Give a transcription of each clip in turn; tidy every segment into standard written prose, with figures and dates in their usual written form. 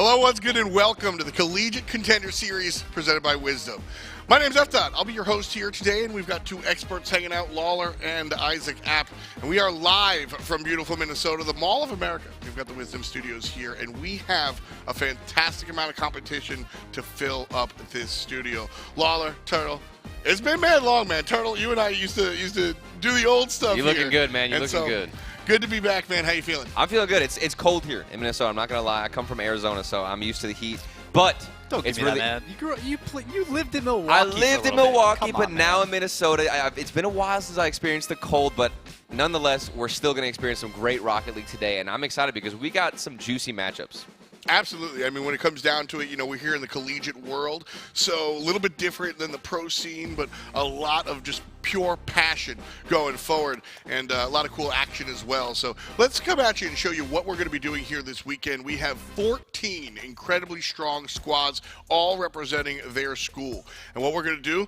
Hello, what's good, and welcome to the Collegiate Contender Series presented by Wisdom. My name's F-Dot. I'll be your host here today, and we've got two experts hanging out, Lawler and Isaac App. And we are live from beautiful Minnesota, the Mall of America. We've got the Wisdom Studios here, and we have a fantastic amount of competition to fill up this studio. Lawler, Turtle, it's been mad long, man. Turtle, you and I used to do the old stuff. You're looking good, man. You're looking good. Good to be back, man. How you feeling? I'm feeling good. It's cold here in Minnesota. I'm not gonna lie. I come from Arizona, so I'm used to the heat. But don't give me really, that, man. You lived in Milwaukee. I lived in Milwaukee, but on, now in Minnesota. It's been a while since I experienced the cold, but nonetheless, we're still gonna experience some great Rocket League today, and I'm excited because we got some juicy matchups. Absolutely. I mean, when it comes down to it, you know, we're here in the collegiate world, so a little bit different than the pro scene, but a lot of just pure passion going forward, and a lot of cool action as well. So let's come at you and show you what we're going to be doing here this weekend. We have 14 incredibly strong squads, all representing their school. And what we're going to do,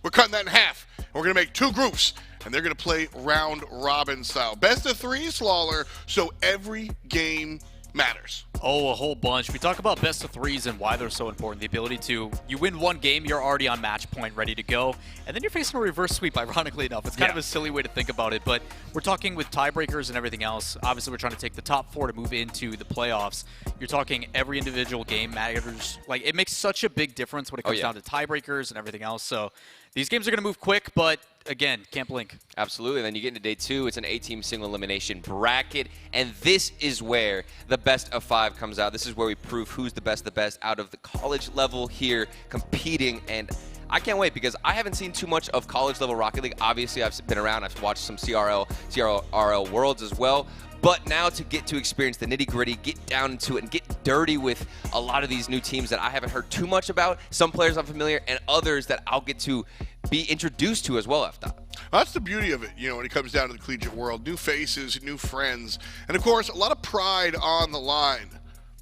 we're cutting that in half. We're going to make two groups, and they're going to play round robin style. Best of three, Lawler, so every game matters. Oh, a whole bunch. We talk about best of threes and why they're so important. The ability to, you win one game, you're already on match point, ready to go. And then you're facing a reverse sweep, ironically enough. It's kind of a silly way to think about it, but we're talking with tiebreakers and everything else. Obviously, we're trying to take the top four to move into the playoffs. You're talking every individual game matters. Like, it makes such a big difference when it comes down to tiebreakers and everything else. So these games are going to move quick, but again, can't blink. Absolutely. And then you get into day two. It's an 8-team single elimination bracket, and this is where the best of five comes out. This is where we prove who's the best out of the college level here competing, and I can't wait because I haven't seen too much of college level Rocket League. Obviously, I've been around. I've watched some CRL Worlds as well. But now to get to experience the nitty-gritty, get down into it, and get dirty with a lot of these new teams that I haven't heard too much about. Some players I'm familiar, and others that I'll get to be introduced to as well, F-Dot. That's the beauty of it, you know, when it comes down to the collegiate world. New faces, new friends, and, of course, a lot of pride on the line.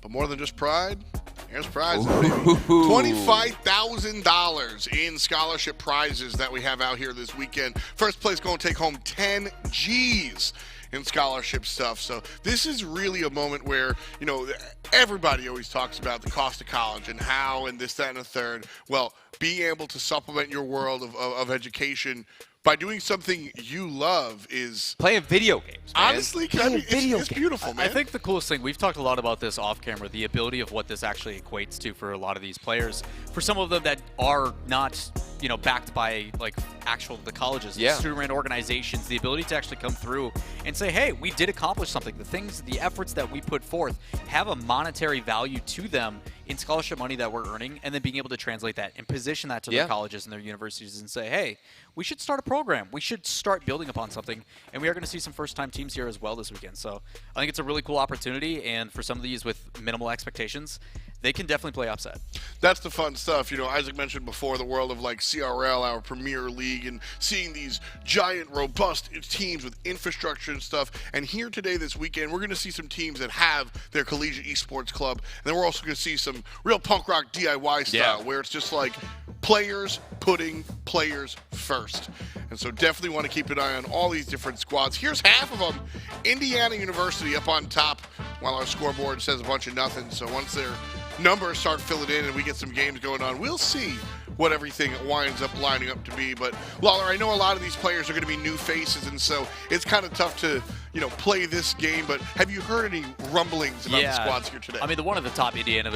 But more than just pride, here's prizes, baby. $25,000 in scholarship prizes that we have out here this weekend. First place going to take home 10 G's in scholarship stuff. So this is really a moment where, you know, everybody always talks about the cost of college and how and this, that, and a third. Well, being able to supplement your world of education by doing something you love is playing video games, man. Honestly, it's beautiful, man. I think the coolest thing, we've talked a lot about this off camera, the ability of what this actually equates to for a lot of these players. For some of them that are not, you know, backed by like the colleges, student-run organizations, the ability to actually come through and say, hey, we did accomplish something. The efforts that we put forth have a monetary value to them in scholarship money that we're earning, and then being able to translate that and position that to their colleges and their universities and say, hey, we should start a program. We should start building upon something, and we are going to see some first-time teams here as well this weekend. So I think it's a really cool opportunity, and for some of these with minimal expectations, they can definitely play upset. That's the fun stuff. You know, Isaac mentioned before the world of like CRL, our Premier League, and seeing these giant, robust teams with infrastructure and stuff. And here today, this weekend, we're going to see some teams that have their collegiate esports club. And then we're also going to see some real punk rock DIY style where it's just like players putting players first. And so definitely want to keep an eye on all these different squads. Here's half of them. Indiana University up on top while our scoreboard says a bunch of nothing. So once their numbers start filling in and we get some games going on, we'll see what everything winds up lining up to be. But Lawler, I know a lot of these players are going to be new faces, and so it's kind of tough to, you know, play this game. But have you heard any rumblings about the squads here today? I mean, the one at the top, Indiana,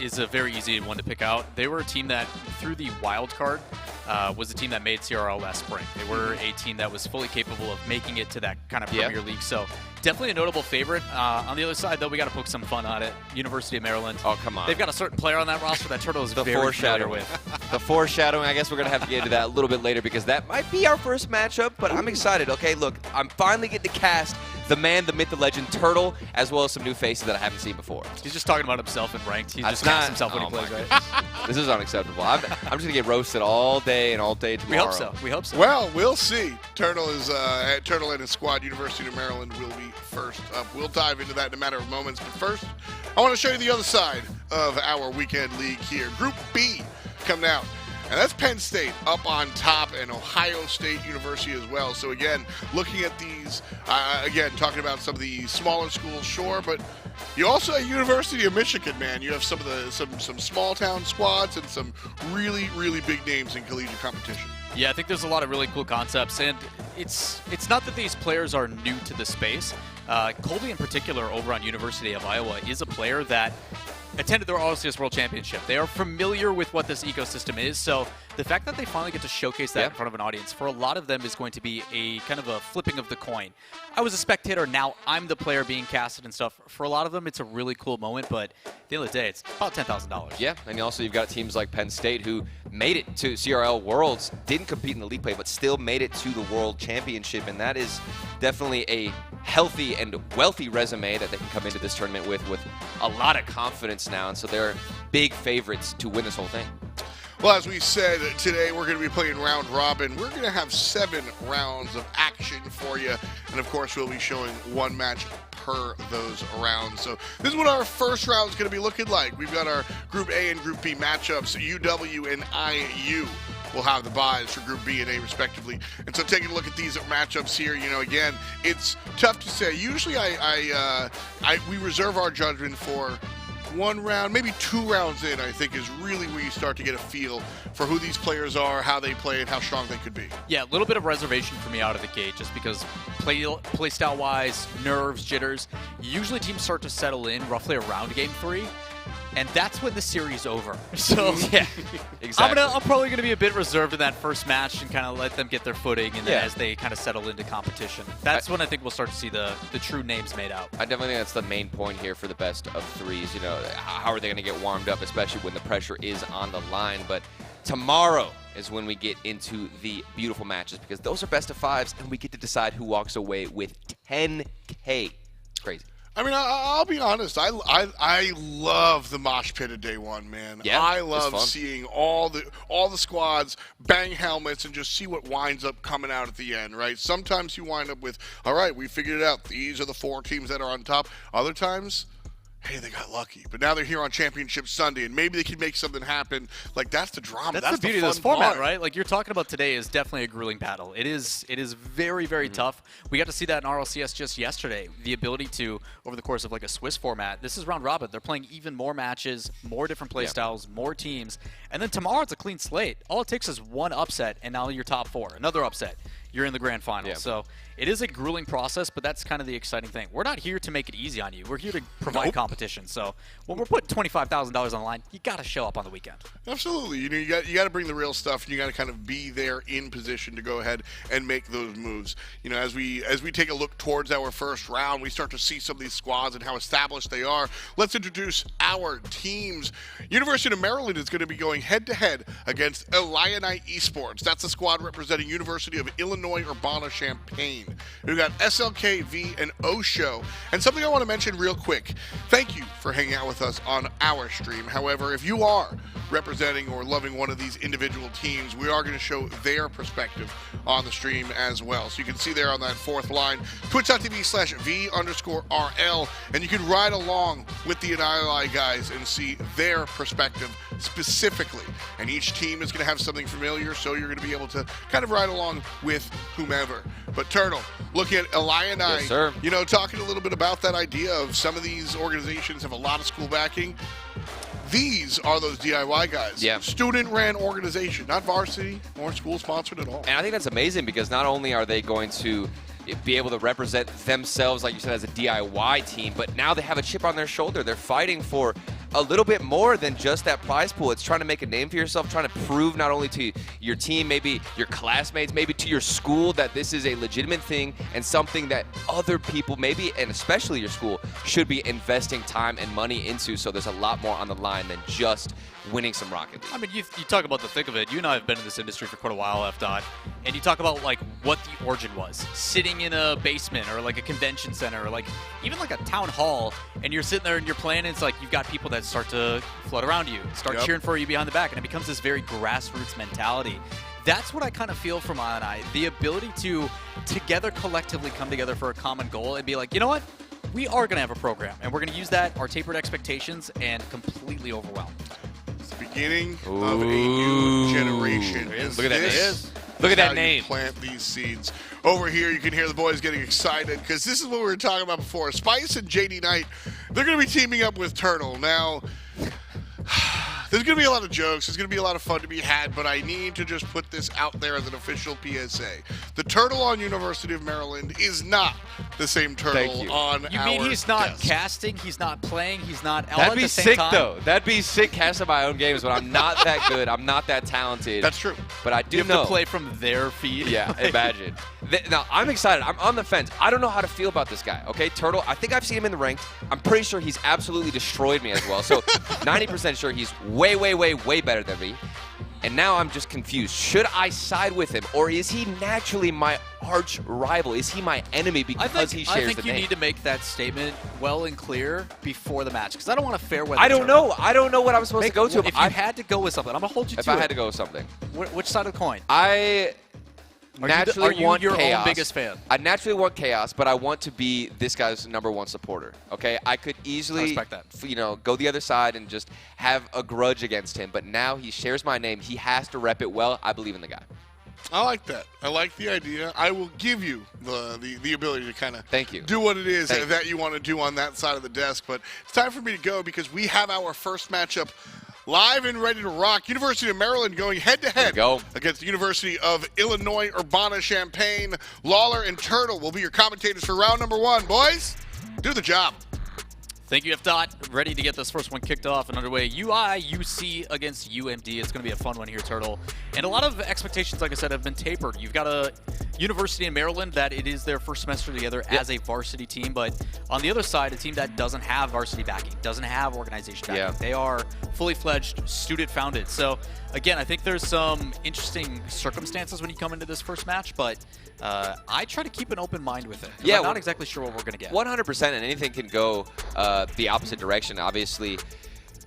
is a very easy one to pick out. They were a team that, through the wild card, was a team that made CRL last spring. They were a team that was fully capable of making it to that kind of Premier League. So definitely a notable favorite. On the other side, though, we got to poke some fun on it. University of Maryland. Oh, come on. They've got a certain player on that roster that Turtle is very familiar with. The foreshadowing, I guess we're going to have to get into that a little bit later because that might be our first matchup, but I'm excited. Okay, look, I'm finally getting to cast the man, the myth, the legend, Turtle, as well as some new faces that I haven't seen before. He's just talking about himself in ranked. He just casts himself when he plays, right? This is unacceptable. I'm just going to get roasted all day and all day tomorrow. We hope so. We hope so. Well, we'll see. Turtle and his squad, University of Maryland, will be first up. We'll dive into that in a matter of moments. But first, I want to show you the other side of our weekend league here. Group B coming out. And that's Penn State up on top, and Ohio State University as well. So again, looking at these, again, talking about some of the smaller schools, sure, but you also at University of Michigan, man, you have some of the some small town squads and some really, really big names in collegiate competition. Yeah, I think there's a lot of really cool concepts, and it's not that these players are new to the space. Colby in particular over on University of Iowa is a player that attended their RLCS World Championship. They are familiar with what this ecosystem is, so the fact that they finally get to showcase that in front of an audience, for a lot of them is going to be a kind of a flipping of the coin. I was a spectator, now I'm the player being casted and stuff. For a lot of them, it's a really cool moment, but at the end of the day, it's about $10,000. Yeah, and also you've got teams like Penn State who made it to CRL Worlds, didn't compete in the league play, but still made it to the World Championship, and that is definitely a healthy and wealthy resume that they can come into this tournament with a lot of confidence now, and so they're big favorites to win this whole thing. Well, as we said, today we're going to be playing round robin. We're going to have 7 rounds of action for you, and of course we'll be showing one match per those rounds. So this is what our first round is going to be looking like. We've got our Group A and Group B matchups. UW and IU will have the buys for Group B and A respectively. And so taking a look at these matchups here, you know, again, it's tough to say. Usually we reserve our judgment for 1 round, maybe 2 rounds in, I think, is really where you start to get a feel for who these players are, how they play, and how strong they could be. Yeah, a little bit of reservation for me out of the gate, just because play style wise, nerves, jitters, usually teams start to settle in roughly around game 3. And that's when the series is over. So yeah, exactly. I'm probably going to be a bit reserved in that first match and kind of let them get their footing, and then as they kind of settle into competition, that's when I think we'll start to see the true names made out. I definitely think that's the main point here for the best of 3s. You know, how are they going to get warmed up, especially when the pressure is on the line? But tomorrow is when we get into the beautiful matches, because those are best of 5s, and we get to decide who walks away with $10K. It's crazy. I mean, I'll be honest. I love the mosh pit of day 1, man. Yeah, I love seeing all the squads bang helmets and just see what winds up coming out at the end, right? Sometimes you wind up with, all right, we figured it out. These are the 4 teams that are on top. Other times, hey, they got lucky. But now they're here on Championship Sunday, and maybe they can make something happen. Like, that's the drama. That's the beauty of this format, right? Like you're talking about today is definitely a grueling battle. It is very, very tough. We got to see that in RLCS just yesterday. The ability to, over the course of like a Swiss format, this is round robin. They're playing even more matches, more different play styles, more teams. And then tomorrow it's a clean slate. All it takes is 1 upset, and now you're top 4. Another upset, you're in the grand final. Yeah. So it is a grueling process, but that's kind of the exciting thing. We're not here to make it easy on you. We're here to provide competition. So when we're putting $25,000 on the line, you got to show up on the weekend. Absolutely. You know, you got to bring the real stuff, and you got to kind of be there in position to go ahead and make those moves. You know, as we take a look towards our first round, we start to see some of these squads and how established they are. Let's introduce our teams. University of Maryland is going to be going head-to-head against Illini Esports. That's the squad representing University of Illinois Urbana-Champaign. We've got SLKV and Osho. And something I want to mention real quick. Thank you for hanging out with us on our stream. However, if you are representing or loving one of these individual teams, we are going to show their perspective on the stream as well. So you can see there on that 4th line, twitch.tv/V_RL, and you can ride along with the Illini guys and see their perspective specifically. And each team is going to have something familiar, so you're going to be able to kind of ride along with whomever. But Turtle, looking at Illini, yes, sir. You know, talking a little bit about that idea of some of these organizations have a lot of school backing. These are those DIY guys. Yeah. Student-ran organization, not varsity or school-sponsored at all. And I think that's amazing, because not only are they going to be able to represent themselves, like you said, as a DIY team, but now they have a chip on their shoulder. They're fighting for a little bit more than just that prize pool. It's trying to make a name for yourself, trying to prove not only to your team, maybe your classmates, maybe to your school, that this is a legitimate thing and something that other people, maybe, and especially your school, should be investing time and money into. So there's a lot more on the line than just winning some Rocket League. I mean, you talk about the thick of it. You and I have been in this industry for quite a while, F-Dot, and you talk about like what the origin was. Sitting in a basement or like a convention center or like even like a town hall, and you're sitting there and you're playing, and it's like you've got people that start to flood around you, start cheering for you behind the back, and it becomes this very grassroots mentality. That's what I kind of feel from INI, the ability to together collectively come together for a common goal and be like, you know what? We are going to have a program, and we're going to use that, our tapered expectations, and completely overwhelm. It's the beginning of a new generation. Look at that name. Look at that name. Plant these seeds. Over here, you can hear the boys getting excited because this is what we were talking about before. Spice and JD Knight, they're going to be teaming up with Turtle. Now, there's going to be a lot of jokes. There's going to be a lot of fun to be had, but I need to just put this out there as an official PSA. The Turtle on University of Maryland is not the same Turtle on You our mean he's not desk. casting, he's not playing, he's not all That'd at be the same sick, time? though. That'd be sick casting my own games, but I'm not that good. I'm not that talented. That's true. But I do You have know. to play from their feed. Yeah, imagine. Now, I'm excited. I'm on the fence. I don't know how to feel about this guy, okay? Turtle, I think I've seen him in the ranked. I'm pretty sure he's absolutely destroyed me as well. So 90% sure he's way, way, way, way better than me. And now I'm just confused. Should I side with him, or is he naturally my arch rival? Is he my enemy because he shares the name? I think you need to make that statement well and clear before the match, because I don't want to fair weather. I don't know. I don't know what I'm supposed to go to. If you had to go with something, I'm going to hold you to it. If I had to go with something. Which side of the coin? I naturally want your chaos. own biggest fan? I naturally want chaos, but I want to be this guy's #1 supporter. Okay, I could easily, I respect that. Go the other side and just have a grudge against him. But now he shares my name. He has to rep it well. I believe in the guy. I like that. I like the idea. I will give you the ability to kind of do what it is that you want to do on that side of the desk. But it's time for me to go because we have our first matchup live and ready to rock. University of Maryland going head-to-head against the University of Illinois Urbana-Champaign. Lawler and Turtle will be your commentators for round number 1. Boys, do the job. Thank you, F. Ready to get this first one kicked off and underway. UC against UMD. It's going to be a fun one here, Turtle. And a lot of expectations, like I said, have been tapered. You've got a University in Maryland that it is their first semester together as a varsity team. But on the other side, a team that doesn't have varsity backing, doesn't have organization backing. They are fully fledged, student-founded. So, again, I think there's some interesting circumstances when you come into this first match, but I try to keep an open mind with it. Yeah, I'm not exactly sure what we're going to get. 100%, and anything can go the opposite direction. Obviously,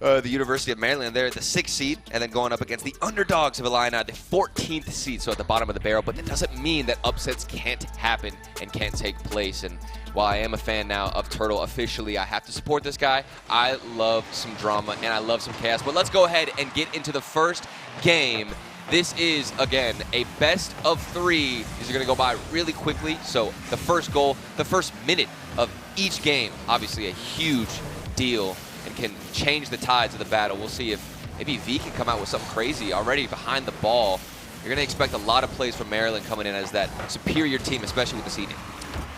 the University of Maryland, they're at the 6th seed, and then going up against the underdogs of Illini, the 14th seed, so at the bottom of the barrel. But that doesn't mean that upsets can't happen and can't take place. And while I am a fan now of Turtle officially, I have to support this guy. I love some drama, and I love some chaos. But let's go ahead and get into the first game. This is, again, a best of 3. These are going to go by really quickly. So the first goal, the first minute of each game, obviously a huge deal and can change the tides of the battle. We'll see if maybe V can come out with something crazy already behind the ball. You're going to expect a lot of plays from Maryland coming in as that superior team, especially with the seeding.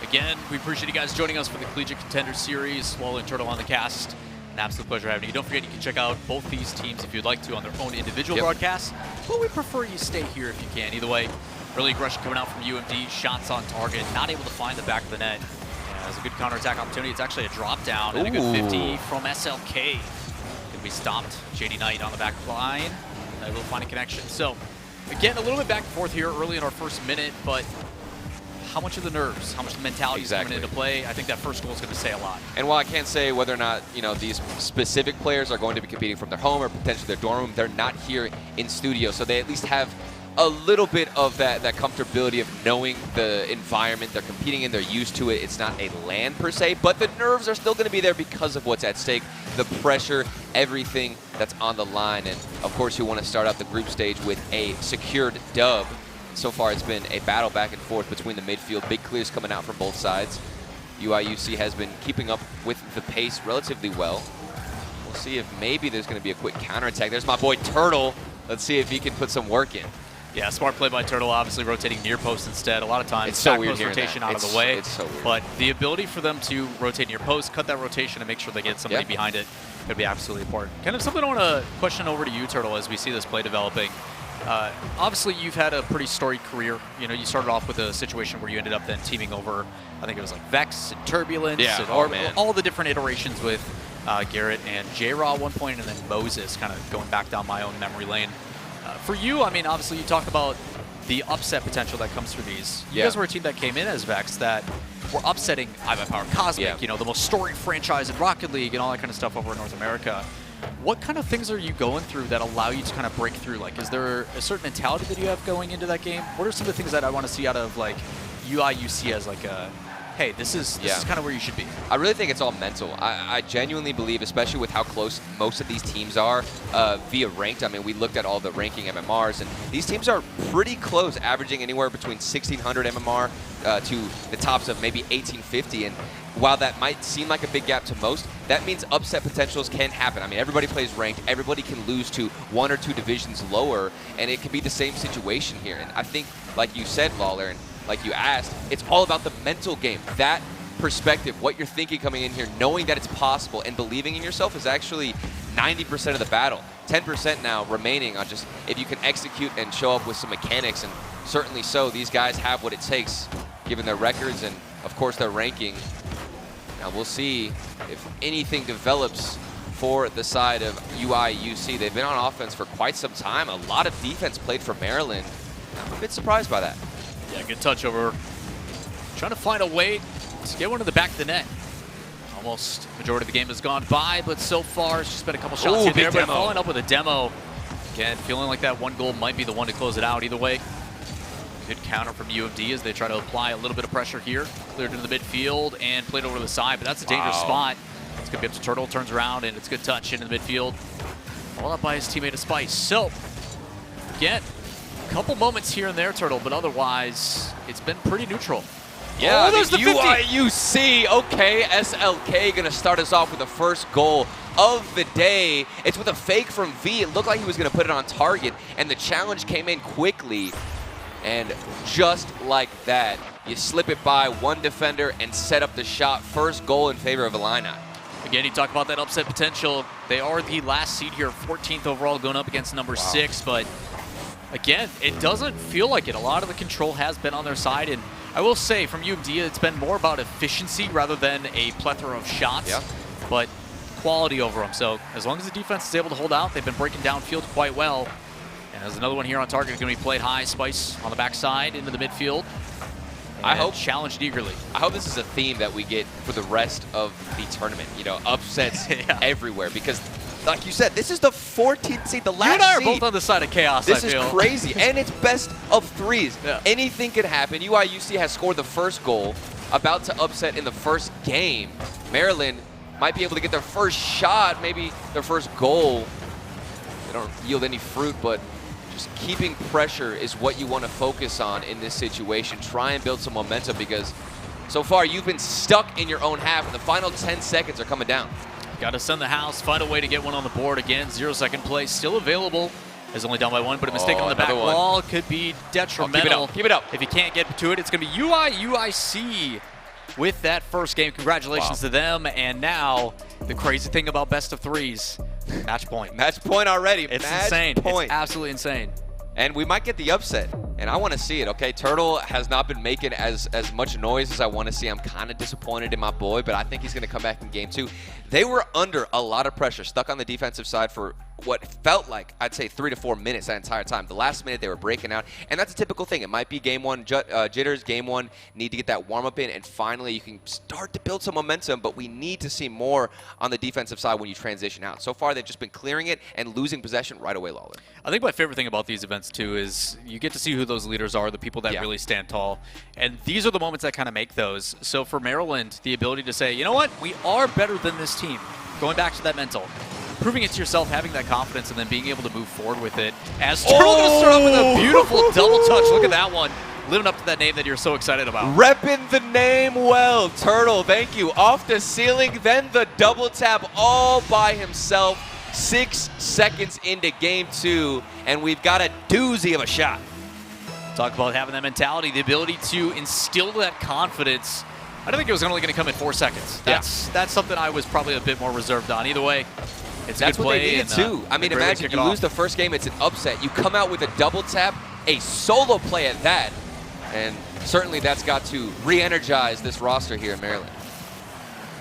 Again, we appreciate you guys joining us for the Collegiate Contender Series. Lawler and Turtle on the cast. An absolute pleasure having you. Don't forget you can check out both these teams if you'd like to on their own individual broadcasts. But we prefer you stay here if you can. Either way, early aggression coming out from UMD. Shots on target. Not able to find the back of the net. It's a good counterattack opportunity. It's actually a drop down and a good 50 from SLK. Going to be stopped. JD Knight on the back line. Able to find a connection. So, again, a little bit back and forth here early in our first minute, but how much of the nerves, how much of the mentality is coming into play? I think that first goal is going to say a lot. And while I can't say whether or not these specific players are going to be competing from their home or potentially their dorm room, they're not here in studio, so they at least have a little bit of that comfortability of knowing the environment they're competing in. They're used to it. It's not a LAN per se, but the nerves are still going to be there because of what's at stake, the pressure, everything that's on the line. And of course, you want to start out the group stage with a secured dub. So far, it's been a battle back and forth between the midfield. Big clears coming out from both sides. UC has been keeping up with the pace relatively well. We'll see if maybe there's going to be a quick counterattack. There's my boy Turtle. Let's see if he can put some work in. Yeah, smart play by Turtle, obviously rotating near post instead. A lot of times, it's so back weird post rotation out of the way. It's so weird. But the ability for them to rotate near post, cut that rotation, and make sure they get somebody behind it could be absolutely important. Kind of something I want to question over to you, Turtle, as we see this play developing. Obviously, you've had a pretty storied career. You started off with a situation where you ended up then teaming over, I think it was like Vex and Turbulence, and all the different iterations with Garrett and J-Raw at one point, and then Moses, kind of going back down my own memory lane. For you, I mean, obviously you talk about the upset potential that comes through these. You guys were a team that came in as Vex that were upsetting iBuyPower Cosmic, the most storied franchise in Rocket League and all that kind of stuff over in North America. What kind of things are you going through that allow you to kind of break through? Like, is there a certain mentality that you have going into that game? What are some of the things that I want to see out of, like, UC as, like, a hey, this is kind of where you should be. I really think it's all mental. I genuinely believe, especially with how close most of these teams are via ranked. I mean, we looked at all the ranking MMRs, and these teams are pretty close, averaging anywhere between 1,600 MMR to the tops of maybe 1,850. And while that might seem like a big gap to most, that means upset potentials can happen. I mean, everybody plays ranked. Everybody can lose to 1 or 2 divisions lower, and it could be the same situation here. And I think, like you said, Lawler, and like you asked, it's all about the mental game. That perspective, what you're thinking coming in here, knowing that it's possible and believing in yourself is actually 90% of the battle. 10% now remaining on just if you can execute and show up with some mechanics, and certainly so. These guys have what it takes given their records and, of course, their ranking. Now we'll see if anything develops for the side of UIUC. They've been on offense for quite some time. A lot of defense played for Maryland. I'm a bit surprised by that. Yeah, good touch over. Trying to find a way to get one to the back of the net. Almost majority of the game has gone by, but so far it's just been a couple shots here there. But following up with a demo. Again, feeling like that one goal might be the one to close it out either way. Good counter from UMD as they try to apply a little bit of pressure here. Cleared into the midfield and played over to the side, but that's a dangerous spot. It's going to be up to Turtle, turns around, and it's a good touch into the midfield. Followed up by his teammate of Spice. So, again, a couple moments here and there, Turtle, but otherwise, it's been pretty neutral. Yeah, there's the UIUC. Okay, SLK going to start us off with the first goal of the day. It's with a fake from V. It looked like he was going to put it on target, and the challenge came in quickly. And just like that, you slip it by one defender and set up the shot. First goal in favor of Illini. Again, you talk about that upset potential. They are the last seed here, 14th overall, going up against number 6. But again, it doesn't feel like it. A lot of the control has been on their side. And I will say, from UMD, it's been more about efficiency rather than a plethora of shots. Yeah. But quality over them. So as long as the defense is able to hold out, they've been breaking downfield quite well. And there's another one here on target. It's going to be played high. Spice on the backside into the midfield. I hope challenged eagerly. I hope this is a theme that we get for the rest of the tournament. You know, upsets everywhere, because, like you said, this is the 14th seed, the last seed. You and I are both on the side of chaos. This is crazy, and it's best of 3s. Yeah. Anything could happen. UIUC has scored the first goal, about to upset in the first game. Maryland might be able to get their first shot, maybe their first goal. They don't yield any fruit, but just keeping pressure is what you want to focus on in this situation. Try and build some momentum, because so far you've been stuck in your own half, and the final 10 seconds are coming down. Got to send the house, find a way to get one on the board again. 0-second play still available. Is only down by 1, but a mistake on the back wall could be detrimental. Keep it up. If you can't get to it, it's going to be UIUC with that first game. Congratulations to them. And now the crazy thing about best of 3s. Match point. Match point already. It's insane. It's absolutely insane. And we might get the upset, and I want to see it, okay? Turtle has not been making as much noise as I want to see. I'm kind of disappointed in my boy, but I think he's going to come back in game 2. They were under a lot of pressure, stuck on the defensive side for what felt like, I'd say, 3 to 4 minutes that entire time. The last minute, they were breaking out, and that's a typical thing. It might be game 1 jitters, game 1, need to get that warm-up in, and finally you can start to build some momentum, but we need to see more on the defensive side when you transition out. So far, they've just been clearing it and losing possession right away, Lawler. I think my favorite thing about these events, too, is you get to see who those leaders are, the people that really stand tall, and these are the moments that kind of make those. So for Maryland, the ability to say, you know what, we are better than this team, going back to that mental, proving it to yourself, having that confidence, and then being able to move forward with it. As Turtle going to start off with a beautiful double touch. Look at that one. Living up to that name that you're so excited about. Repping the name well. Turtle, thank you. Off the ceiling, then the double tap all by himself. 6 seconds into game 2, and we've got a doozy of a shot. Talk about having that mentality, the ability to instill that confidence. I don't think it was only going to come in 4 seconds. That's something I was probably a bit more reserved on. Either way, it's that's good what play. They needed too. I mean, imagine you lose the first game, it's an upset. You come out with a double tap, a solo play at that, and certainly that's got to re-energize this roster here in Maryland.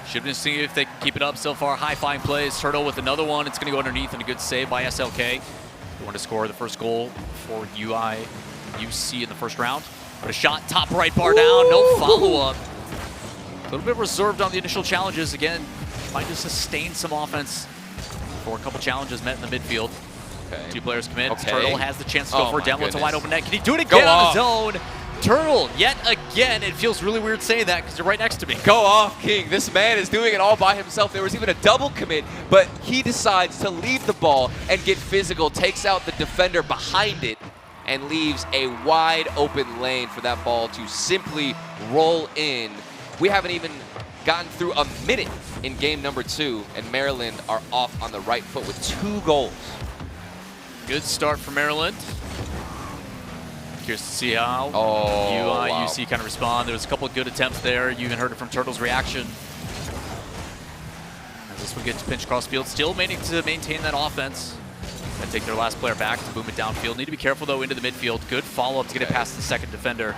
Should have seen if they can keep it up so far. High flying plays. Turtle with another one. It's going to go underneath, and a good save by SLK. They want to score the first goal for UIUC in the first round. But a shot, top right bar down, no follow-up. A little bit reserved on the initial challenges. Again, trying to sustain some offense for a couple challenges met in the midfield. Okay. 2 players come in. Turtle has the chance to go for a demo. It's a wide open net. Can he do it again on his own? Turtle, yet again, it feels really weird saying that because you're right next to me. Go off, King. This man is doing it all by himself. There was even a double commit, but he decides to leave the ball and get physical, takes out the defender behind it, and leaves a wide open lane for that ball to simply roll in. We haven't even gotten through a minute in game number 2, and Maryland are off on the right foot with 2 goals. Good start for Maryland. Curious to see how UIUC kind of respond. There was a couple of good attempts there. You even heard it from Turtle's reaction. As this one gets pinched across field, still managing to maintain that offense. And take their last player back to boom it downfield. Need to be careful, though, into the midfield. Good follow-up to get it past the second defender.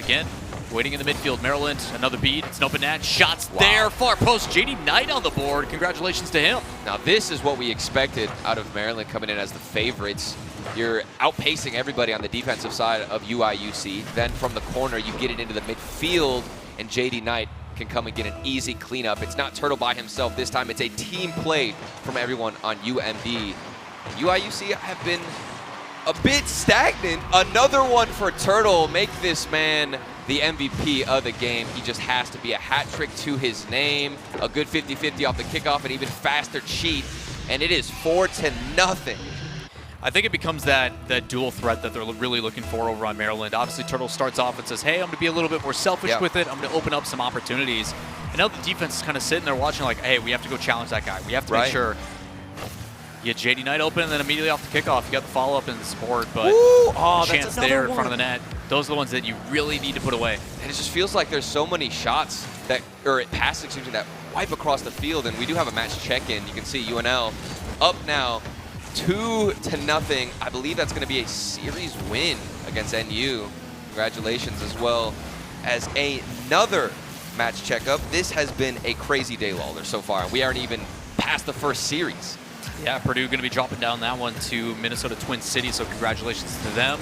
Again, waiting in the midfield. Maryland, another beat. It's an open net. Shots there. Far post. JD Knight on the board. Congratulations to him. Now, this is what we expected out of Maryland coming in as the favorites. You're outpacing everybody on the defensive side of UIUC. Then from the corner, you get it into the midfield, and JD Knight can come and get an easy cleanup. It's not Turtle by himself this time. It's a team play from everyone on UMD. UIUC have been a bit stagnant. Another one for Turtle. Make this man the MVP of the game. He just has to be a hat trick to his name. A good 50-50 off the kickoff, an even faster cheat, and it is 4-0. I think it becomes that dual threat that they're really looking for over on Maryland. Obviously, Turtle starts off and says, hey, I'm going to be a little bit more selfish with it. I'm going to open up some opportunities. And now the defense is kind of sitting there watching like, hey, we have to go challenge that guy. We have to make sure. You get JD Knight open, and then immediately off the kickoff, you got the follow-up and the support. But chance there in front of the net. Those are the ones that you really need to put away. And it just feels like there's so many shots that, or passes, excuse me, that wipe across the field. And we do have a match check-in. You can see UNL up now 2-0. I believe that's going to be a series win against NU. Congratulations as well as another match checkup. This has been a crazy day, Lawler, so far. We aren't even past the first series. Yeah, Purdue going to be dropping down that one to Minnesota Twin City, so congratulations to them.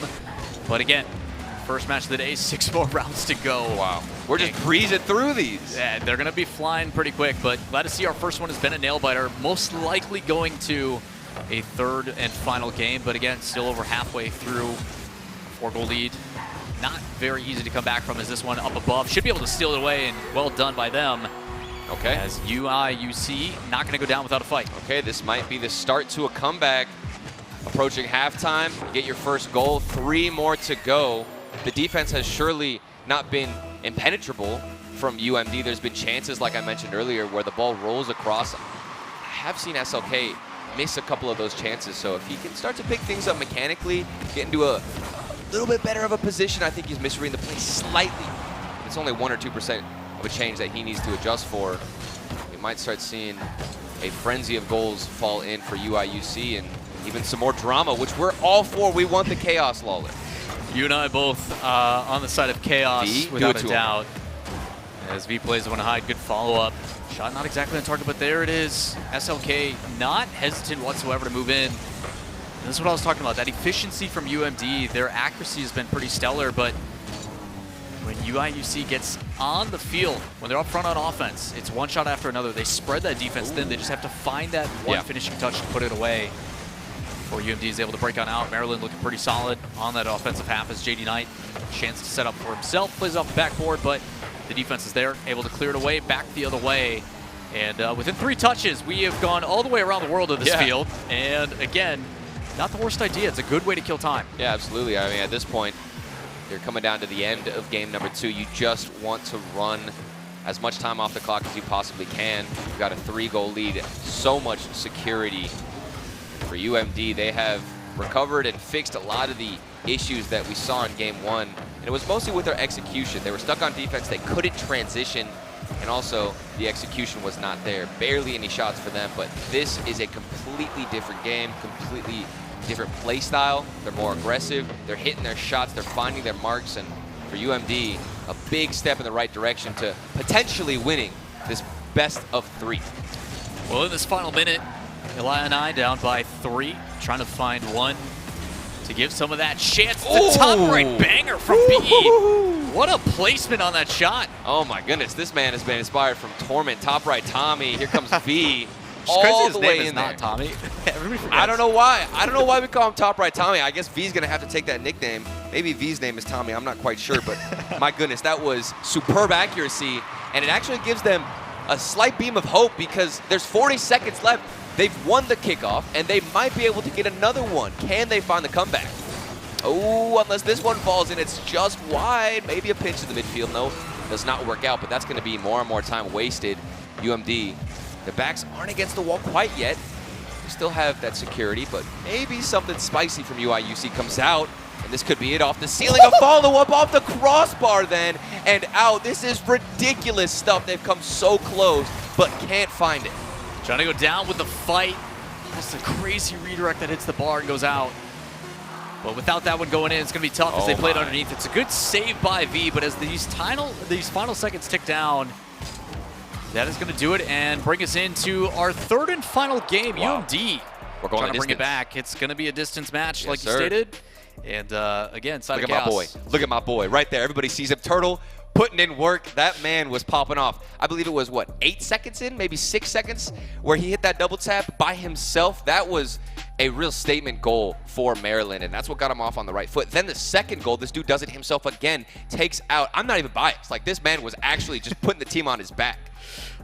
But again, first match of the day, 6 more rounds to go. Wow. We're just breezing through these. Yeah, they're going to be flying pretty quick, but glad to see our first one has been a nail-biter. Most likely going to a third and final game, but again, still over halfway through. 4-goal lead. Not very easy to come back from as this one up above. Should be able to steal it away, and well done by them. Okay. As UIUC not going to go down without a fight. Okay, this might be the start to a comeback. Approaching halftime, you get your first goal, 3 more to go. The defense has surely not been impenetrable from UMD. There's been chances, like I mentioned earlier, where the ball rolls across. I have seen SLK miss a couple of those chances, so if he can start to pick things up mechanically, get into a little bit better of a position, I think he's misreading the play slightly. It's only 1 or 2% of a change that he needs to adjust for. We might start seeing a frenzy of goals fall in for UIUC and even some more drama, which we're all for. We want the chaos, Lawler. You and I both on the side of chaos, without a doubt. As V plays the one to hide, good follow-up. Shot not exactly on target, but there it is. SLK not hesitant whatsoever to move in. And this is what I was talking about, that efficiency from UMD. Their accuracy has been pretty stellar, but when UIUC gets on the field, when they're up front on offense, it's one shot after another. They spread that defense thin. They just have to find that one finishing touch to put it away. Before UMD is able to break on out. Maryland looking pretty solid on that offensive half as JD Knight, chance to set up for himself, plays off the backboard, but the defense is there, able to clear it away, back the other way. And within 3 touches, we have gone all the way around the world of this field. And again, not the worst idea. It's a good way to kill time. Yeah, absolutely. I mean, at this point, you're coming down to the end of game number 2. You just want to run as much time off the clock as you possibly can. You've got a 3-goal lead. So much security for UMD. They have recovered and fixed a lot of the issues that we saw in game 1. And it was mostly with their execution. They were stuck on defense. They couldn't transition. And also, the execution was not there. Barely any shots for them. But this is a completely different game, completely different play style. They're more aggressive. They're hitting their shots. They're finding their marks. And for UMD, a big step in the right direction to potentially winning this best of 3. Well, in this final minute, Illini down by 3, trying to find one to give some of that chance. The top right banger from BE. What a placement on that shot. Oh my goodness, this man has been inspired from Torment. Top right Tommy, here comes V. All the way in there. Tommy. I don't know why. I don't know why we call him Top Right Tommy. I guess V's gonna have to take that nickname. Maybe V's name is Tommy, I'm not quite sure, but my goodness, that was superb accuracy, and it actually gives them a slight beam of hope because there's 40 seconds left. They've won the kickoff, and they might be able to get another one. Can they find the comeback? Oh, unless this one falls in, it's just wide. Maybe a pinch in the midfield. No, does not work out, but that's going to be more and more time wasted. UMD, the backs aren't against the wall quite yet. They still have that security, but maybe something spicy from UIUC comes out, and this could be it off the ceiling. A follow-up off the crossbar then, and out. This is ridiculous stuff. They've come so close, but can't find it. Trying to go down with the fight. Just a crazy redirect that hits the bar and goes out. But without that one going in, it's going to be tough as they played underneath. It's a good save by V, but as these final seconds tick down, that is going to do it and bring us into our third and final game. Wow. UMD We're going trying to bring it back. It's going to be a distance match, like you stated. And again, side Look of at chaos. my boy. Look at my boy right there. Everybody sees him. Turtle putting in work. That man was popping off. I believe it was, what, 8 seconds in, maybe 6 seconds, where he hit that double tap by himself. That was a real statement goal for Maryland, and that's what got him off on the right foot. Then the second goal, this dude does it himself again, takes out. I'm not even biased. Like, this man was actually just putting the team on his back.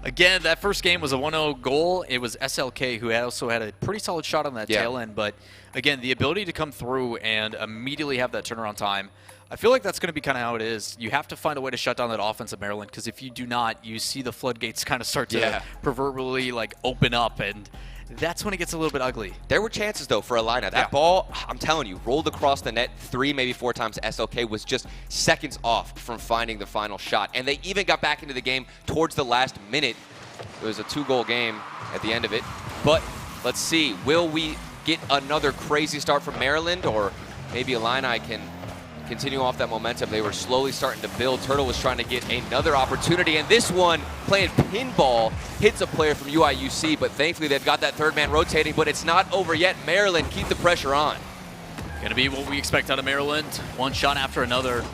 Again, that first game was a 1-0 goal. It was SLK who also had a pretty solid shot on that tail end. But again, the ability to come through and immediately have that turnaround time, I feel like that's going to be kind of how it is. You have to find a way to shut down that offense of Maryland, because if you do not, you see the floodgates kind of start to proverbially like open up, and that's when it gets a little bit ugly. There were chances, though, for Alina. That ball, I'm telling you, rolled across the net 3, maybe 4 times. SLK was just seconds off from finding the final shot. And they even got back into the game towards the last minute. It was a 2-goal game at the end of it. But let's see, will we get another crazy start from Maryland, or maybe Illini can continue off that momentum? They were slowly starting to build. Turtle was trying to get another opportunity, and this one, playing pinball, hits a player from UIUC, but thankfully they've got that third man rotating, but it's not over yet. Maryland, keep the pressure on. Going to be what we expect out of Maryland. One shot after another,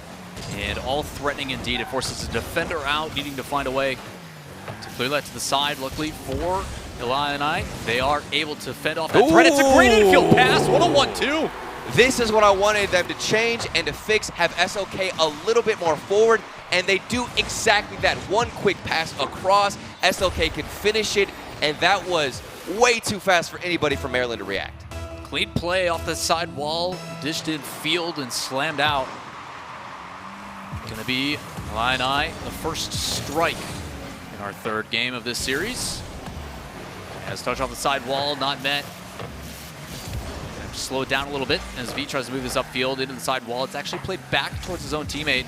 and all threatening indeed. It forces a defender out, needing to find a way to clear that to the side. Luckily for Illini, they are able to fend off that threat. It's a great infield pass. What a 1-2. This is what I wanted them to change and to fix, have SLK a little bit more forward, and they do exactly that. One quick pass across, SLK can finish it, and that was way too fast for anybody from Maryland to react. Clean play off the side wall, dished in field and slammed out. Gonna be Illini, the first strike in our third game of this series. Has touch off the side wall, not met. Slow it down a little bit as V tries to move this upfield into the side wall. It's actually played back towards his own teammate.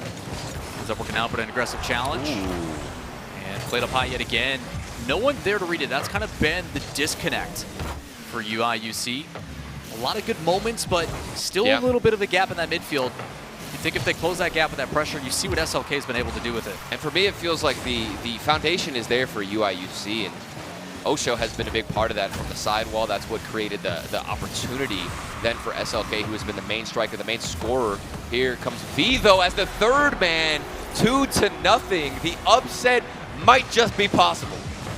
Ends up working out, but an aggressive challenge. And played up high yet again. No one there to read it. That's kind of been the disconnect for UIUC. A lot of good moments, but still a little bit of a gap in that midfield. You think if they close that gap with that pressure, you see what SLK has been able to do with it. And for me, it feels like the foundation is there for UIUC, and Osho has been a big part of that from the sidewall. That's what created the opportunity then for SLK, who has been the main striker, the main scorer. Here comes V, though, as the third man, 2-0. The upset might just be possible.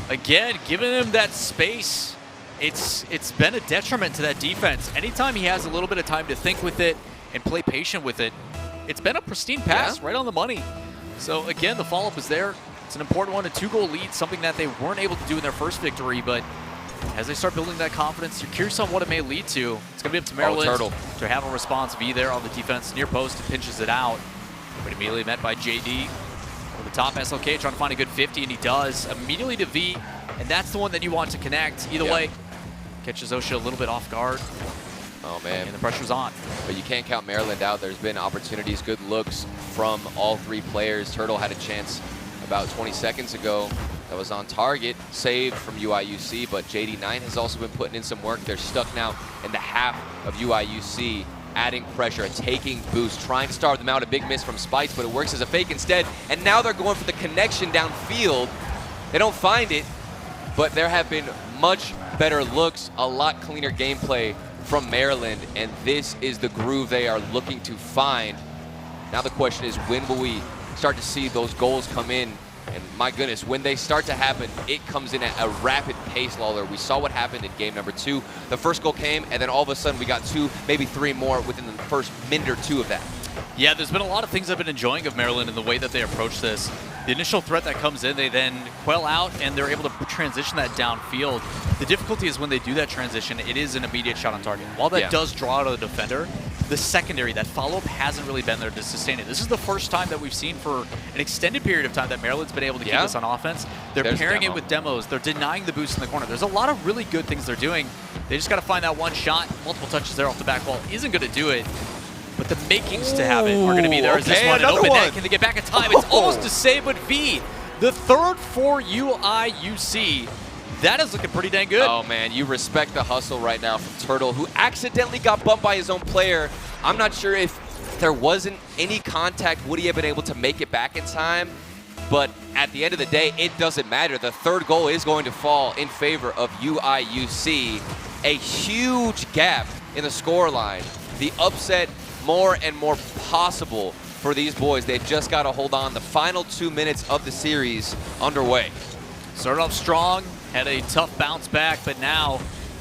Again, giving him that space, it's been a detriment to that defense. Anytime he has a little bit of time to think with it and play patient with it, it's been a pristine pass right on the money. So again, the follow-up is there. It's an important one, a 2-goal lead, something that they weren't able to do in their first victory, but as they start building that confidence, you're curious on what it may lead to. It's going to be up to Maryland to have a response. V there on the defense, near post, and pinches it out. But immediately met by JD. Over the top, SLK trying to find a good 50, and he does. Immediately to V, and that's the one that you want to connect. Either way, catches Osha a little bit off guard. Oh, man. And the pressure's on. But you can't count Maryland out. There's been opportunities, good looks from all 3 players. Turtle had a chance about 20 seconds ago that was on target, saved from UIUC, but JD9 has also been putting in some work. They're stuck now in the half of UIUC, adding pressure, a taking boost, trying to starve them out. A big miss from Spikes, but it works as a fake instead, and now they're going for the connection downfield. They don't find it, but there have been much better looks, a lot cleaner gameplay from Maryland, and this is the groove they are looking to find. Now the question is, when will we start to see those goals come in? And my goodness, when they start to happen, it comes in at a rapid pace, Lawler. We saw what happened in game number 2. The first goal came, and then all of a sudden we got 2, maybe 3 more within the first minute or 2 of that. Yeah, there's been a lot of things I've been enjoying of Maryland in the way that they approach this. The initial threat that comes in, they then quell out, and they're able to transition that downfield. The difficulty is when they do that transition, it is an immediate shot on target. While that does draw out of the defender, the secondary, that follow-up hasn't really been there to sustain it. This is the first time that we've seen for an extended period of time that Maryland's been able to keep this on offense. They're pairing it with demos. They're denying the boost in the corner. There's a lot of really good things they're doing. They just got to find that one shot. Multiple touches there off the back wall isn't going to do it. But the makings to have it are going to be there. Is this one an open net? Can they get back in time? It's almost a save, but V, the third for UIUC. That is looking pretty dang good. Oh, man, you respect the hustle right now from Turtle, who accidentally got bumped by his own player. I'm not sure if there wasn't any contact, would he have been able to make it back in time? But at the end of the day, it doesn't matter. The third goal is going to fall in favor of UIUC. A huge gap in the scoreline. The upset more and more possible for these boys. They've just got to hold on. The final 2 minutes of the series underway. Started off strong, had a tough bounce back, but now,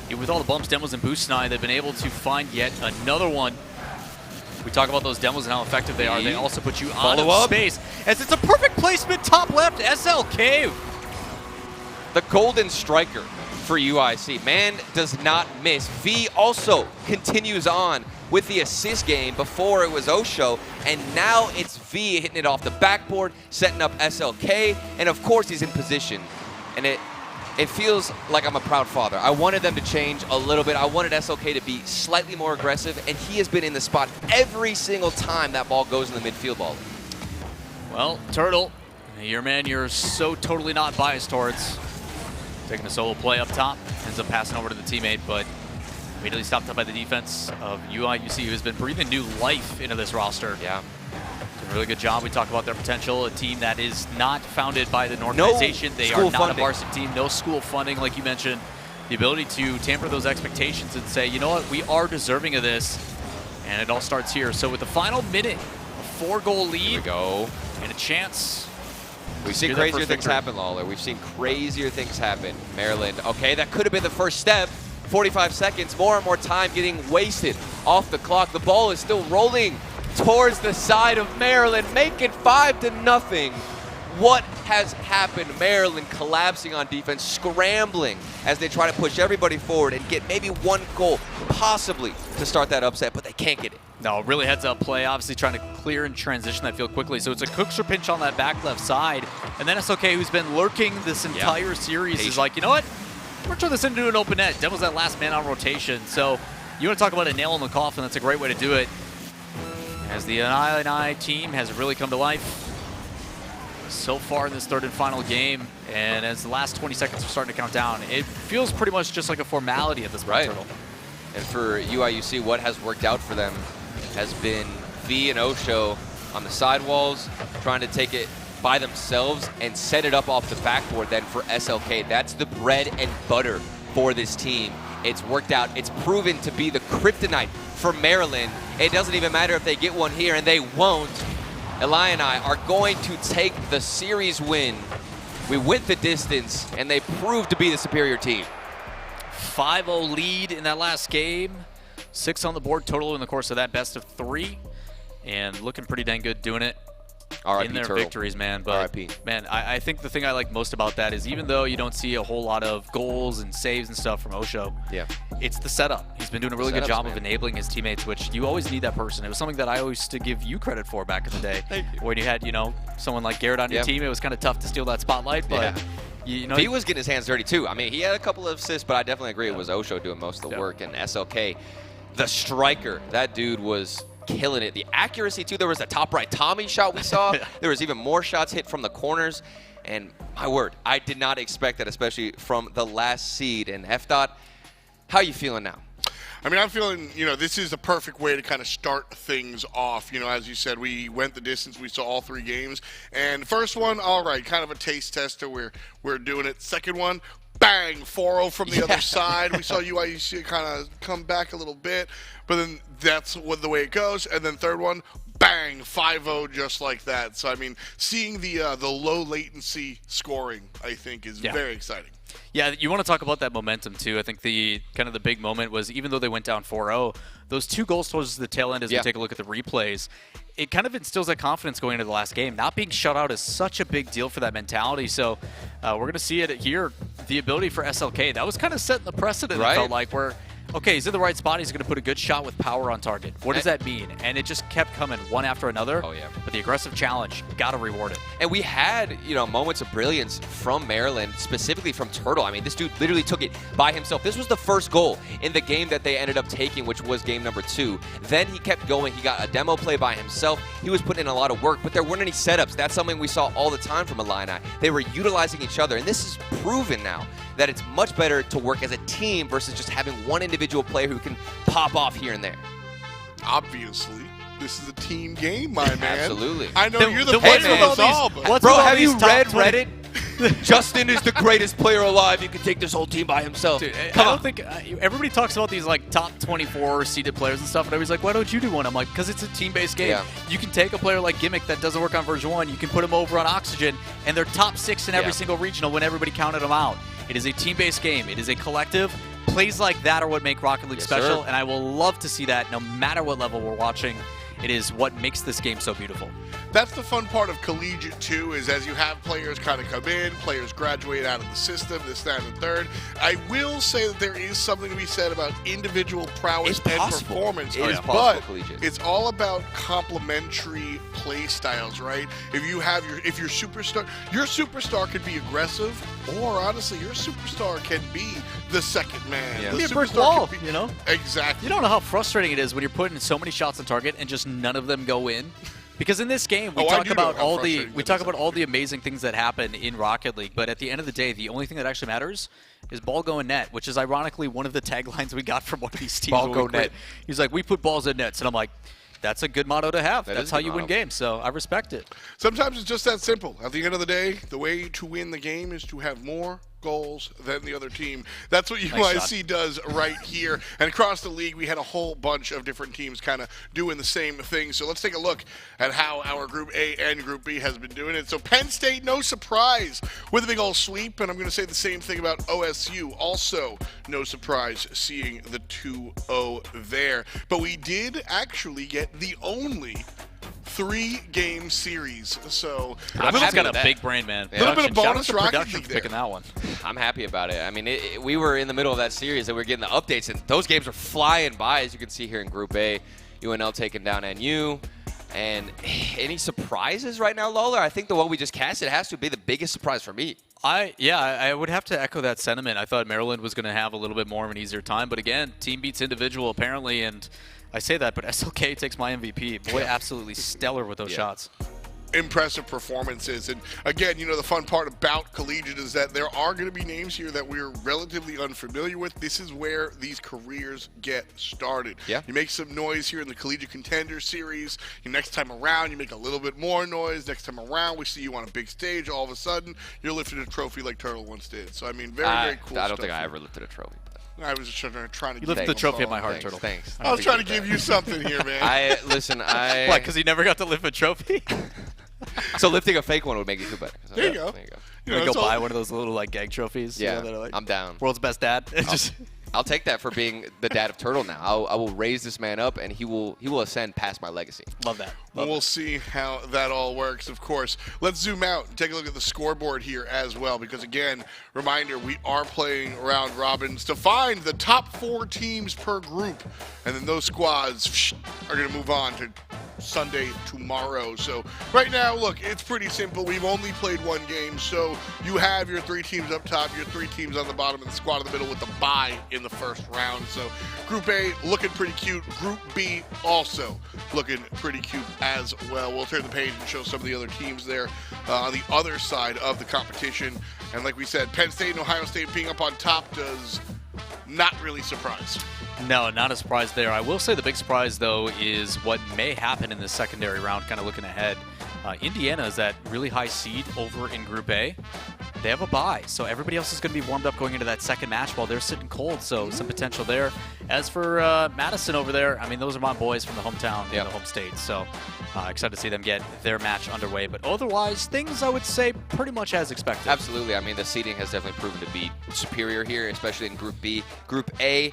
with all the bumps, demos, and boosts tonight, they've been able to find yet another one. We talk about those demos and how effective they are. They also put you out of space, as it's a perfect placement, top left, SLK. The golden striker for UIC. Man does not miss. V also continues on with the assist game. Before it was Osho, and now it's V hitting it off the backboard, setting up SLK, and of course he's in position. And it feels like I'm a proud father. I wanted them to change a little bit. I wanted SLK to be slightly more aggressive, and he has been in the spot every single time that ball goes in the midfield ball. Well, Turtle, your man you're so totally not biased towards. Taking a solo play up top, ends up passing over to the teammate, but immediately stopped up by the defense of UIUC, who has been breathing new life into this roster. Yeah. Doing a really good job. We talk about their potential, a team that is not founded by an organization. They are not a varsity team, no school funding, like you mentioned. The ability to tamper those expectations and say, you know what, we are deserving of this. And it all starts here. So with the final minute, a 4-goal lead. Here we go. And a chance. We've seen crazier things happen, Lawler. We've seen crazier things happen. Maryland, okay, that could have been the first step. 45 seconds, more and more time getting wasted off the clock. The ball is still rolling towards the side of Maryland, make it 5-0. What has happened? Maryland collapsing on defense, scrambling as they try to push everybody forward and get maybe one goal, possibly, to start that upset, but they can't get it. No, really heads-up play, obviously trying to clear and transition that field quickly. So it's a Cookster pinch on that back left side. And then SLK, who's been lurking this entire series, is like, you know what? We're turning this into an open net. Demo's that last man on rotation. So you want to talk about a nail in the coffin, that's a great way to do it. As the Illini team has really come to life so far in this third and final game. And as the last 20 seconds are starting to count down, it feels pretty much just like a formality at this point, Turtle. And for UIUC, what has worked out for them has been V and Osho on the sidewalls, trying to take it by themselves and set it up off the backboard then for SLK. That's the bread and butter for this team. It's worked out. It's proven to be the kryptonite for Maryland. It doesn't even matter if they get one here, and they won't. Illini are going to take the series win. We went the distance, and they proved to be the superior team. 5-0 lead in that last game. 6 on the board total in the course of that best of 3. And looking pretty dang good doing it. in their victories, man. But man, I think the thing I like most about that is even though you don't see a whole lot of goals and saves and stuff from Osho, it's the setup. He's been doing a really good job of enabling his teammates, which you always need that person. It was something that I always used to give you credit for back in the day. When you had, you know, someone like Garrett on your team, it was kind of tough to steal that spotlight, but you know, he was getting his hands dirty too. I mean, he had a couple of assists, but I definitely agree it was Osho doing most of the work, and SLK, the striker, that dude was killing it. The accuracy too. There was a top right Tommy shot we saw. There was even more shots hit from the corners, and my word, I did not expect that, especially from the last seed. And FDOT, how are you feeling now? I mean, I'm feeling, you know, this is a perfect way to kind of start things off. You know, as you said, we went the distance. We saw all 3 games. And first one, all right, kind of a taste tester. We're doing it. Second one, bang, 4-0 from the other side. We saw UIUC kind of come back a little bit, but then that's the way it goes. And then third one, bang, 5-0 just like that. So, I mean, seeing the low latency scoring, I think, is very exciting. Yeah, you want to talk about that momentum too. I think the kind of the big moment was, even though they went down 4-0, those 2 goals towards the tail end as we take a look at the replays, it kind of instills that confidence going into the last game. Not being shut out is such a big deal for that mentality. So we're going to see it here. The ability for SLK, that was kind of setting the precedent, it felt like, where, okay, he's in the right spot. He's going to put a good shot with power on target. What does that mean? And it just kept coming one after another. Oh, yeah. But the aggressive challenge, got to reward it. And we had, moments of brilliance from Maryland, specifically from Turtle. I mean, this dude literally took it by himself. This was the first goal in the game that they ended up taking, which was game number 2. Then he kept going. He got a demo play by himself. He was putting in a lot of work, but there weren't any setups. That's something we saw all the time from Illini. They were utilizing each other, and this is proven now that it's much better to work as a team versus just having one individual player who can pop off here and there. Obviously, this is a team game, my man. Absolutely. I know you're the player of us all, but... Bro, have you read Reddit? Justin is the greatest player alive. He can take this whole team by himself. Dude, I don't think everybody talks about these like top 24 seeded players and stuff, and everybody's like, why don't you do one? I'm like, because it's a team-based game. Yeah. You can take a player like Gimmick that doesn't work on version 1, you can put him over on Oxygen, and they're top 6 in every single regional when everybody counted them out. It is a team-based game. It is a collective. Plays like that are what make Rocket League special, and I will love to see that no matter what level we're watching. It is what makes this game so beautiful. That's the fun part of Collegiate, too, is as you have players kind of come in, players graduate out of the system, this, that, and the third. I will say that there is something to be said about individual prowess and performance. It is but possible, Collegiate. It's all about complementary play styles, right? If your superstar can be aggressive, or honestly, your superstar can be the second man. Yeah. The Be a brick superstar wall, can be, you know? Exactly. You don't know how frustrating it is when you're putting so many shots on target and just none of them go in. Because in this game, we talk about all the amazing things that happen in Rocket League, but at the end of the day, the only thing that actually matters is ball go in net, which is ironically one of the taglines we got from one of these teams. Ball go net. He's like, we put balls in nets, and I'm like, that's a good motto to have. That's how you win games, so I respect it. Sometimes it's just that simple. At the end of the day, the way to win the game is to have more goals than the other team. That's what UIC does right here. And across the league, we had a whole bunch of different teams kind of doing the same thing. So let's take a look at how our Group A and Group B has been doing it. So Penn State, no surprise, with a big old sweep. And I'm going to say the same thing about OSU. Also, no surprise seeing the 2-0 there. But we did actually get the only 3-game series. So I've got a big brain, man. A little bit of bonus Rocket League picking that one. I'm happy about it. I mean, we were in the middle of that series and we were getting the updates, and those games are flying by, as you can see here in Group A. UNL taking down NU. And any surprises right now, Lawler? I think the one we just casted has to be the biggest surprise for me. I would have to echo that sentiment. I thought Maryland was going to have a little bit more of an easier time, but again, team beats individual apparently, and I say that, but SLK takes my MVP. Boy, absolutely stellar with those shots. Impressive performances. And again, the fun part about Collegiate is that there are going to be names here that we're relatively unfamiliar with. This is where these careers get started. Yeah. You make some noise here in the Collegiate Contender series. Next time around, you make a little bit more noise. Next time around, we see you on a big stage. All of a sudden, you're lifting a trophy like Turtle once did. So, I mean, very, very cool stuff. I don't think I ever lifted a trophy. I was just trying to You lifted the trophy at my heart, Turtle. Thanks. I was trying to give you something here, man. What, because he never got to lift a trophy? So lifting a fake one would make you feel better. So, there you go. You want to go buy one of those little gag trophies? Yeah, that are like, I'm down. World's best dad. I'll take that for being the dad of Turtle now. I will raise this man up, and he will ascend past my legacy. Love that. We'll see how that all works, of course. Let's zoom out and take a look at the scoreboard here as well, because, again, reminder, we are playing round robins to find the top 4 teams per group, and then those squads are going to move on to Sunday tomorrow. So right now, look, it's pretty simple. We've only played one game, so you have your 3 teams up top, your 3 teams on the bottom, and the squad in the middle with the bye in the first round. So Group A looking pretty cute. Group B also looking pretty cute as well. We'll turn the page and show some of the other teams there on the other side of the competition. And like we said, Penn State and Ohio State being up on top does not really surprise. No, not a surprise there. I will say the big surprise, though, is what may happen in the secondary round, kind of looking ahead. Indiana is that really high seed over in Group A. they have a bye, so everybody else is going to be warmed up going into that second match while they're sitting cold, so some potential there. As for Madison over there, I mean, those are my boys from the hometown and the home state, so excited to see them get their match underway. But otherwise, things, I would say, pretty much as expected. Absolutely. I mean, the seeding has definitely proven to be superior here, especially in Group B. Group A,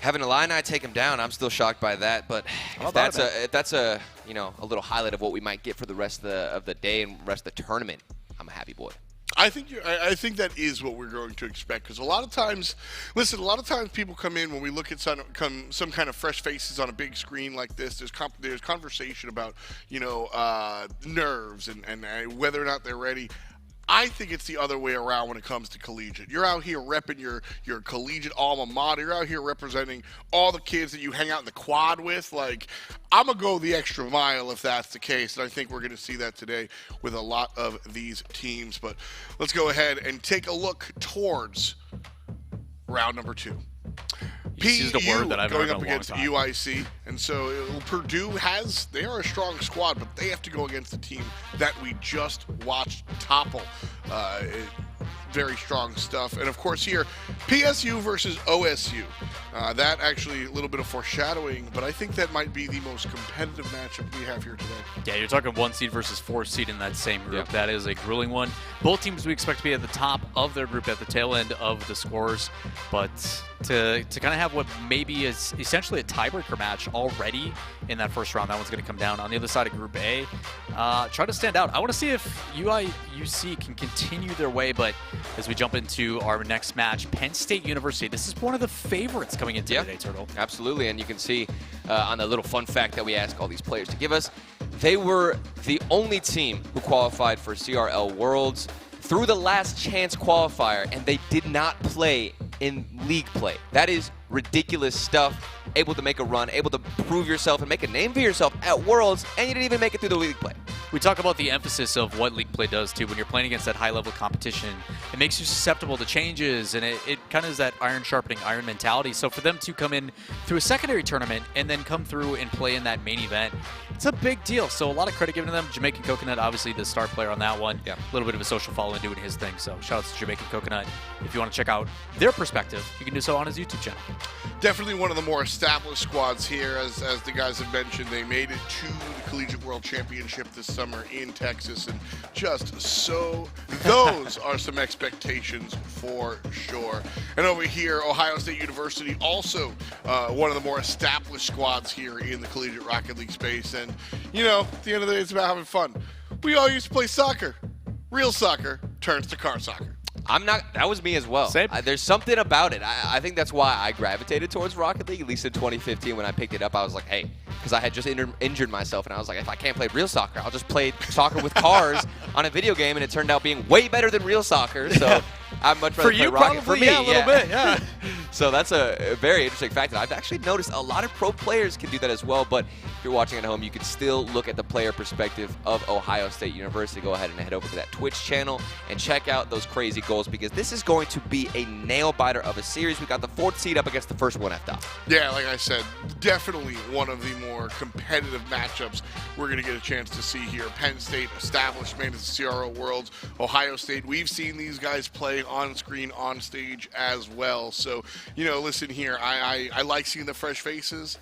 having Illini take them down, I'm still shocked by that. But if that's a you know, a little highlight of what we might get for the rest of the day and rest of the tournament, I'm a happy boy. I think that is what we're going to expect, because a lot of times, listen, a lot of times people come in when we look at some kind of fresh faces on a big screen like this. There's conversation about, you know, nerves and whether or not they're ready. I think it's the other way around when it comes to Collegiate. You're out here repping your collegiate alma mater. You're out here representing all the kids that you hang out in the quad with. Like, I'm going to go the extra mile if that's the case, and I think we're going to see that today with a lot of these teams. But let's go ahead and take a look towards round number 2. Used a word that I've going heard up in a long against time. UIC, and so Purdue they are a strong squad, but they have to go against the team that we just watched topple. Very strong stuff. And of course here, PSU versus OSU. That actually a little bit of foreshadowing, but I think that might be the most competitive matchup we have here today. Yeah, you're talking 1 seed versus 4 seed in that same group. That is a grueling one. Both teams we expect to be at the top of their group at the tail end of the scores, but to kind of have what maybe is essentially a tiebreaker match already in that first round. That one's going to come down on the other side of Group A. Try to stand out. I want to see if UC can continue their way, but as we jump into our next match, Penn State University. This is one of the favorites coming into today, Turtle. Absolutely, and you can see on the little fun fact that we ask all these players to give us, they were the only team who qualified for CRL Worlds through the last chance qualifier, and they did not play in league play. That is ridiculous stuff. Able to make a run, able to prove yourself and make a name for yourself at Worlds, and you didn't even make it through the league play. We talk about the emphasis of what league play does, too. When you're playing against that high-level competition, it makes you susceptible to changes, and it kind of is that iron sharpening iron mentality. So for them to come in through a secondary tournament and then come through and play in that main event, it's a big deal. So a lot of credit given to them. Jamaican Coconut, obviously the star player on that one. A little bit of a social following doing his thing. So shout out to Jamaican Coconut. If you want to check out their perspective, you can do so on his YouTube channel. Definitely one of the more established squads here. As the guys have mentioned, they made it to the Collegiate World Championship this summer in Texas, and just so those are some expectations for sure. And over here, Ohio State University, also one of the more established squads here in the Collegiate Rocket League space. And, you know, at the end of the day, it's about having fun. We all used to play soccer. Real soccer turns to car soccer. That was me as well. There's something about it. I think that's why I gravitated towards Rocket League, at least in 2015 when I picked it up. I was like, hey, because I had just injured myself, and I was like, if I can't play real soccer, I'll just play soccer with cars on a video game, and it turned out being way better than real soccer. So I'd much rather play Rocket. For me, a little bit, yeah. So that's a very interesting fact that I've actually noticed a lot of pro players can do that as well. But if you're watching at home, you can still look at the player perspective of Ohio State University. Go ahead and head over to that Twitch channel and check out those crazy goals, because this is going to be a nail-biter of a series. We got the 4th seed up against the first one at top. Yeah, like I said, definitely one of the more competitive matchups we're going to get a chance to see here. Penn State, established, made it to CRO Worlds. Ohio State, we've seen these guys play on screen, on stage as well. So, you know, listen here, I like seeing the fresh faces.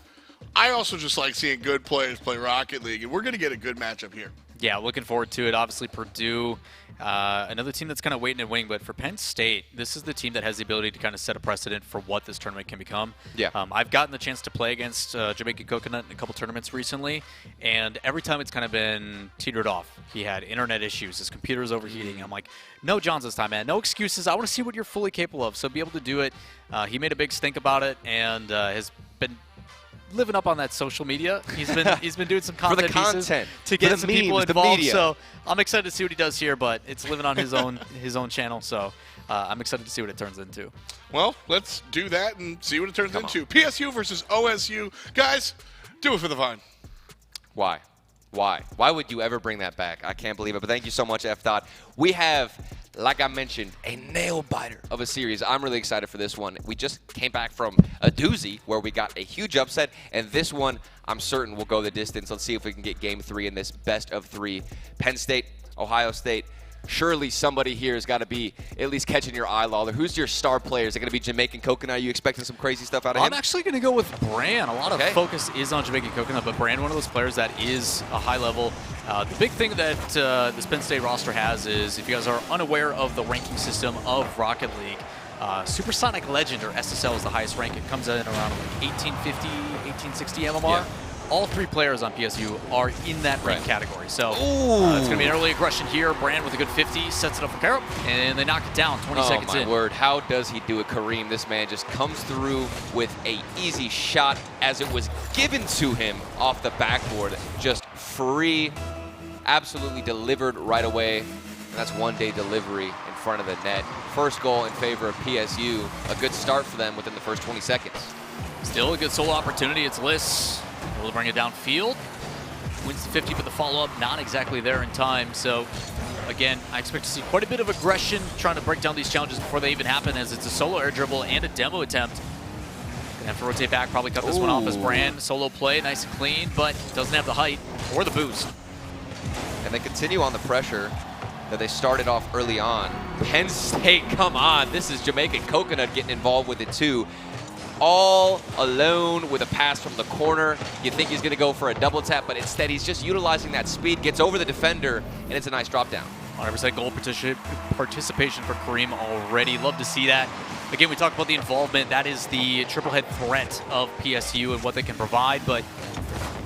I also just like seeing good players play Rocket League, and we're going to get a good matchup here. Yeah, looking forward to it. Obviously, Purdue, another team that's kind of waiting and waiting. But for Penn State, this is the team that has the ability to kind of set a precedent for what this tournament can become. Yeah. I've gotten the chance to play against Jamaican Coconut in a couple tournaments recently, and every time it's kind of been teetered off. He had internet issues. His computer was overheating. I'm like, no Johns this time, man. No excuses. I want to see what you're fully capable of. So be able to do it. He made a big stink about it, and has been living up on that social media. He's been doing some content, to get some people involved. So I'm excited to see what he does here, but it's living on his own channel. So I'm excited to see what it turns into. Well, let's do that and see what it turns into. PSU versus OSU. Guys, do it for the Vine. Why? Why would you ever bring that back? I can't believe it. But thank you so much, F. We have, like I mentioned, a nail-biter of a series. I'm really excited for this one. We just came back from a doozy where we got a huge upset, and this one I'm certain will go the distance. Let's see if we can get Game 3 in this best of 3. Penn State, Ohio State. surely somebody here has got to be at least catching your eye, Lawler. Who's your star player? Is it going to be Jamaican Coconut? Are you expecting some crazy stuff out of him? I'm actually going to go with Bran. A lot of focus is on Jamaican Coconut, but Bran, one of those players that is a high level. The big thing that this Penn State roster has is, if you guys are unaware of the ranking system of Rocket League, Supersonic Legend, or SSL, is the highest rank. It comes in around like 1850, 1860 MMR. Yeah. All 3 players on PSU are in that rank category. So it's going to be an early aggression here. Brand with a good 50, sets it up for Carol, and they knock it down 20 seconds in. Oh, my word. How does he do it, Kareem? This man just comes through with a easy shot as it was given to him off the backboard. Just free, absolutely delivered right away. And that's one-day delivery in front of the net. First goal in favor of PSU. A good start for them within the first 20 seconds. Still a good solo opportunity. It's Liss. Able to bring it downfield. Wins the 50, but the follow-up not exactly there in time. So, again, I expect to see quite a bit of aggression trying to break down these challenges before they even happen, as it's a solo air dribble and a demo attempt. Gonna have to rotate back, probably cut this one off as Brand. Solo play, nice and clean, but doesn't have the height or the boost. And they continue on the pressure that they started off early on. Penn State, come on. This is Jamaican Coconut getting involved with it too. All alone with a pass from the corner. You think he's going to go for a double tap, but instead he's just utilizing that speed, gets over the defender, and it's a nice drop down. 100% goal participation for Kareem already. Love to see that. Again, we talked about the involvement. That is the triple head threat of PSU and what they can provide, but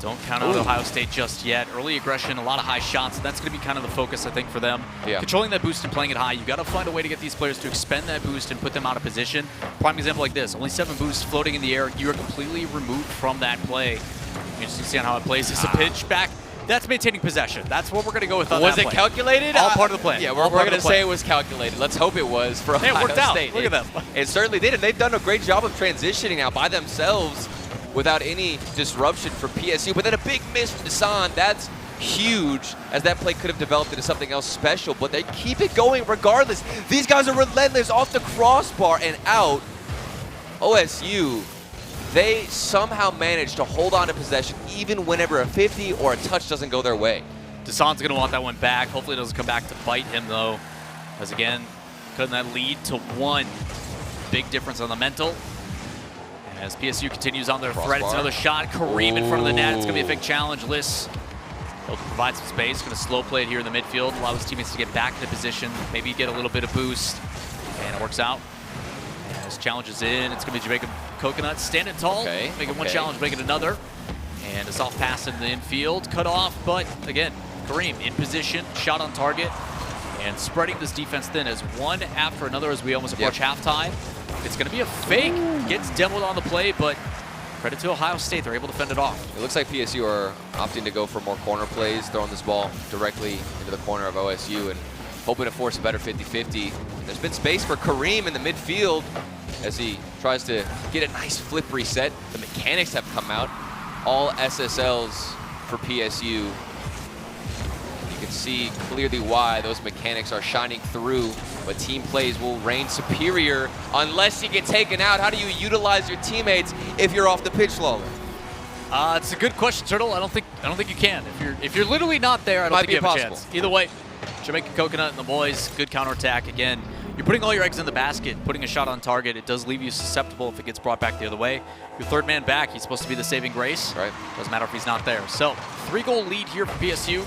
don't count out Ohio State just yet. Early aggression, a lot of high shots. That's going to be kind of the focus, I think, for them. Yeah. Controlling that boost and playing it high. You've got to find a way to get these players to expend that boost and put them out of position. Prime example like this. Only 7 boosts floating in the air. You are completely removed from that play. You just see how it plays. It's a pitch back. That's maintaining possession. That's what we're going to go with on was that it play. Calculated? All part of the plan. Yeah, we're going to say it was calculated. Let's hope it was for Ohio It worked out. State. Look at them. It certainly did, and they've done a great job of transitioning now by themselves without any disruption for PSU. But then a big miss from Desan. That's huge, as that play could have developed into something else special, but they keep it going regardless. These guys are relentless off the crossbar and out. OSU, they somehow managed to hold on to possession even whenever a 50 or a touch doesn't go their way. Desan's going to want that one back. Hopefully it doesn't come back to bite him, though, as again, cutting that lead to 1. Big difference on the mental. As PSU continues on their threat, it's another shot. Kareem in front of the net. It's going to be a big challenge. Liss able to provide some space. Going to slow play it here in the midfield. Allow his teammates to get back into position. Maybe get a little bit of boost. And it works out. As challenge is in, it's going to be Jamaican Coconut standing tall. Making one challenge, making another. And a soft pass in the infield. Cut off, but again, Kareem in position. Shot on target. And spreading this defense thin as one after another as we almost approach halftime. It's going to be a fake. Gets demoed on the play, but credit to Ohio State. They're able to fend it off. It looks like PSU are opting to go for more corner plays, throwing this ball directly into the corner of OSU and hoping to force a better 50-50. There's been space for Kareem in the midfield as he tries to get a nice flip reset. The mechanics have come out. All SSLs for PSU. You can see clearly why those mechanics are shining through, but team plays will reign superior unless you get taken out. How do you utilize your teammates if you're off the pitch, Lawler? It's a good question, Turtle. I don't think you can. If you're literally not there, I don't think you have a chance. Either way, Jamaican Coconut and the boys, good counterattack. Again, you're putting all your eggs in the basket, putting a shot on target. It does leave you susceptible if it gets brought back the other way. Your third man back, he's supposed to be the saving grace. Right. Doesn't matter if he's not there. So, 3-goal lead here for PSU.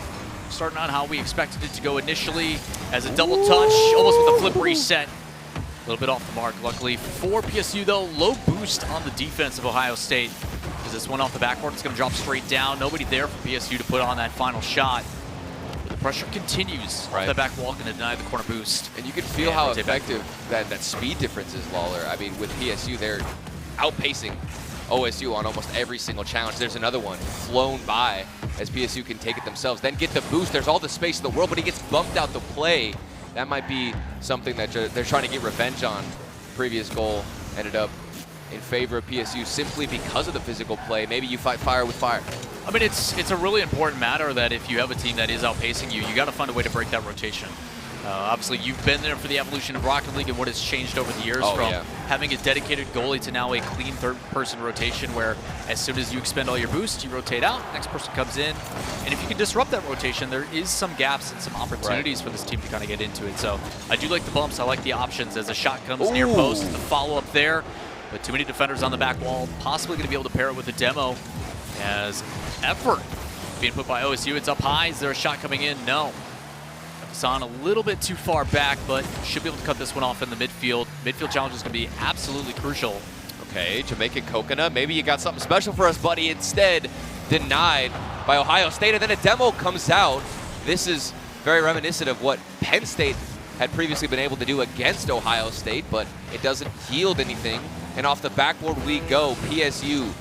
Starting on how we expected it to go initially, as a double touch, almost with a flip reset. A little bit off the mark, luckily. For PSU, though, low boost on the defense of Ohio State. As this one off the backboard, it's going to drop straight down. Nobody there for PSU to put on that final shot. But the pressure continues off the back wall, going to deny the corner boost. And you can feel how effective that speed difference is, Lawler. I mean, with PSU, they're outpacing OSU on almost every single challenge. There's another one flown by as PSU can take it themselves. Then get the boost. There's all the space in the world, but he gets bumped out the play. That might be something that they're trying to get revenge on. Previous goal ended up in favor of PSU simply because of the physical play. Maybe you fight fire with fire. I mean, it's a really important matter that if you have a team that is outpacing you, you got to find a way to break that rotation. Obviously, you've been there for the evolution of Rocket League and what has changed over the years from having a dedicated goalie to now a clean third-person rotation where as soon as you expend all your boosts, you rotate out, next person comes in. And if you can disrupt that rotation, there is some gaps and some opportunities for this team to kind of get into it. So I do like the bumps. I like the options as a shot comes near post, the follow-up there. But too many defenders on the back wall, possibly going to be able to pair it with a demo as effort being put by OSU. It's up high. Is there a shot coming in? No. On a little bit too far back, but should be able to cut this one off in the midfield. Midfield challenge is going to be absolutely crucial. Okay, Jamaican Coconut, maybe you got something special for us, buddy. Instead, denied by Ohio State, and then a demo comes out. This is very reminiscent of what Penn State had previously been able to do against Ohio State, but it doesn't yield anything. And off the backboard we go. PSU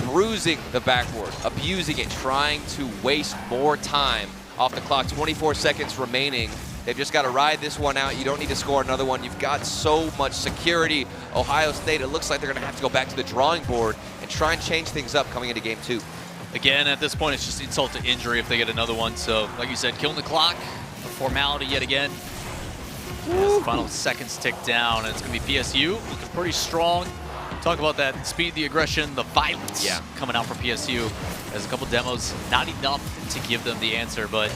bruising the backboard, abusing it, trying to waste more time off the clock. 24 seconds remaining. They've just got to ride this one out. You don't need to score another one. You've got so much security. Ohio State, it looks like they're going to have to go back to the drawing board and try and change things up coming into game 2. Again, at this point, it's just insult to injury if they get another one. So, like you said, killing the clock, a formality yet again. As the final seconds tick down, and it's going to be PSU looking pretty strong. Talk about that speed, the aggression, the violence coming out from PSU. There's a couple demos, not enough to give them the answer, but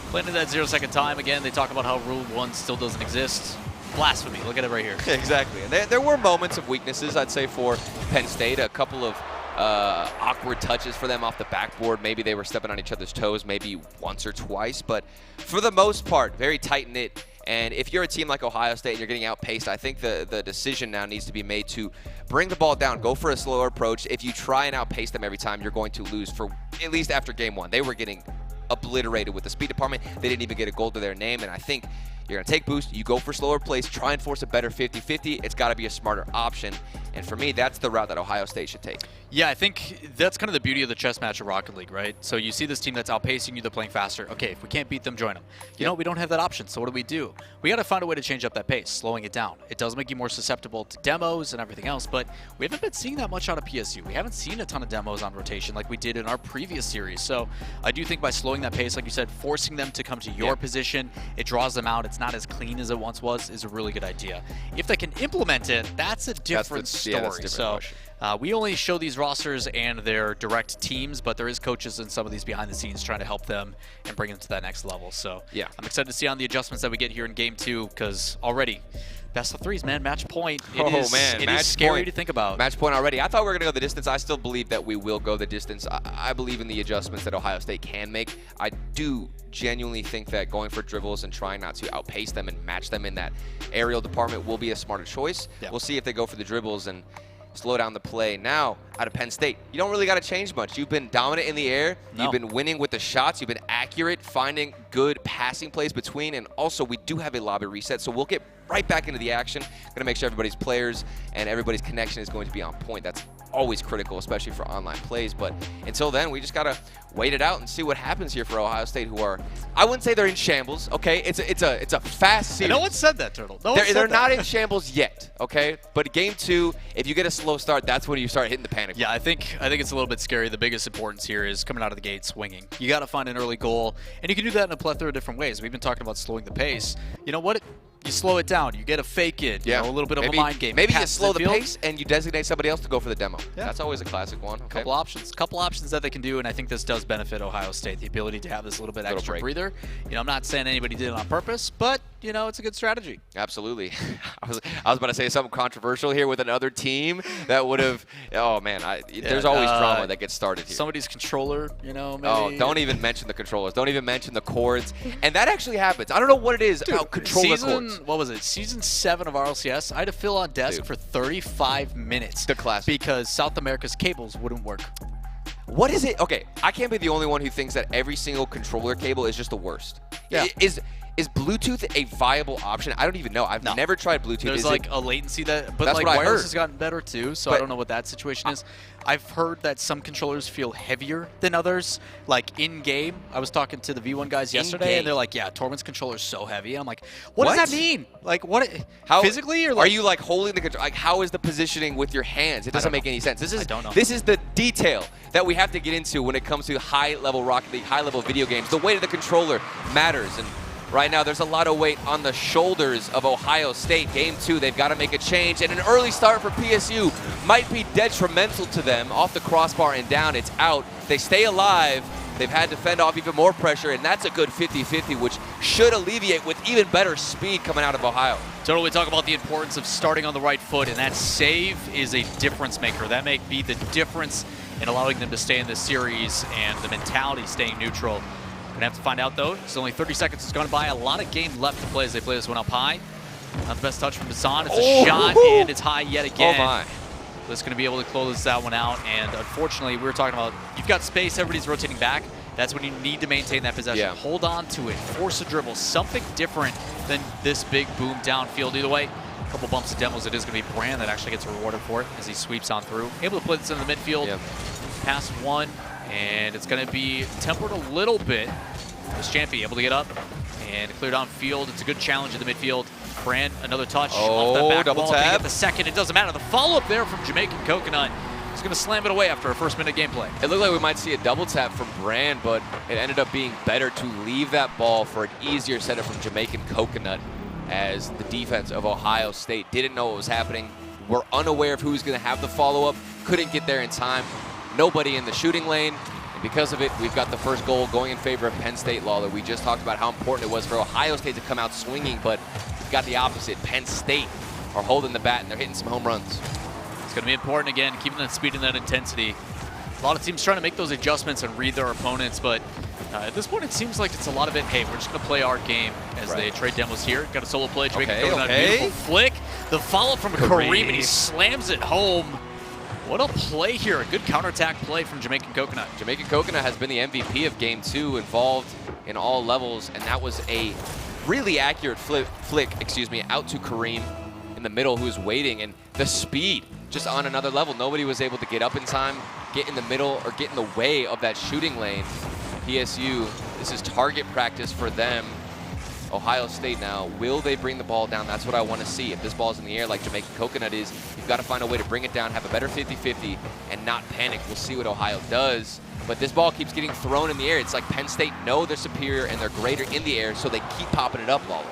playing in that 0-second time, again, they talk about how Rule 1 still doesn't exist. Blasphemy, look at it right here. Exactly, and there were moments of weaknesses, I'd say, for Penn State. A couple of awkward touches for them off the backboard. Maybe they were stepping on each other's toes, maybe once or twice, but for the most part, very tight-knit. And if you're a team like Ohio State and you're getting outpaced, I think the decision now needs to be made to bring the ball down, go for a slower approach. If you try and outpace them every time, you're going to lose for at least after game 1. They were getting obliterated with the speed department. They didn't even get a goal to their name, and I think you're going to take boost, you go for slower plays, try and force a better 50-50. It's got to be a smarter option, and for me, that's the route that Ohio State should take. Yeah, I think that's kind of the beauty of the chess match of Rocket League, right? So you see this team that's outpacing you, they're playing faster. Okay, if we can't beat them, join them. You know, we don't have that option, so what do? We got to find a way to change up that pace, slowing it down. It does make you more susceptible to demos and everything else, but we haven't been seeing that much out of PSU. We haven't seen a ton of demos on rotation like we did in our previous series. So I do think by slowing that pace, like you said, forcing them to come to your position, it draws them out. It's not as clean as it once was, is a really good idea. If they can implement it, that's a different story. Yeah, that's a different we only show these rosters and their direct teams, but there is coaches in some of these behind the scenes trying to help them and bring them to that next level. So yeah, I'm excited to see on the adjustments that we get here in game 2, because already best of 3s, man, match point. It is scary to think about. Match point already. I thought we were going to go the distance. I still believe that we will go the distance. I believe in the adjustments that Ohio State can make. I do genuinely think that going for dribbles and trying not to outpace them and match them in that aerial department will be a smarter choice. Yeah. We'll see if they go for the dribbles and slow down the play. Now, out of Penn State, you don't really got to change much. You've been dominant in the air. No. You've been winning with the shots. You've been accurate, finding good passing plays between, and also we do have a lobby reset, so we'll get right back into the action. Going to make sure everybody's players and everybody's connection is going to be on point. That's always critical, especially for online plays. But until then, we just got to wait it out and see what happens here for Ohio State, who are, I wouldn't say they're in shambles, okay? It's a fast series. No one said that, Turtle. They're not in shambles yet, okay? But game 2, if you get a slow start, that's when you start hitting the panic. Yeah, I think it's a little bit scary. The biggest importance here is coming out of the gate swinging. You got to find an early goal, and you can do that in a plethora of different ways. We've been talking about slowing the pace. You know what? You slow it down. You get a fake it. You know, a little bit of a mind game. Maybe you slow the pace and you designate somebody else to go for the demo. Yeah. That's always a classic one. Okay. Couple options that they can do, and I think this does benefit Ohio State, the ability to have this little bit extra breather. You know, I'm not saying anybody did it on purpose, but you know, it's a good strategy. Absolutely. I was about to say something controversial here with another team that would have. Oh man, there's always drama that gets started here. Somebody's controller, you know. Maybe. Oh, don't even mention the controllers. Don't even mention the cords. And that actually happens. I don't know what it is about controller cords. What was it? Season 7 of RLCS, I had to fill on desk for 35 minutes. The classic. Because South America's cables wouldn't work. What is it? Okay, I can't be the only one who thinks that every single controller cable is just the worst. Yeah. Is Bluetooth a viable option? I don't even know. I've never tried Bluetooth. There's like a latency but like wireless has gotten better too, so I don't know what that situation is. I've heard that some controllers feel heavier than others, like in-game. I was talking to the V1 guys yesterday, and they're like, yeah, Tormund's controller's so heavy. I'm like, what does that mean? Like, how physically? Or like, are you like holding the controller? Like, how is the positioning with your hands? It doesn't make any sense. I don't know. This is the detail that we have to get into when it comes to high-level Rocket League, high-level video games. The weight of the controller matters, and right now. There's a lot of weight on the shoulders of Ohio State. Game 2, they've got to make a change, and an early start for PSU might be detrimental to them. Off the crossbar and down, it's out. They stay alive. They've had to fend off even more pressure, and that's a good 50-50, which should alleviate with even better speed coming out of Ohio. Totally, we talk about the importance of starting on the right foot, and that save is a difference maker. That may be the difference in allowing them to stay in this series and the mentality staying neutral. Gonna have to find out, though. It's only 30 seconds has gone by. A lot of game left to play as they play this one up high. Not the best touch from Hassan. It's a shot, and it's high yet again. Oh, my. That's going to be able to close that one out. And unfortunately, we were talking about you've got space, everybody's rotating back. That's when you need to maintain that possession. Yeah. Hold on to it. Force a dribble. Something different than this big boom downfield. Either way, a couple bumps of demos. It is going to be Brand that actually gets rewarded for it as he sweeps on through. Able to play this in the midfield. Yeah. Pass one, and it's going to be tempered a little bit. This Champy able to get up and clear downfield. It's a good challenge in the midfield. Brand, another touch off that back double wall. tap. Get the second. It doesn't matter. The follow-up there from Jamaican Coconut. He's going to slam it away after a first-minute gameplay. It looked like we might see a double tap from Brand, but it ended up being better to leave that ball for an easier setup from Jamaican Coconut, as the defense of Ohio State didn't know what was happening. Were unaware of who was going to have the follow-up. Couldn't get there in time. Nobody in the shooting lane. And because of it, we've got the first goal going in favor of Penn State. Lawler, we just talked about how important it was for Ohio State to come out swinging, but we've got the opposite. Penn State are holding the bat, and they're hitting some home runs. It's going to be important, again, keeping that speed and that intensity. A lot of teams trying to make those adjustments and read their opponents, but at this point, it seems like it's a lot of it, hey, we're just going to play our game as they trade demos here. Got a solo play. Jamaican Coconut, beautiful flick. The follow-up from Kareem, and he slams it home. What a play here. A good counterattack play from Jamaican Coconut. Jamaican Coconut has been the MVP of Game 2, involved in all levels, and that was a really accurate flick, out to Kareem in the middle, who was waiting, and the speed just on another level. Nobody was able to get up in time, get in the middle, or get in the way of that shooting lane. PSU, this is target practice for them. Ohio State now, will they bring the ball down? That's what I want to see. If this ball's in the air like Jamaican Coconut is, you've got to find a way to bring it down, have a better 50-50, and not panic. We'll see what Ohio does. But this ball keeps getting thrown in the air. It's like Penn State know they're superior and they're greater in the air, so they keep popping it up, Lawler.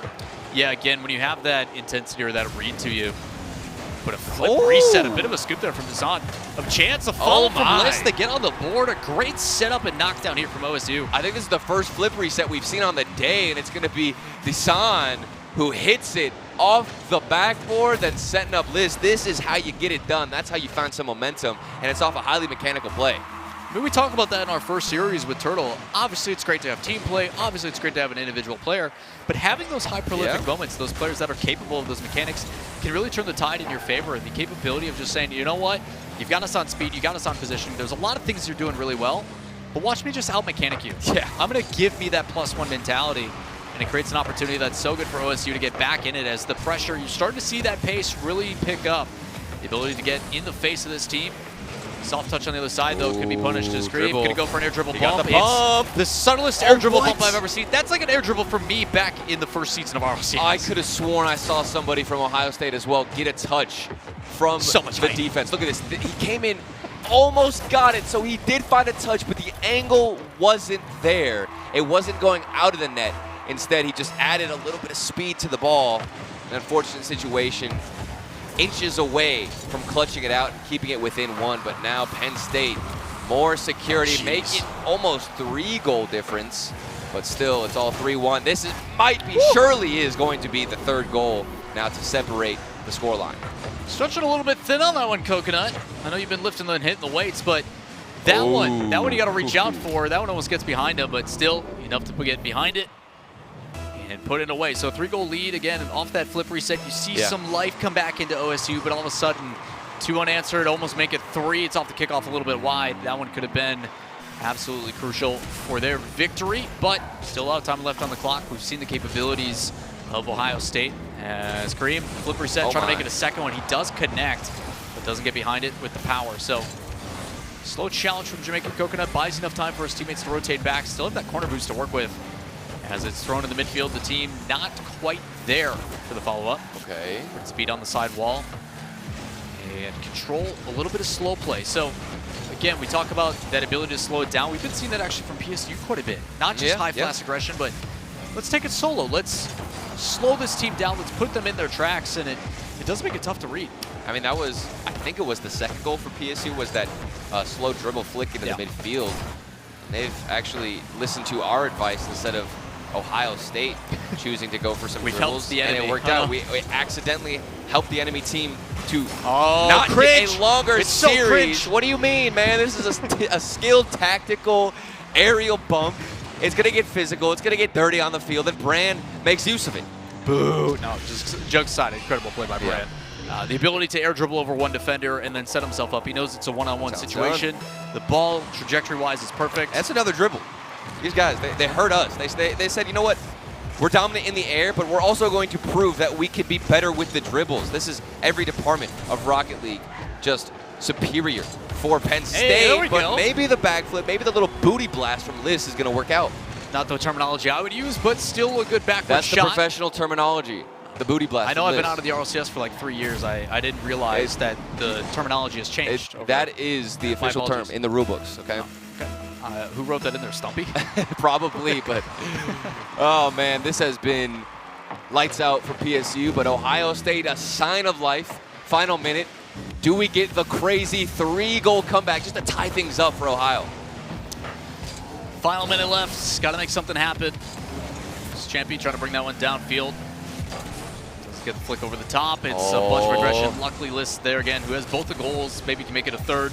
Yeah, again, when you have that intensity or that read to you, but a flip reset, a bit of a scoop there from Hassan. A chance to follow from List to get on the board. A great setup and knockdown here from OSU. I think this is the first flip reset we've seen on the day, and it's going to be Desan who hits it off the backboard, then setting up List. This is how you get it done. That's how you find some momentum, and it's off a highly mechanical play. I mean, we talked about that in our first series with Turtle. Obviously, it's great to have team play. Obviously, it's great to have an individual player. But having those high prolific moments, those players that are capable of those mechanics, can really turn the tide in your favor. And the capability of just saying, you know what, you've got us on speed, you got us on position. There's a lot of things you're doing really well, but watch me just out-mechanic you. Yeah. I'm going to give me that +1 mentality. And it creates an opportunity that's so good for OSU to get back in it as the pressure, you're starting to see that pace really pick up. The ability to get in the face of this team. Soft touch on the other side, though, could be punished as Kareem. Going to go for an air dribble bump. It's the subtlest air dribble bump I've ever seen. That's like an air dribble for me back in the first season of ROC. I could have sworn I saw somebody from Ohio State as well get a touch from the defense. Look at this. He came in, almost got it, so he did find a touch, but the angle wasn't there. It wasn't going out of the net. Instead, he just added a little bit of speed to the ball. An unfortunate situation. Inches away from clutching it out and keeping it within one, but now Penn State, more security, make it almost 3-goal difference, but still, it's all 3-1. This is, surely is going to be the third goal now to separate the scoreline. Stretching a little bit thin on that one, Coconut. I know you've been lifting and hitting the weights, but that one you got to reach out for. That one almost gets behind him, but still enough to get behind it and put it away. So a 3-goal lead again, and off that flip reset, you see some life come back into OSU, but all of a sudden, 2 unanswered, almost make it 3. It's off the kickoff a little bit wide. That one could have been absolutely crucial for their victory, but still a lot of time left on the clock. We've seen the capabilities of Ohio State as Kareem, flip reset, trying to make it a second one. He does connect, but doesn't get behind it with the power. So slow challenge from Jamaican Coconut, buys enough time for his teammates to rotate back. Still have that corner boost to work with. As it's thrown in the midfield, the team not quite there for the follow-up. Okay. Speed on the side wall. And control, a little bit of slow play. So, again, we talk about that ability to slow it down. We've been seeing that actually from PSU quite a bit. Not just high fast aggression, but let's take it solo. Let's slow this team down. Let's put them in their tracks, and it does make it tough to read. I mean, I think it was the second goal for PSU was that slow dribble flick into the midfield. And they've actually listened to our advice instead of Ohio State choosing to go for some dribbles, the enemy. And it worked out. We accidentally helped the enemy team to not get a longer series. So what do you mean, man? This is a skilled, tactical aerial bump. It's going to get physical. It's going to get dirty on the field, and Brand makes use of it. Boo. No, just jokes aside, incredible play by Brand. The ability to air dribble over one defender and then set himself up. He knows it's a one-on-one situation. The ball, trajectory-wise, is perfect. That's another dribble. These guys, they hurt us. They said, you know what? We're dominant in the air, but we're also going to prove that we can be better with the dribbles. This is every department of Rocket League just superior for Penn State. But maybe the backflip, maybe the little booty blast from Liz is going to work out. Not the terminology I would use, but still a good backward That's shot. That's the professional terminology. The booty blast. I know I've been out of the RLCS for like 3 years. I didn't realize that the terminology has changed. That is the official term in the rule books, okay? Who wrote that in there, Stumpy? Probably, but oh man, this has been lights out for PSU, but Ohio State, a sign of life. Final minute. Do we get the crazy 3-goal comeback just to tie things up for Ohio? Final minute left. Got to make something happen. This champion trying to bring that one downfield. Let's get the flick over the top. It's a bunch of regression. Luckily, List there again, who has both the goals. Maybe can make it a third.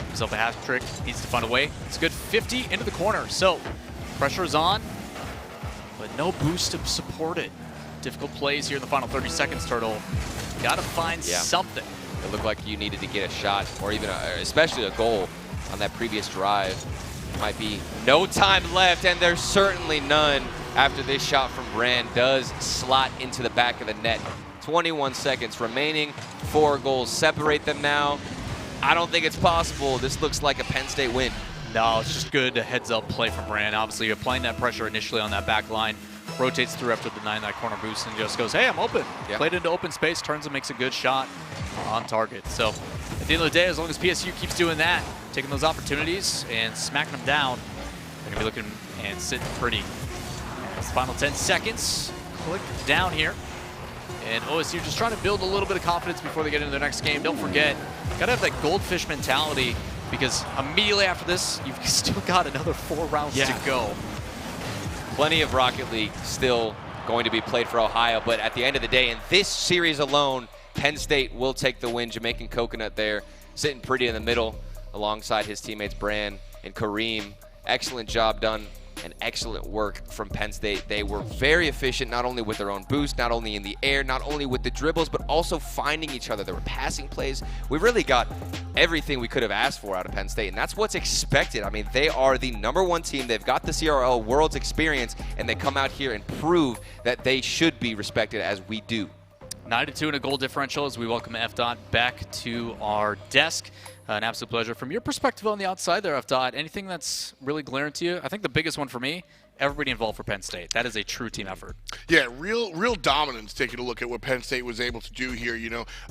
Himself a hat trick. Needs to find a way. It's good. 50 into the corner. So pressure is on, but no boost to support it. Difficult plays here in the final 30 seconds, Turtle. Got to find something. It looked like you needed to get a shot, or even especially a goal on that previous drive. Might be no time left, and there's certainly none after this shot from Brand does slot into the back of the net. 21 seconds remaining. 4 goals separate them now. I don't think it's possible. This looks like a Penn State win. No, it's just good heads-up play from Brand. Obviously, applying that pressure initially on that back line, rotates through after denying that corner boost, and just goes, hey, I'm open. Played into open space, turns and makes a good shot on target. So at the end of the day, as long as PSU keeps doing that, taking those opportunities and smacking them down, they're going to be looking and sitting pretty. And it's final 10 seconds. Click down here. And OSU just trying to build a little bit of confidence before they get into their next game. Don't forget, got to have that goldfish mentality, because immediately after this, you've still got another 4 rounds to go. Plenty of Rocket League still going to be played for Ohio, but at the end of the day, in this series alone, Penn State will take the win. Jamaican Coconut there, sitting pretty in the middle alongside his teammates Brand and Kareem. Excellent job done and excellent work from Penn State. They were very efficient, not only with their own boost, not only in the air, not only with the dribbles, but also finding each other. There were passing plays. We really got everything we could have asked for out of Penn State, and that's what's expected. I mean, they are the #1 team. They've got the CRL World's experience, and they come out here and prove that they should be respected as we do. 9-2 in a goal differential as we welcome F-Dot back to our desk. An absolute pleasure. From your perspective on the outside there, F-Dot, anything that's really glaring to you? I think the biggest one for me, everybody involved for Penn State. That is a true team effort. Yeah, real dominance taking a look at what Penn State was able to do here,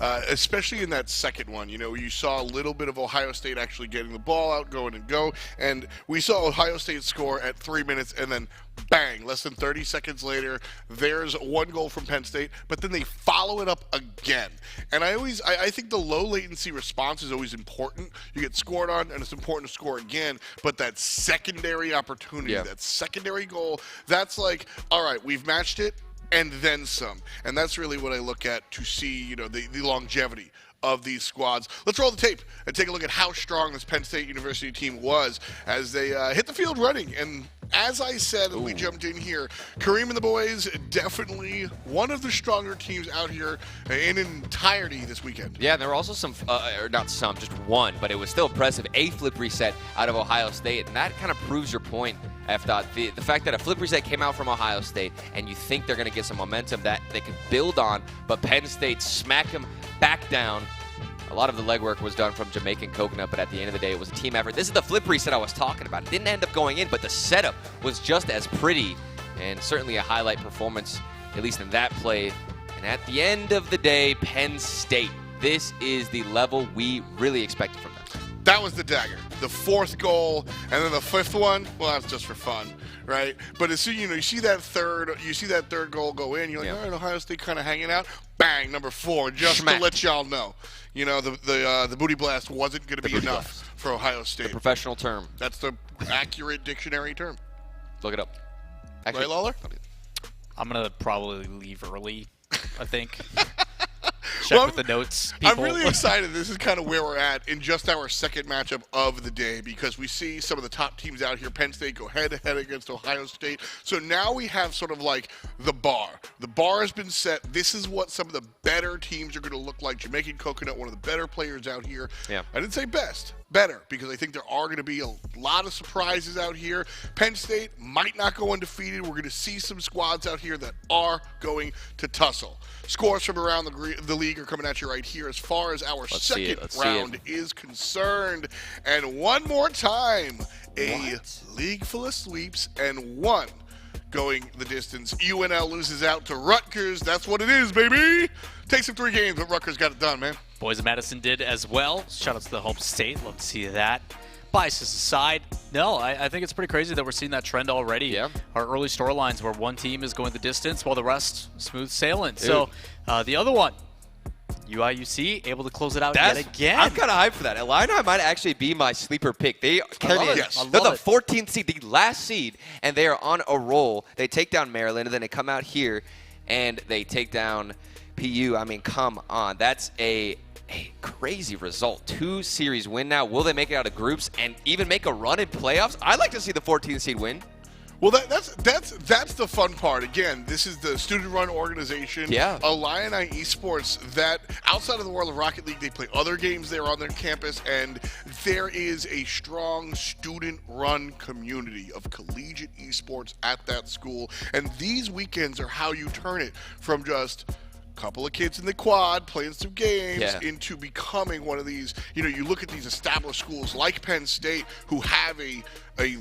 especially in that second one. You saw a little bit of Ohio State actually getting the ball out, going and go, and we saw Ohio State score at 3 minutes, and then bang, less than 30 seconds later, there's 1 goal from Penn State, but then they follow it up again. And I think the low latency response is always important. You get scored on, and it's important to score again, but that secondary opportunity, that secondary goal, that's like, all right, we've matched it, and then some. And that's really what I look at to see, the longevity of these squads. Let's roll the tape and take a look at how strong this Penn State University team was as they hit the field running. And as I said, as we jumped in here, Kareem and the boys, definitely one of the stronger teams out here in entirety this weekend. Yeah, there were also some, or not some, just one, but it was still impressive. A flip reset out of Ohio State, and that kind of proves your point, F-Dot. The fact that a flip reset came out from Ohio State, and you think they're going to get some momentum that they can build on, but Penn State smacked them back down. A lot of the legwork was done from Jamaican Coconut, but at the end of the day, it was a team effort. This is the flip reset I was talking about. It didn't end up going in, but the setup was just as pretty, and certainly a highlight performance, at least in that play. And at the end of the day, Penn State, this is the level we really expected from them. That was the dagger. The fourth goal, and then the fifth one. Well, that's just for fun, right? But as soon you see that third goal go in, you're like, all right, Ohio State kind of hanging out. Bang, number 4, just to let y'all know. The booty blast wasn't going to be enough for Ohio State. The professional term. That's the accurate dictionary term. Look it up. Actually, right, Lawler? I'm going to probably leave early, I think. Check with the notes, people. I'm really excited. This is kind of where we're at in just our second matchup of the day, because we see some of the top teams out here. Penn State go head-to-head against Ohio State. So now we have sort of like the bar. The bar has been set. This is what some of the better teams are going to look like. Jamaican Coconut, one of the better players out here. Yeah. I didn't say best. Better, because I think there are going to be a lot of surprises out here. Penn State might not go undefeated. We're going to see some squads out here that are going to tussle. Scores from around the league are coming at you right here as far as our second round is concerned. And one more time, a league full of sweeps and one going the distance. UNL loses out to Rutgers. That's what it is, baby. Takes them 3 games, but Rutgers got it done, man. Boys of Madison did as well. Shout out to the home state. Love to see that. Biases aside, no, I think it's pretty crazy that we're seeing that trend already. Yeah. Our early storylines where one team is going the distance while the rest smooth sailing. Dude. So the other one, UIUC, able to close it out yet again. I'm kind of hyped for that. Illini might actually be my sleeper pick. They're the 14th seed, the last seed, and they are on a roll. They take down Maryland, and then they come out here, and they take down PU. I mean, come on. That's a crazy result. 2 series win now. Will they make it out of groups and even make a run in playoffs? I'd like to see the 14th seed win. Well, that's the fun part. Again, this is the student-run organization, Illini Esports, that outside of the world of Rocket League, they play other games there on their campus, and there is a strong student-run community of collegiate esports at that school. And these weekends are how you turn it from just couple of kids in the quad playing some games into becoming one of these, you look at these established schools like Penn State who have a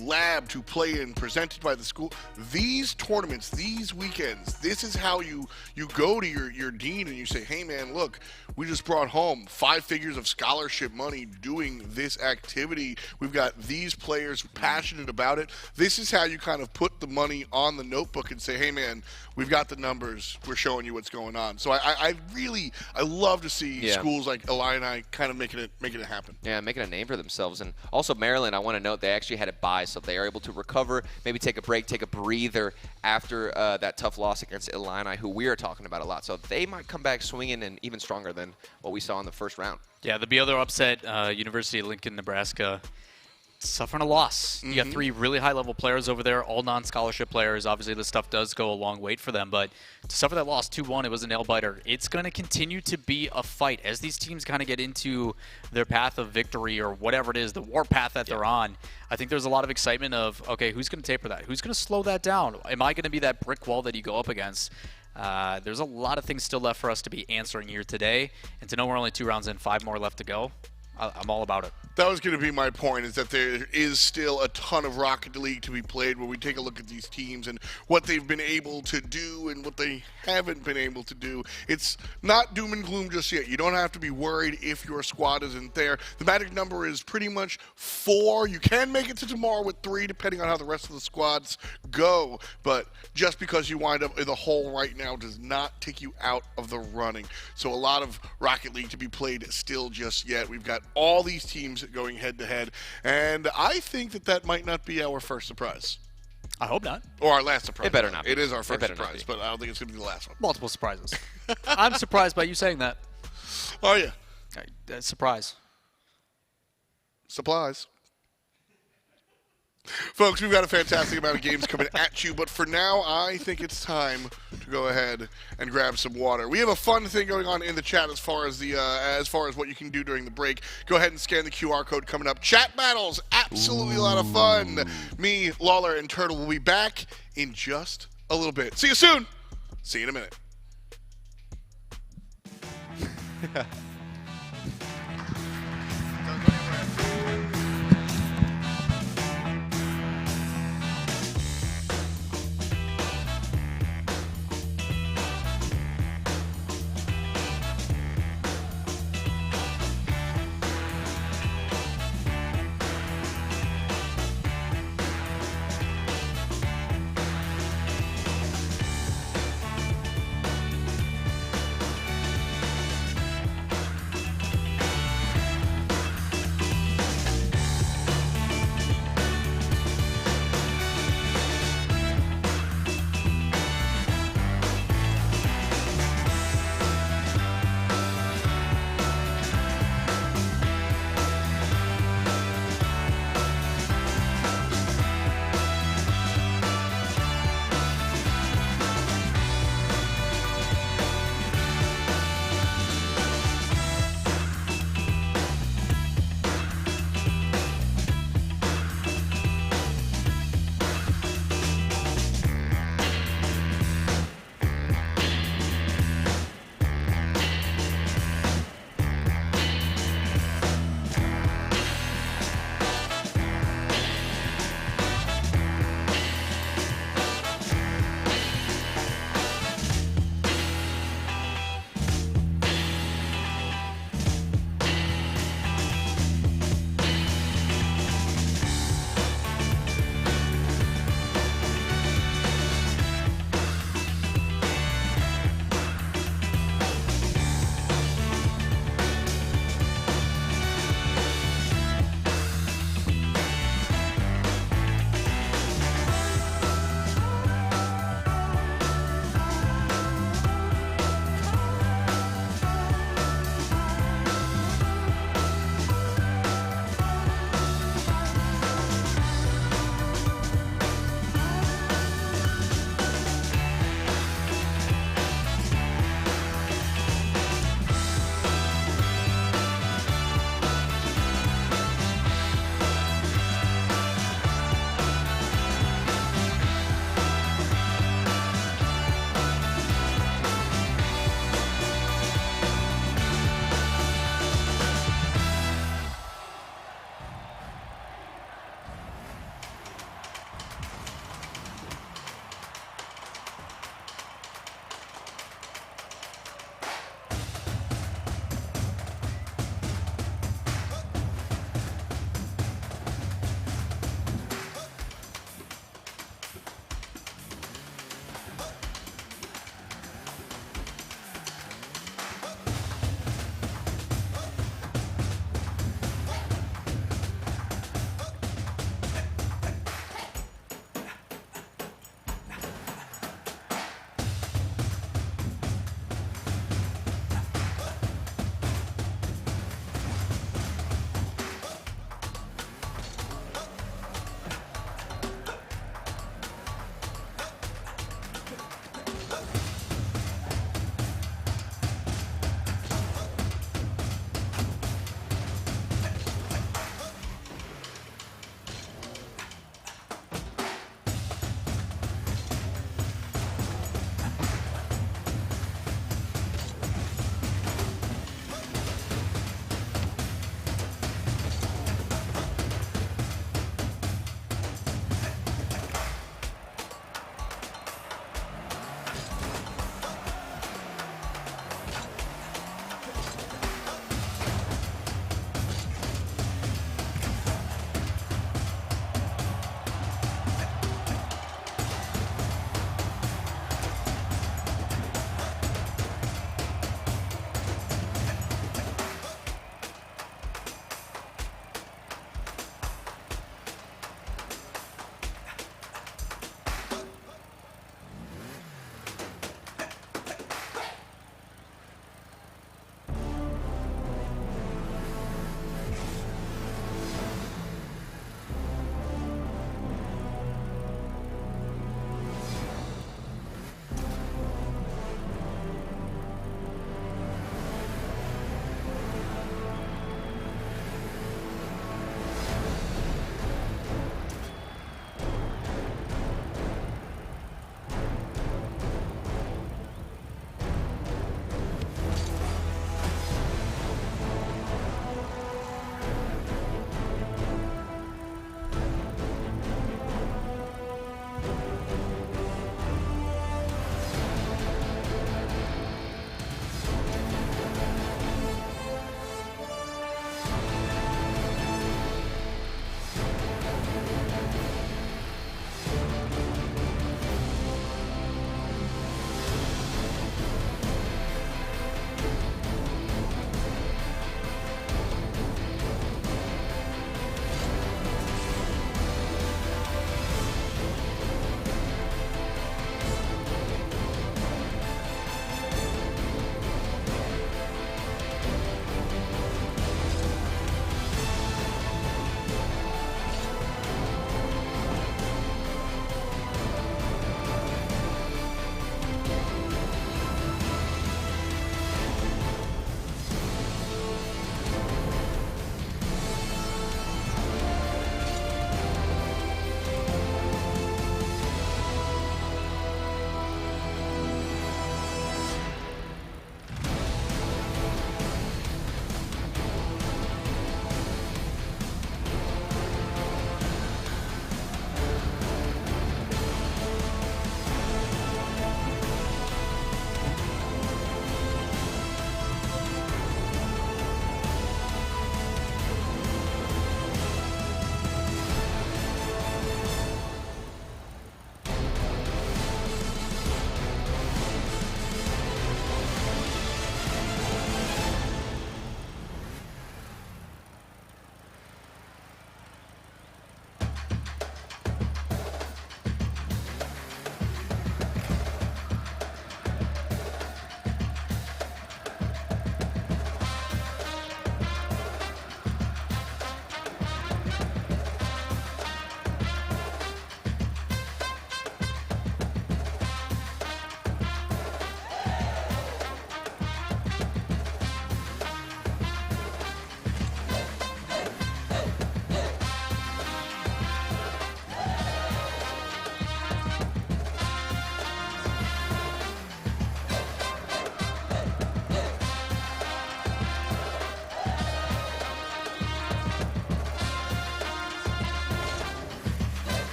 lab to play in presented by the school. These tournaments, these weekends, this is how you go to your dean and you say, hey man, look, we just brought home 5 figures of scholarship money doing this activity. We've got these players passionate about it. This is how you kind of put the money on the notebook and say, hey man, we've got the numbers. We're showing you what's going on. So I love to see schools like Illini kind of making it happen. Yeah, making a name for themselves. And also Maryland, I want to note they actually had a bye, so they are able to recover, maybe take a break, take a breather after that tough loss against Illini, who we are talking about a lot. So they might come back swinging and even stronger than what we saw in the first round. Yeah, the other upset, University of Lincoln, Nebraska, suffering a loss. You got 3 really high-level players over there, all non-scholarship players. Obviously, this stuff does go a long way for them, but to suffer that loss 2-1, it was a nail-biter. It's going to continue to be a fight as these teams kind of get into their path of victory or whatever it is, the war path that they're on. I think there's a lot of excitement of, okay, who's going to taper that? Who's going to slow that down? Am I going to be that brick wall that you go up against? There's a lot of things still left for us to be answering here today, and to know we're only 2 rounds in, 5 more left to go, I'm all about it. That was going to be my point, is that there is still a ton of Rocket League to be played when we take a look at these teams and what they've been able to do and what they haven't been able to do. It's not doom and gloom just yet. You don't have to be worried if your squad isn't there. The magic number is pretty much 4. You can make it to tomorrow with 3, depending on how the rest of the squads go. But just because you wind up in the hole right now does not take you out of the running. So a lot of Rocket League to be played still just yet. We've got all these teams going head-to-head, and I think that might not be our first surprise. I hope not. Or our last surprise. It better not be. It is our first surprise, but I don't think it's going to be the last one. Multiple surprises. I'm surprised by you saying that. Oh, yeah. Surprise. Supplies. Folks, we've got a fantastic amount of games coming at you, but for now, I think it's time to go ahead and grab some water. We have a fun thing going on in the chat as far as what you can do during the break. Go ahead and scan the QR code coming up. Chat battles, absolutely a lot of fun. Me, Lawler, and Turtle will be back in just a little bit. See you soon. See you in a minute.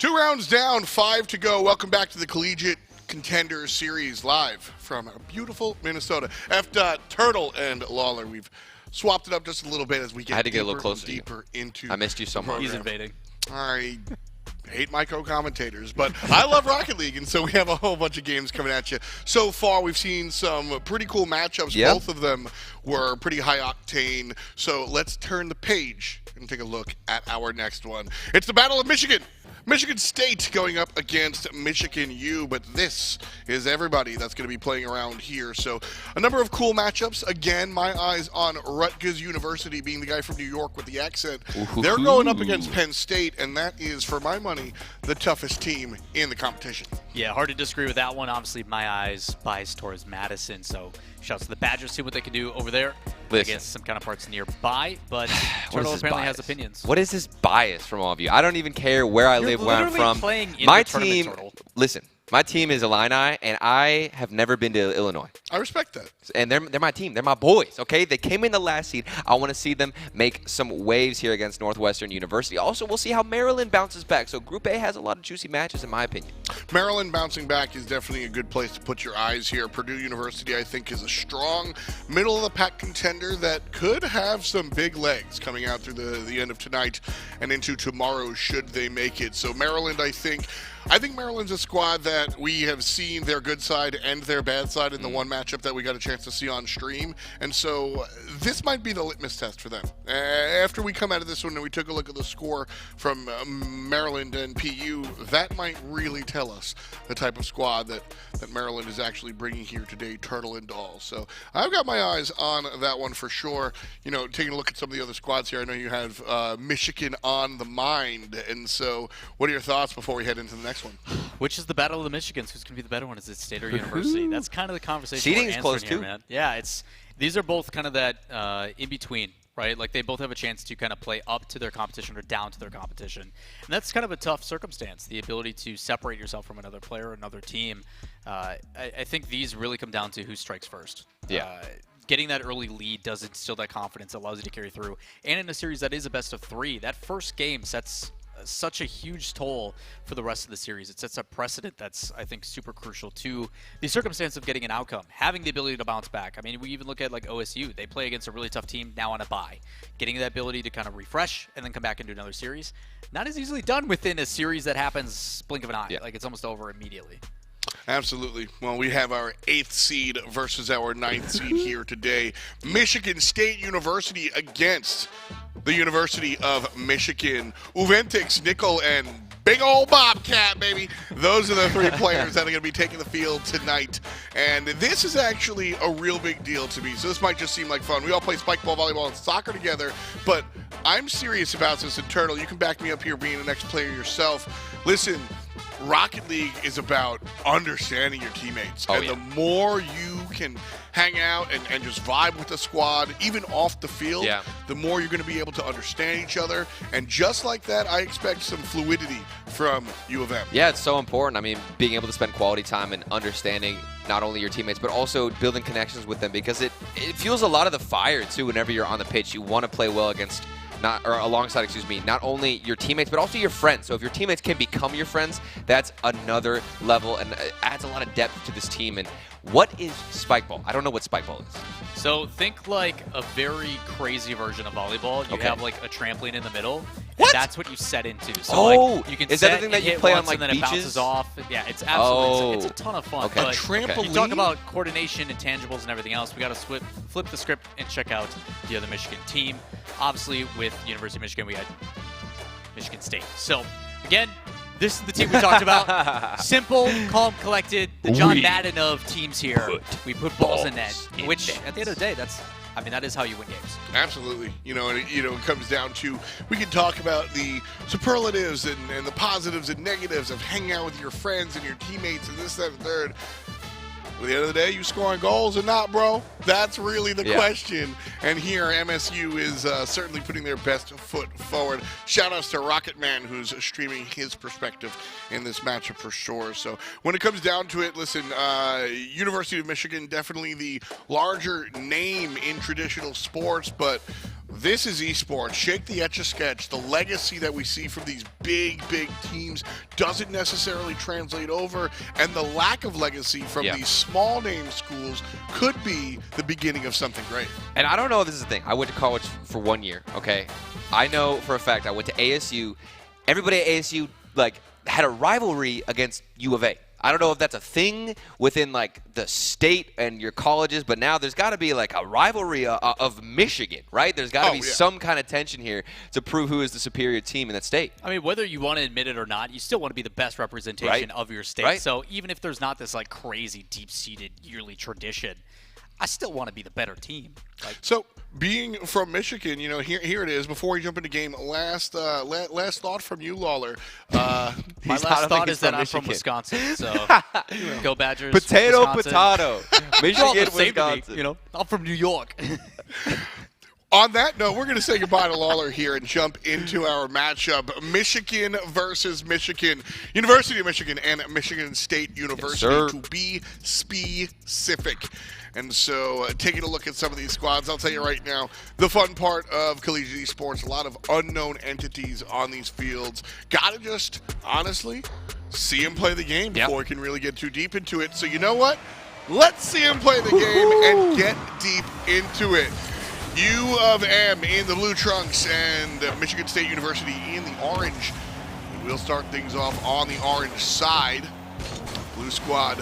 2 rounds down, 5 to go. Welcome back to the Collegiate Contender Series live from beautiful Minnesota. Turtle and Lawler. We've swapped it up just a little bit as we get I had to get a little closer deeper into. I missed you so much. He's invading. I hate my co-commentators, but I love Rocket League, and so we have a whole bunch of games coming at you. So far, we've seen some pretty cool matchups. Yep. Both of them were pretty high octane. So let's turn the page and take a look at our next one. It's the Battle of Michigan. Michigan State going up against Michigan U, but this is everybody that's going to be playing around here. So a number of cool matchups. Again, my eyes on Rutgers University, being the guy from New York with the accent. They're going up against Penn State, and that is, for my money, the toughest team in the competition. Yeah, hard to disagree with that one. Obviously, my eyes biased towards Madison, so shouts to the Badgers, see what they can do over there against some counterparts nearby. But Turtle apparently has opinions. What is this bias from all of you? I don't even care where I live, where I'm from. My team, listen, my team is Illini, and I have never been to Illinois. I respect that. And they're my team. They're my boys, okay? They came in the last seed. I want to see them make some waves here against Northwestern University. Also, we'll see how Maryland bounces back. So Group A has a lot of juicy matches, in my opinion. Maryland bouncing back is definitely a good place to put your eyes here. Purdue University, I think, is a strong middle-of-the-pack contender that could have some big legs coming out through the end of tonight and into tomorrow should they make it. So Maryland, I think Maryland's a squad that we have seen their good side and their bad side in the one matchup that we got a chance to see on stream. And so this might be the litmus test for them. After we come out of this one and we took a look at the score from Maryland and PU, that might really tell us the type of squad that Maryland is actually bringing here today, Turtle and Doll. So I've got my eyes on that one for sure. You know, taking a look at some of the other squads here, I know you have Michigan on the mind. And so what are your thoughts before we head into the next one? Which is the Battle of the Michigans? Who's going to be the better one? Is it State or University? That's kind of the conversation. Seating's close here, too, man. Yeah, these are both kind of that in between, right? Like they both have a chance to kind of play up to their competition or down to their competition, and that's kind of a tough circumstance. The ability to separate yourself from another player, another team. I think these really come down to who strikes first. Yeah. Getting that early lead does instill that confidence, allows you to carry through, and in a series that is a best of 3, that first game sets such a huge toll for the rest of the series. It sets a precedent that's, I think, super crucial to the circumstance of getting an outcome, having the ability to bounce back. I mean, we even look at like OSU. They play against a really tough team now on a bye. Getting that ability to kind of refresh and then come back into another series, not as easily done within a series that happens blink of an eye. Yeah. Like it's almost over immediately. Absolutely. Well, we have our 8th seed versus our 9th seed here today. Michigan State University against the University of Michigan. Uventix, Nickel, and big old Bobcat, baby. Those are the 3 players that are going to be taking the field tonight. And this is actually a real big deal to me. So this might just seem like fun. We all play spike ball, volleyball, and soccer together. But I'm serious about this. And Turtle, you can back me up here being an ex-player yourself. Listen, Rocket League is about understanding your teammates. The more you can hang out and just vibe with the squad, even off the field, the more you're going to be able to understand each other. And just like that, I expect some fluidity from U of M. Yeah, it's so important. I mean, being able to spend quality time and understanding not only your teammates, but also building connections with them, because it fuels a lot of the fire, too, whenever you're on the pitch. You want to play well against alongside not only your teammates, but also your friends. So if your teammates can become your friends, that's another level and adds a lot of depth to this team. And what is spike ball? I don't know what spike ball is. So think like a very crazy version of volleyball. You have like a trampoline in the middle. What? And that's what you set into. So like you can is that the thing that you play on like and then beaches? It bounces off. Yeah, it's absolutely it's a ton of fun. Okay. But a trampoline? You talk about coordination, intangibles, and everything else. We got to flip the script and check out the other Michigan team. Obviously, with University of Michigan, we had Michigan State. So again, this is the team we talked about. Simple, calm, collected. The John Madden of teams here. We put balls in net, which at the end of the day, that is how you win games. Absolutely. It comes down to, we can talk about the superlatives and the positives and negatives of hanging out with your friends and your teammates and this, that, and third. At the end of the day, you scoring goals or not, bro? That's really the question. And here, MSU is certainly putting their best foot forward. Shout-outs to Rocket Man, who's streaming his perspective in this matchup for sure. So when it comes down to it, listen, University of Michigan, definitely the larger name in traditional sports, but This is esports. Shake the Etch-a-Sketch. The legacy that we see from these big teams doesn't necessarily translate over, and the lack of legacy from these small name schools could be the beginning of something great. And I don't know if this is the thing. I went to college for 1 year, okay? I know for a fact I went to ASU. Everybody at ASU, like, had a rivalry against U of A. I don't know if that's a thing within, like, the state and your colleges, but now there's got to be, like, a rivalry of Michigan, right? There's got to be some kind of tension here to prove who is the superior team in that state. I mean, whether you want to admit it or not, you still want to be the best representation of your state. So even if there's not this, like, crazy, deep-seated yearly tradition, I still want to be the better team. Like, so, being from Michigan, you know, here it is. Before we jump into game, last thought from you, Lawler. My last thought is that I'm from Wisconsin, so go Badgers. Potato, Wisconsin. potato. Michigan, Wisconsin. You know, I'm from New York. On that note, we're going to say goodbye to Lawler here and jump into our matchup. Michigan versus Michigan. University of Michigan and Michigan State University, to be specific. And so taking a look at some of these squads, I'll tell you right now, the fun part of collegiate esports, a lot of unknown entities on these fields. Got to just, honestly, see him play the game before we can really get too deep into it. So you know what? Let's see him play the game and get deep into it. U of M in the blue trunks and Michigan State University in the orange. We'll start things off on the orange side. Blue squad.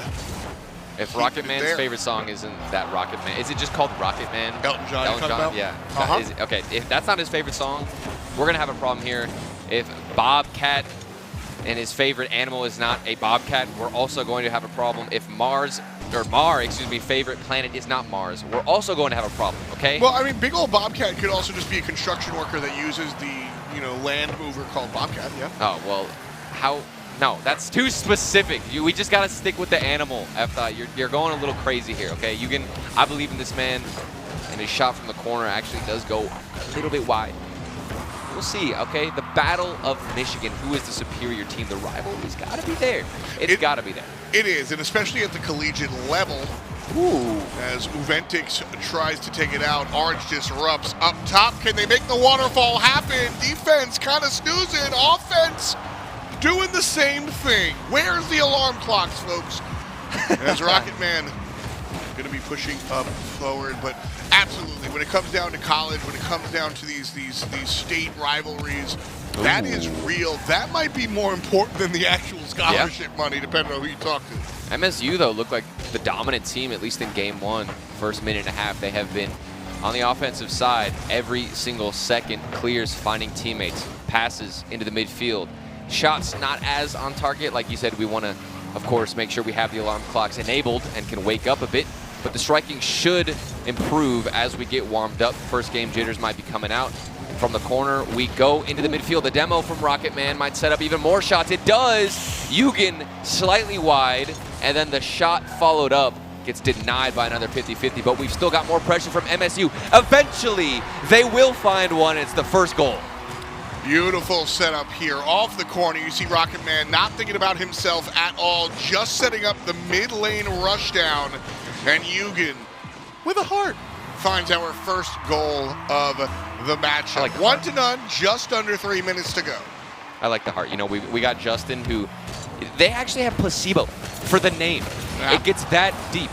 If Rocket Man's favorite song isn't that Rocket Man, is it just called Rocket Man? Elton John. Elton John, yeah. Okay, if that's not his favorite song, we're going to have a problem here. If Bobcat and his favorite animal is not a bobcat, we're also going to have a problem. If Mar, favorite planet is not Mars, we're also going to have a problem, okay? Well, I mean, big old Bobcat could also just be a construction worker that uses the, land mover called Bobcat, yeah? Oh, well, how? No, that's too specific. We just got to stick with the animal. You're going a little crazy here, okay? I believe in this man, and his shot from the corner actually does go a little bit wide. We'll see, okay? The Battle of Michigan, who is the superior team? The rivalry's got to be there. It's got to be there. It is, and especially at the collegiate level. Ooh. As Uventix tries to take it out, Orange disrupts. Up top, can they make the waterfall happen? Defense kind of snoozing. Offense doing the same thing. Where's the alarm clocks, folks? As Rocket Man going to be pushing up forward, but absolutely, when it comes down to college, when it comes down to these state rivalries, that is real. That might be more important than the actual scholarship money, depending on who you talk to. MSU, though, looked like the dominant team, at least in game one. First minute and a half, they have been on the offensive side. Every single second clears, finding teammates, passes into the midfield. Shots not as on target. Like you said, we want to, of course, make sure we have the alarm clocks enabled and can wake up a bit. But the striking should improve as we get warmed up. First game jitters might be coming out. From the corner, we go into the midfield. The demo from Rocket Man might set up even more shots. It does. Yugen slightly wide, and then the shot followed up gets denied by another 50-50, but we've still got more pressure from MSU. Eventually, they will find one. It's the first goal. Beautiful setup here. Off the corner, you see Rocket Man not thinking about himself at all, just setting up the mid-lane rushdown. And Yugen, with a heart, finds our first goal of the matchup. Like 1-0, just under 3 minutes to go. I like the heart. We got Justin, who they actually have placebo for the name. Yeah. It gets that deep.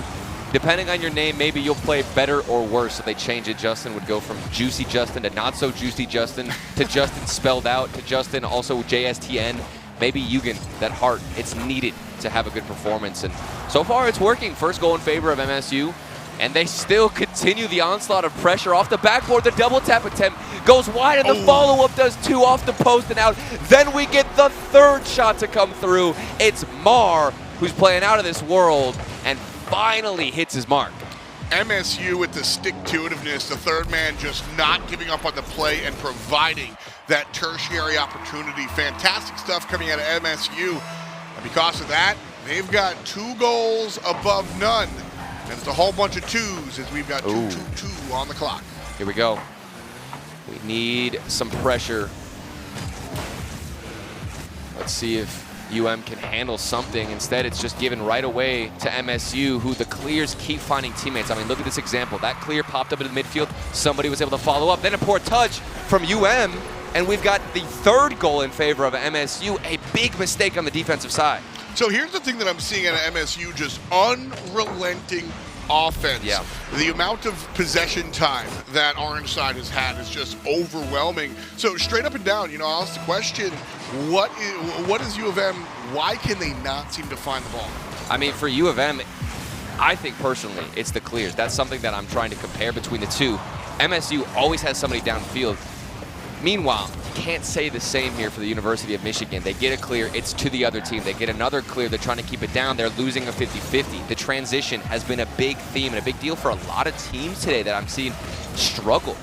Depending on your name, maybe you'll play better or worse. So they change it. Justin would go from Juicy Justin to Not So Juicy Justin to Justin spelled out to Justin also JSTN. Maybe Yugen, that heart, it's needed to have a good performance. And so far it's working. First goal in favor of MSU. And they still continue the onslaught of pressure off the backboard. The double tap attempt goes wide, and the follow-up does two off the post and out. Then we get the third shot to come through. It's Mar, who's playing out of this world, and finally hits his mark. MSU with the stick-to-itiveness, the third man just not giving up on the play and providing that tertiary opportunity. Fantastic stuff coming out of MSU. And because of that, they've got 2 goals above none. And it's a whole bunch of 2s as we've got 2-2-2 on the clock. Here we go. We need some pressure. Let's see if UM can handle something. Instead, it's just given right away to MSU, who the clears keep finding teammates. I mean, look at this example. That clear popped up in the midfield. Somebody was able to follow up. Then a poor touch from UM, and we've got the third goal in favor of MSU. A big mistake on the defensive side. So here's the thing that I'm seeing at MSU, just unrelenting offense. Yeah. The amount of possession time that Orange side has had is just overwhelming. So straight up and down, I'll ask the question, what is U of M, why can they not seem to find the ball? I mean, for U of M, I think personally it's the clears. That's something that I'm trying to compare between the two. MSU always has somebody downfield. Meanwhile, you can't say the same here for the University of Michigan. They get a clear, it's to the other team. They get another clear, they're trying to keep it down. They're losing a 50-50. The transition has been a big theme and a big deal for a lot of teams today that I'm seeing struggle.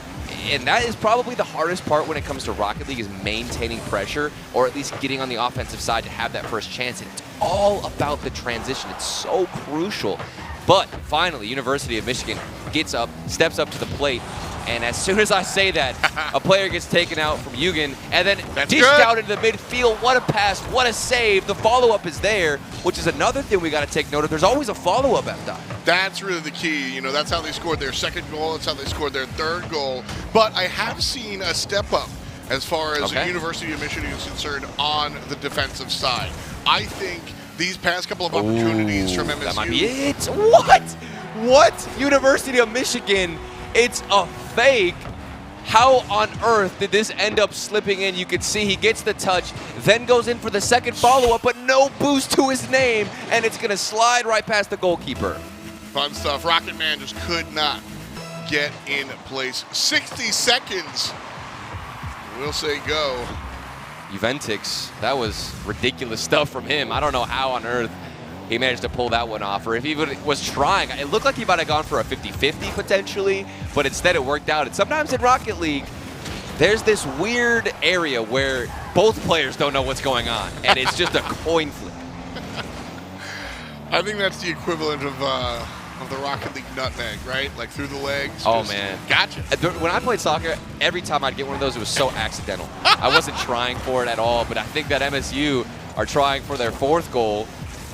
And that is probably the hardest part when it comes to Rocket League, is maintaining pressure, or at least getting on the offensive side to have that first chance. And it's all about the transition. It's so crucial. But finally, University of Michigan gets up, steps up to the plate, and as soon as I say that, a player gets taken out from Yugen, and then dished out into the midfield. What a pass, what a save. The follow-up is there, which is another thing we got to take note of. There's always a follow-up at that. That's really the key. That's how they scored their second goal. That's how they scored their third goal. But I have seen a step up as far as the University of Michigan is concerned on the defensive side. I think these past couple of opportunities from MSU. That might be it. What? University of Michigan. It's a fake. How on earth did this end up slipping in? You can see he gets the touch, then goes in for the second follow-up, but no boost to his name, and it's going to slide right past the goalkeeper. Fun stuff. Rocket Man just could not get in place. 60 seconds. We'll say go. Juventix, that was ridiculous stuff from him. I don't know how on earth he managed to pull that one off, or if he was trying. It looked like he might have gone for a 50-50 potentially, but instead it worked out. And sometimes in Rocket League, there's this weird area where both players don't know what's going on, and it's just a coin flip. I think that's the equivalent of the Rocket League nutmeg, right? Like through the legs. Oh, man. Gotcha. When I played soccer, every time I'd get one of those, it was so accidental. I wasn't trying for it at all, but I think that MSU are trying for their fourth goal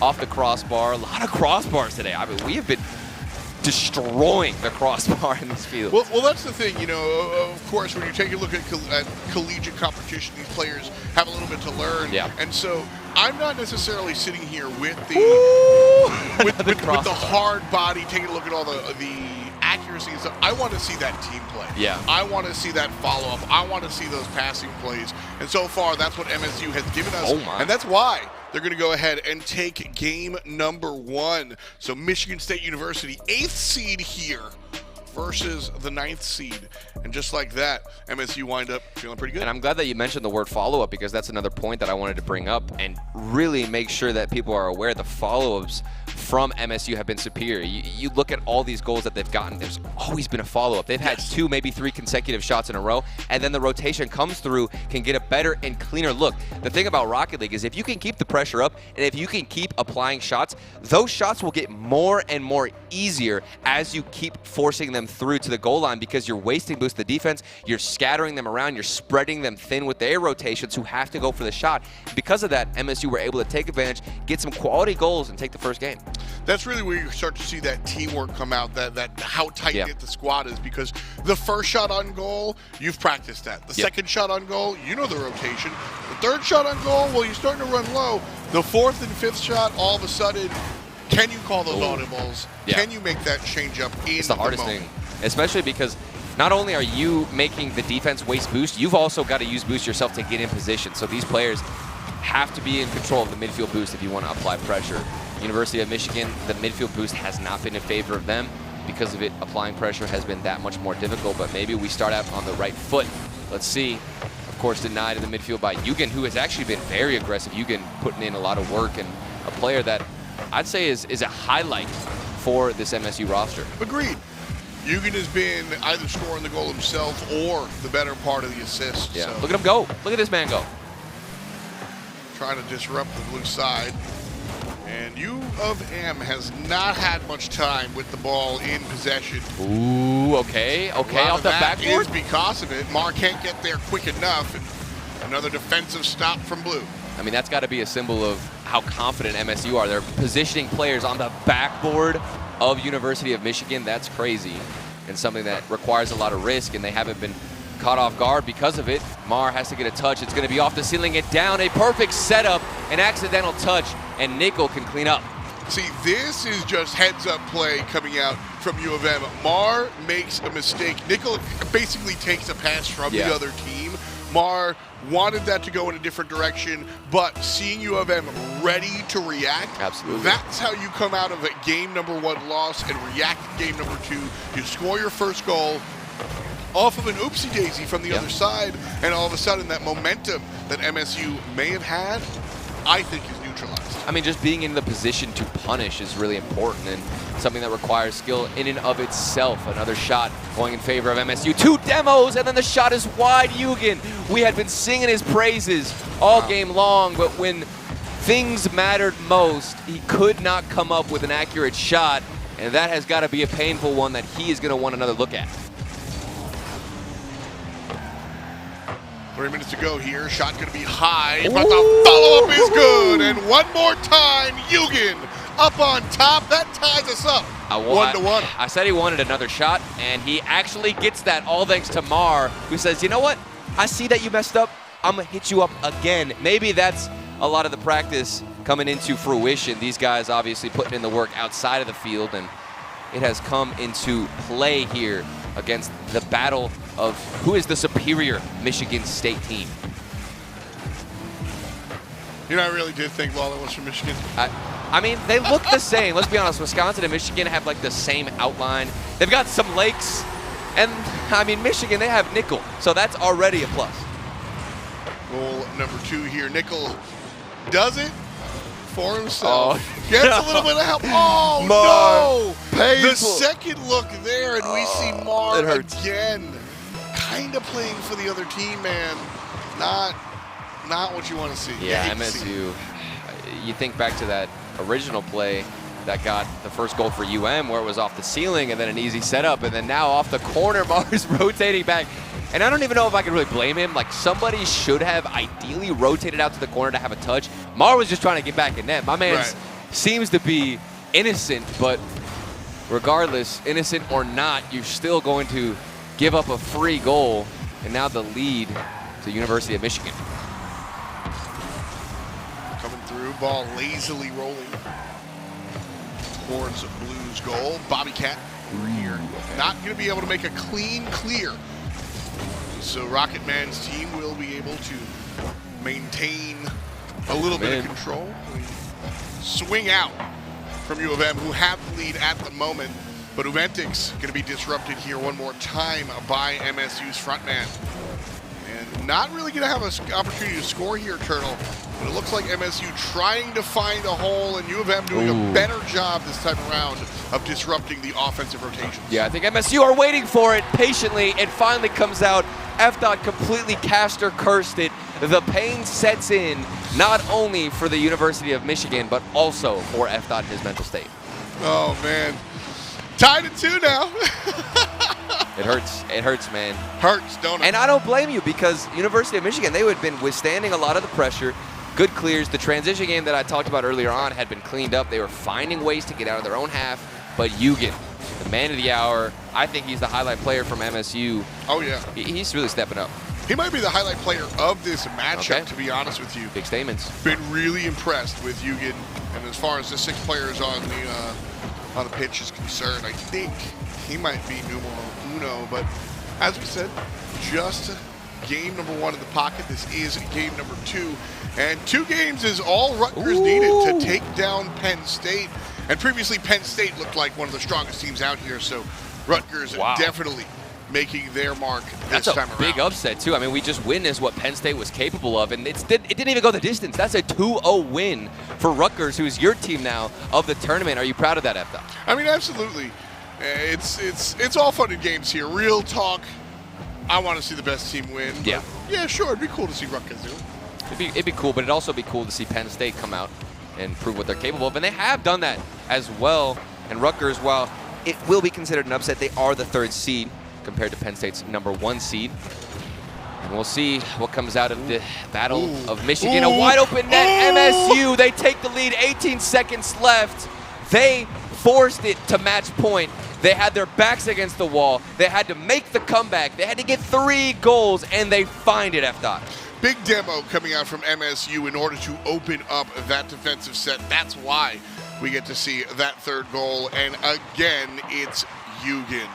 off the crossbar. A lot of crossbars today. I mean, we have been destroying the crossbar in this field. Well, that's the thing, of course, when you take a look at collegiate competition, these players have a little bit to learn. Yeah. And so I'm not necessarily sitting here with the with the hard body, taking a look at all the accuracy and stuff. I want to see that team play. Yeah. I want to see that follow-up. I want to see those passing plays. And so far, that's what MSU has given us. Oh my. And that's why they're going to go ahead and take game number 1. So Michigan State University, 8th seed here versus the 9th seed. And just like that, MSU wind up feeling pretty good. And I'm glad that you mentioned the word follow-up, because that's another point that I wanted to bring up and really make sure that people are aware the follow-ups from MSU have been superior. You look at all these goals that they've gotten, there's always been a follow-up. They've had 2, maybe 3 consecutive shots in a row, and then the rotation comes through, can get a better and cleaner look. The thing about Rocket League is if you can keep the pressure up, and if you can keep applying shots, those shots will get more and more easier as you keep forcing them through to the goal line, because you're wasting boost the defense, you're scattering them around, you're spreading them thin with their rotations who have to go for the shot. Because of that, MSU were able to take advantage, get some quality goals, and take the first game. That's really where you start to see that teamwork come out, that how tight-knit the squad is, because the first shot on goal, you've practiced that. The second shot on goal, you know the rotation. The third shot on goal, well, you're starting to run low. The fourth and fifth shot, all of a sudden, can you call those audibles? Yeah. Can you make that change up in It's the hardest thing, especially because not only are you making the defense waste boost, you've also got to use boost yourself to get in position. So these players have to be in control of the midfield boost if you want to apply pressure. University of Michigan, the midfield boost has not been in favor of them. Because of it, applying pressure has been that much more difficult, but maybe we start out on the right foot. Let's see. Of course, denied in the midfield by Yugen, who has actually been very aggressive. Yugen putting in a lot of work, and a player that I'd say is a highlight for this MSU roster. Agreed. Yugen has been either scoring the goal himself or the better part of the assist. Yeah. So. Look at him go. Look at this man go. Trying to disrupt the blue side. And U of M has not had much time with the ball in possession. Ooh, okay, off the backboard. Is because of it. Mar can't get there quick enough. And another defensive stop from Blue. I mean, that's got to be a symbol of how confident MSU are. They're positioning players on the backboard of University of Michigan. That's crazy and something that requires a lot of risk, and they haven't been caught off guard because of it. Mar has to get a touch. It's going to be off the ceiling and down. A perfect setup, an accidental touch, and Nickel can clean up. See, this is just heads-up play coming out from U of M. Mar makes a mistake. Nickel basically takes a pass from the other team. Mar wanted that to go in a different direction, but seeing U of M ready to react, absolutely, that's how you come out of a game number 1 loss and react to game number 2. You score your first goal off of an oopsie-daisy from the other side, and all of a sudden that momentum that MSU may have had, I think, is neutralized. I mean, just being in the position to punish is really important and something that requires skill in and of itself. Another shot going in favor of MSU. 2 demos, and then the shot is wide. Yugen, we had been singing his praises all game long, but when things mattered most, he could not come up with an accurate shot, and that has got to be a painful one that he is going to want another look at. 3 minutes to go here. Shot going to be high, but the follow-up is good. And one more time, Yugen up on top. That ties us up 1-1. I said he wanted another shot, and he actually gets that, all thanks to Mar, who says, you know what? I see that you messed up. I'm going to hit you up again. Maybe that's a lot of the practice coming into fruition. These guys obviously putting in the work outside of the field, and it has come into play here against the battle of who is the superior Michigan State team. You know, I really did think Lawler was from Michigan. I mean, they look the same. Let's be honest, Wisconsin and Michigan have like the same outline. They've got some lakes, and I mean, Michigan, they have Nickel, so that's already a plus. Goal number 2 here. Nickel does it for himself. Gets a little bit of help. Oh, no! Painful. The second look there, and we see Mar again. Kind of playing for the other team, man. Not what you want to see. Yeah, MSU. You think back to that original play that got the first goal for UM, where it was off the ceiling and then an easy setup, and then now off the corner, Mar's rotating back. And I don't even know if I can really blame him. Like, somebody should have ideally rotated out to the corner to have a touch. Mar was just trying to get back in net. My man seems to be innocent, but regardless, innocent or not, you're still going to give up a free goal, and now the lead to University of Michigan. Coming through, ball lazily rolling towards Blues goal. Bobby Cat over here. Not going to be able to make a clean clear. So Rocket Man's team will be able to maintain a little bit of control. Swing out from U of M, who have the lead at the moment. But Uventics going to be disrupted here one more time by MSU's frontman. And not really going to have an opportunity to score here, Turtle. But it looks like MSU trying to find a hole, and U of M doing a better job this time around of disrupting the offensive rotations. Yeah, I think MSU are waiting for it patiently. It finally comes out. FDOT completely cast or cursed it. The pain sets in, not only for the University of Michigan, but also for FDOT and his mental state. Oh, man. Tied at 2 now. It hurts. It hurts, man. Hurts, don't it? And I don't blame you, because University of Michigan, they would have been withstanding a lot of the pressure. Good clears. The transition game that I talked about earlier on had been cleaned up. They were finding ways to get out of their own half. But Yugen, the man of the hour, I think he's the highlight player from MSU. Oh, yeah. He's really stepping up. He might be the highlight player of this matchup, to be honest with you. Big statements. Been really impressed with Yugen. And as far as the 6 players on the pitch is concerned, I think he might be numero uno. But as we said, just game number 1 in the pocket. This is game number 2. And 2 games is all Rutgers needed to take down Penn State. And previously, Penn State looked like one of the strongest teams out here. So Rutgers definitely making their mark this time around. That's a big upset, too. I mean, we just witnessed what Penn State was capable of, and it didn't even go the distance. That's a 2-0 win for Rutgers, who's your team now of the tournament. Are you proud of that, FDOT? I mean, absolutely. It's all fun and games here. Real talk. I want to see the best team win. Yeah, sure. It'd be cool to see Rutgers do it. It'd be cool, but it'd also be cool to see Penn State come out and prove what they're capable of. And they have done that as well. And Rutgers, while it will be considered an upset, they are the 3rd seed compared to Penn State's number 1 seed. And We'll see what comes out of the Battle of Michigan. A wide open net, MSU, they take the lead, 18 seconds left. They forced it to match point. They had their backs against the wall. They had to make the comeback. They had to get 3 goals, and they find it, F. Big demo coming out from MSU in order to open up that defensive set. That's why we get to see that 3rd goal. And again, it's Eugen.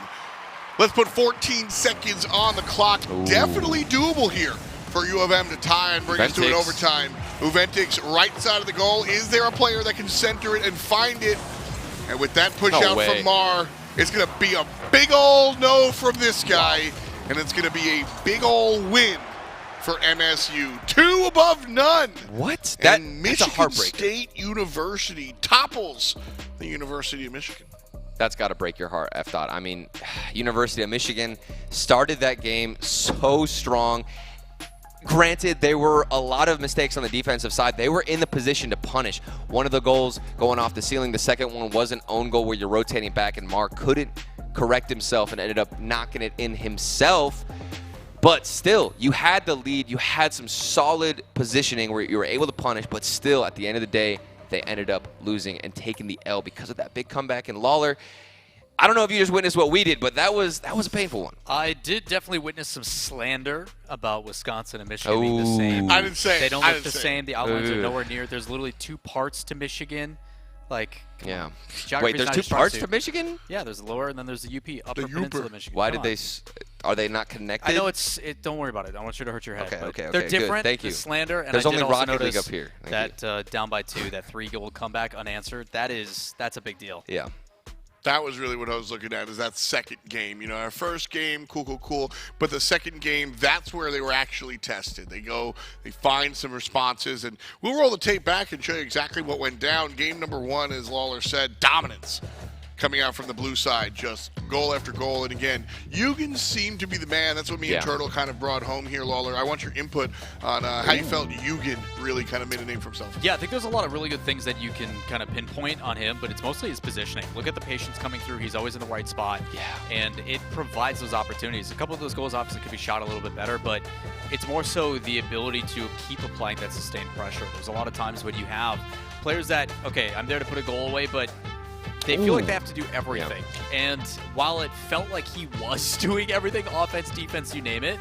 Let's put 14 seconds on the clock. Definitely doable here for U of M to tie and bring us to an overtime. Uventix, right side of the goal. Is there a player that can center it and find it? And with that push out from Mar, it's going to be a big old no from this guy. And it's going to be a big old win for MSU. 2 above none. What? And Michigan State University topples the University of Michigan. That's got to break your heart, F. I mean, University of Michigan started that game so strong. Granted, there were a lot of mistakes on the defensive side. They were in the position to punish. One of the goals going off the ceiling. The second one was an own goal where you're rotating back, and Mark couldn't correct himself and ended up knocking it in himself. But still, you had the lead. You had some solid positioning where you were able to punish, but still, at the end of the day, they ended up losing and taking the L because of that big comeback. And Lawler, I don't know if you just witnessed what we did, but that was a painful one. I did definitely witness some slander about Wisconsin and Michigan being the same. I didn't say they don't look the same. The outlines are nowhere near. There's literally 2 parts to Michigan. Like, yeah. Wait, there's 2 parts to Michigan? Yeah, there's the lower and then there's the UP, Upper Peninsula of Michigan. Why did they? Are they not connected? I know don't worry about it. I don't want you to hurt your head. Okay. They're different. Good. Thank you. The slander, and there's I only did also Rocket League notice up here. that down by 2, that 3-goal comeback unanswered. That's a big deal. Yeah. That was really what I was looking at, is that second game. You know, our first game, cool. But the second game, that's where they were actually tested. They find some responses, and we'll roll the tape back and show you exactly what went down. Game number 1, as Lawler said, dominance coming out from the blue side, just goal after goal. And again, Eugen seemed to be the man. That's what me and Turtle kind of brought home here, Lawler. I want your input on how you felt Eugen really kind of made a name for himself. Yeah, I think there's a lot of really good things that you can kind of pinpoint on him, but it's mostly his positioning. Look at the patience coming through. He's always in the right spot. Yeah. And it provides those opportunities. A couple of those goals obviously could be shot a little bit better, but it's more so the ability to keep applying that sustained pressure. There's a lot of times when you have players that, okay, I'm there to put a goal away, but they feel like they have to do everything. Yeah. And while it felt like he was doing everything, offense, defense, you name it,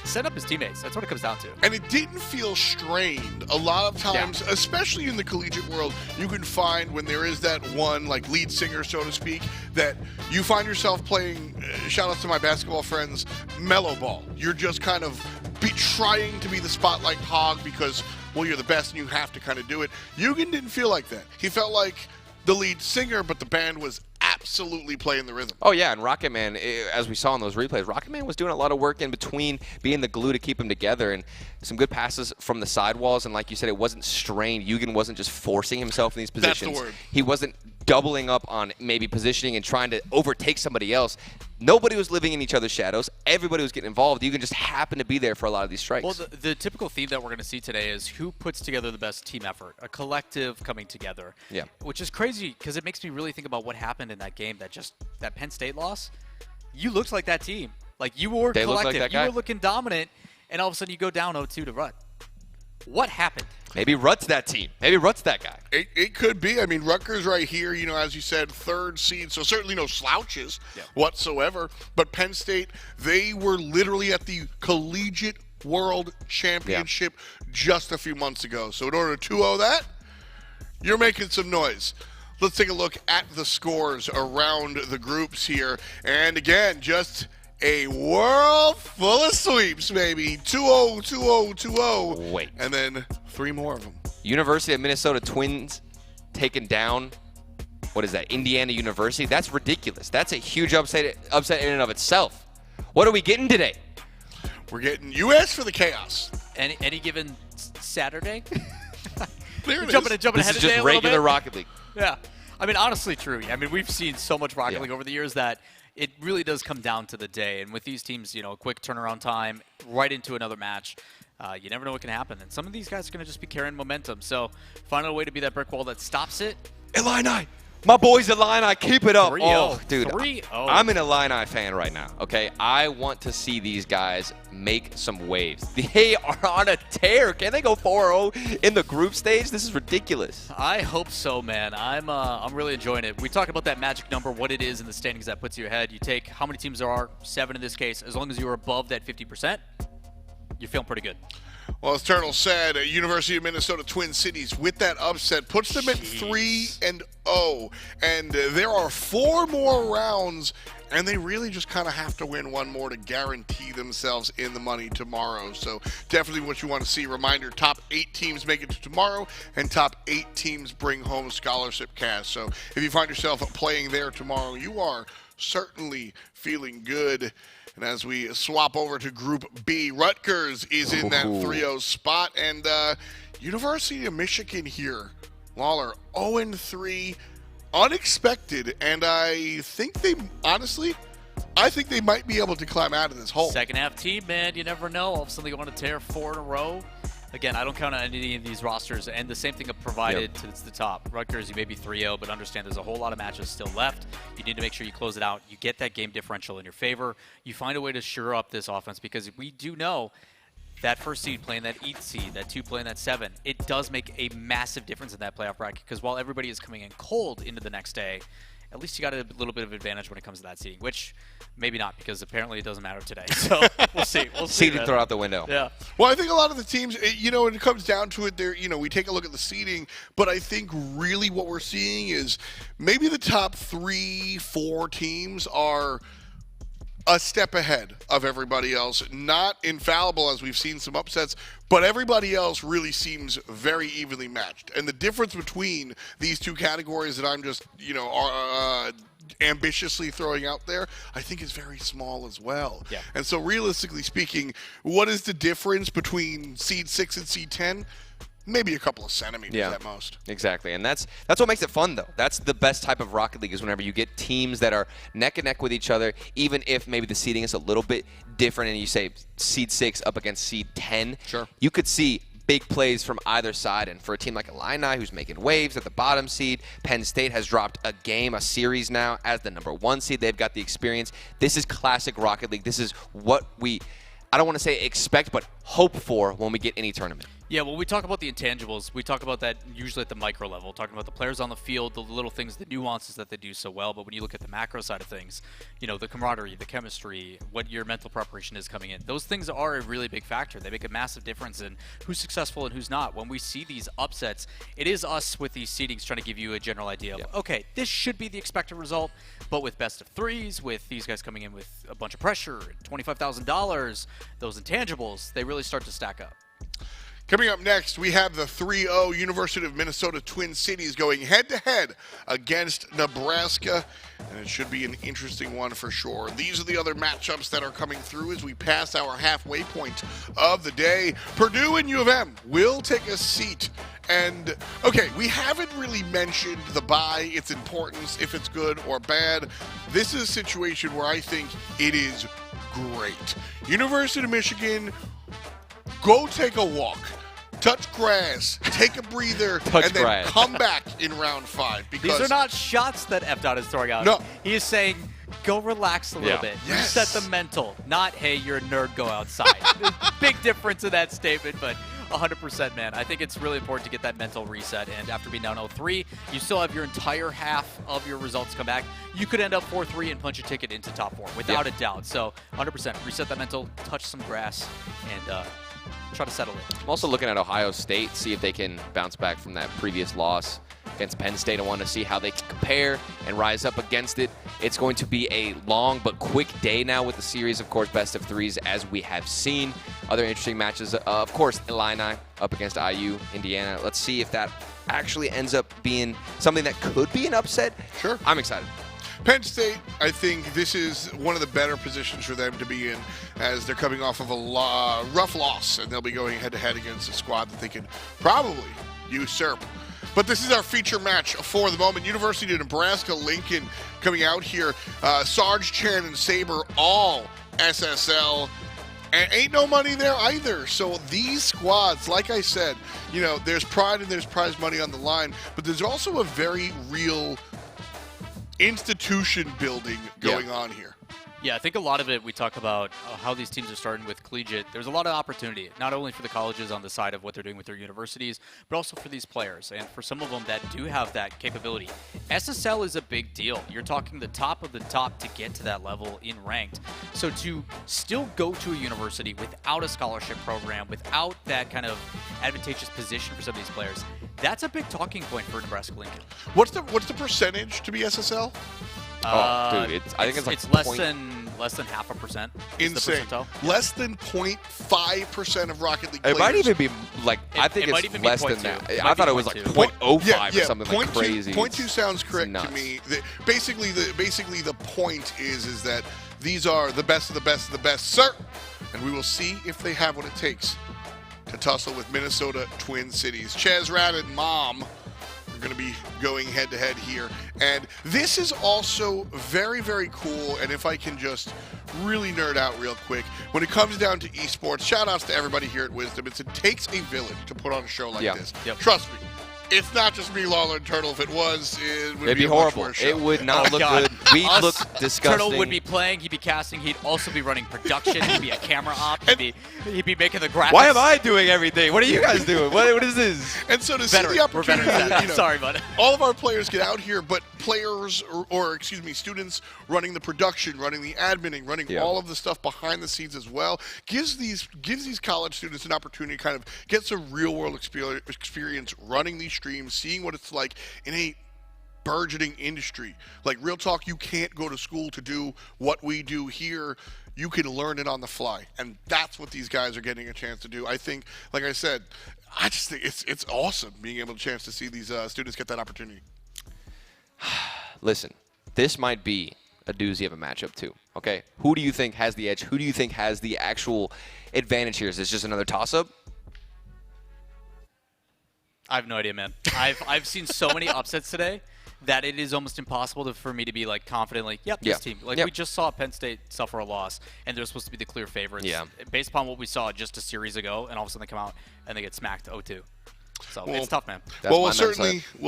set up his teammates. That's what it comes down to. And it didn't feel strained. A lot of times, especially in the collegiate world, you can find when there is that one, like, lead singer, so to speak, that you find yourself playing, shout out to my basketball friends, mellow ball. You're just kind of trying to be the spotlight hog because, well, you're the best and you have to kind of do it. Eugen didn't feel like that. He felt like the lead singer, but the band was absolutely playing the rhythm. Oh, yeah, and Rocket Man, as we saw in those replays, Rocket Man was doing a lot of work in between, being the glue to keep them together, and some good passes from the sidewalls, and like you said, it wasn't strained. Eugen wasn't just forcing himself in these positions. That's the word. He wasn't doubling up on maybe positioning and trying to overtake somebody else. Nobody was living in each other's shadows. Everybody was getting involved. Eugen just happened to be there for a lot of these strikes. Well, the typical theme that we're going to see today is who puts together the best team effort, a collective coming together. Yeah. Which is crazy because it makes me really think about what happened in that game, that Penn State loss. You looked like that team. Like, you were collective. Like you were looking dominant, and all of a sudden you go down 0-2 to Rutt. What happened? Maybe Rutt's that team. Maybe Rutt's that guy. It could be. I mean, Rutgers right here, you know, as you said, 3rd seed, so certainly no slouches whatsoever. But Penn State, they were literally at the Collegiate World Championship just a few months ago. So in order to 2-0 that, you're making some noise. Let's take a look at the scores around the groups here. And again, just a world full of sweeps, baby. 2-0, 2-0, 2-0. Wait. And then 3 more of them. University of Minnesota Twins taking down, what is that, Indiana University? That's ridiculous. That's a huge upset in and of itself. What are we getting today? We're getting U.S. for the chaos. Any given Saturday? There it jumping is. ahead This of is day just a little regular bit? Rocket League. Yeah. I mean, honestly, true. I mean, we've seen so much Rocket League over the years that it really does come down to the day. And with these teams, you know, a quick turnaround time, right into another match, you never know what can happen. And some of these guys are going to just be carrying momentum. So finding a way to be that brick wall that stops it. Illini, My boys Illini, keep it up. 3-0. Oh, dude, 3-0. I'm an Illini fan right now, okay? I want to see these guys make some waves. They are on a tear. Can they go 4-0 in the group stage? This is ridiculous. I hope so, man. I'm really enjoying it. We talked about that magic number, what it is in the standings that puts you ahead. You take how many teams there are, 7 in this case. As long as you're above that 50%, you're feeling pretty good. Well, as Turtle said, University of Minnesota Twin Cities, with that upset, puts them at 3-0. And there are 4 more rounds, and they really just kind of have to win one more to guarantee themselves in the money tomorrow. So definitely what you want to see. Reminder, top 8 teams make it to tomorrow, and top 8 teams bring home scholarship cash. So if you find yourself playing there tomorrow, you are certainly feeling good. And as we swap over to Group B, Rutgers is in that 3-0 spot. And University of Michigan here, Lawler, 0-3, unexpected. And I think they might be able to climb out of this hole. Second half team, man. You never know. All of a sudden they go on to tear 4 in a row. Again, I don't count on any of these rosters, and the same thing provided to the top. Rutgers, you may be 3-0, but understand there's a whole lot of matches still left. You need to make sure you close it out. You get that game differential in your favor. You find a way to shore up this offense, because we do know that first seed playing that 8th seed, that 2 playing that 7, it does make a massive difference in that playoff bracket, because while everybody is coming in cold into the next day, at least you got a little bit of advantage when it comes to that seeding, which maybe not, because apparently it doesn't matter today. So we'll see. We'll see. Seeding throw out the window. Yeah. Well, I think a lot of the teams, when it comes down to it, we take a look at the seeding, but I think really what we're seeing is maybe the top 3-4 teams are a step ahead of everybody else. Not infallible, as we've seen some upsets, but everybody else really seems very evenly matched. And the difference between these two categories that I'm just, ambitiously throwing out there, I think is very small as well. Yeah. And so realistically speaking, what is the difference between seed 6 and seed 10? Maybe a couple of centimeters at most. Exactly, and that's what makes it fun, though. That's the best type of Rocket League, is whenever you get teams that are neck and neck with each other, even if maybe the seeding is a little bit different, and you say seed 6 up against seed 10. Sure. You could see big plays from either side, and for a team like Illini, who's making waves at the bottom seed, Penn State has dropped a series now as the number 1 seed. They've got the experience. This is classic Rocket League. This is what I don't want to say expect, but hope for when we get any tournament. Yeah, when we talk about the intangibles, we talk about that usually at the micro level, talking about the players on the field, the little things, the nuances that they do so well. But when you look at the macro side of things, the camaraderie, the chemistry, what your mental preparation is coming in, those things are a really big factor. They make a massive difference in who's successful and who's not. When we see these upsets, it is us with these seedings trying to give you a general idea of, okay, this should be the expected result, but with best of 3s, with these guys coming in with a bunch of pressure, $25,000, those intangibles, they really start to stack up. Coming up next, we have the 3-0 University of Minnesota Twin Cities going head-to-head against Nebraska, and it should be an interesting one for sure. These are the other matchups that are coming through as we pass our halfway point of the day. Purdue and U of M will take a seat. And, okay, we haven't really mentioned the bye, its importance, if it's good or bad. This is a situation where I think it is great. University of Michigan, go take a walk. Touch grass, take a breather, and then come back in round 5. Because these are not shots that F-Dot is throwing out. No. He is saying, go relax a little bit. Yes. Reset the mental. Not, hey, you're a nerd, go outside. Big difference in that statement, but 100%, man. I think it's really important to get that mental reset. And after being down 0-3, you still have your entire half of your results come back. You could end up 4-3 and punch a ticket into top 4, without a doubt. So 100%, reset that mental, touch some grass, and try to settle it. I'm also looking at Ohio State, see if they can bounce back from that previous loss against Penn State. I want to see how they can compare and rise up against it. It's going to be a long but quick day now with the series, of course, best of 3s as we have seen. Other interesting matches, of course, Illini up against IU, Indiana. Let's see if that actually ends up being something that could be an upset. Sure. I'm excited. Penn State, I think this is one of the better positions for them to be in, as they're coming off of a rough loss, and they'll be going head-to-head against a squad that they can probably usurp. But this is our feature match for the moment. University of Nebraska, Lincoln coming out here. Sarge, Chan, and Saber, all SSL. And ain't no money there either. So these squads, like I said, there's pride and there's prize money on the line, but there's also a very real institution building going on here. Yeah, I think a lot of it, we talk about how these teams are starting with Collegiate. There's a lot of opportunity, not only for the colleges on the side of what they're doing with their universities, but also for these players. And for some of them that do have that capability, SSL is a big deal. You're talking the top of the top to get to that level in ranked. So to still go to a university without a scholarship program, without that kind of advantageous position for some of these players, that's a big talking point for Nebraska Lincoln. What's the percentage to be SSL? Dude, I think it's like less than 0.5%. Insane. Less than 0.5% of Rocket League players. It might even be like I think might it's even be less than 0.2. that. I thought it was like 0.05 or something like crazy. 0.2 sounds correct to me. Basically, the point is that these are the best of the best of the best, sir. And we will see if they have what it takes to tussle with Minnesota Twin Cities. Chaz Rad and Mom going to be going head-to-head here. And this is also very, very cool. And if I can just really nerd out real quick, when it comes down to esports, shout-outs to everybody here at Wisdom. It takes a village to put on a show like this. Trust me. It's not just me, Lawler, and Turtle. If it was, it would be horrible. It would not look good. We'd look disgusting. Turtle would be playing. He'd be casting. He'd also be running production. He'd be a camera op. He'd be making the graphics. Why am I doing everything? What are you guys doing? What is this? And so to see the opportunity, sorry, bud. All of our players get out here, but players or excuse me, students running the production, running the adminning, running all of the stuff behind the scenes as well, gives these college students an opportunity to kind of get some real world experience running these streams, seeing what it's like in a burgeoning industry. Like, real talk, you can't go to school to do what we do here. You can learn it on the fly, and that's what these guys are getting a chance to do. I think, like I said, I just think it's awesome being able to chance to see these students get that opportunity. Listen, this might be a doozy of a matchup too, okay? Who do you think has the edge? Who do you think has the actual advantage here? Is this just another toss-up? I have no idea, man. I've seen so many upsets today that it is almost impossible for me to be like confident, like, yep, this team. Like we just saw Penn State suffer a loss, and they're supposed to be the clear favorites. Based upon what we saw just a series ago, and all of a sudden they come out and they get smacked 0-2. So it's tough, man. Well, we'll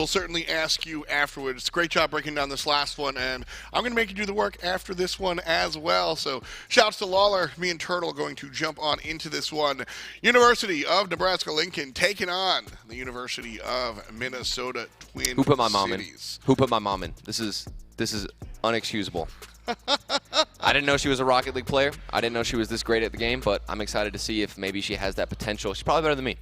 certainly ask you afterwards. Great job breaking down this last one, and I'm going to make you do the work after this one as well. So shouts to Lawler. Me and Turtle going to jump on into this one. University of Nebraska Lincoln taking on the University of Minnesota Twin Cities. Who put my mom in? Who put my mom in? This is unexcusable. I didn't know she was a Rocket League player. I didn't know she was this great at the game, but I'm excited to see if maybe she has that potential. She's probably better than me.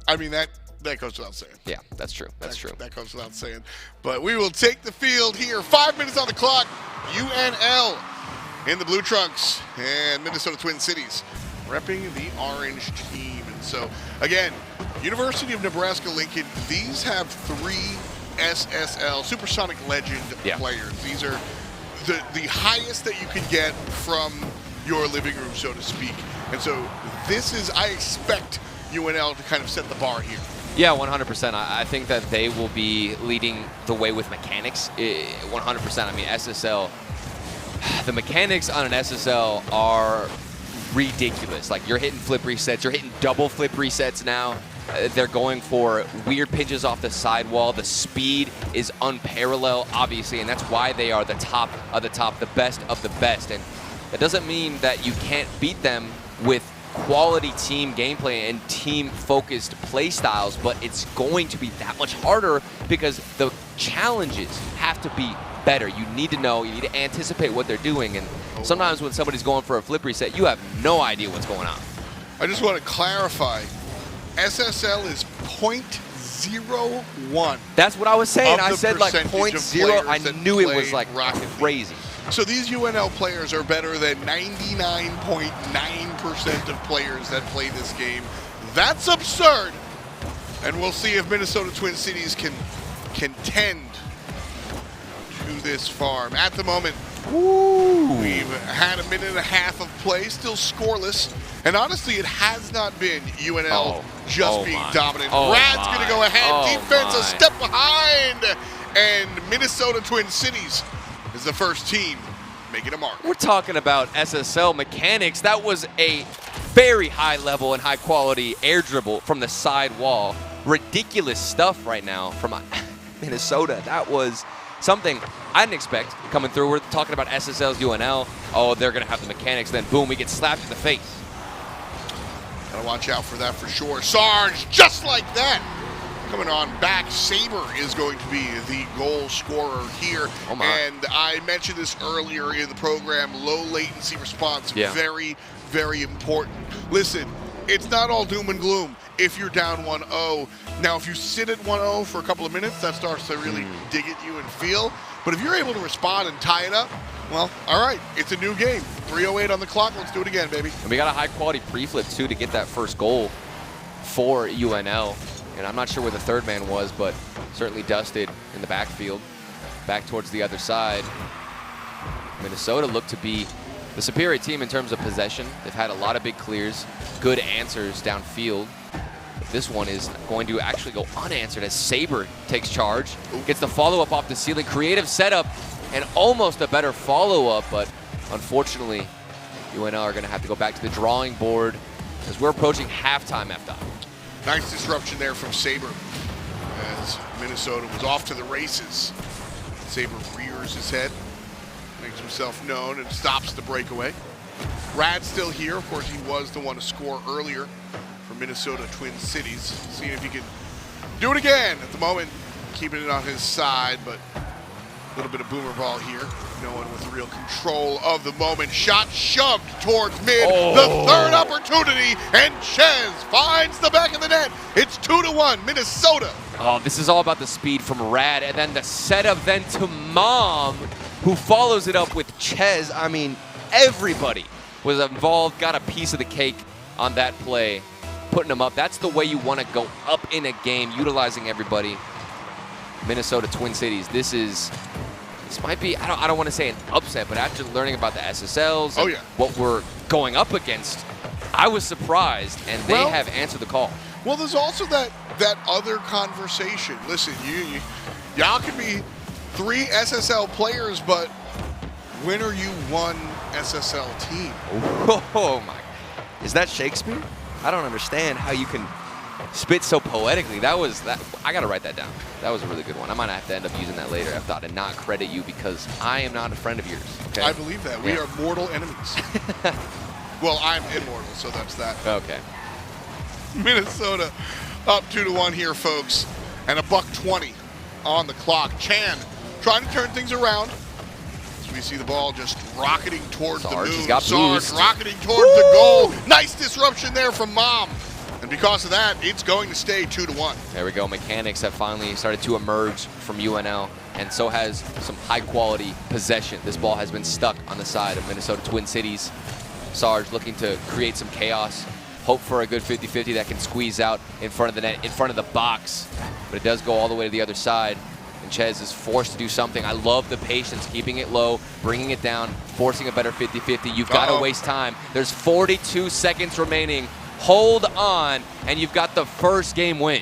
I mean, that goes without saying. Yeah, that's true. That's true. That goes without saying. But we will take the field here. 5 minutes on the clock. UNL in the blue trunks and Minnesota Twin Cities repping the orange team. And so, again, University of Nebraska Lincoln, these have 3 SSL, Supersonic Legend players. These are the highest that you can get from your living room, so to speak. And so this is, I expect UNL to kind of set the bar here. Yeah, 100%. I think that they will be leading the way with mechanics. 100%. I mean, SSL, the mechanics on an SSL are ridiculous. Like, you're hitting flip resets. You're hitting double flip resets now. They're going for weird pitches off the sidewall. The speed is unparalleled, obviously, and that's why they are the top of the top, the best of the best. And that doesn't mean that you can't beat them with quality team gameplay and team-focused play styles, but it's going to be that much harder because the challenges have to be better. You need to know, you need to anticipate what they're doing, and sometimes when somebody's going for a flip reset, you have no idea what's going on. I just want to clarify, SSL is 0.01. That's what I was saying. I said like 0.0. I knew it was like crazy. So these UNL players are better than 99.9% of players that play this game. That's absurd. And we'll see if Minnesota Twin Cities can contend to this farm. At the moment, we've had a minute and a half of play, still scoreless. And honestly, it has not been UNL being dominant. Rad's going to go ahead. Defense a step behind. And Minnesota Twin Cities is the first team making a mark. We're talking about SSL mechanics. That was a very high level and high quality air dribble from the side wall. Ridiculous stuff right now from Minnesota. That was something I didn't expect coming through. We're talking about SSL's UNL. Oh, they're going to have the mechanics. Then, boom, we get slapped in the face. Gotta watch out for that for sure. Sarge, just like that. Coming on back, Saber is going to be the goal scorer here. Oh my. And I mentioned this earlier in the program, low latency response, very, very important. Listen, it's not all doom and gloom if you're down 1-0. Now, if you sit at 1-0 for a couple of minutes, that starts to really dig at you and feel. But if you're able to respond and tie it up, well, all right, it's a new game. 3:08 on the clock. Let's do it again, baby. And we got a high-quality pre-flip, too, to get that first goal for UNL. And I'm not sure where the third man was, but certainly dusted in the backfield. Back towards the other side. Minnesota looked to be the superior team in terms of possession. They've had a lot of big clears, good answers downfield. But this one is going to actually go unanswered as Saber takes charge. Gets the follow-up off the ceiling. Creative setup and almost a better follow-up, but unfortunately, UNL are going to have to go back to the drawing board as we're approaching halftime, FDOT. Nice disruption there from Saber as Minnesota was off to the races. Saber rears his head, makes himself known, and stops the breakaway. Rad's still here. Of course, he was the one to score earlier for Minnesota Twin Cities. Seeing if he can do it again. At the moment, keeping it on his side, but a little bit of boomer ball here. No one with real control of the moment. Shot shoved towards mid. The third opportunity, and Ches finds the back of the net. It's 2-1, Minnesota. Oh, this is all about the speed from Rad, and then the setup then to Mom, who follows it up with Ches. I mean, everybody was involved, got a piece of the cake on that play, putting them up. That's the way you want to go up in a game, utilizing everybody. Minnesota Twin Cities, this might be, I don't want to say an upset, but after learning about the SSLs and what we're going up against, I was surprised, and they have answered the call. Well, there's also that other conversation. Listen, y'all can be 3 SSL players, but when are you one SSL team? Oh my, is that Shakespeare? I don't understand how you can spit so poetically. I gotta write that down. That was a really good one. I might have to end up using that later, FDOT, and not credit you because I am not a friend of yours. Okay? I believe that. We are mortal enemies. Well, I'm immortal, so that's that. Okay. Minnesota up 2-1 here, folks, and $1:20 on the clock. Chan trying to turn things around. As we see the ball just rocketing towards the moon. He's got Sarge boost. rocketing towards the goal. Nice disruption there from Mom. And because of that, it's going to stay 2-1. There we go. Mechanics have finally started to emerge from UNL, and so has some high-quality possession. This ball has been stuck on the side of Minnesota Twin Cities. Sarge looking to create some chaos, hope for a good 50-50 that can squeeze out in front of the net, in front of the box. But it does go all the way to the other side, and Ches is forced to do something. I love the patience, keeping it low, bringing it down, forcing a better 50-50. You've got to waste time. There's 42 seconds remaining. Hold on, and you've got the first game win.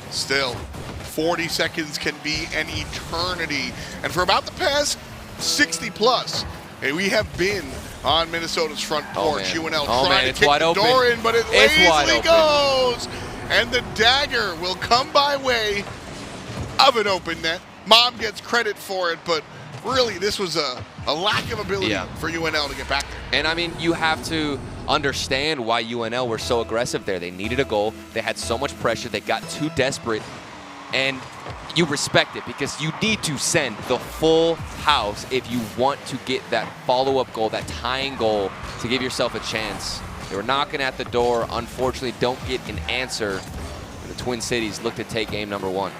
Still, 40 seconds can be an eternity. And for about the past 60+, we have been on Minnesota's front porch. UNL trying to kick the door in, but it lazily goes. And the dagger will come by way of an open net. Mom gets credit for it, but really this was a lack of ability for UNL to get back there. And I mean, you have to understand why UNL were so aggressive there. They needed a goal. They had so much pressure. They got too desperate. And you respect it because you need to send the full house if you want to get that follow-up goal, that tying goal, to give yourself a chance. They were knocking at the door. Unfortunately, don't get an answer. And the Twin Cities look to take game number 1.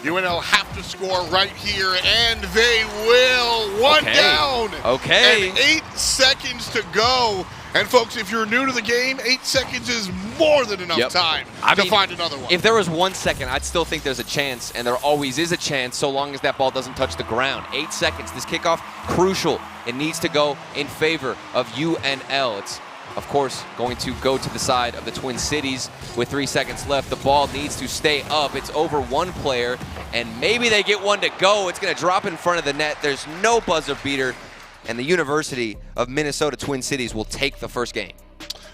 UNL have to score right here, and they will. One down. Okay. And 8 seconds to go. And folks, if you're new to the game, 8 seconds is more than enough time to find another one. If there was 1 second, I'd still think there's a chance, and there always is a chance so long as that ball doesn't touch the ground. 8 seconds. This kickoff, crucial. It needs to go in favor of UNL. It's, of course, going to go to the side of the Twin Cities with 3 seconds left. The ball needs to stay up. It's over one player, and maybe they get one to go. It's going to drop in front of the net. There's no buzzer beater, and the University of Minnesota Twin Cities will take the first game.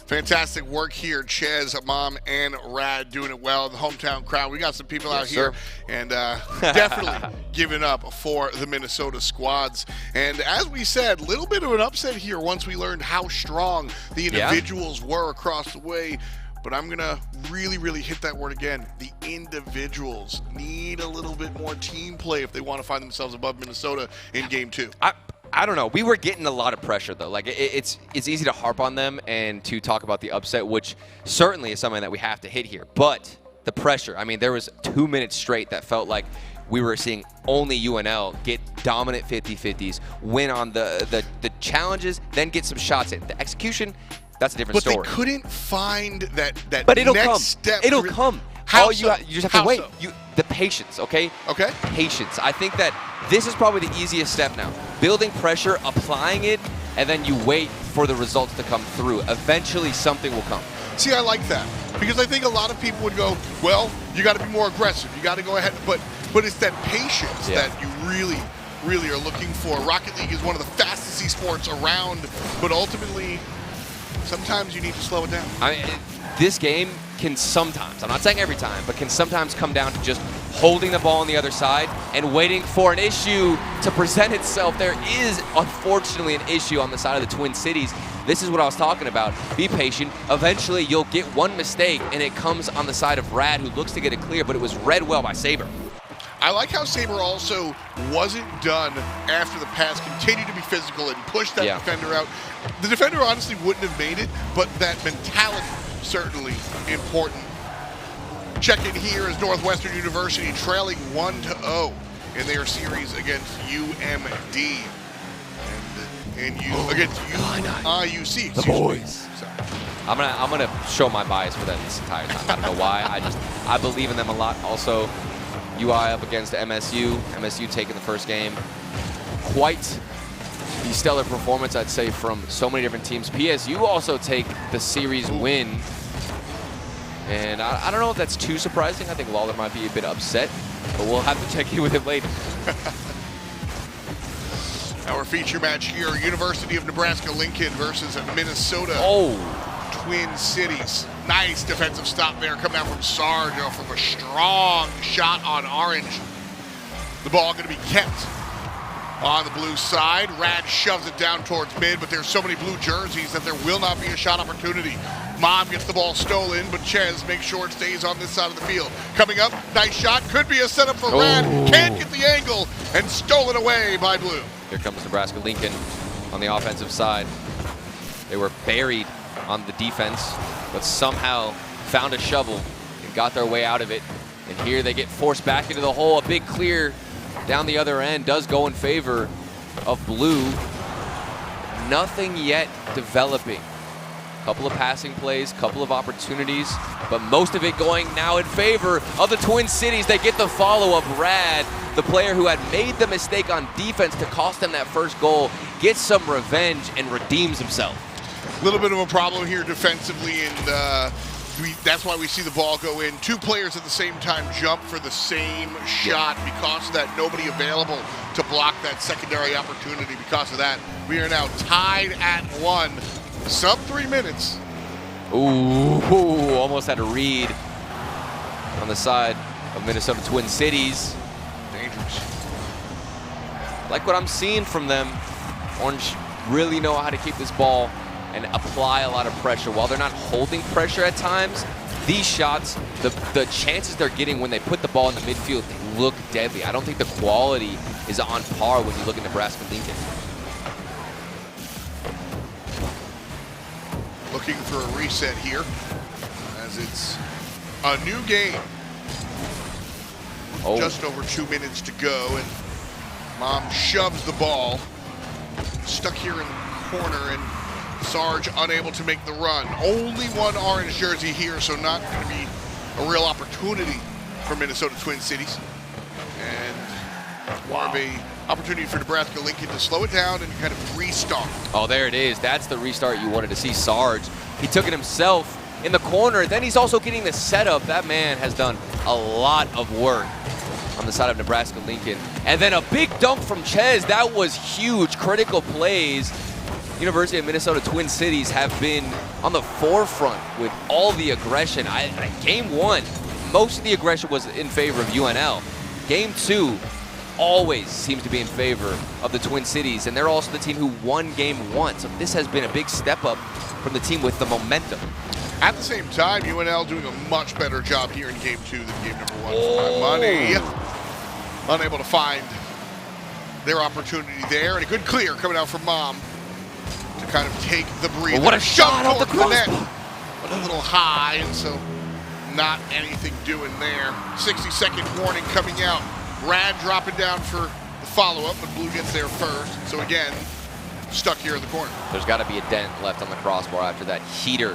Fantastic work here, Ches, Mom, and Rad doing it well. The hometown crowd. We got some people out here, and definitely giving up for the Minnesota squads. And as we said, a little bit of an upset here once we learned how strong the individuals were across the way. But I'm going to really hit that word again. The individuals need a little bit more team play if they want to find themselves above Minnesota in Game 2. I don't know. We were getting a lot of pressure, though. Like, it's easy to harp on them and to talk about the upset, which certainly is something that we have to hit here. But the pressure, I mean, there was 2 minutes straight that felt like we were seeing only UNL get dominant 50-50s, win on the challenges, then get some shots in. The execution, that's a different story. But they couldn't find that but it'll next come. step. It'll come. How you just have to wait. The patience, okay? Okay. Patience. I think that this is probably the easiest step now. Building pressure, applying it, and then you wait for the results to come through. Eventually, something will come. See, I like that. Because I think a lot of people would go, well, you got to be more aggressive. You got to go ahead. But it's that patience that you really are looking for. Rocket League is one of the fastest esports around, but ultimately, sometimes you need to slow it down. I mean, this game can sometimes, I'm not saying every time, but can sometimes come down to just holding the ball on the other side and waiting for an issue to present itself. There is, unfortunately, an issue on the side of the Twin Cities. This is what I was talking about. Be patient. Eventually, you'll get one mistake, and it comes on the side of Rad, who looks to get it clear, but it was read well by Saber. I like how Saber also wasn't done after the pass, continued to be physical and push that defender out. The defender honestly wouldn't have made it, but that mentality certainly important. Check in here as Northwestern University trailing 1-0 in their series against UMD. And against UIUC. The boys. I'm gonna show my bias for them this entire time. I don't know why. I believe in them a lot. Also, UI up against MSU. MSU taking the first game. Quite the stellar performance, I'd say, from so many different teams. PSU also take the series win. And I don't know if that's too surprising. I think Lawler might be a bit upset, but we'll have to check in with him later. Our feature match here, University of Nebraska Lincoln versus Minnesota Twin Cities. Nice defensive stop there coming out from Sarge from a strong shot on Orange. The ball going to be kept on the blue side. Rad shoves it down towards mid, but there's so many blue jerseys that there will not be a shot opportunity. Mom gets the ball stolen, but Ches makes sure it stays on this side of the field. Coming up, nice shot. Could be a setup for Rad. Can't get the angle, and stolen away by blue. Here comes Nebraska Lincoln on the offensive side. They were buried on the defense, but somehow found a shovel and got their way out of it. And here they get forced back into the hole. A big clear down the other end does go in favor of blue. Nothing yet developing. Couple of passing plays, couple of opportunities, but most of it going now in favor of the Twin Cities. They get the follow-up. Rad, the player who had made the mistake on defense to cost them that first goal, gets some revenge and redeems himself. A little bit of a problem here defensively, and that's why we see the ball go in. Two players at the same time jump for the same shot because of that. Nobody available to block that secondary opportunity. Because of that, we are now tied at 1. Sub 3 minutes. Ooh, almost had a read on the side of Minnesota Twin Cities. Dangerous. Like what I'm seeing from them. Orange really know how to keep this ball and apply a lot of pressure. While they're not holding pressure at times, these shots, the chances they're getting when they put the ball in the midfield, they look deadly. I don't think the quality is on par when you look at Nebraska Lincoln. Looking for a reset here as it's a new game. Just over 2 minutes to go, and Mom shoves the ball. Stuck here in the corner, and Sarge unable to make the run. Only one orange jersey here, so not going to be a real opportunity for Minnesota Twin Cities. And more of a opportunity for Nebraska Lincoln to slow it down and kind of restart. Oh, there it is. That's the restart you wanted to see. Sarge, he took it himself in the corner. Then he's also getting the setup. That man has done a lot of work on the side of Nebraska Lincoln. And then a big dunk from Ches. That was huge. Critical plays. University of Minnesota Twin Cities have been on the forefront with all the aggression. Game 1, most of the aggression was in favor of UNL. Game 2 always seems to be in favor of the Twin Cities, and they're also the team who won Game 1. So this has been a big step up from the team with the momentum. At the same time, UNL doing a much better job here in Game 2 than Game number 1 for my money. Unable to find their opportunity there, and a good clear coming out from Mom to kind of take the breather. What a shot off the crossbar! But a little high, and so not anything doing there. 60-second warning coming out. Rad dropping down for the follow-up, but Blue gets there first. So again, stuck here in the corner. There's got to be a dent left on the crossbar after that heater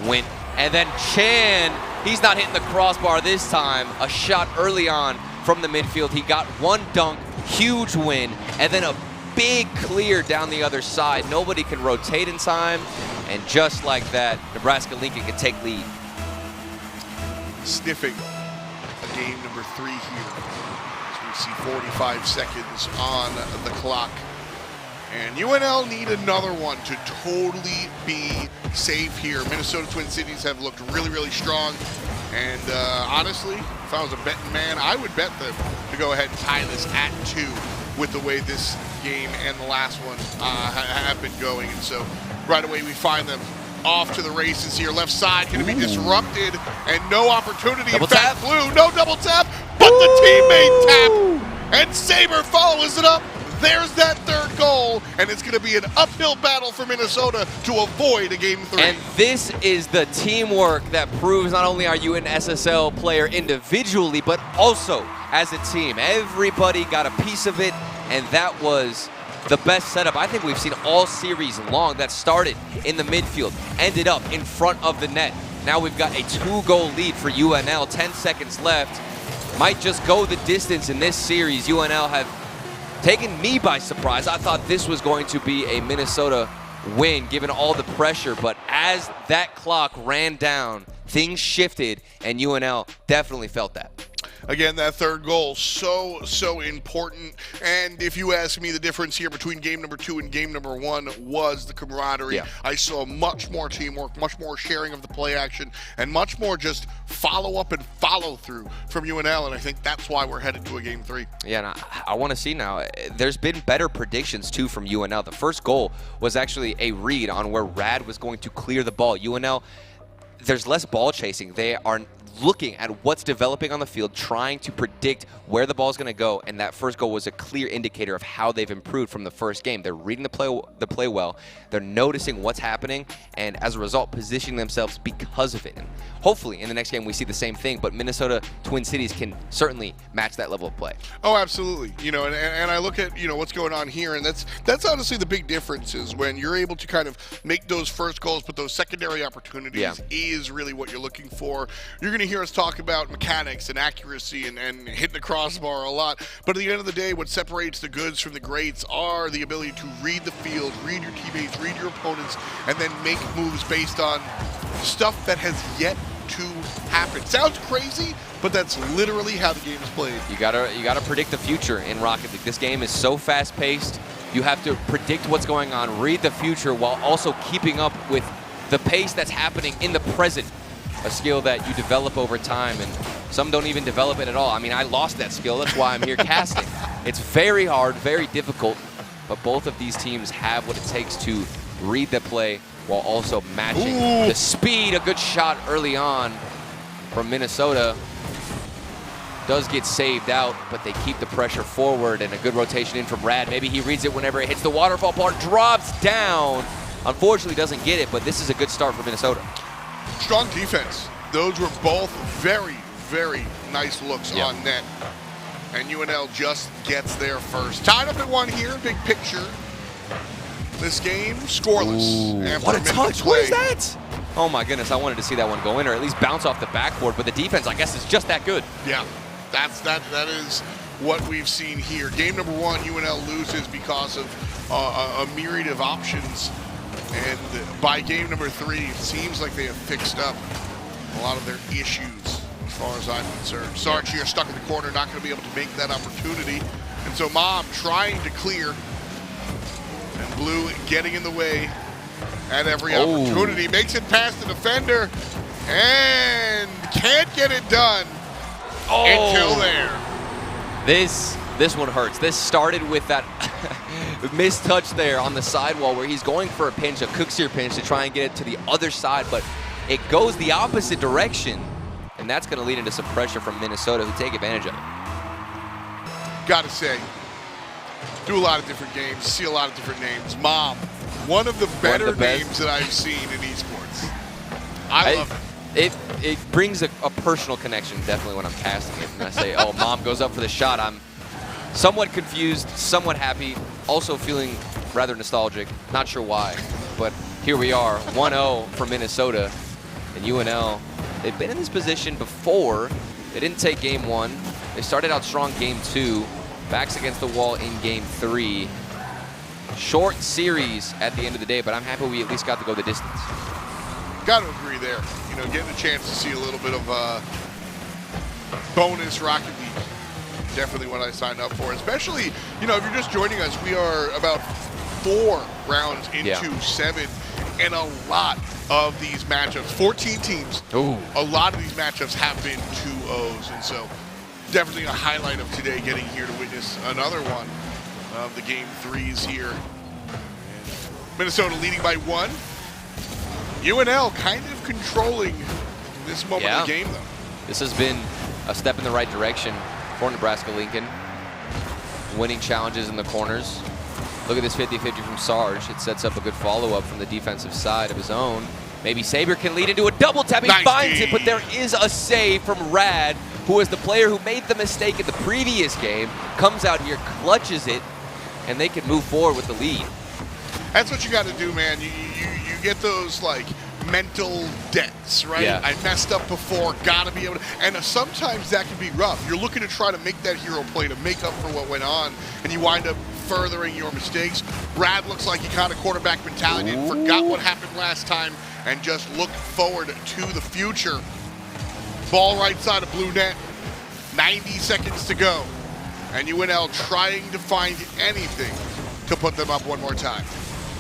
went. And then Chan, he's not hitting the crossbar this time. A shot early on from the midfield. He got one dunk, huge win, and then a big clear down the other side. Nobody can rotate in time, and just like that, Nebraska Lincoln can take lead. Sniffing a game number 3 here. As we see 45 seconds on the clock. And UNL need another one to totally be safe here. Minnesota Twin Cities have looked really, really strong. And honestly, if I was a betting man, I would bet them to go ahead and tie this at 2 with the way this game and the last one have been going. And so right away we find them off to the races here. Left side going to be disrupted and no opportunity. Double in fact, tap. Blue, no double tap, but the teammate tap. And Saber follows it up. There's that third goal, and it's going to be an uphill battle for Minnesota to avoid a Game 3. And this is the teamwork that proves not only are you an SSL player individually, but also as a team. Everybody got a piece of it, and that was the best setup I think we've seen all series long. That started in the midfield, ended up in front of the net. Now we've got a 2-goal lead for UNL, 10 seconds left. Might just go the distance in this series. UNL have taken me by surprise. I thought this was going to be a Minnesota win, given all the pressure, but as that clock ran down, things shifted, and UNL definitely felt that. Again, that third goal, so important. And if you ask me, the difference here between game number 2 and game number 1 was the camaraderie. Yeah. I saw much more teamwork, much more sharing of the play action, and much more just follow-up and follow-through from UNL, and I think that's why we're headed to a Game 3. Yeah, and I want to see now. There's been better predictions, too, from UNL. The first goal was actually a read on where Rad was going to clear the ball. UNL, there's less ball chasing. They are looking at what's developing on the field, trying to predict where the ball is going to go, and that first goal was a clear indicator of how they've improved from the first game. They're reading the play well, they're noticing what's happening, and as a result, positioning themselves because of it. And hopefully, in the next game, we see the same thing, but Minnesota Twin Cities can certainly match that level of play. Oh, absolutely. You know, and I look at, you know, what's going on here, and that's honestly the big difference is when you're able to kind of make those first goals, but those secondary opportunities is really what you're looking for. You're going to hear us talk about mechanics and accuracy and hitting the crossbar a lot, but at the end of the day, what separates the goods from the greats are the ability to read the field, read your teammates, read your opponents, and then make moves based on stuff that has yet to happen. Sounds crazy, but that's literally how the game is played. You gotta predict the future in Rocket League. This game is so fast-paced. You have to predict what's going on, read the future, while also keeping up with the pace that's happening in the present. A skill that you develop over time, and some don't even develop it at all. I mean, I lost that skill. That's why I'm here casting. It's very hard, very difficult, but both of these teams have what it takes to read the play while also matching the speed. A good shot early on from Minnesota. Does get saved out, but they keep the pressure forward, and a good rotation in from Rad. Maybe he reads it whenever it hits the waterfall part, drops down. Unfortunately, doesn't get it, but this is a good start for Minnesota. Strong defense. Those were both very, very nice looks on net. And UNL just gets there first. Tied up at 1 here, big picture. This game, scoreless. What a touch. What is that? Oh my goodness, I wanted to see that one go in, or at least bounce off the backboard, but the defense, I guess, is just that good. Yeah, that is what we've seen here. Game number 1, UNL loses because of a myriad of options. And by game number 3, it seems like they have fixed up a lot of their issues as far as I'm concerned. Sarge here stuck in the corner, not going to be able to make that opportunity. And so Mom trying to clear. And Blue getting in the way at every opportunity. Makes it past the defender and can't get it done until there. This one hurts. This started with that missed touch there on the sidewall where he's going for a pinch, a Cookseer pinch to try and get it to the other side, but it goes the opposite direction, and that's going to lead into some pressure from Minnesota, who take advantage of it. Gotta say, do a lot of different games, see a lot of different names. Mom, one of the better names that I've seen in esports. I love it. It brings a personal connection, definitely, when I'm casting it. And I say, oh, Mom goes up for the shot. I'm somewhat confused, somewhat happy, also feeling rather nostalgic. Not sure why, but here we are, 1-0 for Minnesota. And UNL, they've been in this position before. They didn't take game 1. They started out strong game 2. Backs against the wall in game 3. Short series at the end of the day, but I'm happy we at least got to go the distance. Got to agree there. You know, getting a chance to see a little bit of bonus Rocket League. Definitely what I signed up for. Especially, you know, if you're just joining us, we are about 4 rounds into 7. And a lot of these matchups, 14 teams, a lot of these matchups have been 2-0s. And so definitely a highlight of today, getting here to witness another one of the game 3s here. And Minnesota leading by 1. UNL kind of controlling this moment of the game, though. This has been a step in the right direction for Nebraska Lincoln. Winning challenges in the corners. Look at this 50-50 from Sarge. It sets up a good follow-up from the defensive side of his own. Maybe Saber can lead into a double tap. He finds it, but there is a save from Rad, who is the player who made the mistake in the previous game. Comes out here, clutches it, and they can move forward with the lead. That's what you got to do, man. You get those, like, mental debts, right? Yeah. I messed up before, got to be able to. And sometimes that can be rough. You're looking to try to make that hero play to make up for what went on, and you wind up furthering your mistakes. Brad looks like he kind of quarterback mentality and forgot what happened last time and just looked forward to the future. Ball right side of blue net, 90 seconds to go. And UNL trying to find anything to put them up one more time.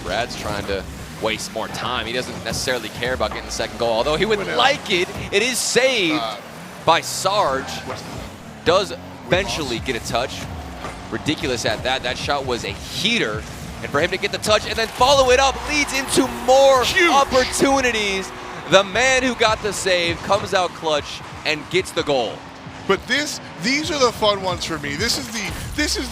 Brad's trying to waste more time. He doesn't necessarily care about getting the second goal, although he would like it. It is saved by Sarge. Does eventually get a touch. Ridiculous at that. That shot was a heater. And for him to get the touch and then follow it up leads into more opportunities. The man who got the save comes out clutch and gets the goal. But these are the fun ones for me. This is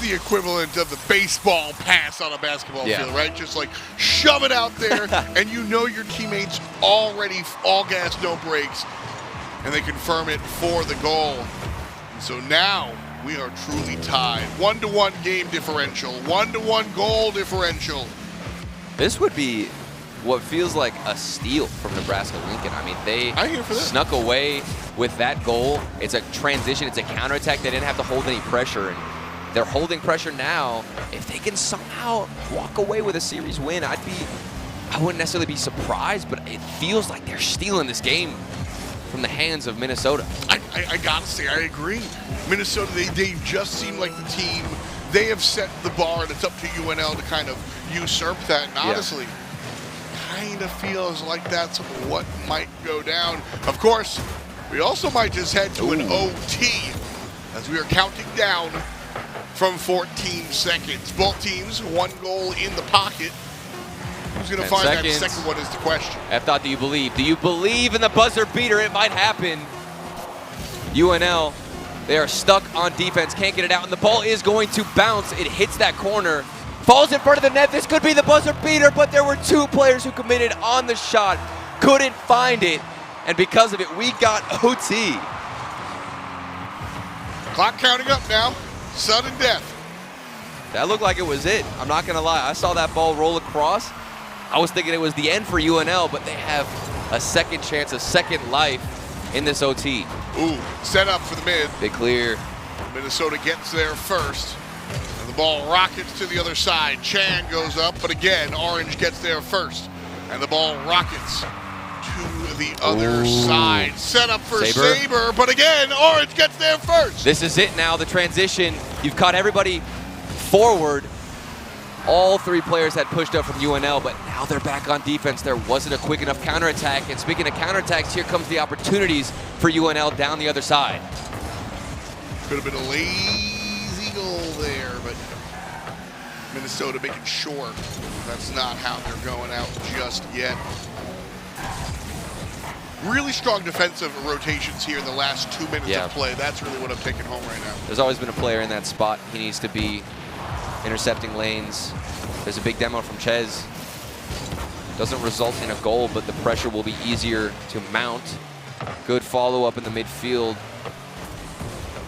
the equivalent of the baseball pass on a basketball field, right? Just like shove it out there, and you know your teammates already all gas, no brakes, and they confirm it for the goal. And so now we are truly tied. 1-1 game differential, 1-1 goal differential. This would be what feels like a steal from Nebraska Lincoln. I mean, they snuck away with that goal. It's a transition, it's a counterattack. They didn't have to hold any pressure, and they're holding pressure now. If they can somehow walk away with a series win, I wouldn't necessarily be surprised, but it feels like they're stealing this game from the hands of Minnesota. I gotta say, I agree. Minnesota, they just seem like the team. They have set the bar, and it's up to UNL to kind of usurp that. And honestly, kind of feels like that's what might go down. Of course, we also might just head to an OT as we are counting down from 14 seconds. Both teams, 1 goal in the pocket. Who's going to find that second one is the question. F-Dot, do you believe? Do you believe in the buzzer beater? It might happen. UNL, they are stuck on defense, can't get it out, and the ball is going to bounce. It hits that corner. Falls in front of the net. This could be the buzzer beater, but there were 2 players who committed on the shot. Couldn't find it, and because of it, we got OT. Clock counting up now. Sudden death. That looked like it was it. I'm not going to lie. I saw that ball roll across. I was thinking it was the end for UNL, but they have a second chance, a second life in this OT. Ooh, set up for the mid. They clear. Minnesota gets there first. And the ball rockets to the other side. Chan goes up, but again, Orange gets there first. And the ball rockets to the other side. Set up for Saber, but again, Orange gets there first. This is it now, the transition. You've caught everybody forward. All 3 players had pushed up from UNL, but now they're back on defense. There wasn't a quick enough counterattack. And speaking of counterattacks, here comes the opportunities for UNL down the other side. Could have been a lazy goal there, but Minnesota making sure that's not how they're going out just yet. Really strong defensive rotations here in the last 2 minutes of play. That's really what I'm taking home right now. There's always been a player in that spot. He needs to be intercepting lanes. There's a big demo from Ches. Doesn't result in a goal, but the pressure will be easier to mount. Good follow-up in the midfield.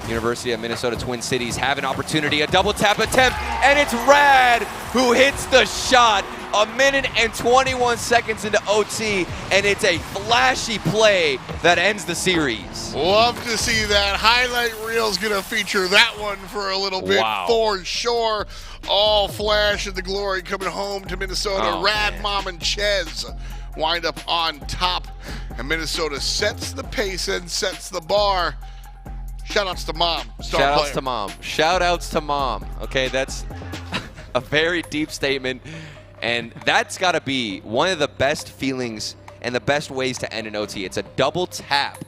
University of Minnesota Twin Cities have an opportunity, a double tap attempt, and it's Rad who hits the shot. 1 minute and 21 seconds into OT, and it's a flashy play that ends the series. Love to see that. Highlight reel's gonna feature that one for a little bit for sure. All flash of the glory coming home to Minnesota. Rad, Mom, and Ches wind up on top, and Minnesota sets the pace and sets the bar. Shout-outs to Mom. Shout-outs to Mom. Shout-outs to Mom. Okay, that's a very deep statement. And that's got to be one of the best feelings and the best ways to end an OT. It's a double tap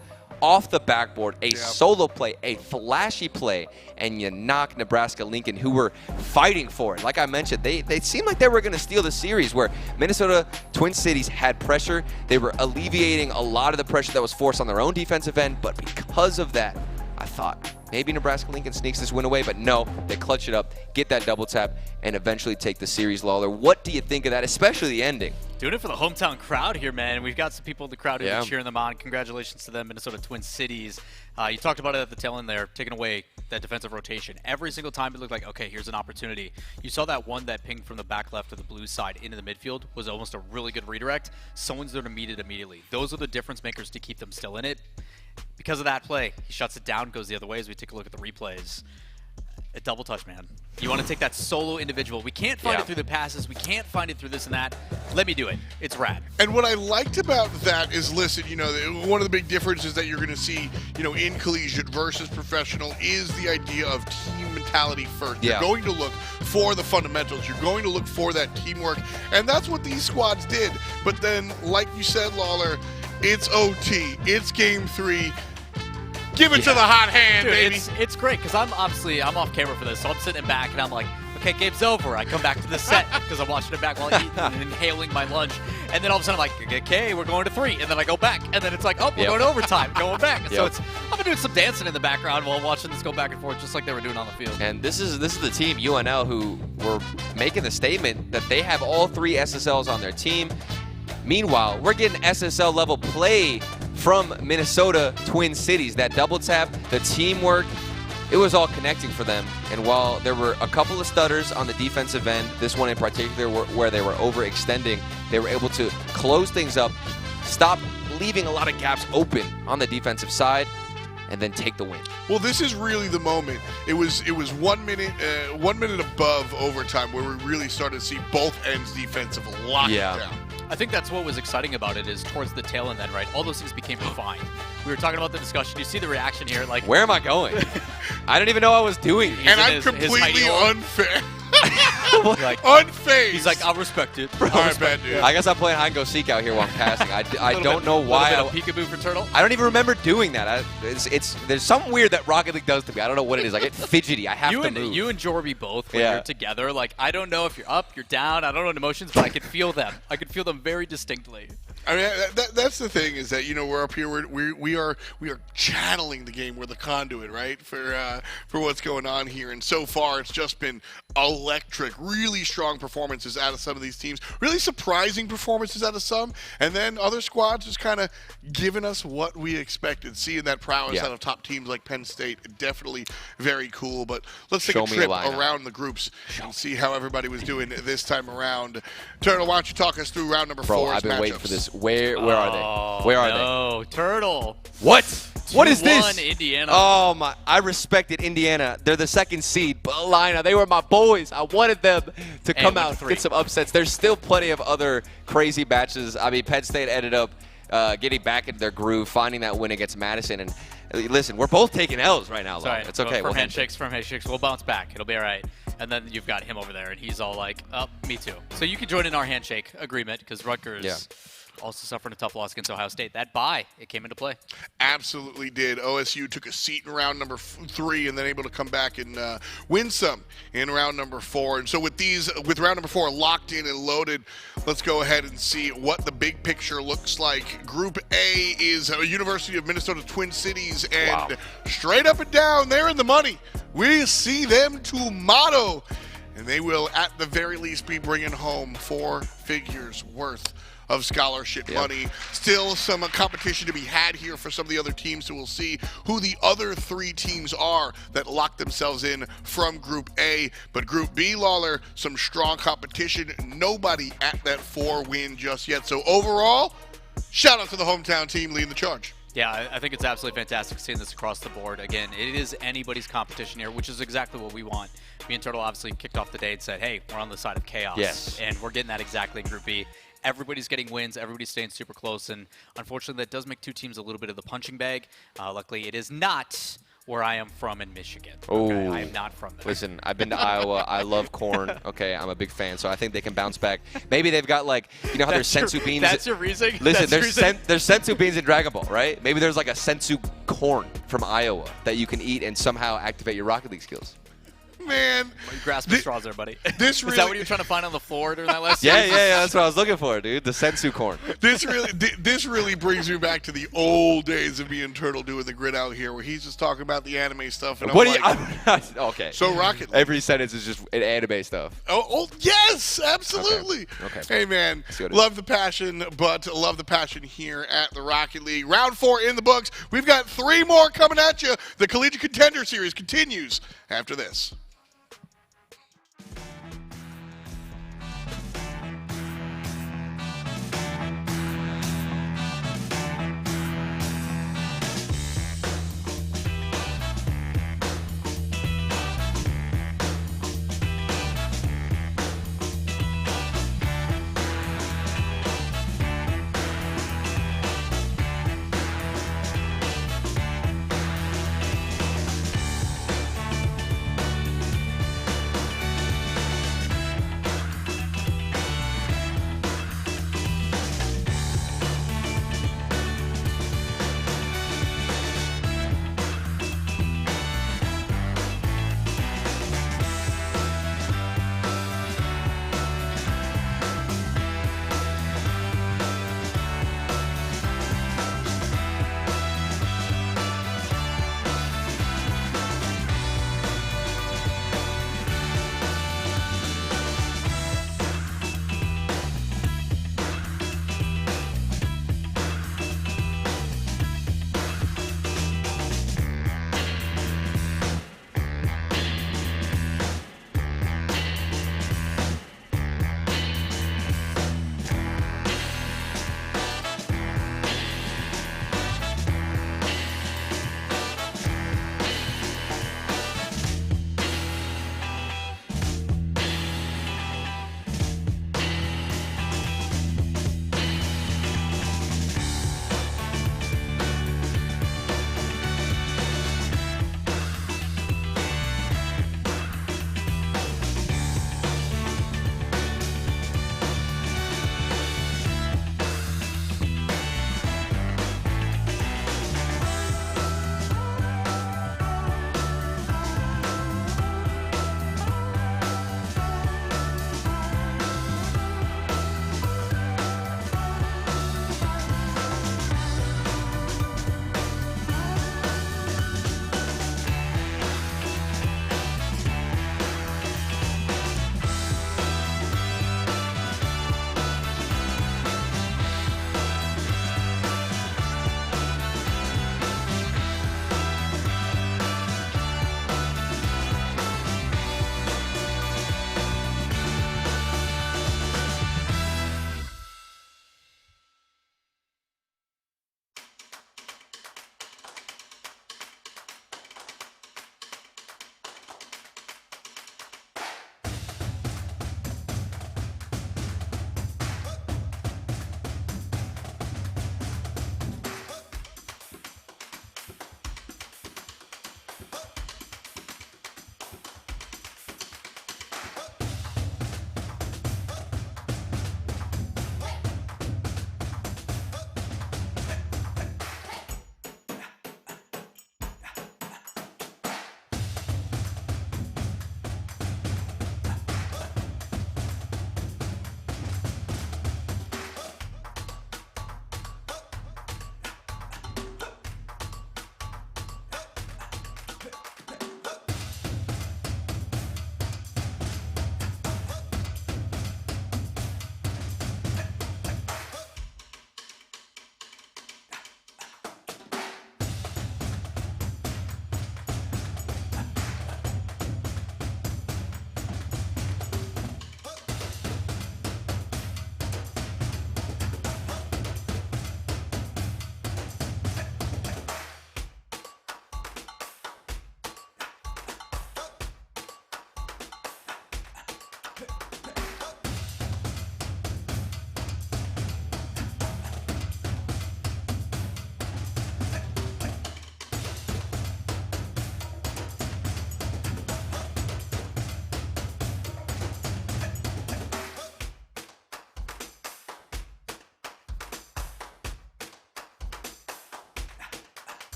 off the backboard, a solo play, a flashy play, and you knock Nebraska Lincoln, who were fighting for it. Like I mentioned, they seemed like they were going to steal the series, where Minnesota Twin Cities had pressure. They were alleviating a lot of the pressure that was forced on their own defensive end, but because of that, I thought maybe Nebraska Lincoln sneaks this win away, but no, they clutch it up, get that double tap, and eventually take the series, Lawler. What do you think of that, especially the ending? Doing it for the hometown crowd here, man. We've got some people in the crowd who are cheering them on. Congratulations to them, Minnesota Twin Cities. You talked about it at the tail end there, taking away that defensive rotation. Every single time it looked like, okay, here's an opportunity. You saw that one that pinged from the back left of the blue side into the midfield was almost a really good redirect. Someone's there to meet it immediately. Those are the difference makers to keep them still in it. Because of that play, he shuts it down, goes the other way as we take a look at the replays. A double touch, man. You want to take that solo individual. We can't find it through the passes. We can't find it through this and that. Let me do it. It's rad. And what I liked about that is, listen, you know, one of the big differences that you're going to see, you know, in collegiate versus professional is the idea of team mentality first. You're going to look for the fundamentals. You're going to look for that teamwork. And that's what these squads did. But then, like you said, Lawler, it's OT. It's game 3. Give it to the hot hand, baby. It's great because I'm off camera for this, so I'm sitting back and I'm like, okay, game's over. I come back to the set because I'm watching it back while eating and inhaling my lunch. And then all of a sudden I'm like, okay, we're going to 3. And then I go back. And then it's like, oh, we're going to overtime, going back. So I've been doing some dancing in the background while watching this go back and forth, just like they were doing on the field. And this is the team, UNL, who were making the statement that they have all 3 SSLs on their team. Meanwhile, we're getting SSL level play from Minnesota Twin Cities. That double tap, the teamwork, it was all connecting for them. And while there were a couple of stutters on the defensive end, this one in particular where they were overextending, they were able to close things up, stop leaving a lot of gaps open on the defensive side, and then take the win. Well, this is really the moment. It was 1 minute, 1 minute above overtime where we really started to see both ends defensive lock it down. I think that's what was exciting about it, is towards the tail end then, right? All those things became refined. We were talking about the discussion. You see the reaction here, like, where am I going? I didn't even know I was doing it. And I'm completely unfair. Unfazed. He's like, I'll respect it. All right, man, dude. I guess I'm playing hide and go seek out here while I'm passing. I don't know why. A peekaboo for Turtle. I don't even remember doing that. There's something weird that Rocket League does to me. I don't know what it is. I get fidgety. I have to move. You and Jorby both, when you're together, like, I don't know if you're up, you're down. I don't know the emotions, but I can feel them. I can feel them very distinctly. I mean, that's the thing, is that, you know, we're up here, we are channeling the game. We're the conduit, right, for what's going on here. And so far, it's just been electric. Really strong performances out of some of these teams. Really surprising performances out of some. And then other squads just kind of giving us what we expected. Seeing that prowess out of top teams like Penn State, definitely very cool. But let's take a trip around the groups and see how everybody was doing this time around. Turtle, why don't you talk us through round number 4's I've been matchups. waiting for this. Where are they? Where are they? No, Turtle. What? What is this? Indiana. Oh my! I respected Indiana. They're the 2nd seed. But Lina, they were my boys. I wanted them to come out and get some upsets. There's still plenty of other crazy matches. I mean, Penn State ended up getting back into their groove, finding that win against Madison. And listen, we're both taking L's right now. Sorry, it's okay. From handshakes. We'll bounce back. It'll be all right. And then you've got him over there, and he's all like, oh, me too. So you can join in our handshake agreement, because Rutgers also suffering a tough loss against Ohio State. That bye, it came into play. Absolutely did. OSU took a seat in round number 3 and then able to come back and win some in round number 4. And so with round number 4 locked in and loaded, let's go ahead and see what the big picture looks like. Group A is University of Minnesota Twin Cities, and straight up and down, they're in the money. We see them tomorrow, and they will at the very least be bringing home 4 figures worth of scholarship money. Still some competition to be had here for some of the other teams, so we'll see who the other 3 teams are that lock themselves in from Group A. But Group B, Lawler, some strong competition. Nobody at that 4 win just yet. So overall, shout out to the hometown team leading the charge. Yeah, I think it's absolutely fantastic seeing this across the board. Again, it is anybody's competition here, which is exactly what we want. Me and Turtle obviously kicked off the day and said, hey, we're on the side of chaos. Yes. And we're getting that exactly in Group B. Everybody's getting wins. Everybody's staying super close. And unfortunately, that does make 2 teams a little bit of the punching bag. Luckily, it is not where I am from in Michigan. Okay? I am not from there. Listen, I've been to Iowa. I love corn. Okay, I'm a big fan, so I think they can bounce back. Maybe they've got, like, you know how there's sensu beans. That's your reasoning? Listen, there's sensu beans in Dragon Ball, right? Maybe there's like a sensu corn from Iowa that you can eat and somehow activate your Rocket League skills. Man, you grasping straws there, buddy. Is that what you were trying to find on the floor during that last yeah, season? that's what I was looking for, dude. The sensu corn. This really brings me back to the old days of me and Turtle doing the grid out here, where he's just talking about the anime stuff, and okay. So Rocket League. Every sentence is just an anime stuff. Oh yes, absolutely. Okay. Hey man, love the passion, but love the passion here at the Rocket League. Round 4 in the books. We've got 3 more coming at you. The Collegiate Contender series continues after this.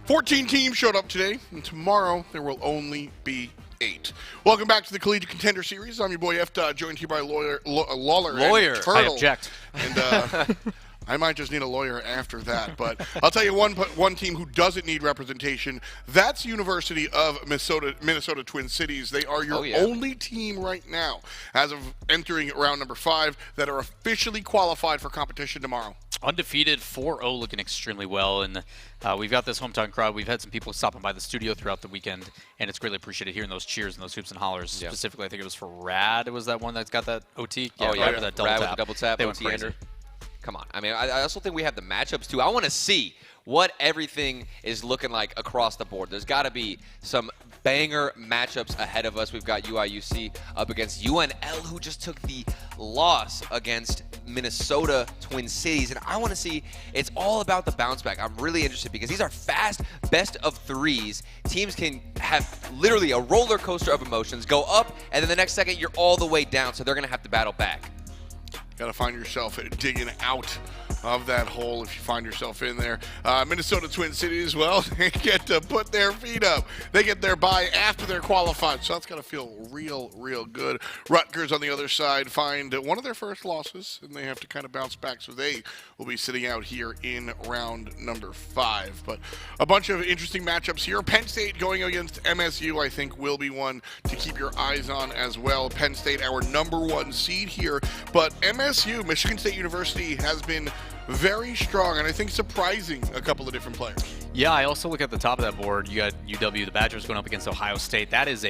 14 teams showed up today, and tomorrow there will only be 8. Welcome back to the Collegiate Contender Series. I'm your boy F. Joined here by Lawler and Turtle. I object. And I might just need a lawyer after that. But I'll tell you one team who doesn't need representation. That's University of Minnesota Twin Cities. They are your only team right now, as of entering round number 5, that are officially qualified for competition tomorrow. Undefeated, 4-0, looking extremely well. And we've got this hometown crowd. We've had some people stopping by the studio throughout the weekend, and it's greatly appreciated hearing those cheers and those hoops and hollers. Yeah. Specifically, I think it was for Rad. Was that one that's got that OT? Yeah, Rad with that Rad with the double tap, They went OT crazy. ender. Come on. I mean, I also think we have the matchups, too. I want to see what everything is looking like across the board. There's got to be some banger matchups ahead of us. We've got UIUC up against UNL, who just took the loss against Minnesota Twin Cities. And I want to see, it's all about the bounce back. I'm really interested because these are fast best of 3s. Teams can have literally a roller coaster of emotions, go up, and then the next second you're all the way down, so they're going to have to battle back. Got to find yourself digging out of that hole if you find yourself in there. Minnesota Twin Cities, well, they get to put their feet up. They get their bye after they're qualified, so that's got to feel real, real good. Rutgers, on the other side, find one of their first losses, and they have to kind of bounce back, so they will be sitting out here in round number 5. But a bunch of interesting matchups here. Penn State going against MSU, I think, will be one to keep your eyes on as well. Penn State, our number 1 seed here, but MSU, Michigan State University, has been very strong, and I think surprising a couple of different players. Yeah, I also look at the top of that board. You got UW, the Badgers, going up against Ohio State. That is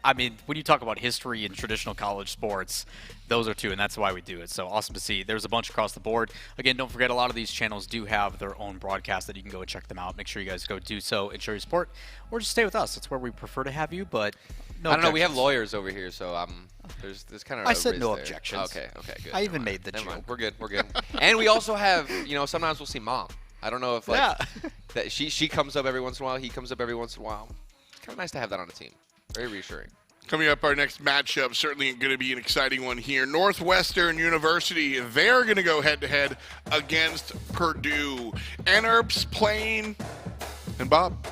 I mean, when you talk about history and traditional college sports, those are two, and that's why we do it. So awesome to see. There's a bunch across the board. Again, don't forget, a lot of these channels do have their own broadcast that you can go and check them out. Make sure you guys go do so and show your support, or just stay with us. That's where we prefer to have you, but no I don't know. We have objections. lawyers over here, so there's kind of I said no there. objections. Okay, good. I even Never made the Never mind. joke. We're good. And we also have, sometimes we'll see Mom. I don't know if that she comes up every once in a while. He comes up every once in a while. It's kind of nice to have that on a team. Very reassuring. Coming up, our next matchup, certainly going to be an exciting one here. Northwestern University, they're going to go head-to-head against Purdue. Enerps, Plain, and Bob.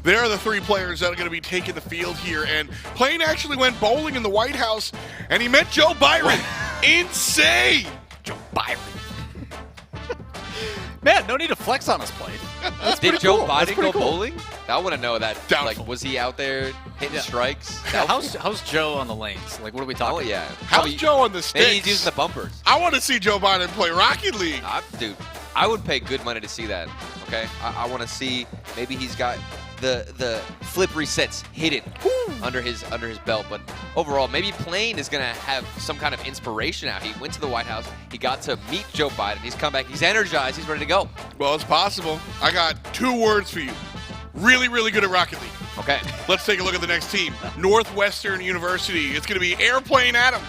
They're the 3 players that are going to be taking the field here. And Plain actually went bowling in the White House, and he met Joe Byron. Insane! Joe Byron. Man, no need to flex on us, Plain. Did Joe cool. That's Biden pretty go cool. bowling? I want to know that. Doubtful. Like, was he out there hitting strikes? Yeah, how's Joe on the lanes? Like, what are we talking? Oh yeah. How's Joe on the sticks? Maybe he's using the bumpers. I want to see Joe Biden play Rocket League. Dude, I would pay good money to see that. Okay, I want to see. Maybe he's got the flip resets hidden under his belt. But overall, maybe Plain is gonna have some kind of inspiration out. He went to the White House. He got to meet Joe Biden. He's come back. He's energized. He's ready to go. Well, it's possible. I got 2 words for you. Really, really good at Rocket League. Okay. Let's take a look at the next team. Northwestern University. It's going to be Airplane Adam,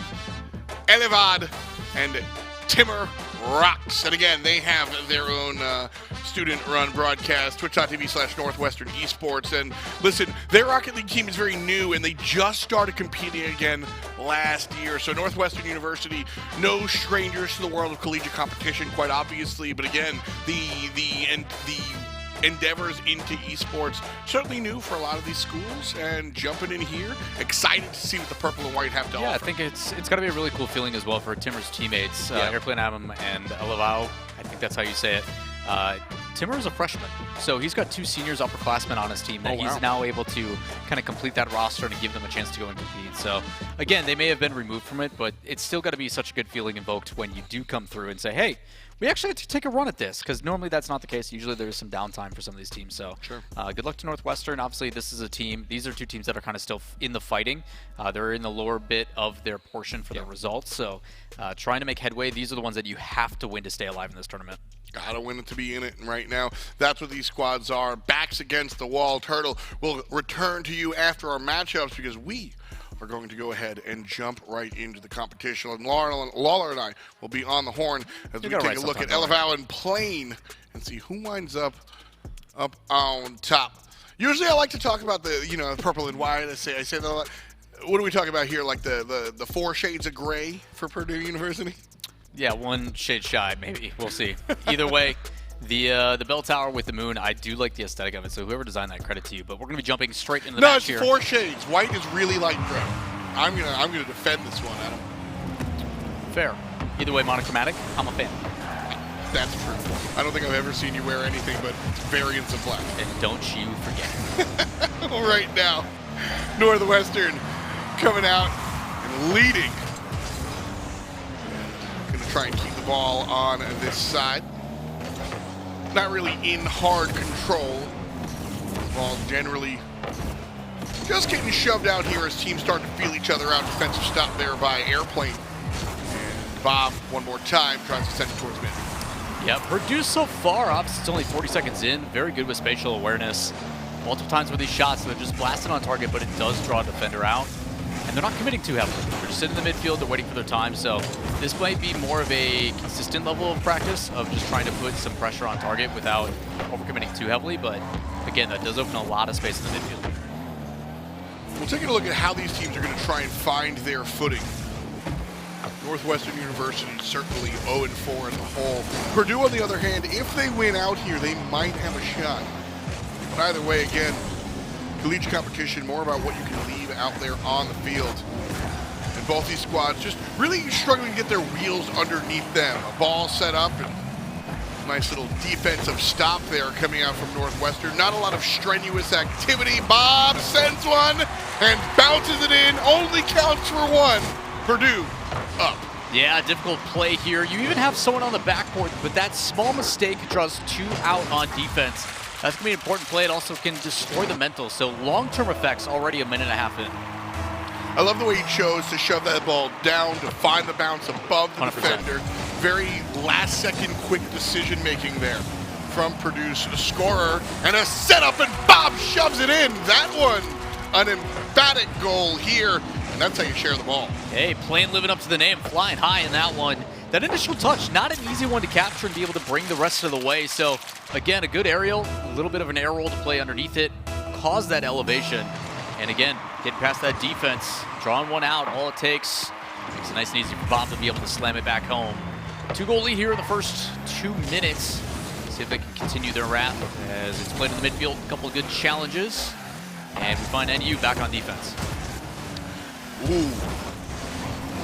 Elevad, and Timur Rocks. And again, they have their own student-run broadcast, twitch.tv/Northwestern Esports. And listen, their Rocket League team is very new, and they just started competing again last year. So Northwestern University, no strangers to the world of collegiate competition, quite obviously. But again, the endeavors into esports certainly new for a lot of these schools, and jumping in here, excited to see what the purple and white have to offer. I think it's got to be a really cool feeling as well for Timur's teammates, Airplane Adam and Alavao. I think that's how you say it. Timur is a freshman, so he's got 2 seniors upperclassmen on his team that he's now able to kind of complete that roster and give them a chance to go and compete. So again, they may have been removed from it, but it's still got to be such a good feeling invoked when you do come through and say, hey, we actually have to take a run at this, because normally that's not the case. Usually there's some downtime for some of these teams. So good luck to Northwestern. Obviously, this is a team. These are 2 teams that are kind of still in the fighting. They're in the lower bit of their portion for the results. So trying to make headway. These are the ones that you have to win to stay alive in this tournament. Gotta win it to be in it, and right now, that's what these squads are. Backs against the wall. Turtle will return to you after our matchups, because we are going to go ahead and jump right into the competition. And Lawler and I will be on the horn as we take a look at Eleval and Plain and see who winds up on top. Usually I like to talk about the purple and white. I say that a lot. What are we talking about here? Like the 4 shades of gray for Purdue University? Yeah, 1 shade shy, maybe. We'll see. Either way, The bell tower with the moon, I do like the aesthetic of it, so whoever designed that, credit to you. But we're going to be jumping straight into the No, match it's here. 4 shades. White is really light gray. I'm gonna defend this one, Adam. Fair. Either way, monochromatic, I'm a fan. That's true. I don't think I've ever seen you wear anything but variants of black. And don't you forget. Right now, Northwestern coming out and leading. Gonna try and keep the ball on this side. Not really in hard control. Ball generally just getting shoved out here as teams start to feel each other out. Defensive stop there by Airplane. And Bob, one more time, tries to send it towards mid. Yeah, Purdue so far, obviously it's only 40 seconds in, very good with spatial awareness. Multiple times with these shots, they're just blasting on target, but it does draw a defender out. And they're not committing too heavily. They're just sitting in the midfield, they're waiting for their time. So this might be more of a consistent level of practice of just trying to put some pressure on target without overcommitting too heavily. But again, that does open a lot of space in the midfield. We'll take a look at how these teams are going to try and find their footing. Northwestern University certainly 0-4 in the hole. Purdue, on the other hand, if they win out here, they might have a shot. But either way, again, collegiate competition, more about what you can leave out there on the field. And both these squads just really struggling to get their wheels underneath them. A ball set up and nice little defensive stop there coming out from Northwestern. Not a lot of strenuous activity. Bob sends one and bounces it in. Only counts for one. Purdue up. Yeah, difficult play here. You even have someone on the backboard, but that small mistake draws 2 out on defense. That's going to be an important play. It also can destroy the mental. So long-term effects already a minute and a half in. I love the way he chose to shove that ball down to find the bounce above the 100%. defender. Very last-second quick decision-making there from Purdue's scorer. And a setup, and Bob shoves it in. That one, an emphatic goal here. And that's how you share the ball. Hey, Plane living up to the name, flying high in that one. That initial touch, not an easy one to capture and be able to bring the rest of the way. So, again, a good aerial, a little bit of an air roll to play underneath it, cause that elevation. And again, getting past that defense, drawing one out, all it takes. Makes it nice and easy for Bob to be able to slam it back home. 2-goal lead here in the first 2 minutes. See if they can continue their wrath as it's played in the midfield. A couple of good challenges. And we find NU back on defense. Ooh.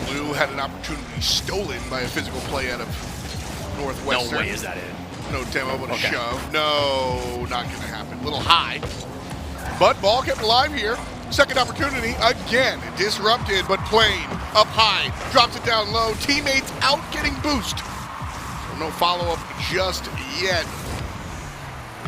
Blue had an opportunity stolen by a physical play out of Northwestern. No way is that in. No demo, but a shove. No, not going to happen. A little high. But ball kept alive here. Second opportunity, again, disrupted, but Plane up high. Drops it down low. Teammates out getting boost. So no follow-up just yet.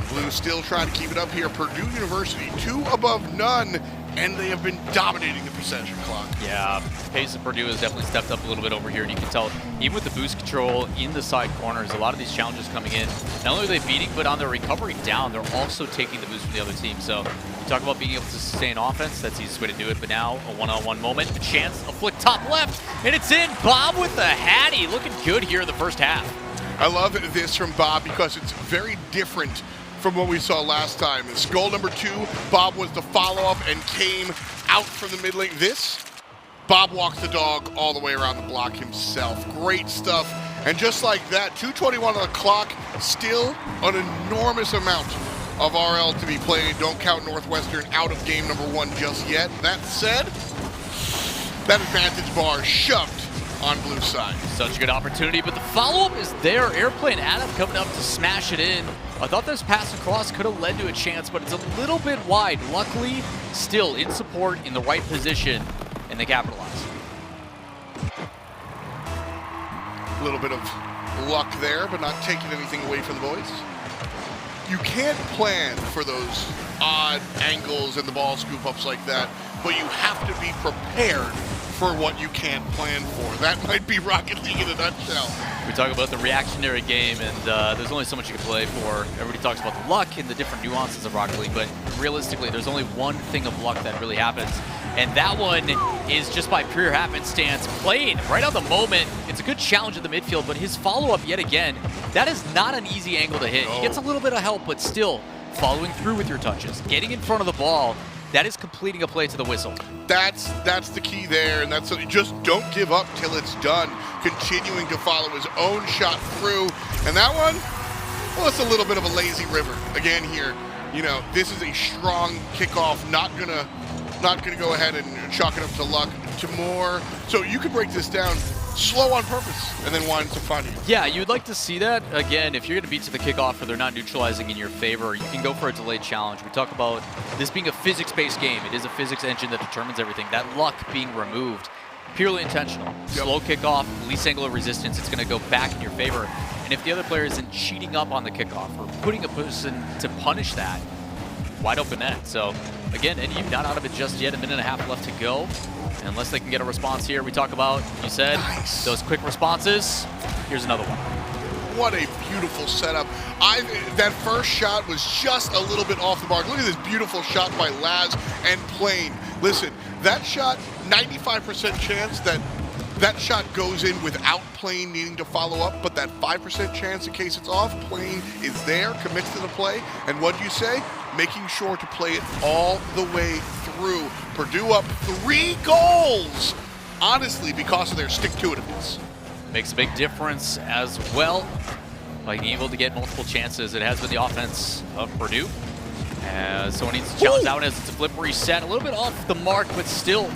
Blue still trying to keep it up here. Purdue University, 2 above none. And they have been dominating the possession clock. Yeah, pace of Purdue has definitely stepped up a little bit over here, and you can tell, even with the boost control in the side corners, a lot of these challenges coming in, not only are they beating, but on their recovery down, they're also taking the boost from the other team. So you talk about being able to sustain offense, that's the easiest way to do it, but now a one-on-one moment, a chance, a flick top left, and it's in. Bob with the hattie, looking good here in the first half. I love this from Bob because it's very different from what we saw last time. It's goal number 2. Bob was the follow-up and came out from the mid lane. This, Bob walks the dog all the way around the block himself. Great stuff. And just like that, 2:21 on the clock, still an enormous amount of RL to be played. Don't count Northwestern out of game number 1 just yet. That said, that advantage bar shoved on blue side. Such a good opportunity, but the follow-up is there. Airplane Adam coming up to smash it in. I thought this pass across could have led to a chance, but it's a little bit wide. Luckily, still in support in the right position, and they capitalize. A little bit of luck there, but not taking anything away from the boys. You can't plan for those odd angles and the ball scoop-ups like that, but you have to be prepared for what you can't plan for. That might be Rocket League in a nutshell. We talk about the reactionary game, and there's only so much you can play for. Everybody talks about the luck and the different nuances of Rocket League, but realistically, there's only one thing of luck that really happens, and that one is just by pure happenstance. Played right on the moment. It's a good challenge in the midfield, but his follow-up yet again, that is not an easy angle to hit. He gets a little bit of help, but still following through with your touches, getting in front of the ball. That is completing a play to the whistle. That's the key there, and that's just don't give up till it's done. Continuing to follow his own shot through, and that one, well, it's a little bit of a lazy river. Again here, you know, this is a strong kickoff, not gonna go ahead and chalk it up to luck, to more. So you could break this down slow on purpose and then wind to fun. Yeah, you'd like to see that. Again, if you're going to beat to the kickoff or they're not neutralizing in your favor, you can go for a delayed challenge. We talk about this being a physics-based game. It is a physics engine that determines everything. That luck being removed, purely intentional. Slow kickoff, least angle of resistance, it's going to go back in your favor. And if the other player isn't cheating up on the kickoff or putting a person to punish that, wide open net. So again, and you've not out of it just yet. A minute and a half left to go. And unless they can get a response here, we talk about, you said, those quick responses. Here's another one. What a beautiful setup. That first shot was just a little bit off the mark. Look at this beautiful shot by Laz and Plane. Listen, that shot, 95% chance that shot goes in without Plane needing to follow up, but that 5% chance in case it's off, Plane is there, commits to the play, and what do you say? Making sure to play it all the way through. Purdue up 3 goals, honestly, because of their stick-to-itiveness. Makes a big difference as well, by being able to get multiple chances. It has been the offense of Purdue. As someone needs to challenge out as it's a flip reset, a little bit off the mark, but still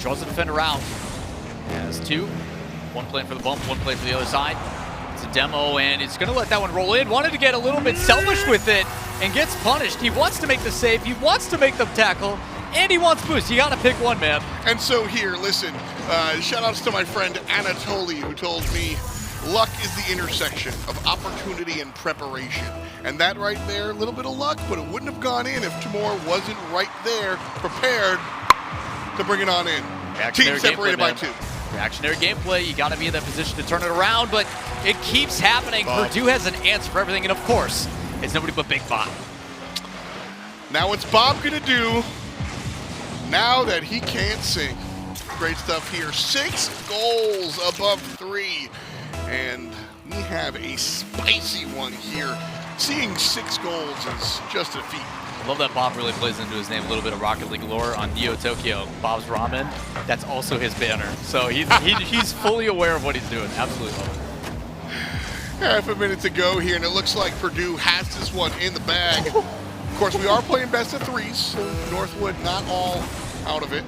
draws the defender out. Has 2, one playing for the bump, one playing for the other side. It's a demo, and it's going to let that one roll in. Wanted to get a little bit selfish with it, and gets punished. He wants to make the save, he wants to make the tackle, and he wants boost. You got to pick one, man. And so here, listen, shout outs to my friend Anatoly, who told me luck is the intersection of opportunity and preparation. And that right there, a little bit of luck, but it wouldn't have gone in if Timur wasn't right there, prepared to bring it on in. Team separated by 2. Reactionary gameplay, you got to be in that position to turn it around, but it keeps happening. Purdue has an answer for everything, and of course, it's nobody but Big Bob. Now what's Bob gonna do now that he can't sing? Great stuff here. 6 goals above 3, and we have a spicy one here. Seeing 6 goals is just a feat. I love that Bob really plays into his name a little bit of Rocket League lore on Neo Tokyo. Bob's Ramen, that's also his banner. So he's fully aware of what he's doing. Absolutely love it. Half a minute to go here, and it looks like Purdue has this one in the bag. Of course, we are playing best of 3s. Northwood not all out of it.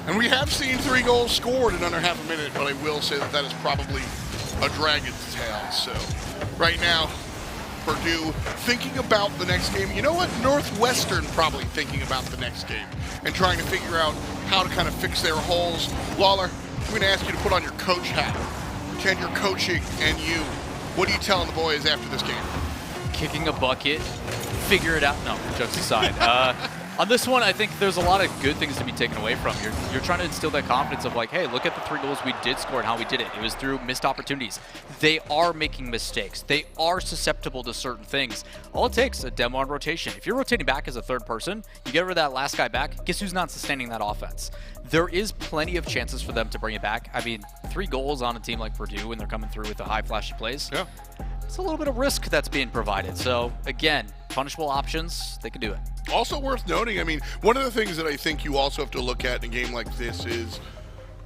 And we have seen 3 goals scored in under half a minute, but I will say that is probably a dragon's tail. So right now, Purdue thinking about the next game. You know what? Northwestern probably thinking about the next game and trying to figure out how to kind of fix their holes. Lawler, I'm going to ask you to put on your coach hat. Ken, you're coaching, and you. What are you telling the boys after this game? Kicking a bucket, figure it out. No, jokes aside. On this one, I think there's a lot of good things to be taken away from. You're trying to instill that confidence of like, hey, look at the 3 goals we did score and how we did it. It was through missed opportunities. They are making mistakes. They are susceptible to certain things. All it takes is a demo on rotation. If you're rotating back as a third person, you get rid of that last guy back, guess who's not sustaining that offense? There is plenty of chances for them to bring it back. I mean, 3 goals on a team like Purdue when they're coming through with the high flashy plays. Yeah. It's a little bit of risk that's being provided. So again, punishable options, they can do it. Also worth noting, I mean, one of the things that I think you also have to look at in a game like this is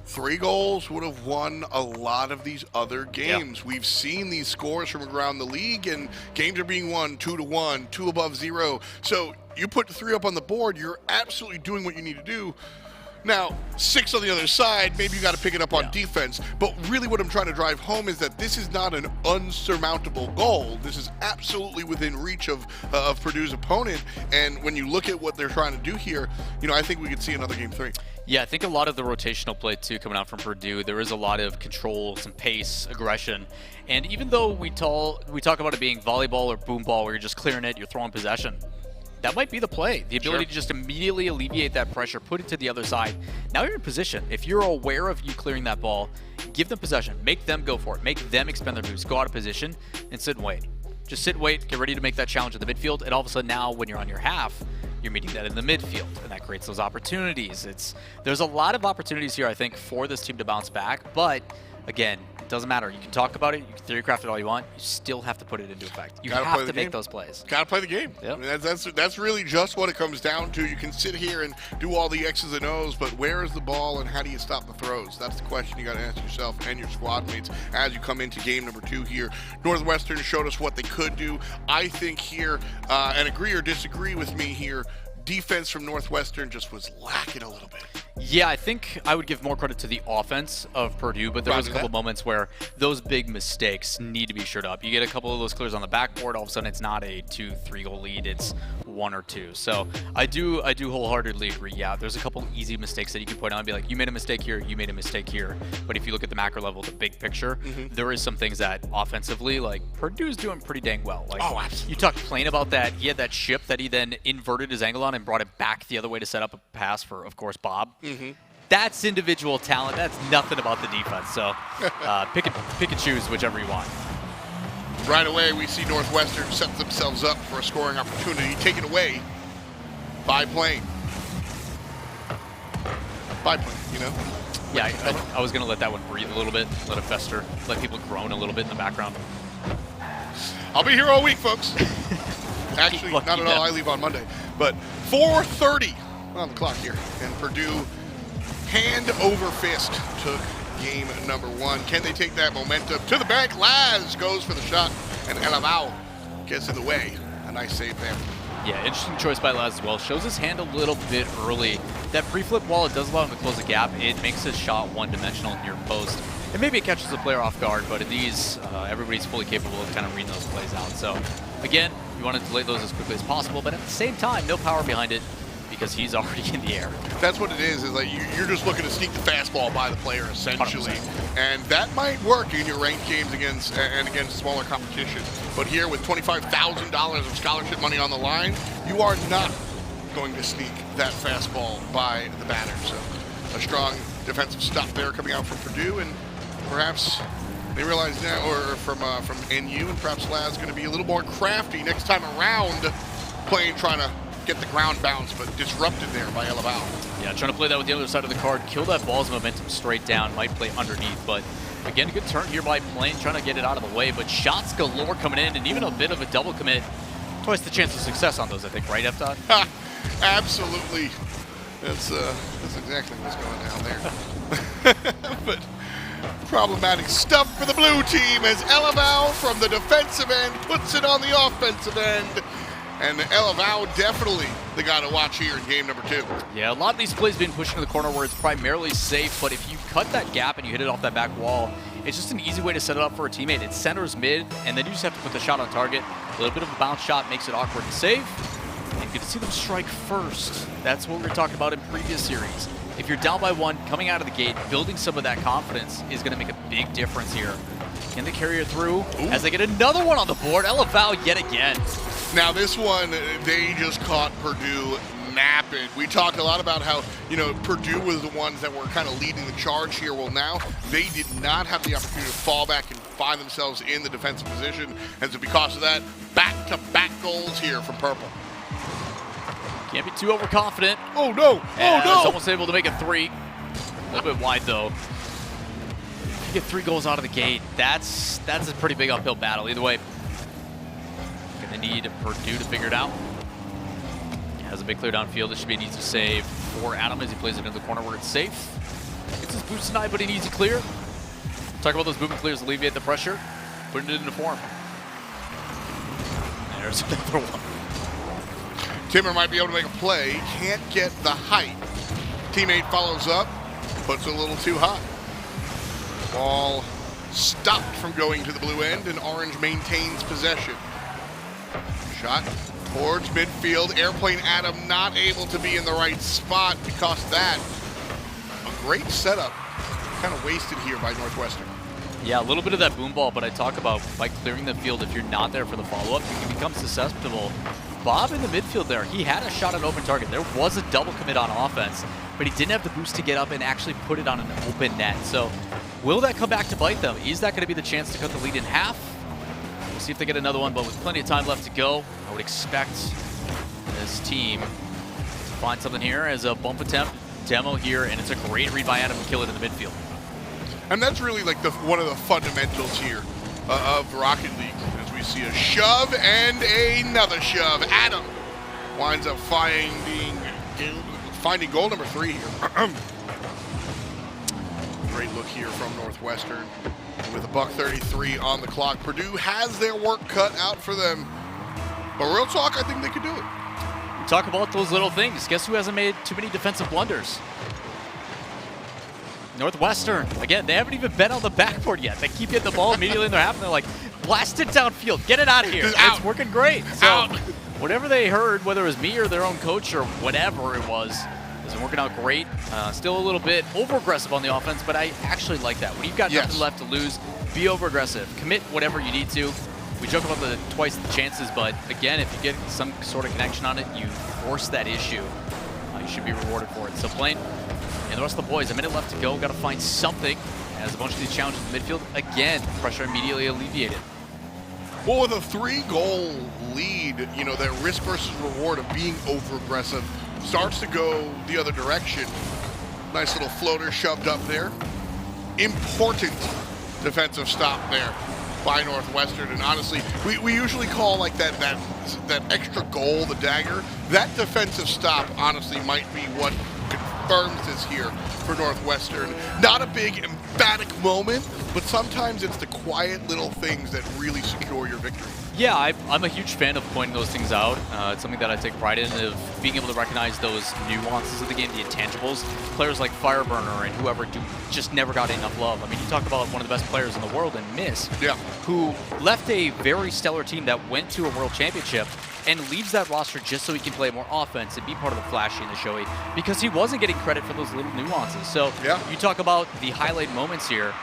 3 goals would have won a lot of these other games. Yeah. We've seen these scores from around the league, and games are being won 2-1, 2 above 0. So you put 3 up on the board, you're absolutely doing what you need to do. Now, 6 on the other side, maybe you got to pick it up on defense. But really what I'm trying to drive home is that this is not an unsurmountable goal. This is absolutely within reach of Purdue's opponent. And when you look at what they're trying to do here, you know, I think we could see another game 3. Yeah, I think a lot of the rotational play, too, coming out from Purdue, there is a lot of control, some pace, aggression. And even though we talk about it being volleyball or boom ball, where you're just clearing it, you're throwing possession, that might be the play. The ability to just immediately alleviate that pressure, put it to the other side. Now you're in position. If you're aware of you clearing that ball, give them possession. Make them go for it. Make them expend their moves. Go out of position and sit and wait. Just sit and wait. Get ready to make that challenge in the midfield. And all of a sudden now, when you're on your half, you're meeting that in the midfield. And that creates those opportunities. There's a lot of opportunities here, I think, for this team to bounce back. But again, doesn't matter. You can talk about it, you can theorycraft it all you want. You still have to put it into effect. You Gotta have to make those plays. Gotta play the game. Yep. I mean, that's really just what it comes down to. You can sit here and do all the X's and O's, but where is the ball and how do you stop the throws? That's the question you got to ask yourself and your squad mates as you come into game number 2 here. Northwestern showed us what they could do. I think here, and agree or disagree with me here, defense from Northwestern just was lacking a little bit. Yeah, I think I would give more credit to the offense of Purdue, but there was a couple moments where those big mistakes need to be shored up. You get a couple of those clears on the backboard, all of a sudden it's not a 2-3 goal lead, it's 1 or 2. So I do wholeheartedly agree. Yeah, there's a couple easy mistakes that you can point out and be like, you made a mistake here, you made a mistake here. But if you look at the macro level, the big picture, there is some things that offensively, like Purdue's doing pretty dang well. Like, absolutely. You talked plain about that. He had that ship that he then inverted his angle on and brought it back the other way to set up a pass for, of course, Bob. That's individual talent. That's nothing about the defense. So pick and choose whichever you want. Right away, we see Northwestern set themselves up for a scoring opportunity, taken away by Plain. By Plain, you know? Yeah, I was going to let that one breathe a little bit, let it fester, let people groan a little bit in the background. I'll be here all week, folks. Actually, not at all. I leave on Monday. But 4:30 on the clock here, and Purdue hand over fist took game number 1. Can they take that momentum to the bank? Laz goes for the shot, and Elavao gets in the way. A nice save there. Yeah, interesting choice by Laz as well. Shows his hand a little bit early. That pre-flip, while it does allow him to close the gap, it makes his shot one-dimensional near post. And maybe it catches the player off guard, but in these, everybody's fully capable of kind of reading those plays out. So, again, you want to delay those as quickly as possible, but at the same time, no power behind it, because he's already in the air. That's what it is like you're just looking to sneak the fastball by the player, essentially. 100%. And that might work in your ranked games against smaller competition. But here, with $25,000 of scholarship money on the line, you are not going to sneak that fastball by the batter. So a strong defensive stop there coming out from Purdue, and perhaps they realize now, or from NU, and perhaps Laz is going to be a little more crafty next time around, trying to get the ground bounce, but disrupted there by Elavao. Yeah, trying to play that with the other side of the card, kill that ball's momentum straight down, might play underneath, but again, a good turn here by Plain, trying to get it out of the way, but shots galore coming in, and even a bit of a double commit. Twice the chance of success on those, I think, right, F-Dot? Absolutely. That's exactly what's going down there. But problematic stuff for the blue team as Elavao from the defensive end puts it on the offensive end. And Elavao definitely the guy to watch here in game number 2. Yeah, a lot of these plays being pushed into the corner where it's primarily safe, but if you cut that gap and you hit it off that back wall, it's just an easy way to set it up for a teammate. It centers mid, and then you just have to put the shot on target. A little bit of a bounce shot makes it awkward and safe. And you get to see them strike first. That's what we were talking about in previous series. If you're down by 1, coming out of the gate, building some of that confidence is going to make a big difference here. Can they carry it through? Ooh. As they get another one on the board? Elavao yet again. Now this one, they just caught Purdue napping. We talked a lot about how, Purdue was the ones that were kind of leading the charge here. Well, now they did not have the opportunity to fall back and find themselves in the defensive position. And so because of that, back-to-back goals here from Purple. Can't be too overconfident. Oh, no. Oh, no. He's almost able to make it 3. A little bit wide, though. If you get 3 goals out of the gate, that's a pretty big uphill battle. Either way, going to need Purdue to figure it out. Has a big clear downfield. This should be an easy save for Adam as he plays it into the corner where it's safe. Gets his boots tonight, but an easy clear. Talk about those movement clears, alleviate the pressure, putting it into form. There's another one. Timmer might be able to make a play. Can't get the height. Teammate follows up, puts it a little too high. Ball stopped from going to the blue end, and Orange maintains possession. Shot towards midfield. Airplane Adam not able to be in the right spot because of that. A great setup. Kind of wasted here by Northwestern. Yeah, a little bit of that boom ball, but I talk about by clearing the field, if you're not there for the follow-up, you can become susceptible. Bob in the midfield there, he had a shot at open target. There was a double commit on offense, but he didn't have the boost to get up and actually put it on an open net. So will that come back to bite them? Is that going to be the chance to cut the lead in half? We'll see if they get another one, but with plenty of time left to go, I would expect this team to find something here as a bump attempt. Demo here, and it's a great read by Adam to kill it in the midfield. And that's really like one of the fundamentals here of Rocket League, as we see a shove and another shove. Adam winds up finding goal number 3 here. Great look here from Northwestern with a $133 on the clock. Purdue has their work cut out for them. But real talk, I think they could do it. We talk about those little things. Guess who hasn't made too many defensive blunders? Northwestern. Again, they haven't even been on the backboard yet. They keep getting the ball immediately in their half, and they're like, blast it downfield. Get it out of here. It's working great. So whatever they heard, whether it was me or their own coach or whatever it was, isn't working out great. Still a little bit over-aggressive on the offense, but I actually like that. When you've got nothing left to lose, be over-aggressive. Commit whatever you need to. We joke about the twice the chances, but again, if you get some sort of connection on it, you force that issue. You should be rewarded for it. So Blaine and the rest of the boys, a minute left to go. Got to find something. As a bunch of these challenges in the midfield, again, pressure immediately alleviated. Well, with a 3-goal lead, that risk versus reward of being over-aggressive starts to go the other direction. Nice little floater shoved up there. Important defensive stop there by Northwestern, and honestly, we usually call like that extra goal the dagger. That defensive stop, honestly, might be what confirms this here for Northwestern. Not a big emphatic moment, but sometimes it's the quiet little things that really secure your victory. Yeah, I'm a huge fan of pointing those things out. It's something that I take pride in, of being able to recognize those nuances of the game, the intangibles. Players like Fireburner and whoever just never got enough love. I mean, you talk about one of the best players in the world in Miss, who left a very stellar team that went to a world championship and leaves that roster just so he can play more offense and be part of the flashy and the showy, because he wasn't getting credit for those little nuances. So you talk about the highlight moments here.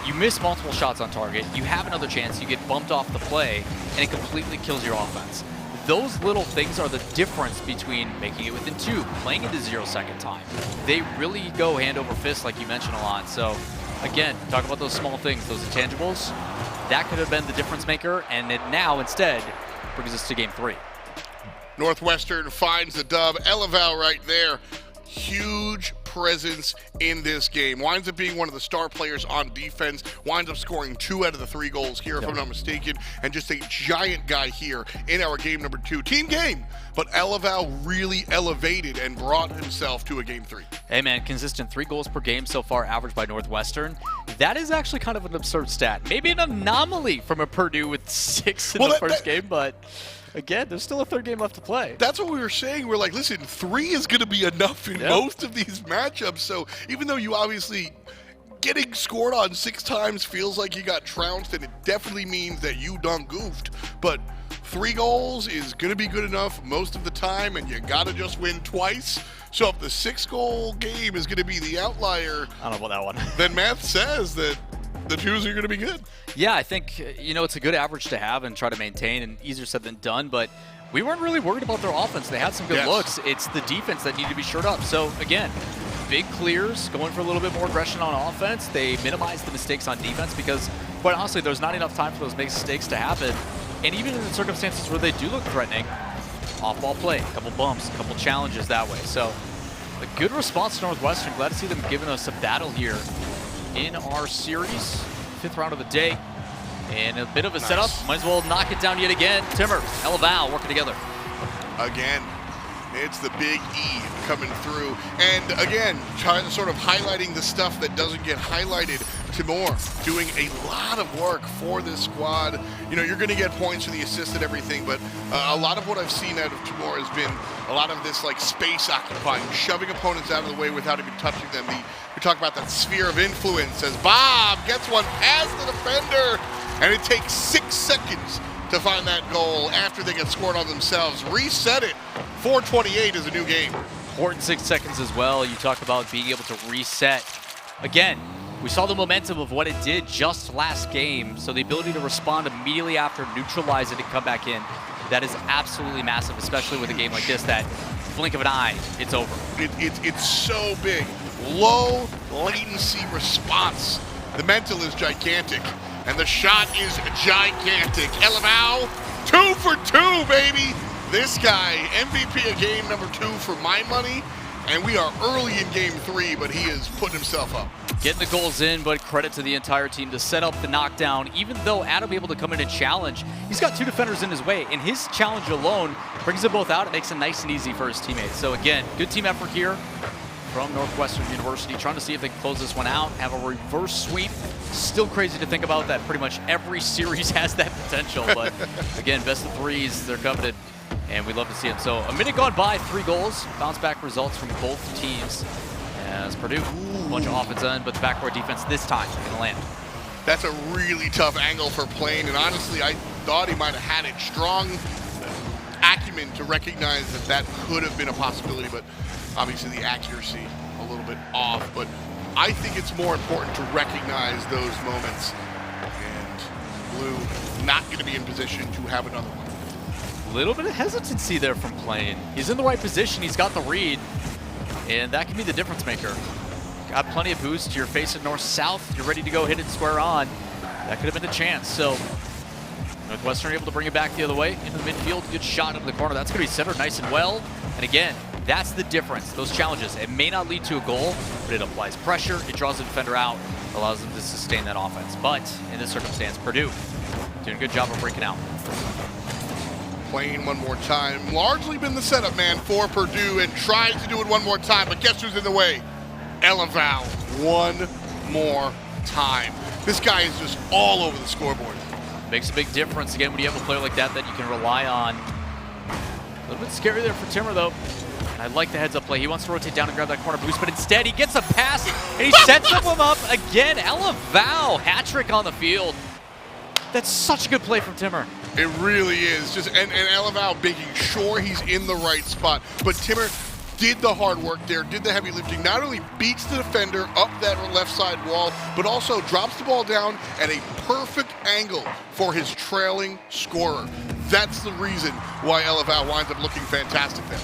You miss multiple shots on target, you have another chance, you get bumped off the play, and it completely kills your offense. Those little things are the difference between making it within 2, playing into 0-second time. They really go hand over fist, like you mentioned a lot. So, again, talk about those small things, those intangibles. That could have been the difference maker, and it now, instead, brings us to Game 3. Northwestern finds the dub. Eleval right there. Huge presence in this game. Winds up being one of the star players on defense. Winds up scoring 2 out of the 3 goals here, if I'm not mistaken. And just a giant guy here in our game number 2. Team game. But Eleval really elevated and brought himself to a Game 3. Hey, man, consistent 3 goals per game so far averaged by Northwestern. That is actually kind of an absurd stat. Maybe an anomaly from a Purdue with 6 in the first game, but again, there's still a 3rd game left to play. That's what we were saying. We're like, listen, 3 is going to be enough in most of these matchups. So even though you obviously getting scored on 6 times feels like you got trounced, and it definitely means that you done goofed. But 3 goals is going to be good enough most of the time, and you got to just win twice. So if the 6-goal game is going to be the outlier, I don't know about that one. Then math says that the 2s are going to be good. Yeah, I think, it's a good average to have and try to maintain, and easier said than done, but we weren't really worried about their offense. They had some good looks. It's the defense that needed to be shored up. So, again, big clears, going for a little bit more aggression on offense. They minimized the mistakes on defense because, quite honestly, there's not enough time for those mistakes to happen. And even in the circumstances where they do look threatening, off-ball play, a couple bumps, a couple challenges that way. So, a good response to Northwestern. Glad to see them giving us a battle here in our series. 5th round of the day. And a bit of a setup. Might as well knock it down yet again. Timmer, Eleval working together. Again, it's the Big E coming through. And again, trying to sort of highlighting the stuff that doesn't get highlighted. Timur doing a lot of work for this squad. You're going to get points for the assist and everything, but a lot of what I've seen out of Timur has been a lot of this like space occupying, shoving opponents out of the way without even touching them. We talk about that sphere of influence as Bob gets one past the defender, and it takes 6 seconds to find that goal after they get scored on themselves. Reset it. 4:28 is a new game. Important 6 seconds as well. You talk about being able to reset. Again, we saw the momentum of what it did just last game, so the ability to respond immediately after, neutralize it, and come back in, that is absolutely massive, especially with a game like this that blink of an eye, it's over. It's so big. Low latency response. The mental is gigantic, and the shot is gigantic. Eleval, 2 for 2, baby. This guy, MVP of game number 2 for my money. And we are early in game 3, but he is putting himself up. Getting the goals in, but credit to the entire team to set up the knockdown. Even though Adam able to come in and challenge, he's got 2 defenders in his way, and his challenge alone brings them both out. It makes it nice and easy for his teammates. So again, good team effort here from Northwestern University, trying to see if they can close this one out, have a reverse sweep. Still crazy to think about that pretty much every series has that potential, but again, best of 3s, they're coveted, and we love to see it. So a minute gone by, 3 goals, bounce back results from both teams as Purdue, a bunch of offense end, but the backcourt defense this time can land. That's a really tough angle for Plain, and honestly, I thought he might have had it. Strong acumen to recognize that that could have been a possibility, but obviously the accuracy a little bit off. But I think it's more important to recognize those moments, and Blue not going to be in position to have another one. A little bit of hesitancy there from Plain. He's in the right position, he's got the read, and that can be the difference maker. Got plenty of boost, you're facing north-south, you're ready to go hit it square on. That could have been a chance, so Northwestern able to bring it back the other way into the midfield. Good shot into the corner, that's going to be centered nice and well. And again, that's the difference, those challenges. It may not lead to a goal, but it applies pressure, it draws the defender out, allows them to sustain that offense. But in this circumstance, Purdue doing a good job of breaking out. Plain one more time. Largely been the setup man for Purdue, and tries to do it one more time, but guess who's in the way? Elaval one more time. This guy is just all over the scoreboard. Makes a big difference, again, when you have a player like that that you can rely on. A little bit scary there for Timmer, though. And I like the heads-up play. He wants to rotate down and grab that corner boost, but instead he gets a pass, and he sets him up again. Elaval, hat trick on the field. That's such a good play from Timmer. It really is. Just and Elaval making sure he's in the right spot. But Timmer did the hard work there, did the heavy lifting, not only beats the defender up that left side wall, but also drops the ball down at a perfect angle for his trailing scorer. That's the reason why Elaval winds up looking fantastic there.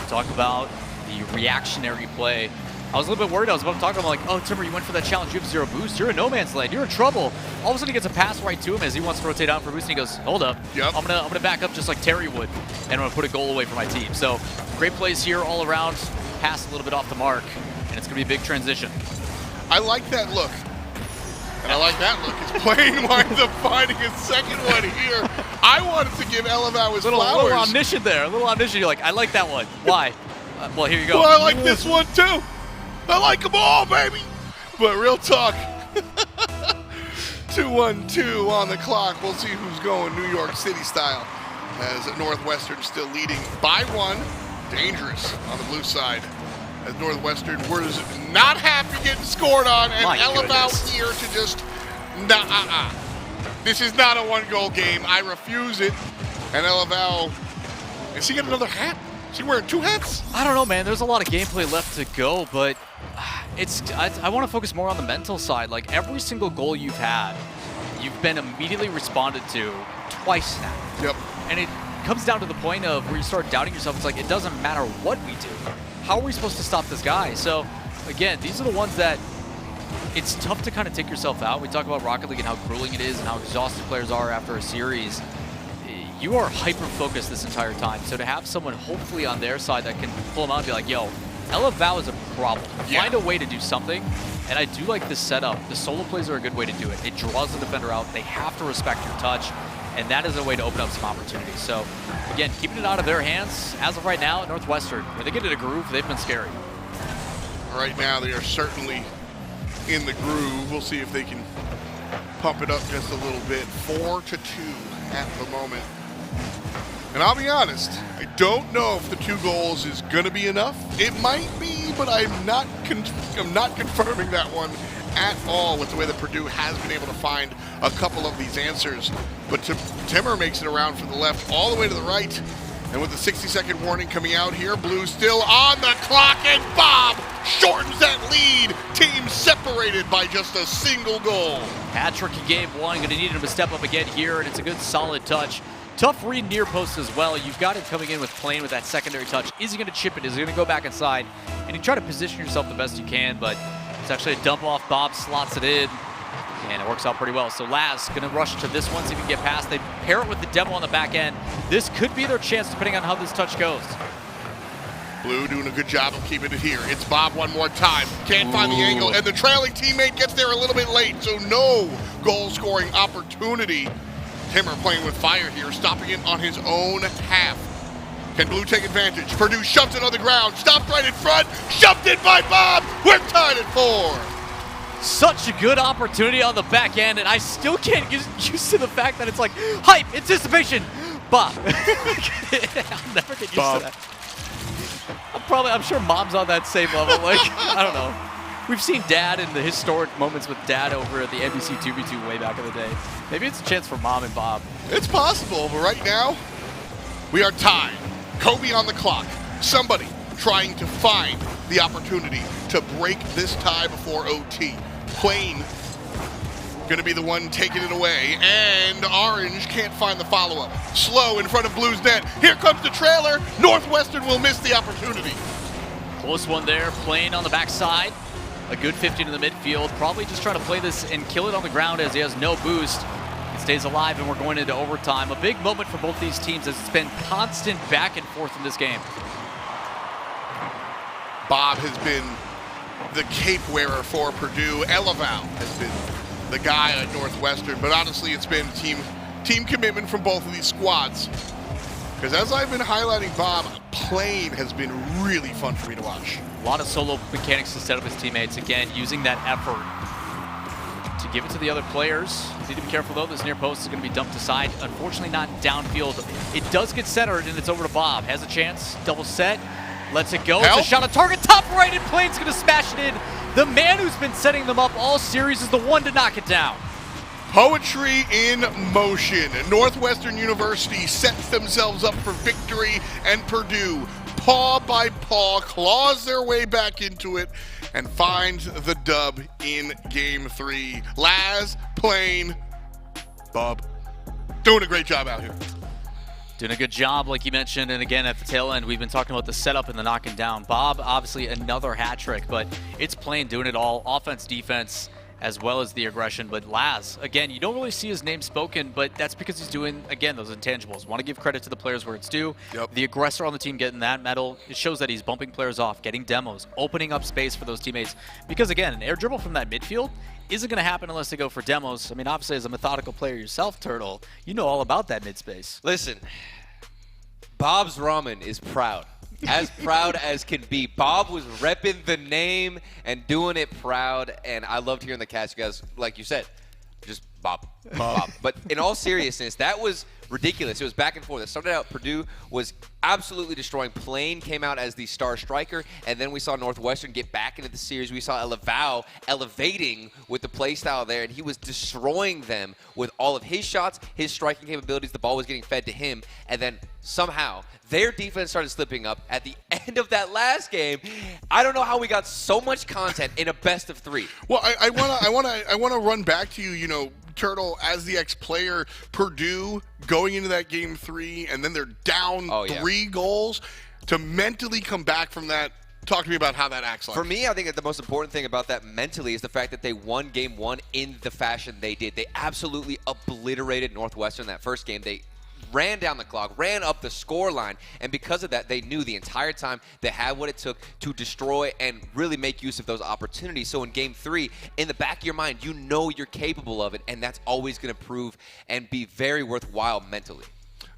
Talk about the reactionary play. I was a little bit worried. I was about to talk to him like, oh, Timmer, you went for that challenge. You have 0 boost. You're in no man's land. You're in trouble. All of a sudden, he gets a pass right to him as he wants to rotate out for boost, and he goes, hold up. Yep. I'm gonna back up just like Terry would, and I'm gonna put a goal away for my team. So great plays here all around. Pass a little bit off the mark, and it's gonna be a big transition. I like that look. And I like that look. His Plain winds up finding his second one here. I wanted to give Elaval his flowers. A little omniscient there. A little omniscient. You're like, I like that one. Why? Well, here you go. Well, I like this one too. I like them all, baby. But real talk. 2-1-2 on the clock. We'll see who's going New York City style, as Northwestern still leading by 1. Dangerous on the blue side, as Northwestern was not happy getting scored on, and Elaval here to just, This is not a 1-goal game. I refuse it. And Elaval, is he getting another hat? Is he wearing 2 hats? I don't know, man. There's a lot of gameplay left to go, but I want to focus more on the mental side. Like, every single goal you've had, you've been immediately responded to twice now. Yep. And it comes down to the point of where you start doubting yourself. It's like, it doesn't matter what we do. How are we supposed to stop this guy? So, again, these are the ones that it's tough to kind of take yourself out. We talk about Rocket League and how grueling it is and how exhausted players are after a series. You are hyper-focused this entire time. So to have someone hopefully on their side that can pull them out and be like, yo, Elaval is a problem. Yeah. Find a way to do something. And I do like this setup. The solo plays are a good way to do it. It draws the defender out. They have to respect your touch. And that is a way to open up some opportunities. So, again, keeping it out of their hands. As of right now, Northwestern, when they get in a groove, they've been scary. Right now, they are certainly in the groove. We'll see if they can pump it up just a little bit. 4-2 at the moment. And I'll be honest, I don't know if the 2 goals is going to be enough. It might be, but I'm not confirming that one at all with the way that Purdue has been able to find a couple of these answers. But Timmer makes it around from the left all the way to the right. And with the 60-second warning coming out here, Blue still on the clock, and Bob shortens that lead. Team separated by just a single goal. Hat trick in game 1, going to need him to step up again here, and it's a good solid touch. Tough read near post as well. You've got him coming in with Plain with that secondary touch. Is he going to chip it? Is he going to go back inside? And you try to position yourself the best you can, but it's actually a dump off. Bob slots it in, and it works out pretty well. So Laz going to rush to this one, see if he can get past. They pair it with the demo on the back end. This could be their chance depending on how this touch goes. Blue doing a good job of keeping it here. It's Bob one more time. Can't find the angle, and the trailing teammate gets there a little bit late, so no goal-scoring opportunity. Timmer playing with fire here, stopping it on his own half. Can Blue take advantage? Purdue shoves it on the ground, stopped right in front, shoved it by Bob. We're tied at 4. Such a good opportunity on the back end, and I still can't get used to the fact that it's like hype, anticipation, Bob. I'll never get used to that. I'm sure Mom's on that same level. Like, I don't know. We've seen Dad in the historic moments with Dad over at the NBC 2v2 way back in the day. Maybe it's a chance for Mom and Bob. It's possible, but right now, we are tied. Kobe on the clock. Somebody trying to find the opportunity to break this tie before OT. Plain going to be the one taking it away, and Orange can't find the follow-up. Slow in front of Blue's net. Here comes the trailer. Northwestern will miss the opportunity. Close one there, Plain on the backside. A good 50 to the midfield. Probably just trying to play this and kill it on the ground as he has no boost. He stays alive, and we're going into overtime. A big moment for both these teams as it's been constant back and forth in this game. Bob has been the cape wearer for Purdue. Elaval has been the guy at Northwestern, but honestly, it's been team commitment from both of these squads. Because as I've been highlighting Bob, Plain has been really fun for me to watch. A lot of solo mechanics to set up his teammates. Again, using that effort to give it to the other players. Need to be careful though, this near post is going to be dumped aside. Unfortunately not downfield. It does get centered and it's over to Bob. Has a chance, double set, lets it go. Help. It's a shot on target, top right, and Plain's going to smash it in. The man who's been setting them up all series is the one to knock it down. Poetry in motion. Northwestern University sets themselves up for victory, and Purdue, paw by paw, claws their way back into it and finds the dub in Game 3. Laz, Plain, Bob, doing a great job out here. Doing a good job, like you mentioned, and again, at the tail end, we've been talking about the setup and the knocking down. Bob, obviously another hat trick, but it's Plain doing it all, offense, defense, as well as the aggression. But Laz, again, you don't really see his name spoken, but that's because he's doing, again, those intangibles. Want to give credit to the players where it's due. Yep. The aggressor on the team getting that medal, it shows that he's bumping players off, getting demos, opening up space for those teammates. Because again, an air dribble from that midfield isn't going to happen unless they go for demos. I mean, obviously, as a methodical player yourself, Turtle, you know all about that mid space. Listen, Bob's Ramen is proud. As proud as can be. Bob was repping the name and doing it proud, and I loved hearing the cast. You guys, like you said, just Bob. But in all seriousness, that was ridiculous. It was back and forth. It started out, Purdue was absolutely destroying. Plain came out as the star striker, and then we saw Northwestern get back into the series. We saw Elaval elevating with the play style there, and he was destroying them with all of his shots, his striking capabilities. The ball was getting fed to him, and then somehow their defense started slipping up at the end of that last game. I don't know how we got so much content in a best of 3. Well, I wanna run back to you, you know, Turtle, as the ex-player, Purdue going into that Game 3, and then they're down 3 goals. To mentally come back from that, talk to me about how that acts like. For me, I think that the most important thing about that mentally is the fact that they won Game 1 in the fashion they did. They absolutely obliterated Northwestern that first game. They ran down the clock, ran up the score line, and because of that, they knew the entire time they had what it took to destroy and really make use of those opportunities. So in Game 3, in the back of your mind, you know you're capable of it, and that's always going to prove and be very worthwhile mentally.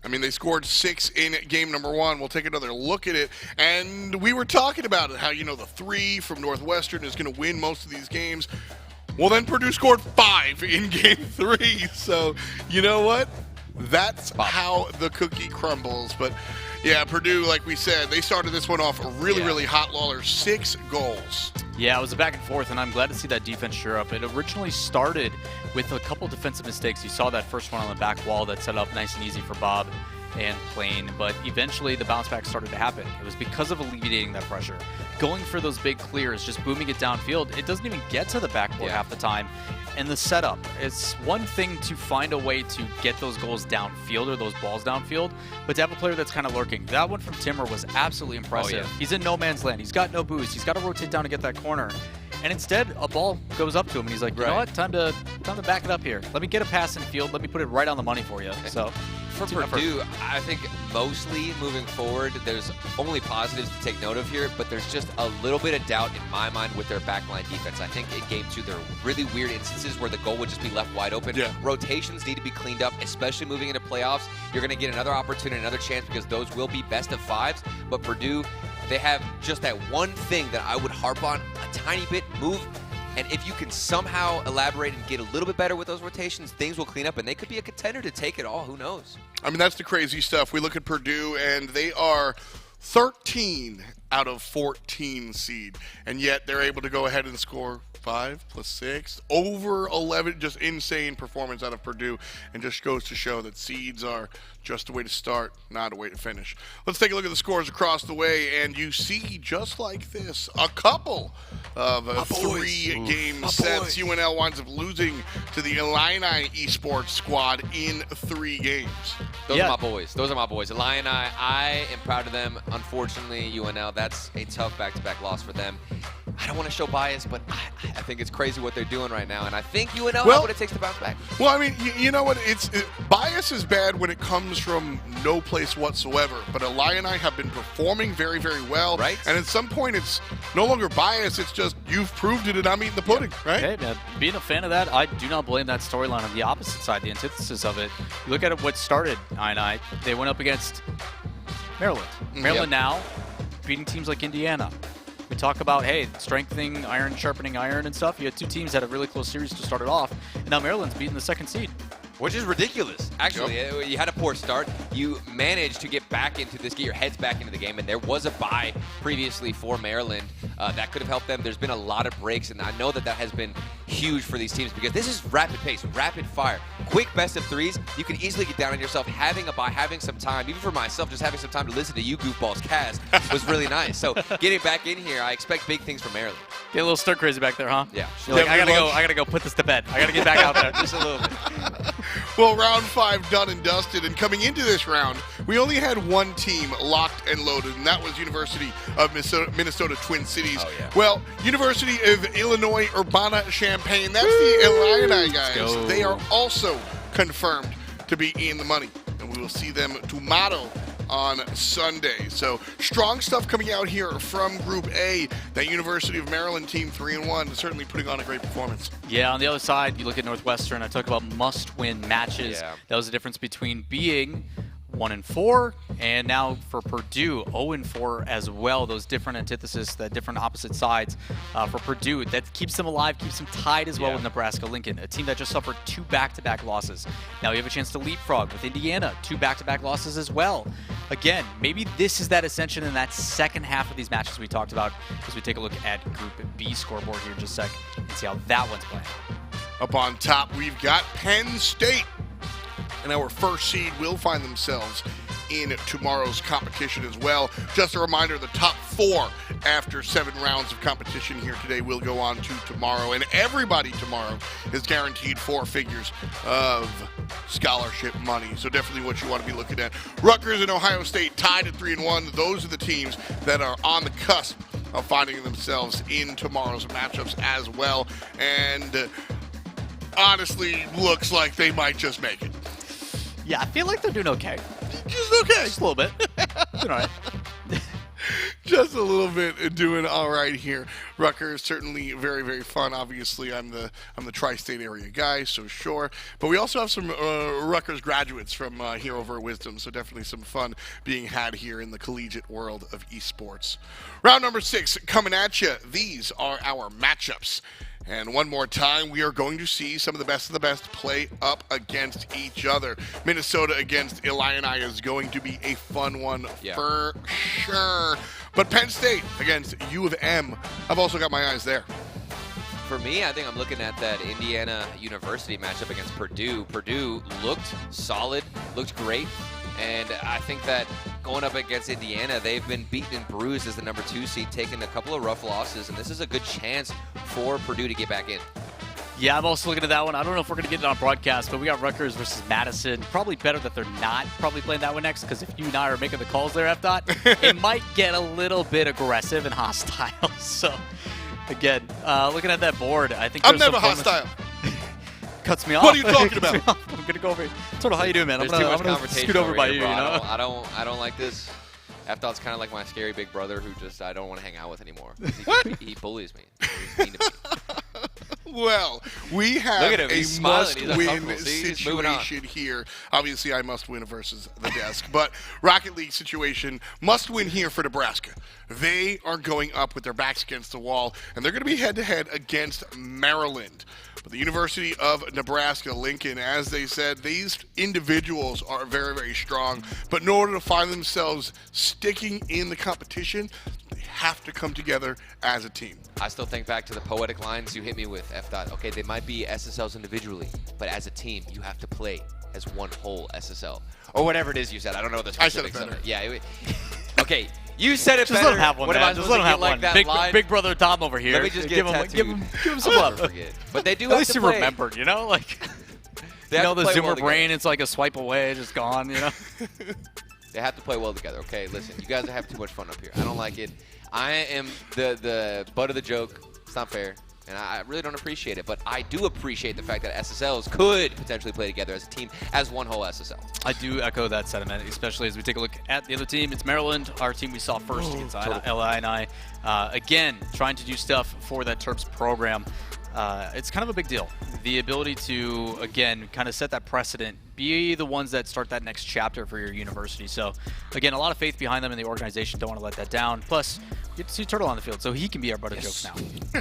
I mean, they scored 6 in game number 1. We'll take another look at it. And we were talking about it, how, you know, the 3 from Northwestern is going to win most of these games. Well, then Purdue scored 5 in Game 3. So, you know what? That's how the cookie crumbles. But, yeah, Purdue, like we said, they started this one off really hot. Lawler, 6 goals. Yeah, it was a back and forth, and I'm glad to see that defense sure up. It originally started with a couple defensive mistakes. You saw that first one on the back wall that set up nice and easy for Bob and Plain, but eventually the bounce back started to happen. It was because of alleviating that pressure. Going for those big clears, just booming it downfield, it doesn't even get to the backboard half the time. And the setup, it's one thing to find a way to get those goals downfield or those balls downfield, but to have a player that's kind of lurking. That one from Timmer was absolutely impressive. He's in no man's land. He's got no boost. He's got to rotate down to get that corner. And instead, a ball goes up to him, and he's like, you know what? Time to back it up here. Let me get a pass in field. Let me put it right on the money for you. So For team effort. Purdue, I think mostly moving forward, there's only positives to take note of here, but there's just a little bit of doubt in my mind with their backline defense. I think in Game 2, there are really weird instances where the goal would just be left wide open. Yeah. Rotations need to be cleaned up, especially moving into playoffs. You're going to get another opportunity, another chance, because those will be best of fives. But Purdue, they have just that one thing that I would harp on a tiny bit, move. And if you can somehow elaborate and get a little bit better with those rotations, things will clean up, and they could be a contender to take it all. Who knows? I mean, that's the crazy stuff. We look at Purdue, and they are 13 out of 14 seed, and yet they're able to go ahead and score 5 + 6, over 11. Just insane performance out of Purdue, and just goes to show that seeds are just a way to start, not a way to finish. Let's take a look at the scores across the way, and you see, just like this, a couple of 3-game sets. UNL winds up losing to the Illini esports squad in 3 games. Those are my boys. Those are my boys. Illini, I am proud of them. Unfortunately, UNL, that's a tough back-to-back loss for them. I don't want to show bias, but I think it's crazy what they're doing right now, and I think UNL has what it takes to bounce back. Well, I mean, you know what? Bias is bad when it comes from no place whatsoever, but Illini have been performing very, very well. Right. And at some point, it's no longer bias. It's just you've proved it and I'm eating the pudding, right? Okay, now, being a fan of that, I do not blame that storyline on the opposite side, the antithesis of it. You look at what started INI. They went up against Maryland. Maryland now beating teams like Indiana. We talk about, hey, strengthening iron, sharpening iron and stuff. You had 2 teams that had a really close series to start it off, and now Maryland's beating the 2nd seed. Which is ridiculous. Actually, you had a poor start. You managed to get back into this, get your heads back into the game, and there was a bye previously for Maryland that could have helped them. There's been a lot of breaks, and I know that has been huge for these teams because this is rapid pace, rapid fire, quick best of 3s. You can easily get down on yourself. Having a bye, having some time, even for myself, just having some time to listen to you goofballs cast was really nice. So getting back in here, I expect big things from Maryland. Get a little stir crazy back there, huh? Yeah. You're like, I gotta go put this to bed. I gotta get back out there. Just a little bit. Well, round 5 done and dusted, and coming into this round, we only had one team locked and loaded, and that was University of Minnesota Twin Cities. Oh, yeah. Well, University of Illinois Urbana-Champaign, that's the Illini guys. They are also confirmed to be in the money, and we will see them tomorrow on Sunday. So strong stuff coming out here from Group A. That University of Maryland team 3-1 certainly putting on a great performance. Yeah, on the other side, you look at Northwestern. I talked about must-win matches. Yeah. That was the difference between being 1-4 and now for Purdue 0-4 as well. Those different antitheses, the different opposite sides for Purdue. That keeps them alive, keeps them tied as well with Nebraska Lincoln, a team that just suffered 2 back-to-back losses. Now you have a chance to leapfrog with Indiana, 2 back-to-back losses as well. Again, maybe this is that ascension in that second half of these matches we talked about as we take a look at Group B scoreboard here in just a sec and see how that one's playing. Up on top, we've got Penn State. And our first seed will find themselves in tomorrow's competition as well. Just a reminder, the top 4 after 7 rounds of competition here today will go on to tomorrow. And everybody tomorrow is guaranteed 4 figures of scholarship money. So definitely what you want to be looking at. Rutgers and Ohio State tied at 3-1. Those are the teams that are on the cusp of finding themselves in tomorrow's matchups as well. And honestly, looks like they might just make it. Yeah, I feel like they're doing okay. Just okay. Just a little bit. Doing all right. Just a little bit doing all right here. Rutgers certainly very, very fun. Obviously, I'm the tri-state area guy, so sure. But we also have some Rutgers graduates from here over at Wisdom, so definitely some fun being had here in the collegiate world of esports. Round number 6 coming at you. These are our matchups. And one more time, we are going to see some of the best play up against each other. Minnesota against Illini is going to be a fun one for sure. But Penn State against U of M, I've also got my eyes there. For me, I think I'm looking at that Indiana University matchup against Purdue. Purdue looked solid, looked great. And I think that going up against Indiana, they've been beaten and bruised as the number 2 seed, taking a couple of rough losses, and this is a good chance for Purdue to get back in. Yeah, I'm also looking at that one. I don't know if we're going to get it on broadcast, but we got Rutgers versus Madison. Probably better that they're not probably playing that one next, because if you and I are making the calls there, F-Dot, it might get a little bit aggressive and hostile. So, again, looking at that board, I think I'm never hostile. cuts me off. What are you talking about? I'm going to go over. Turtle, how you doing, man? There's I'm too much gonna conversation scoot over by here, you, bro. you know? I don't like this. F-Dot's kind of like my scary big brother who just I don't want to hang out with anymore. He bullies me. He's mean to me. Well, we have Look at him. He's a smiling. He's must-win uncomfortable. See, he's moving on. situation here. Obviously, I must win versus the desk, but Rocket League situation must win here for Nebraska. They are going up with their backs against the wall, and they're going to be head-to-head against Maryland. But the University of Nebraska, Lincoln, as they said, these individuals are very, very strong. But in order to find themselves sticking in the competition, they have to come together as a team. I still think back to the poetic lines you hit me with, F-Dot. Okay, they might be SSLs individually, but as a team, you have to play as one whole SSL. Or whatever it is you said. I don't know the specifics of it. Yeah. Okay, you said it Just better. let him have one, What am man. I Just supposed let him to get have like one. that line? Big brother Tom over here. Let me just give get him some I'll love. never forget. But they do At have least to he play. remembered, you know? Like, They you have know, to the play Zoomer well brain, together. it's like a swipe away, just gone, you know? They have to play well together. Okay, listen, you guys are having too much fun up here. I don't like it. I am the butt of the joke. It's not fair. And I really don't appreciate it, but I do appreciate the fact that SSLs could potentially play together as a team, as one whole SSL. I do echo that sentiment, especially as we take a look at the other team. It's Maryland, our team we saw first against LI and I. Again, trying to do stuff for that Terps program. It's kind of a big deal. The ability to, again, kind of set that precedent, be the ones that start that next chapter for your university. So, again, a lot of faith behind them in the organization. Don't want to let that down. Plus, you get to see Turtle on the field, so he can be our butt of jokes now.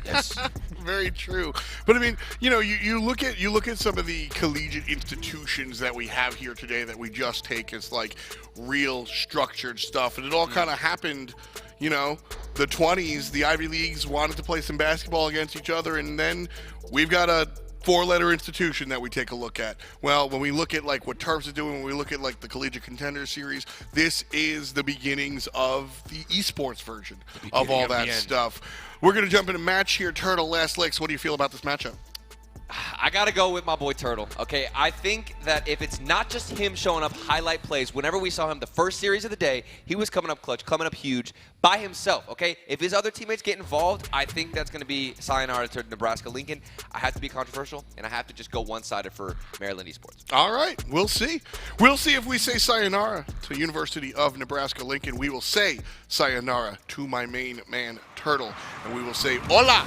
Yes. Very true. But I mean, you know, you look at some of the collegiate institutions that we have here today that we just take as like real structured stuff, and it all kind of happened. You know, the 20s, the Ivy Leagues wanted to play some basketball against each other, and then we've got a four-letter institution that we take a look at. Well, when we look at like what Terps is doing, when we look at like the Collegiate Contender series, this is the beginnings of the esports version of all that stuff. We're going to jump into match here. Turtle, last licks. What do you feel about this matchup? I got to go with my boy Turtle. Okay, I think that if it's not just him showing up highlight plays, whenever we saw him the first series of the day, he was coming up clutch, coming up huge by himself, okay? If his other teammates get involved, I think that's going to be sayonara to Nebraska Lincoln. I have to be controversial, and I have to just go one-sided for Maryland Esports. All right, we'll see. We'll see if we say sayonara to University of Nebraska Lincoln. We will say sayonara to my main man, Turtle. And we will say hola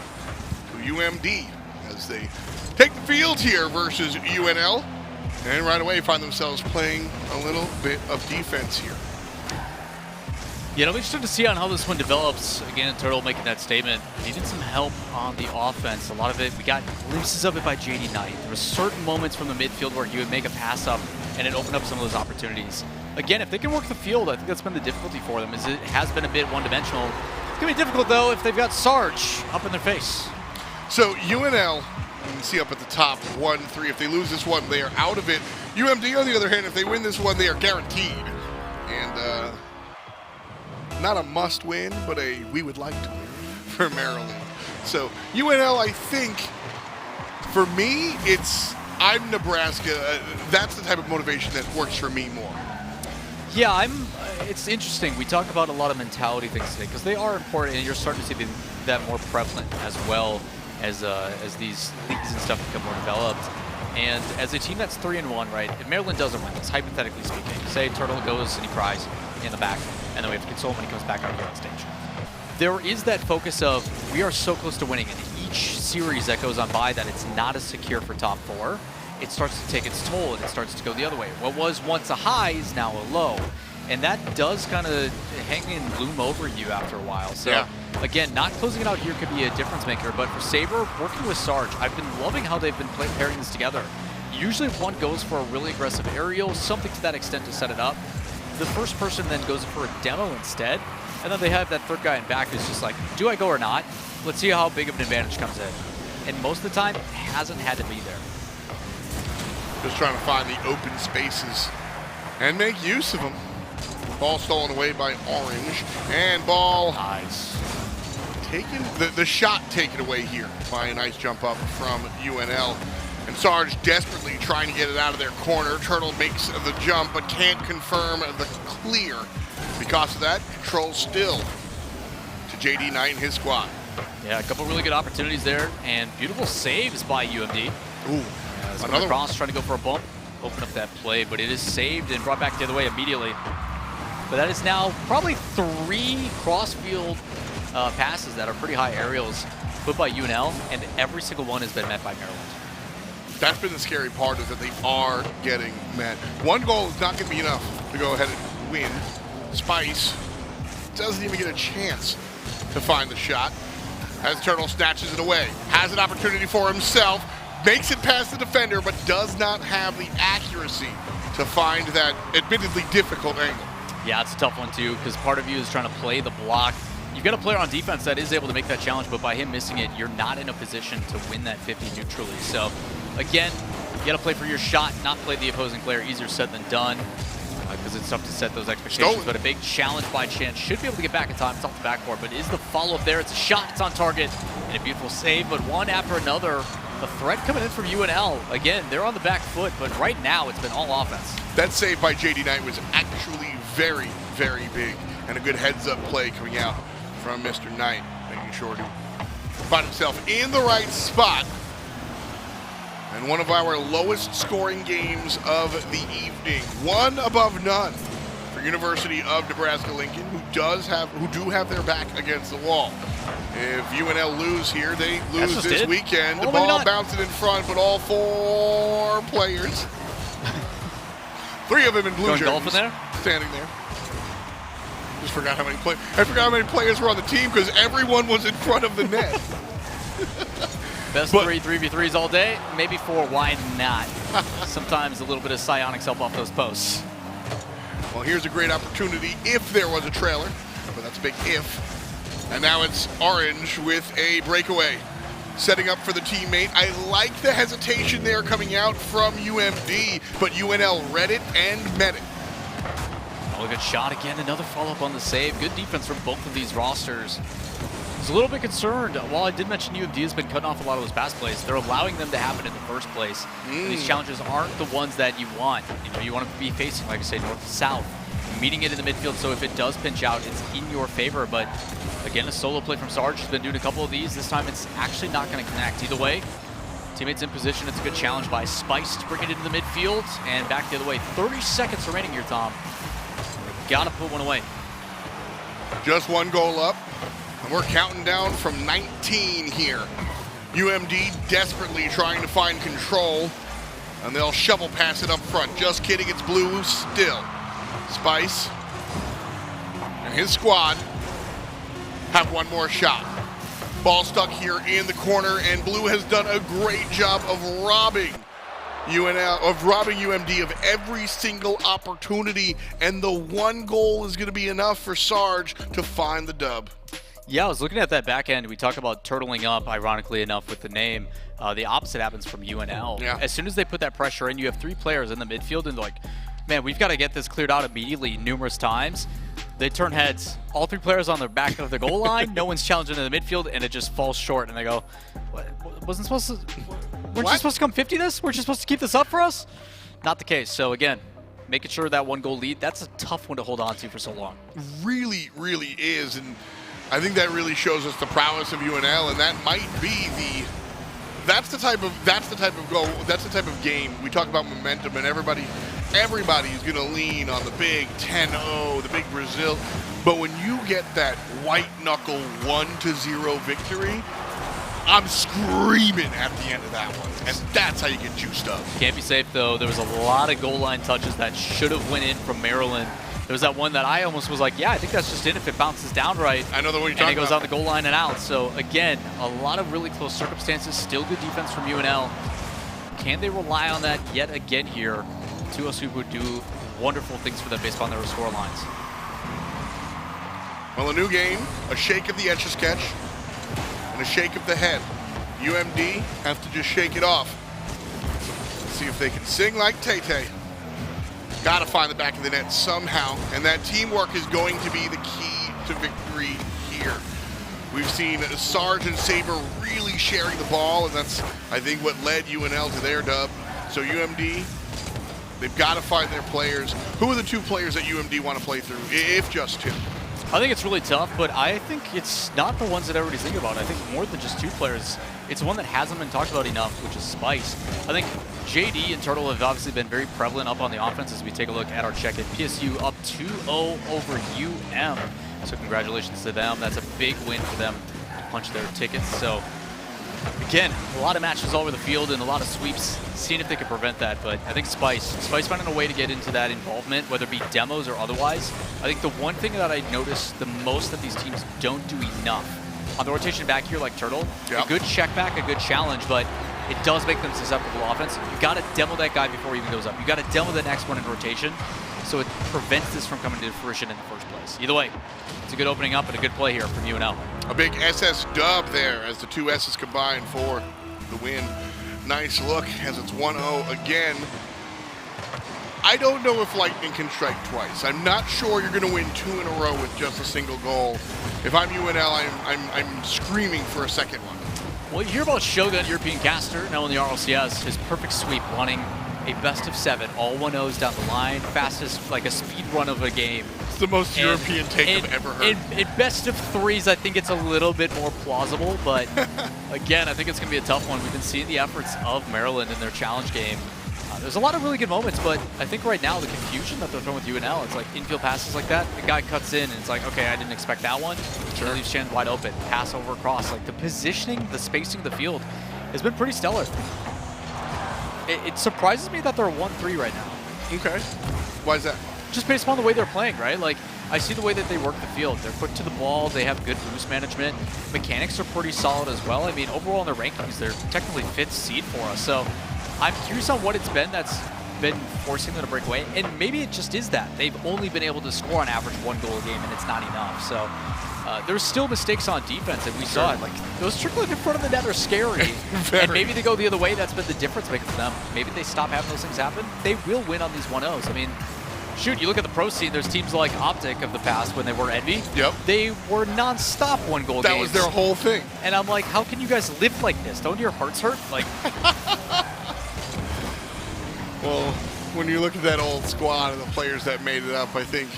to UMD as they take the field here versus UNL, and right away find themselves playing a little bit of defense here. Yeah, it'll be interesting to see on how this one develops. Again, Turtle making that statement. Needed some help on the offense. A lot of it, we got glimpses of it by JD Knight. There were certain moments from the midfield where he would make a pass up and it opened up some of those opportunities. Again, if they can work the field, I think that's been the difficulty for them, is it has been a bit one-dimensional. It's going to be difficult, though, if they've got Sarge up in their face. So UNL, you can see up at the top, 1-3. If they lose this one, they are out of it. UMD, on the other hand, if they win this one, they are guaranteed. And not a must-win, but a we would like to win for Maryland. So UNL, I think, for me, I'm Nebraska. That's the type of motivation that works for me more. Yeah, it's interesting. We talk about a lot of mentality things today because they are important, and you're starting to see that more prevalent as well as these leagues and stuff become more developed. And as a team that's 3-1, right? If Maryland doesn't win this, hypothetically speaking, say Turtle goes and he cries in the back, and then we have to console him when he comes back out here on stage. There is that focus of we are so close to winning, and each series that goes on by that it's not as secure for top 4, it starts to take its toll and it starts to go the other way. What was once a high is now a low. And that does kind of hang and loom over you after a while. So, yeah. Again, not closing it out here could be a difference maker. But for Saber, working with Sarge, I've been loving how they've been pairing this together. Usually one goes for a really aggressive aerial, something to that extent to set it up. The first person then goes for a demo instead. And then they have that third guy in back who's just like, do I go or not? Let's see how big of an advantage comes in. And most of the time, hasn't had to be there. Just trying to find the open spaces and make use of them. Ball stolen away by Orange, and ball nice. Taken. The shot taken away here by a nice jump up from UNL. And Sarge desperately trying to get it out of their corner. Turtle makes the jump, but can't confirm the clear. Because of that, control still to JD Knight and his squad. Yeah, a couple really good opportunities there, and beautiful saves by UMD. Ooh. It's coming across, trying to go for a bump, open up that play, but it is saved and brought back the other way immediately. But that is now probably 3 cross-field passes that are pretty high aerials put by UNL, and every single one has been met by Maryland. That's been the scary part, is that they are getting met. 1 goal is not going to be enough to go ahead and win. Spice doesn't even get a chance to find the shot. As Turtle snatches it away, has an opportunity for himself, makes it past the defender, but does not have the accuracy to find that admittedly difficult angle. Yeah, it's a tough one too, because part of you is trying to play the block. You've got a player on defense that is able to make that challenge, but by him missing it, you're not in a position to win that 50 neutrally. So again, you got to play for your shot, not play the opposing player. Easier said than done, because it's tough to set those expectations. Stolen. But a big challenge by Chance. Should be able to get back in time. It's off the backboard, but is the follow-up there? It's a shot. It's on target. And a beautiful save, but one after another. The threat coming in from UNL. Again, they're on the back foot, but right now it's been all offense. That save by JD Knight was actually very, very big, and a good heads-up play coming out from Mr. Knight, making sure to find himself in the right spot. And one of our lowest scoring games of the evening, 1 above none for University of Nebraska-Lincoln, who do have their back against the wall. If UNL lose here, they lose this weekend. The ball bouncing in front, but all 4 players, 3 of them in blue jerseys, standing there. Just forgot how many players. I forgot how many players were on the team because everyone was in front of the net. Best 3v3s all day, maybe 4. Why not? Sometimes a little bit of psionics help off those posts. Well, here's a great opportunity if there was a trailer, but that's a big if. And now it's Orange with a breakaway, setting up for the teammate. I like the hesitation there coming out from UMD, but UNL read it and met it. Oh, good shot again. Another follow-up on the save. Good defense from both of these rosters. I was a little bit concerned. While I did mention UMD has been cutting off a lot of those pass plays, they're allowing them to happen in the first place. These challenges aren't the ones that you want. You want to be facing, like I say, north to south, meeting it in the midfield, so if it does pinch out, it's in your favor. But again, a solo play from Sarge has been doing a couple of these. This time it's actually not going to connect. Either way, teammates in position. It's a good challenge by Spice to bring it into the midfield and back the other way. 30 seconds remaining here, Tom. Got to put one away. Just 1 goal up, and we're counting down from 19 here. UMD desperately trying to find control, and they'll shovel pass it up front. Just kidding, it's blue still. Spice and his squad have 1 more shot. Ball stuck here in the corner, and blue has done a great job of robbing UMD of every single opportunity, and the 1 goal is going to be enough for Sarge to find the dub. Yeah, I was looking at that back end. We talk about turtling up, ironically enough, with the name. The opposite happens from UNL. Yeah. As soon as they put that pressure in, you have 3 players in the midfield, and they're like, man, we've got to get this cleared out immediately numerous times. They turn heads. All 3 players on the back of the goal line. No one's challenging in the midfield, and it just falls short. And they go, weren't you supposed to come 50 this? Weren't you supposed to keep this up for us? Not the case. So again, making sure that 1 goal lead, that's a tough one to hold on to for so long. Really, really is. And I think that really shows us the prowess of UNL, and that might be that's the type of goal, that's the type of game. We talk about momentum, and everybody's going to lean on the big 10-0, the big Brazil. But when you get that white knuckle 1-0 victory, I'm screaming at the end of that one, and that's how you get juiced up. Can't be safe though. There was a lot of goal line touches that should have went in from Maryland. There was that one that I almost was like, yeah, I think that's just in if it bounces down right. I know the one you're talking about. And it goes on the goal line and out. So again, a lot of really close circumstances. Still good defense from UNL. Can they rely on that yet again here? Two us who would do wonderful things for them based on their score lines. Well, a new game, a shake of the Etch-a-Sketch, and a shake of the head. UMD have to just shake it off. Let's see if they can sing like Tay-Tay. Got to find the back of the net somehow, and that teamwork is going to be the key to victory here. We've seen Sarge and Saber really sharing the ball, and that's, I think, what led UNL to their dub. So UMD, they've got to find their players. Who are the 2 players that UMD want to play through, if just 2? I think it's really tough, but I think it's not the ones that everybody's thinking about. I think more than just 2 players. it's one that hasn't been talked about enough, which is Spice. I think JD and Turtle have obviously been very prevalent up on the offense as we take a look at our check-in. PSU up 2-0 over UM. So congratulations to them. That's a big win for them to punch their tickets. So again, a lot of matches all over the field and a lot of sweeps, seeing if they can prevent that. But I think Spice finding a way to get into that involvement, whether it be demos or otherwise. I think the one thing that I noticed the most that these teams don't do enough on the rotation back here, like Turtle, a good check back, a good challenge, but it does make them susceptible to offense. You got to demo that guy before he even goes up. You got to demo the next one in rotation, so it prevents this from coming to fruition in the first place. Either way, it's a good opening up and a good play here from UNL. A big SS dub there as the two S's combine for the win. Nice look as it's 1-0 again. I don't know if Lightning can strike twice. I'm not sure you're going to win 2 in a row with just a single goal. If I'm UNL, I'm screaming for a second one. Well, you hear about Shogun, European caster, now in the RLCS, his perfect sweep, running a best of 7, all 1-0s down the line, fastest, like a speed run of a game. It's the most European take I've ever heard. In best of 3s, I think it's a little bit more plausible, but again, I think it's going to be a tough one. We've been seeing the efforts of Maryland in their challenge game. There's a lot of really good moments, but I think right now the confusion that they're throwing with UNL, it's like infield passes like that, the guy cuts in and it's like, okay, I didn't expect that one. Sure. Leaves Chan wide open, pass over across. Like the positioning, the spacing of the field has been pretty stellar. It surprises me that they're 1-3 right now. Okay. Why is that? Just based upon the way they're playing, right? Like, I see the way that they work the field. They're quick to the ball. They have good boost management. Mechanics are pretty solid as well. I mean, overall in their rankings, they're technically 5th seed for us. So I'm curious on what it's been that's been forcing them to break away. And maybe it just is that. They've only been able to score on average 1 goal a game, and it's not enough. So there's still mistakes on defense, and we saw it. Like, those trickling in front of the net are scary. And maybe they go the other way. That's been the difference maker for them. Maybe they stop having those things happen. They will win on these 1-0s. I mean, shoot, you look at the pro scene, there's teams like Optic of the past when they were Envy. Yep. They were non-stop 1-goal games. That was their whole thing. And I'm like, how can you guys live like this? Don't your hearts hurt? Like, well, when you look at that old squad and the players that made it up, I think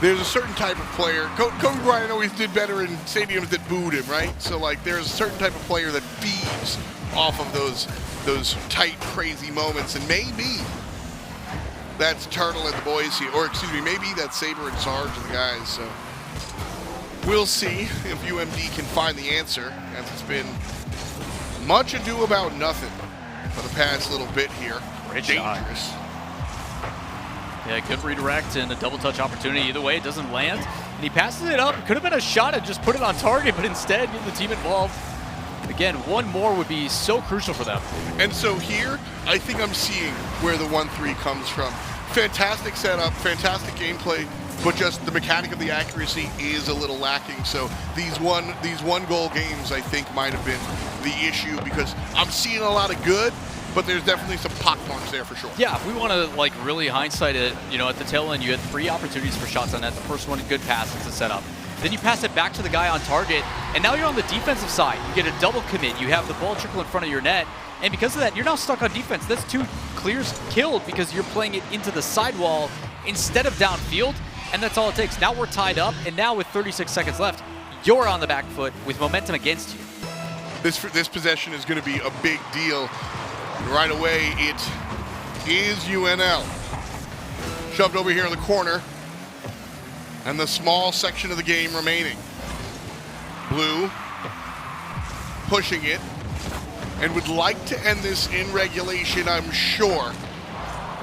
there's a certain type of player. Kobe Bryant always did better in stadiums that booed him, right? So, like, there's a certain type of player that feeds off of those tight, crazy moments, and maybe that's Turtle and the boys here, or excuse me, maybe that's Saber and Sarge and the guys. So we'll see if UMD can find the answer, as it's been much ado about nothing for the past little bit here. Great Dangerous. shot. Yeah, good redirect and a double touch opportunity. Either way, it doesn't land. And he passes it up. It could have been a shot and just put it on target, but instead get the team involved. Again, one more would be so crucial for them. And so here, I think I'm seeing where the 1-3 comes from. Fantastic setup, fantastic gameplay, but just the mechanic of the accuracy is a little lacking. So these one goal games, I think, might have been the issue, because I'm seeing a lot of good, but there's definitely some pockmarks there for sure. Yeah, if we want to like really hindsight it, you know, at the tail end, you had 3 opportunities for shots on net. The first one, a good pass, it's a setup. Then you pass it back to the guy on target, and now you're on the defensive side. You get a double commit. You have the ball trickle in front of your net, and because of that, you're now stuck on defense. That's 2 clears killed because you're playing it into the sidewall instead of downfield, and that's all it takes. Now we're tied up, and now with 36 seconds left, you're on the back foot with momentum against you. This possession is going to be a big deal. Right away, it is UNL. Shoved over here in the corner, and the small section of the game remaining. Blue pushing it, and would like to end this in regulation, I'm sure,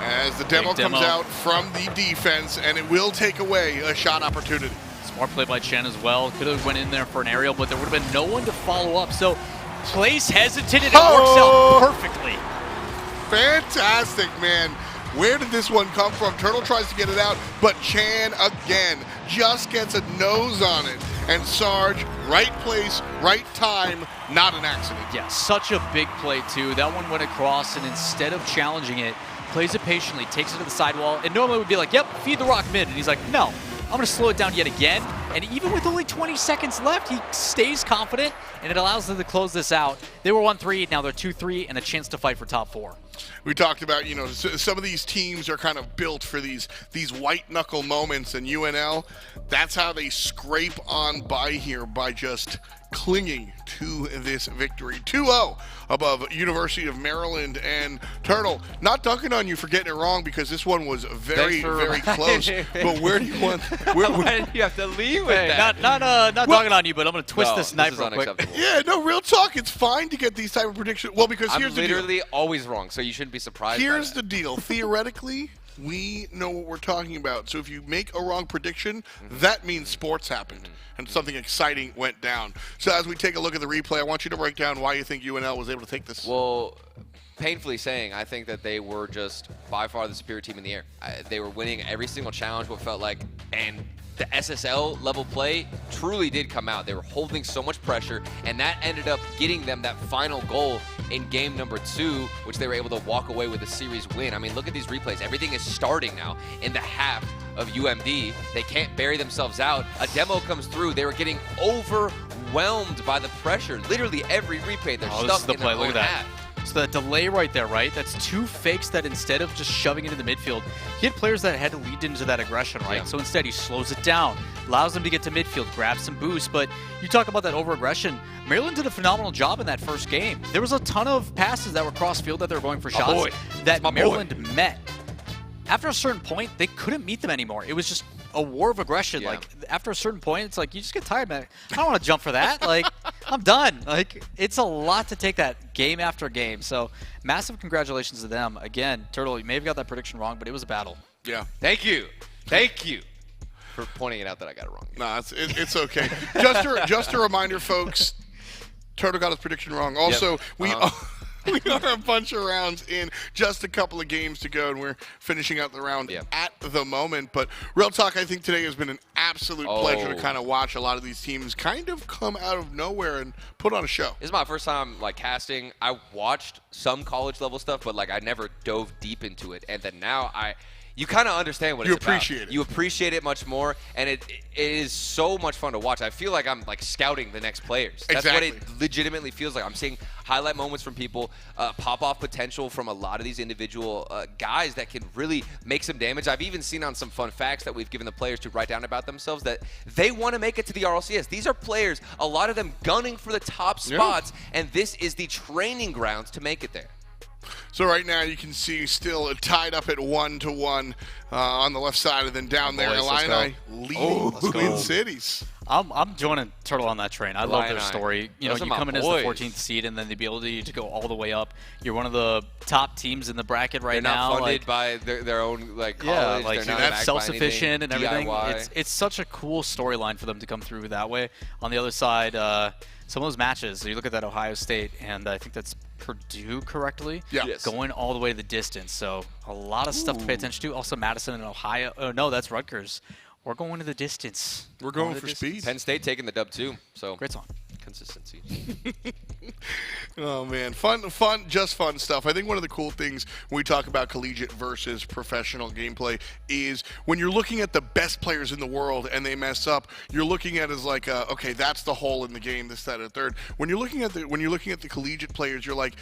as the demo comes out from the defense, and it will take away a shot opportunity. Smart play by Chen as well. Could have went in there for an aerial, but there would have been no one to follow up. So Place hesitated, and it works out perfectly. Fantastic, man. Where did this one come from? Turtle tries to get it out, but Chan again just gets a nose on it. And Sarge, right place, right time, not an accident. Yeah, such a big play too. That one went across, and instead of challenging it, plays it patiently, takes it to the sidewall, and normally would be like, yep, feed the rock mid. And he's like, no, I'm going to slow it down yet again. And even with only 20 seconds left, he stays confident, and it allows them to close this out. They were 1-3, now they're 2-3, and a chance to fight for top 4. We talked about, you know, some of these teams are kind of built for these white knuckle moments, and UNL, that's how they scrape on by here, by just clinging to this victory. 2-0 above University of Maryland. And Turtle, not dunking on you for getting it wrong because this one was very, very close. But where do you want? Why did you have to leave with that? Not dunking on you, but I'm going to twist this knife real quick. Yeah, no, real talk. It's fine to get these type of predictions. Well, because here's the deal. I'm literally always wrong, so you shouldn't be surprised. Here's the deal. Theoretically, we know what we're talking about. So if you make a wrong prediction, that means sports happened and something exciting went down. So as we take a look at the replay, I want you to break down why you think UNL was able to take this. Well, painfully saying, I think that they were just by far the superior team in the air. They were winning every single challenge, what felt like, and the SSL level play truly did come out. They were holding so much pressure, and that ended up getting them that final goal in game number 2, which they were able to walk away with a series win. I mean, look at these replays. Everything is starting now in the half of UMD. They can't bury themselves out. A demo comes through. They were getting overwhelmed by the pressure. Literally every replay, they're stuck in their own half. So that delay right there, right? That's 2 fakes that instead of just shoving it into the midfield, he had players that had to lead into that aggression, right? Yeah. So instead he slows it down, allows them to get to midfield, grab some boost. But you talk about that over-aggression. Maryland did a phenomenal job in that first game. There was a ton of passes that were cross-field that they were going for shots that Maryland met. After a certain point, they couldn't meet them anymore. It was just a war of aggression. Yeah. Like, after a certain point, it's like, you just get tired, man. I don't want to jump for that. Like, I'm done. Like, it's a lot to take that game after game. So, massive congratulations to them. Again, Turtle, you may have got that prediction wrong, but it was a battle. Yeah. Thank you. Thank you for pointing it out that I got it wrong. No, it's okay. just a reminder, folks, Turtle got his prediction wrong. Also, we are a bunch of rounds in, just a couple of games to go, and we're finishing out the round at the moment. But real talk, I think today has been an absolute pleasure to kind of watch a lot of these teams kind of come out of nowhere and put on a show. This is my first time like casting. I watched some college level stuff, but like I never dove deep into it. And then now you kind of understand what it's about. You appreciate it. You appreciate it much more, and it is so much fun to watch. I feel like I'm like scouting the next players. That's what it legitimately feels like. I'm seeing highlight moments from people, pop-off potential from a lot of these individual guys that can really make some damage. I've even seen on some fun facts that we've given the players to write down about themselves that they want to make it to the RLCS. These are players, a lot of them gunning for the top spots, and this is the training grounds to make it there. So right now you can see still tied up at 1-1 on the left side, and then down there, Illini leading Twin Cities. I'm joining Turtle on that train. I love their story. You know, you come in as the 14th seed, and then the ability to go all the way up. You're one of the top teams in the bracket right now. They're not funded by their own like college. Yeah, like they're not self-sufficient and everything. DIY. It's such a cool storyline for them to come through that way. On the other side, some of those matches, you look at that Ohio State, and I think that's Purdue correctly, going all the way to the distance. So a lot of stuff to pay attention to. Also Madison and Ohio. Oh, no, that's Rutgers. We're going to the distance. We're going for speed. Penn State taking the dub too. So great song. Consistency. Oh man, fun, just fun stuff. I think one of the cool things when we talk about collegiate versus professional gameplay is when you're looking at the best players in the world and they mess up, you're looking at it as like, okay, that's the hole in the game, this, that, and third. When you're looking at the collegiate players, you're like,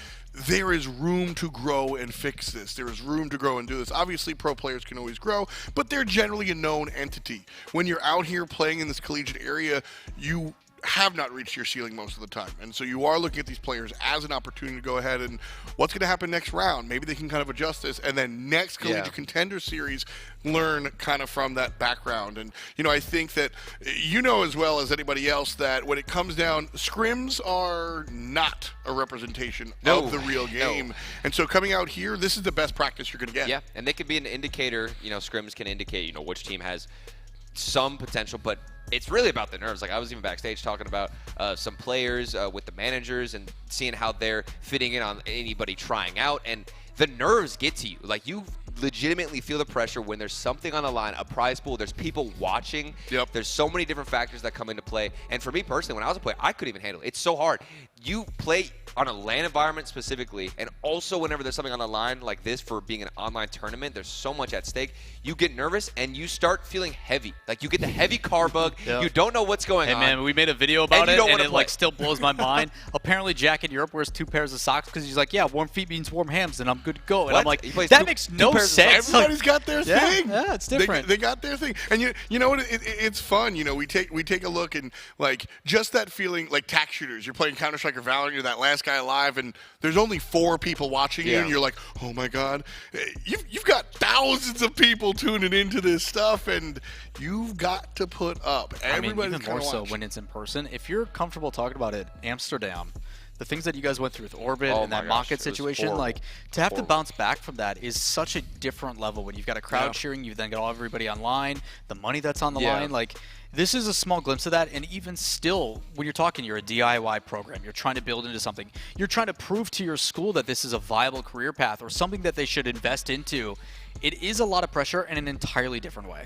there is room to grow and fix this. There is room to grow and do this. Obviously, pro players can always grow, but they're generally a known entity. When you're out here playing in this collegiate area, you have not reached your ceiling most of the time. And so you are looking at these players as an opportunity to go ahead and what's going to happen next round. Maybe they can kind of adjust this, and then next Collegiate Contender Series, learn kind of from that background. And, you know, I think that you know as well as anybody else that when it comes down, scrims are not a representation of the real game. And so coming out here, this is the best practice you're going to get. Yeah, and they could be an indicator, you know, scrims can indicate, you know, which team has some potential, but it's really about the nerves. Like I was even backstage talking about some players with the managers and seeing how they're fitting in on anybody trying out, and the nerves get to you. Like you legitimately feel the pressure when there's something on the line, a prize pool, there's people watching. There's so many different factors that come into play. And for me personally, when I was a player, I couldn't even handle it. It's so hard. you play on a LAN environment specifically, and also whenever there's something on the line like this for being an online tournament, there's so much at stake. You get nervous and you start feeling heavy. Like you get the heavy car bug. Yeah. You don't know what's going on. Hey man, we made a video about and it, and it like still blows my mind. Apparently, Jack in Europe wears 2 pairs of socks because he's like, yeah, warm feet means warm hams, and I'm good to go. And What? I'm like, He plays that two- makes two no pairs of sense. Everybody's got their thing. Yeah, it's different. They got their thing, and you know what? It's fun. You know, we take a look and like just that feeling, like tax shooters. You're playing Counter-Strike or Valorant. You're that last guy alive, and there's only 4 people watching you, and you're like, oh my god, you've got thousands of people tuning into this stuff, and you've got to put up. Everybody's even more kinda so watching. when it's in person. If you're comfortable talking about it, Amsterdam, the things that you guys went through with Orbit Oh and my that gosh, Mocket it was situation, horrible. like to have to Horrible. bounce back from that is such a different level when you've got a crowd Yeah. cheering, you've then got everybody online, the money that's on the Yeah. line. Like this is a small glimpse of that, and even still, when you're talking, you're a DIY program, you're trying to build into something, you're trying to prove to your school that this is a viable career path or something that they should invest into. It is a lot of pressure in an entirely different way.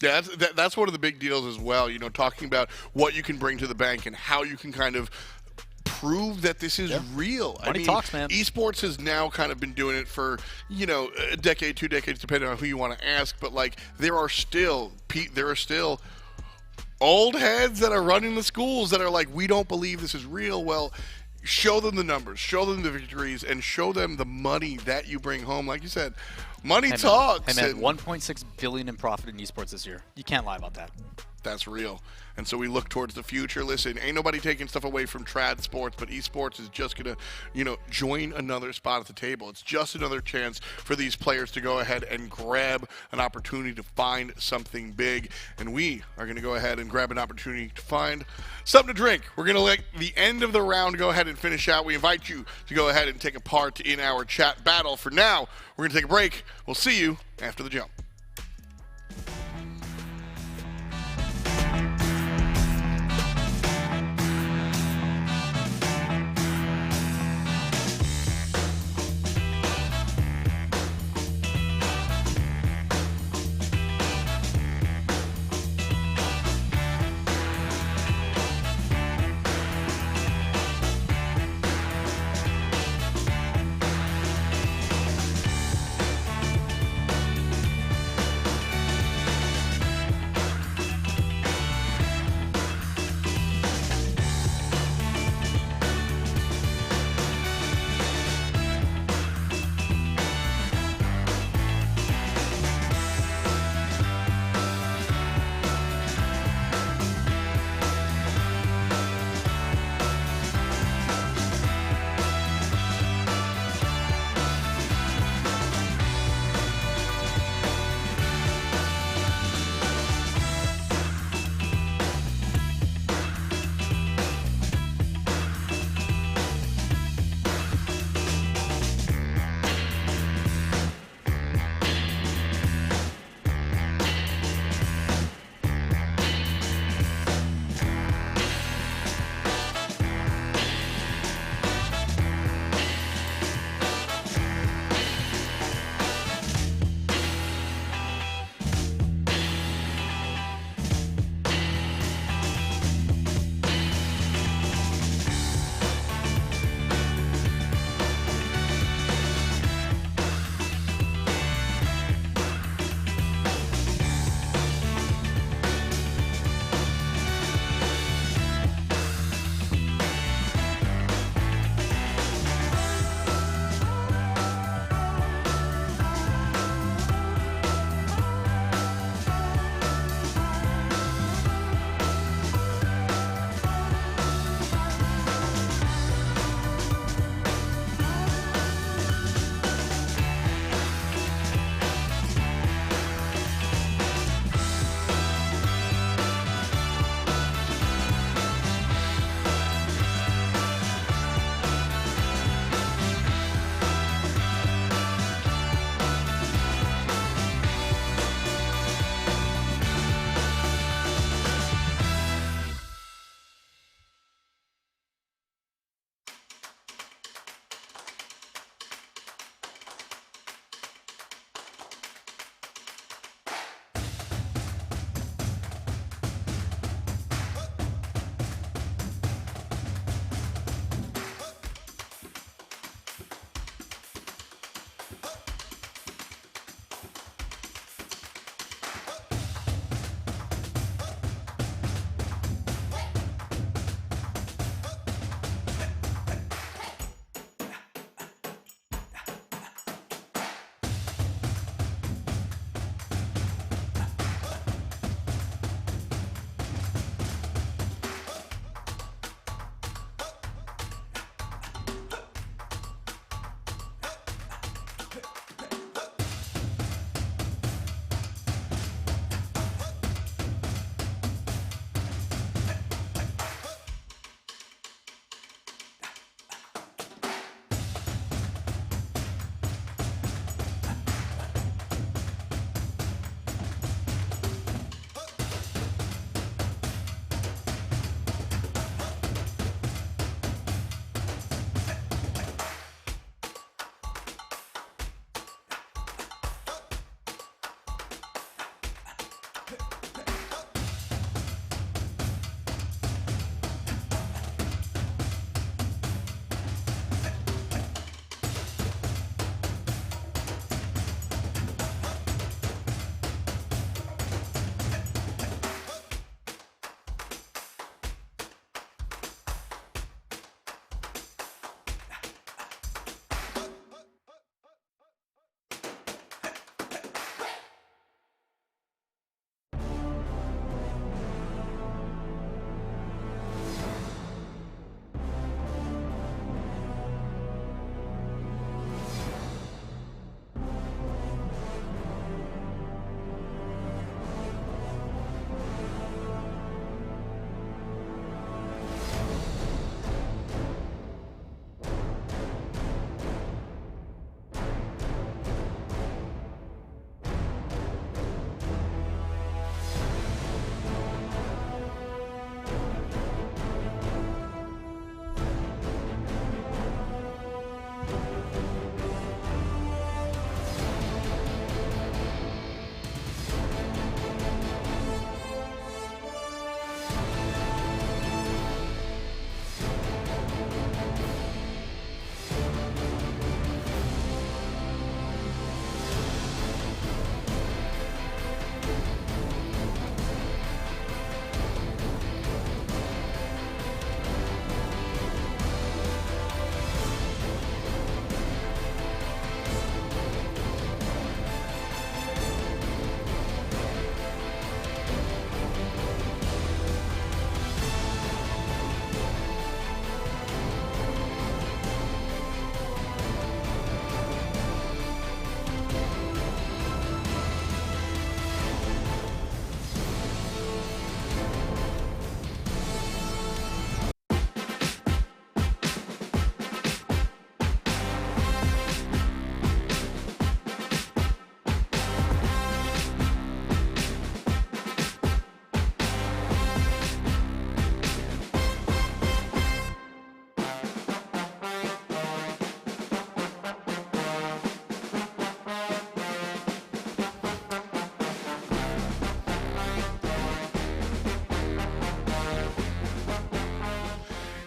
Yeah, that's one of the big deals as well. You know, talking about what you can bring to the bank and how you can kind of prove that this is real. Money talks, man. Esports has now kind of been doing it for, you know, a decade, 2 decades, depending on who you want to ask. But like, there are still old heads that are running the schools that are like, we don't believe this is real. Well, show them the numbers, show them the victories, and show them the money that you bring home. Like you said, money talks. Hey man, and 1.6 billion in profit in esports this year. You can't lie about that. that's real. And so we look towards the future. Listen, ain't nobody taking stuff away from trad sports, but esports is just going to, you know, join another spot at the table. It's just another chance for these players to go ahead and grab an opportunity to find something big. And we are going to go ahead and grab an opportunity to find something to drink. We're going to let the end of the round go ahead and finish out. We invite you to go ahead and take a part in our chat battle. For now, we're going to take a break. We'll see you after the jump.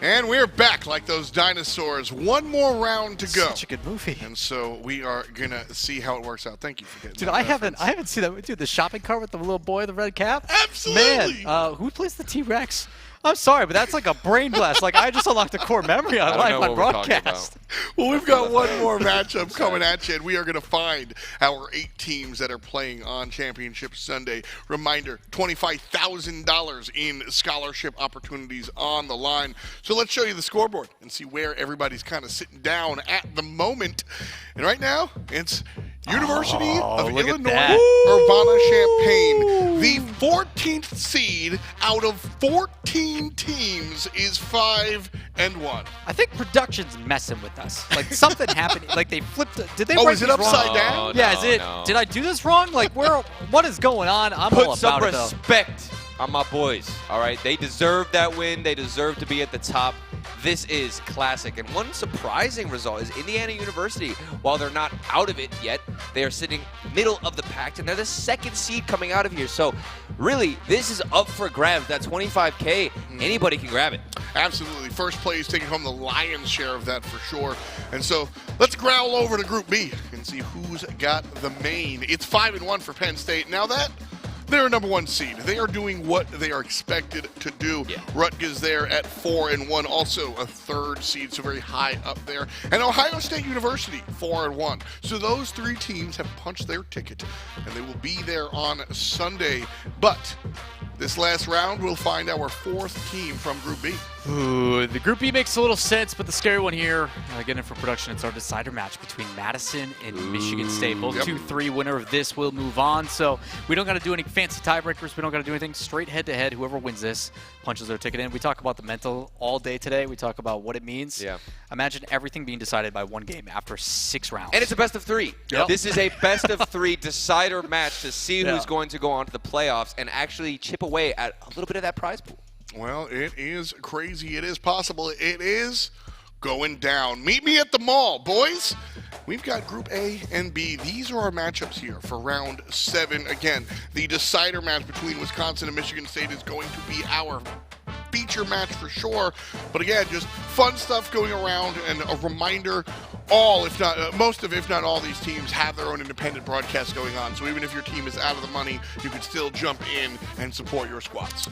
And we're back like those dinosaurs. One more round to go. Such a good movie. And so we are gonna see how it works out. Thank you for getting Dude, that I reference. haven't seen that. Dude, the shopping cart with the little boy in the red cap. Absolutely. Man, who plays the T-Rex? I'm sorry, but that's like a brain blast. Like, I just unlocked a core memory on don't live know on what we're talking broadcast. Well, we've got one more matchup coming at you, and we are going to find our 8 teams that are playing on Championship Sunday. Reminder, $25,000 in scholarship opportunities on the line. So let's show you the scoreboard and see where everybody's kind of sitting down at the moment. And right now, it's University of Illinois, Urbana-Champaign. The 14th seed out of 14 teams is 5-1. I think production's messing with us. Like, something happened. Like, they flipped. Did they Oh, write is it these wrong? upside down? Yeah, No, is it? no. Did I do this wrong? Like, what is going on? I'm all Put some about it, though. respect on my boys, all right? They deserve that win. They deserve to be at the top. This is classic. And one surprising result is Indiana University, while they're not out of it yet, they are sitting middle of the pack, and they're the 2nd seed coming out of here. So, really, this is up for grabs. That 25K, anybody can grab it. Absolutely. First place taking home the lion's share of that for sure. And so let's growl over to Group B and see who's got the main. It's 5-1 for Penn State. Now they're a #1 seed. They are doing what they are expected to do. Yeah. Rutgers there at 4-1, also a 3rd seed, so very high up there. And Ohio State University, 4-1. So those 3 teams have punched their ticket, and they will be there on Sunday. But this last round, we'll find our 4th team from Group B. Ooh, the Group B makes a little sense, but the scary one here, again for production, it's our decider match between Madison and Michigan State. Both 2-3. Winner of this will move on. So we don't got to do any fancy tiebreakers. We don't got to do anything. Straight head-to-head. Whoever wins this punches their ticket in. We talk about the mental all day today. We talk about what it means. Yeah. Imagine everything being decided by one game after 6 rounds. And it's a best of 3. Yep. This is a best of 3 decider match to see Yeah. who's going to go on to the playoffs and actually chip away at a little bit of that prize pool. Well, it is crazy. It is possible. It is going down. Meet me at the mall, boys. We've got Group A and B. These are our matchups here for round 7. Again, the decider match between Wisconsin and Michigan State is going to be our feature match for sure. But again, just fun stuff going around, and a reminder, most of, if not all, these teams have their own independent broadcasts going on. So even if your team is out of the money, you can still jump in and support your squads.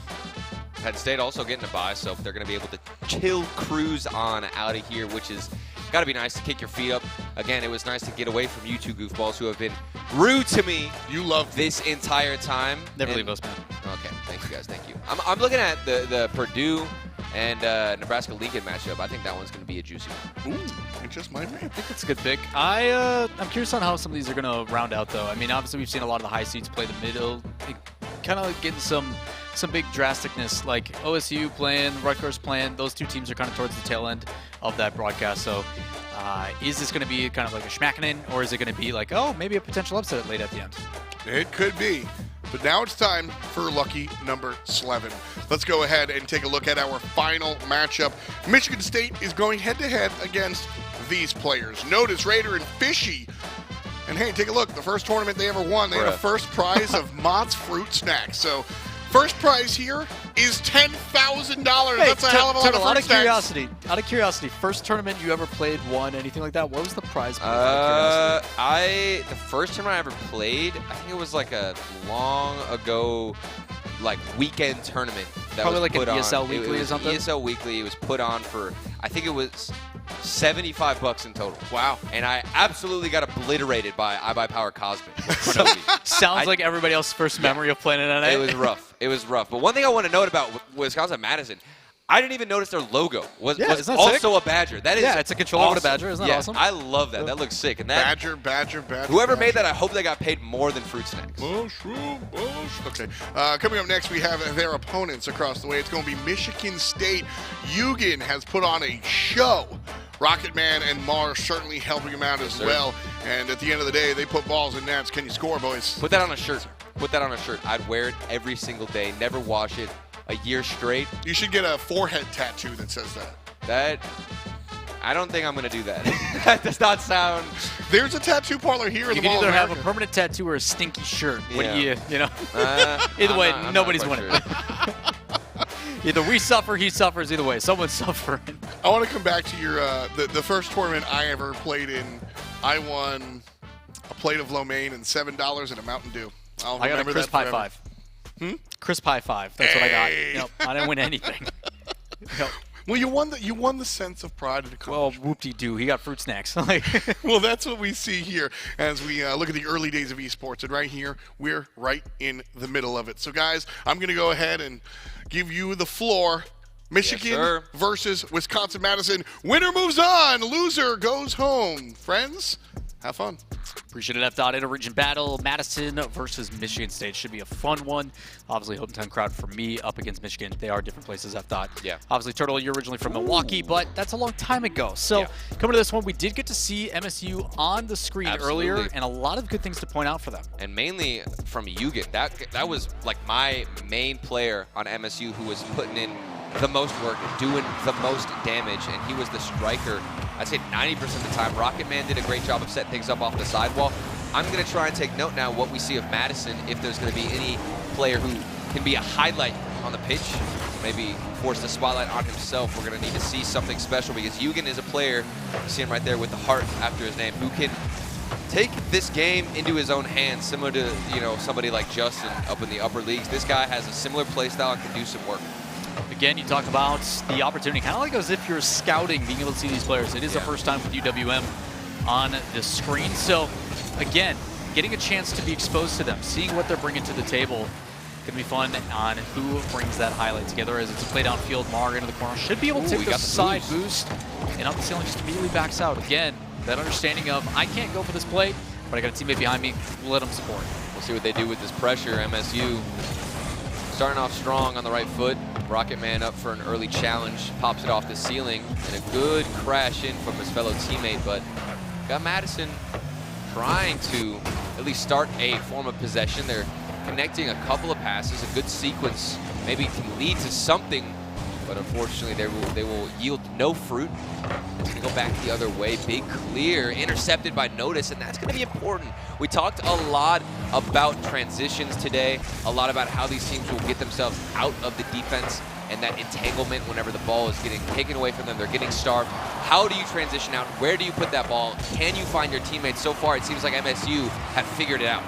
Penn State also getting a bye, so they're going to be able to chill, cruise on out of here, which is got to be nice to kick your feet up. Again, it was nice to get away from you 2 goofballs who have been rude to me. You love this entire time. Never leave us, man. Okay, thank you guys, thank you. I'm looking at the Purdue and Nebraska-Lincoln matchup. I think that one's going to be a juicy one. Ooh, it just might be. I think it's a good pick. I'm curious on how some of these are going to round out, though. I mean, obviously, we've seen a lot of the high seeds play the middle. Kind of getting some big drasticness, like OSU playing, Rutgers playing. Those 2 teams are kind of towards the tail end of that broadcast. So is this going to be kind of like a schmacking, or is it going to be like, oh, maybe a potential upset late at the end? It could be. But now it's time for lucky number 11. Let's go ahead and take a look at our final matchup. Michigan State is going head-to-head against these players. Notice Raider and Fishy. And hey, take a look. The first tournament they ever won, they had a first prize of Mott's Fruit Snacks. So first prize here is $10,000. That's a hell of a lot of fruit snacks. Out of curiosity, first tournament you ever played, won, anything like that? What was the prize? The first tournament I ever played, I think it was like a long ago, like weekend tournament that Probably was like put an on. ESL Weekly or something? ESL Weekly. It was put on for, I think it was $75 in total. Wow. And I absolutely got obliterated by iBuyPower Cosmic. Sounds like everybody else's first memory of playing it on it. It was rough. It was rough. But one thing I want to note about Wisconsin-Madison, I didn't even notice their logo was also a badger. That is it's a controller awesome. with a badger. Isn't that awesome? I love that. That looks sick. And that Badger. whoever made that, I hope they got paid more than fruit snacks. Okay. Coming up next, we have their opponents across the way. It's going to be Michigan State. Eugen has put on a show. Rocket Man and Mars certainly helping him out as well. And at the end of the day, they put balls in nets. Can you score, boys? Put that on a shirt. Put that on a shirt. I'd wear it every single day. Never wash it. A year straight. You should get a forehead tattoo that says that. I don't think I'm going to do that. That does not sound... There's a tattoo parlor here in the You can Mall either of have a America. permanent tattoo or a stinky shirt. What Yeah. do you know? Either way, nobody's winning. Sure. Either we suffer, he suffers. Either way, someone's suffering. I want to come back to your the first tournament I ever played in. I won a plate of lo mein and $7 and a Mountain Dew. I got a crisp high five. Crisp high five. That's what I got. Yep, I didn't win anything. Yep. Well, you won the sense of pride and accomplishment. Well, whoop-de-doo. He got fruit snacks. Well, that's what we see here as we look at the early days of esports. And right here, we're right in the middle of it. So, guys, I'm going to go ahead and give you the floor. Michigan versus Wisconsin-Madison. Winner moves on. Loser goes home. Friends, have fun. Appreciate it, F. Inter-region battle. Madison versus Michigan State should be a fun one. Obviously, hometown crowd for me up against Michigan. They are different places, F. Yeah. Obviously, Turtle, you're originally from Milwaukee, but that's a long time ago. So, coming to this one, we did get to see MSU on the screen earlier, and a lot of good things to point out for them. And mainly from Eugen. That was like my main player on MSU who was putting in the most work, doing the most damage, and he was the striker. I'd say 90% of the time. Rocket Man did a great job of setting things up off the sidewall. I'm going to try and take note now what we see of Madison, if there's going to be any player who can be a highlight on the pitch, maybe force the spotlight on himself. We're going to need to see something special because Eugen is a player, you see him right there with the heart after his name, who can take this game into his own hands, similar to somebody like Justin up in the upper leagues. This guy has a similar play style and can do some work. Again, you talk about the opportunity, kind of like as if you're scouting, being able to see these players. It is the first time with UWM on the screen. So, again, getting a chance to be exposed to them, seeing what they're bringing to the table, could be fun on who brings that highlight together as it's a play downfield. Mar into the corner. Should be able to take the side boost and up the ceiling, just immediately backs out. Again, that understanding of, I can't go for this play, but I got a teammate behind me, let them support. We'll see what they do with this pressure. MSU starting off strong on the right foot. Rocket Man up for an early challenge, pops it off the ceiling, and a good crash in from his fellow teammate, but got Madison trying to at least start a form of possession. They're connecting a couple of passes, a good sequence, maybe can lead to something, but unfortunately they will yield no fruit. It's gonna go back the other way. Big clear, intercepted by Notice, and that's gonna be important. We talked a lot about transitions today, a lot about how these teams will get themselves out of the defense and that entanglement whenever the ball is getting taken away from them, they're getting starved. How do you transition out? Where do you put that ball? Can you find your teammates? So far, it seems like MSU have figured it out.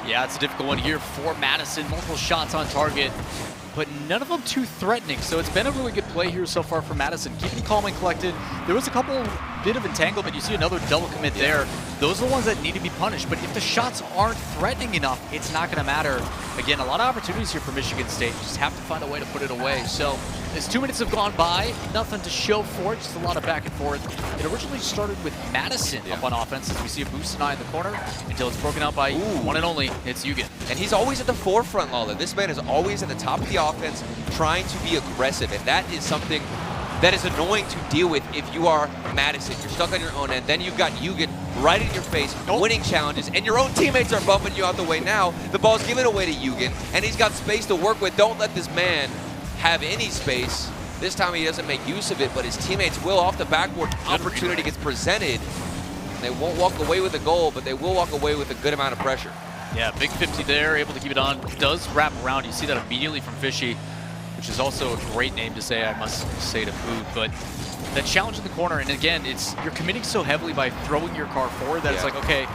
Yeah, it's a difficult one here for Madison. Multiple shots on target, but none of them too threatening. So it's been a really good play here so far for Madison. Keeping calm and collected. There was a bit of entanglement. You see another double commit there. Those are the ones that need to be punished. But if the shots aren't threatening enough, it's not going to matter. Again, a lot of opportunities here for Michigan State. Just have to find a way to put it away. So as 2 minutes have gone by, nothing to show for it. Just a lot of back and forth. It originally started with Madison up on offense as we see a boost in the corner until it's broken out by one and only. It's Eugen. And he's always at the forefront, Lawler. This man is always at the top of the offense trying to be aggressive. And that is something that is annoying to deal with if you are Madison. You're stuck on your own end. Then you've got Eugen right in your face, winning challenges, and your own teammates are bumping you out the way now. The ball's given away to Eugen, and he's got space to work with. Don't let this man have any space. This time he doesn't make use of it, but his teammates will off the backboard. Opportunity gets presented. They won't walk away with a goal, but they will walk away with a good amount of pressure. Yeah, big 50 there, able to keep it on. Does wrap around. You see that immediately from Fishy, which is also a great name to say, I must say to boot. But that challenge in the corner, and again, you're committing so heavily by throwing your car forward that it's like, okay,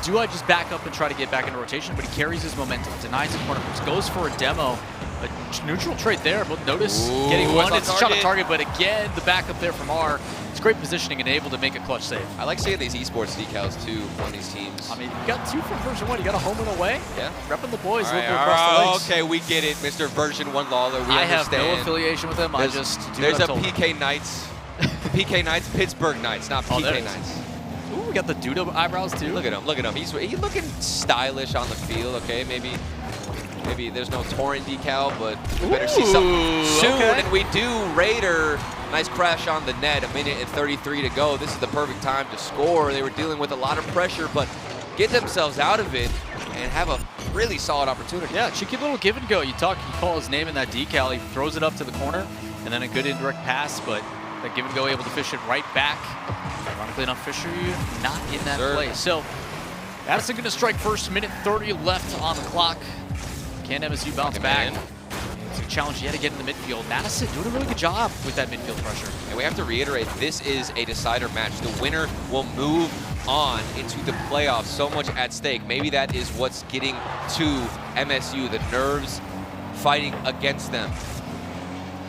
do I just back up and try to get back into rotation? But he carries his momentum, denies the corner, goes for a demo. A neutral trade there, but Notice getting one. It's a shot on target, but again, the backup there from R. It's great positioning and able to make a clutch save. I like seeing these esports decals too on these teams. I mean, you got 2 from version 1. You got a home and away. Yeah. Repping the boys All a little right, bit across the legs. Okay, we get it, Mr. Version 1 Lawler. We I understand. have no affiliation with them. I just do There's a what I'm told. PK Knights. PK Knights, Pittsburgh Knights, not PK Knights. Ooh, we got the Dudo eyebrows too. Look at him, look at him. He's looking stylish on the field, okay? Maybe there's no Torrent decal, but we better see something soon. Okay. And we do. Raider, nice crash on the net, 1:33 to go. This is the perfect time to score. They were dealing with a lot of pressure, but get themselves out of it and have a really solid opportunity. Yeah, cheeky little give and go. You call his name in that decal, he throws it up to the corner, and then a good indirect pass, but that give and go able to fish it right back. Ironically enough, Fisher not in that play. So Madison going to strike first, 1:30 left on the clock. Can MSU bounce back? It's a challenge yet again in the midfield. Madison doing a really good job with that midfield pressure. And we have to reiterate, this is a decider match. The winner will move on into the playoffs. So much at stake. Maybe that is what's getting to MSU, the nerves fighting against them.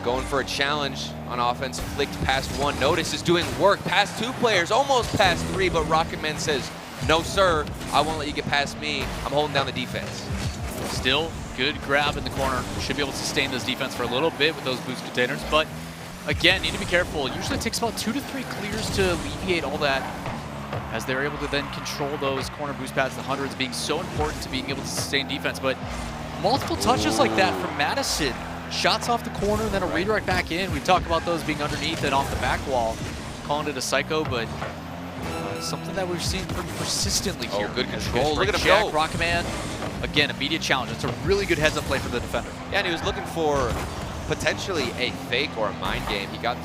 Going for a challenge on offense, flicked past one. Notice is doing work past two players, almost past three, but Rocketman says, no sir, I won't let you get past me. I'm holding down the defense. Still, good grab in the corner. Should be able to sustain this defense for a little bit with those boost containers, but again, need to be careful. Usually it takes about 2 to 3 clears to alleviate all that, as they're able to then control those corner boost pads, the hundreds being so important to being able to sustain defense. But multiple touches like that from Madison. Shots off the corner, then a redirect back in. We've talked about those being underneath and off the back wall. Calling it a psycho, but something that we've seen pretty persistently here. Good control. Look at him go. go. Rocketman, again, immediate challenge. It's a really good heads-up play for the defender. Yeah, and he was looking for potentially a fake or a mind game. He got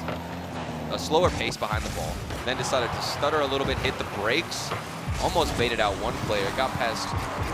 a slower pace behind the ball, then decided to stutter a little bit, hit the brakes, almost baited out one player, got past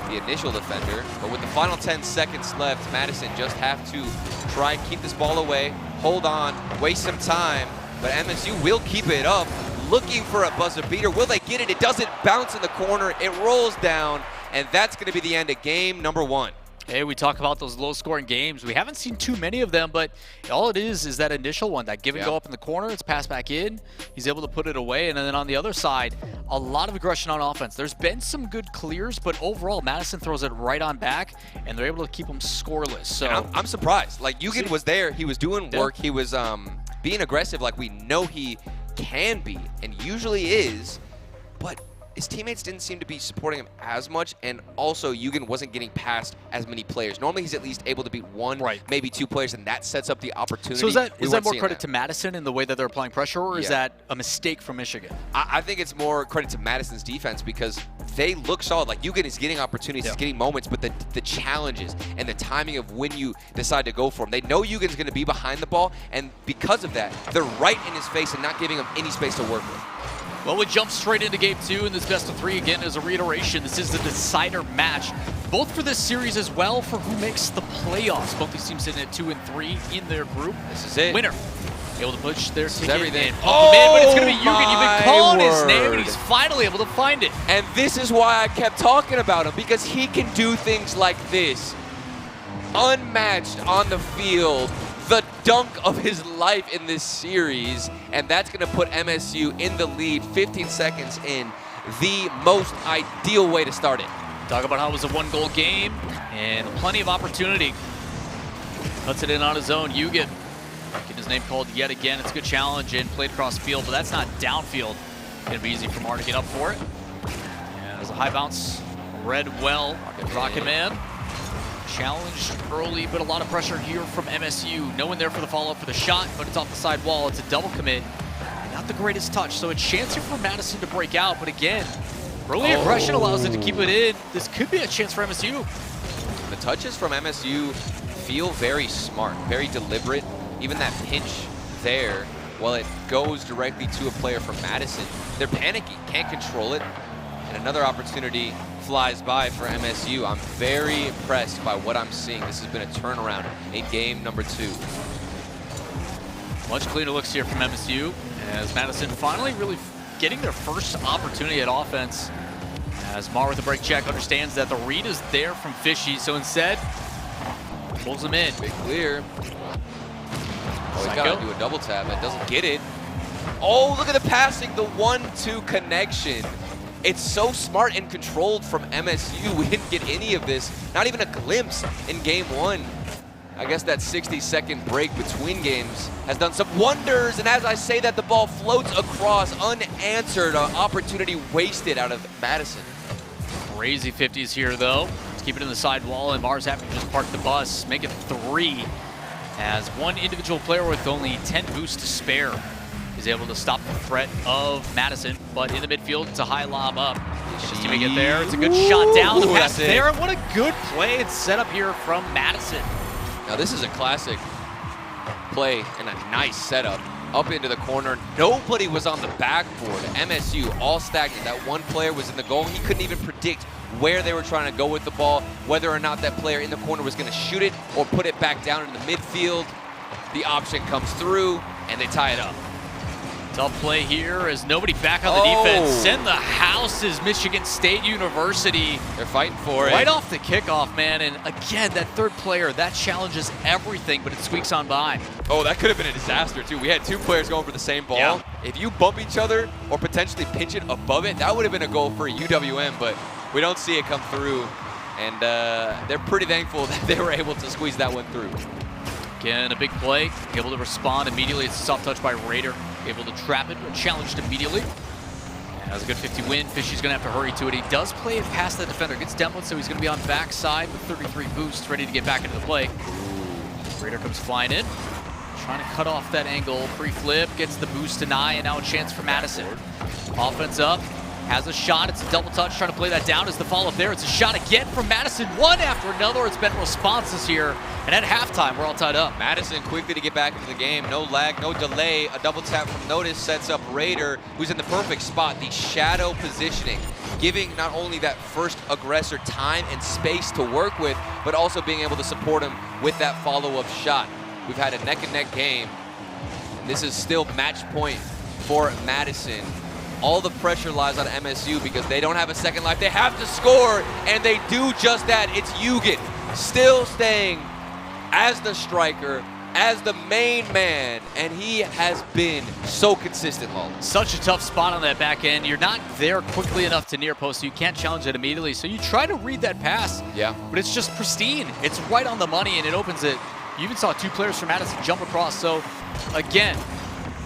the initial defender, but with the final 10 seconds left, Madison just have to try and keep this ball away, hold on, waste some time, but MSU will keep it up, looking for a buzzer beater. Will they get it? It doesn't bounce in the corner, it rolls down, and that's going to be the end of game number 1. Hey, we talk about those low-scoring games. We haven't seen too many of them, but all it is that initial one, that give and go up in the corner. It's passed back in. He's able to put it away, and then on the other side, a lot of aggression on offense. There's been some good clears, but overall, Madison throws it right on back, and they're able to keep them scoreless. So I'm surprised. Like, Eugen was there. He was doing work. He was being aggressive like we know he can be and usually is, but his teammates didn't seem to be supporting him as much, and also Eugen wasn't getting past as many players. Normally he's at least able to beat one, maybe 2 players, and that sets up the opportunity. So is that more credit to Madison in the way that they're applying pressure, or is that a mistake from Michigan? I think it's more credit to Madison's defense because they look solid. Like, Eugen is getting opportunities, he's getting moments, but the challenges and the timing of when you decide to go for him. They know Eugen's going to be behind the ball, and because of that, they're right in his face and not giving him any space to work with. Well, we jump straight into game 2 in this best of 3 again as a reiteration. This is the decider match, both for this series as well for who makes the playoffs. Both these teams sitting at 2 and 3 in their group. This is it. Winner able to push their ticket everything. and pump him in, but it's going to be Eugen. You've been calling his name, and he's finally able to find it. And this is why I kept talking about him, because he can do things like this. Unmatched on the field. The dunk of his life in this series, and that's going to put MSU in the lead 15 seconds in, the most ideal way to start it. Talk about how it was a 1-goal game and plenty of opportunity. Cuts it in on his own. Eugen getting his name called yet again. It's a good challenge and played across field, but that's not downfield. Going to be easy for Mar to get up for it. And there's a high bounce. Read well. Rocketman. Challenged early, but a lot of pressure here from MSU. No one there for the follow-up for the shot, but it's off the side wall. It's a double commit. Not the greatest touch, so a chance here for Madison to break out, but again, early aggression allows it to keep it in. This could be a chance for MSU. The touches from MSU feel very smart, very deliberate. Even that pinch there, while it goes directly to a player from Madison, they're panicking, can't control it. And another opportunity flies by for MSU. I'm very impressed by what I'm seeing. This has been a turnaround in game number 2. Much cleaner looks here from MSU as Madison finally really getting their first opportunity at offense. As Mar with the break check understands that the read is there from Fishy, so instead pulls him in. Big clear. Oh, he's got to do a double tap and doesn't get it. Oh, look at the passing, the 1-2 connection. It's so smart and controlled from MSU. We didn't get any of this, not even a glimpse in game 1. I guess that 60-second break between games has done some wonders. And as I say that, the ball floats across unanswered. An opportunity wasted out of Madison. Crazy 50s here, though. Let's keep it in the side wall, and Mars having to just park the bus, make it 3. As one individual player with only 10 boosts to spare is able to stop the threat of Madison, but in the midfield, it's a high lob up. Just to make it there, it's a good shot down the pass there, and what a good play and setup here from Madison. Now this is a classic play and a nice setup. up into the corner. Nobody was on the backboard. MSU all stagnant. That one player was in the goal. He couldn't even predict where they were trying to go with the ball, whether or not that player in the corner was going to shoot it or put it back down in the midfield. The option comes through, and they tie it up. Tough play here as nobody back on the defense. Send the house is Michigan State University. They're fighting for it. Right off the kickoff, man. And again, that third player, that challenges everything, but it squeaks on by. Oh, that could have been a disaster, too. We had two players going for the same ball. Yeah. If you bump each other or potentially pinch it above it, that would have been a goal for UWM, but we don't see it come through. And they're pretty thankful that they were able to squeeze that one through. Again, a big play, able to respond immediately. It's a soft touch by Raider, able to trap it, but challenged immediately. And that was a good 50 win. Fishy's going to have to hurry to it. He does play it past the defender, gets demoed, so he's going to be on backside with 33 boosts, ready to get back into the play. Raider comes flying in, trying to cut off that angle. Pre-flip, gets the boost deny, and now a chance for Madison. Offense up, has a shot. It's a double touch, trying to play that down as the follow-up there. It's a shot again from Madison, one after another. It's been responses here, and at halftime, we're all tied up. Madison quickly to get back into the game. No lag, no delay. A double tap from Notice sets up Raider, who's in the perfect spot. The shadow positioning, giving not only that first aggressor time and space to work with, but also being able to support him with that follow-up shot. We've had a neck-and-neck game, and this is still match point for Madison. All the pressure lies on MSU because they don't have a second life. They have to score, and they do just that. It's Huguet still staying as the striker, as the main man, and he has been so consistent, Lawless. Such a tough spot on that back end. You're not there quickly enough to near post, so you can't challenge it immediately. So you try to read that pass, but it's just pristine. It's right on the money, and it opens it. You even saw two players from Madison jump across. So, again,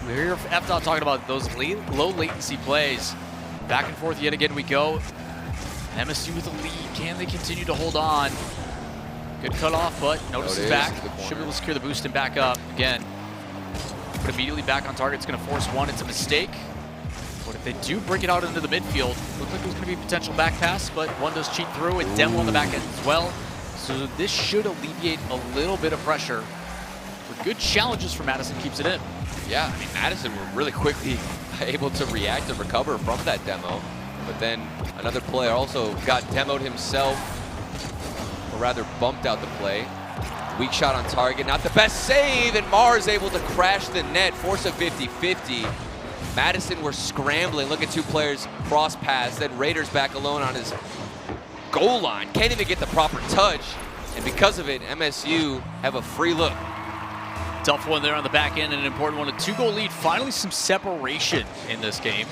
we're here for FDOT talking about those low latency plays. Back and forth yet again we go. MSU with the lead. Can they continue to hold on? Good cutoff, but Notice is back. Should be able to secure the boost and back up. Again, but immediately back on target. It's going to force one. It's a mistake. But if they do bring it out into the midfield, looked like it was going to be a potential back pass, but one does cheat through and demo on the back end as well. So this should alleviate a little bit of pressure. With good challenges for Madison, keeps it in. Yeah, I mean, Madison were really quickly able to react and recover from that demo. But then another player also got demoed himself, or rather bumped out the play. Weak shot on target, not the best save, and Mars able to crash the net, force a 50-50. Madison were scrambling. Look at two players cross pass, then Raiders back alone on his goal line. Can't even get the proper touch, and because of it, MSU have a free look. Tough one there on the back end, and an important one. A 2-goal lead. Finally some separation in this game.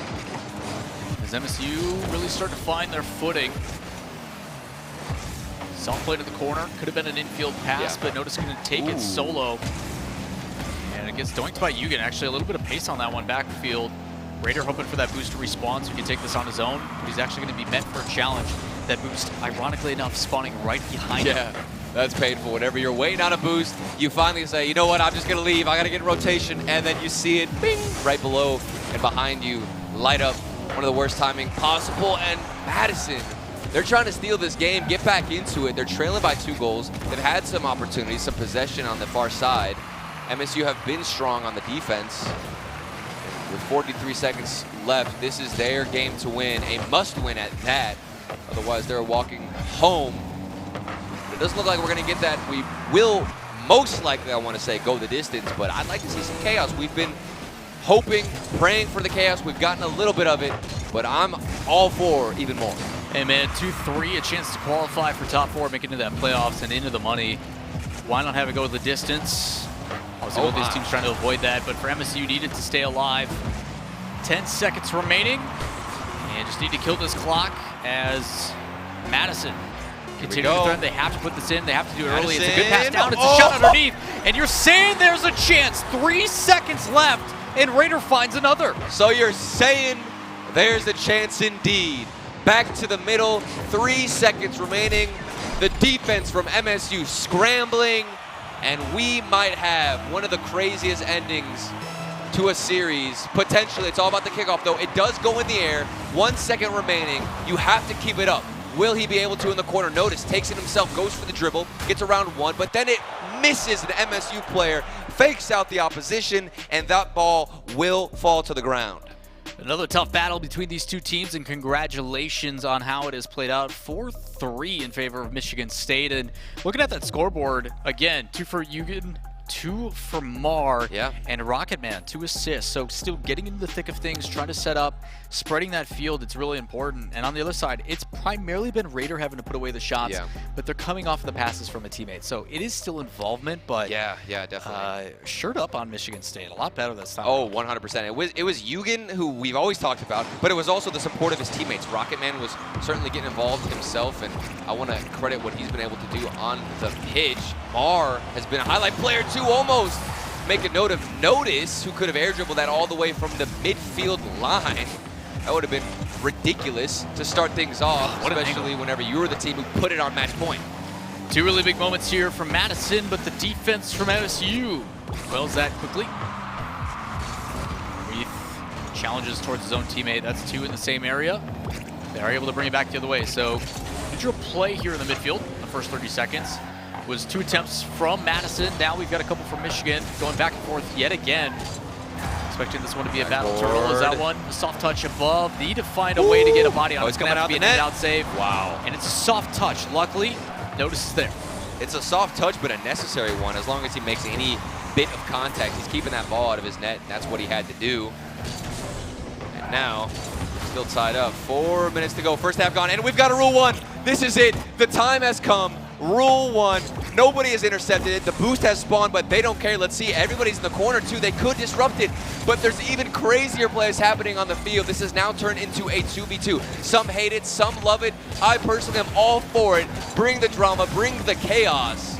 As MSU really start to find their footing. Soft play to the corner. Could have been an infield pass, but Notice going to take it solo. And it gets doinked by Huguet. Actually, a little bit of pace on that one backfield. Raider hoping for that boost to respawn so he can take this on his own, but he's actually going to be meant for a challenge. That boost, ironically enough, spawning right behind him. That's painful. Whenever you're waiting on a boost, you finally say, you know what, I'm just going to leave. I got to get in rotation. And then you see it bing, right below and behind you, light up. One of the worst timing possible. And Madison, they're trying to steal this game, get back into it. They're trailing by 2 goals. They've had some opportunities, some possession on the far side. MSU have been strong on the defense. With 43 seconds left, this is their game to win, a must-win at that. Otherwise, they're walking home. It doesn't look like we're going to get that. We will most likely, I want to say, go the distance, but I'd like to see some chaos. We've been hoping, praying for the chaos. We've gotten a little bit of it, but I'm all for even more. Hey, man, 2-3, a chance to qualify for top 4, make it into that playoffs and into the money. Why not have it go the distance? Obviously, both these teams trying to avoid that, but for MSU, needed to stay alive. 10 seconds remaining, and just need to kill this clock as Madison continue to threaten. They have to put this in. They have to do it early. It's a good pass down. It's a shot underneath. And you're saying there's a chance. 3 seconds left, and Raider finds another. So you're saying there's a chance indeed. Back to the middle. 3 seconds remaining. The defense from MSU scrambling. And we might have one of the craziest endings to a series. Potentially, it's all about the kickoff, though. It does go in the air. 1 second remaining. You have to keep it up. Will he be able to in the corner? Notice, takes it himself, goes for the dribble, gets around one, but then it misses an MSU player, fakes out the opposition, and that ball will fall to the ground. Another tough battle between these two teams, and congratulations on how it has played out. 4-3 in favor of Michigan State. And looking at that scoreboard, again, 2 for Eugen, 2 for Mar, and Rocket Man, 2 assists. So still getting into the thick of things, trying to set up, spreading that field. It's really important. And on the other side, it's primarily been Raider having to put away the shots, but they're coming off the passes from a teammate. So it is still involvement, but yeah, definitely. Shirt up on Michigan State. A lot better this time. Oh, 100%. It was Eugen, who we've always talked about, but it was also the support of his teammates. Rocket Man was certainly getting involved himself, and I want to credit what he's been able to do on the pitch. Mar has been a highlight player too, almost. Make a note of Notice, who could have air dribbled that all the way from the midfield line. That would have been ridiculous to start things off, especially whenever you were the team who put it on match point. 2 really big moments here from Madison, but the defense from MSU quells that quickly. Reith challenges towards his own teammate. That's 2 in the same area. They are able to bring it back the other way. So neutral play here in the midfield in the first 30 seconds. Was 2 attempts from Madison. Now we've got a couple from Michigan going back and forth yet again. Expecting this one to be a battle turtle. Is that one? A soft touch above. Need to find a way to get a body on it. It's going to have to be an in-out save. Wow. And it's a soft touch. Luckily, Notice is there. It's a soft touch, but a necessary one. As long as he makes any bit of contact, he's keeping that ball out of his net. And that's what he had to do. And now, still tied up. 4 minutes to go. First half gone. And we've got a Rule 1. This is it. The time has come. Rule 1. Nobody has intercepted it. The boost has spawned, but they don't care. Let's see. Everybody's in the corner, too. They could disrupt it, but there's even crazier plays happening on the field. This has now turned into a 2v2. Some hate it. Some love it. I personally am all for it. Bring the drama. Bring the chaos.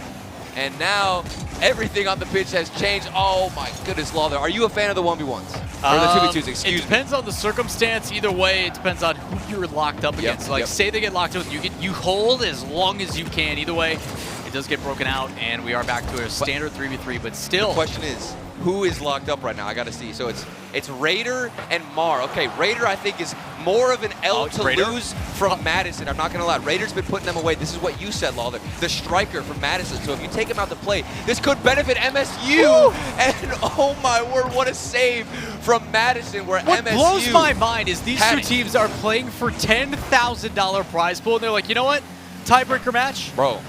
And now everything on the pitch has changed. Oh, my goodness, Lawler. Are you a fan of the 1v1s? Or the 2v2s, excuse me. It depends on the circumstance. Either way, it depends on who you're locked up against. Say they get locked up, you hold as long as you can. Either way, it does get broken out, and we are back to a standard 3v3, but still. The question is, who is locked up right now? I got to see. So it's Raider and Mar. Okay, Raider, I think, is more of an L to lose from Madison. I'm not going to lie. Raider's been putting them away. This is what you said, Lawler. The striker from Madison. So if you take him out to play, this could benefit MSU. Woo! And oh my word, what a save from Madison where what MSU blows my mind is these two teams are playing for $10,000 prize pool, and they're like, you know what? Tiebreaker match? Bro.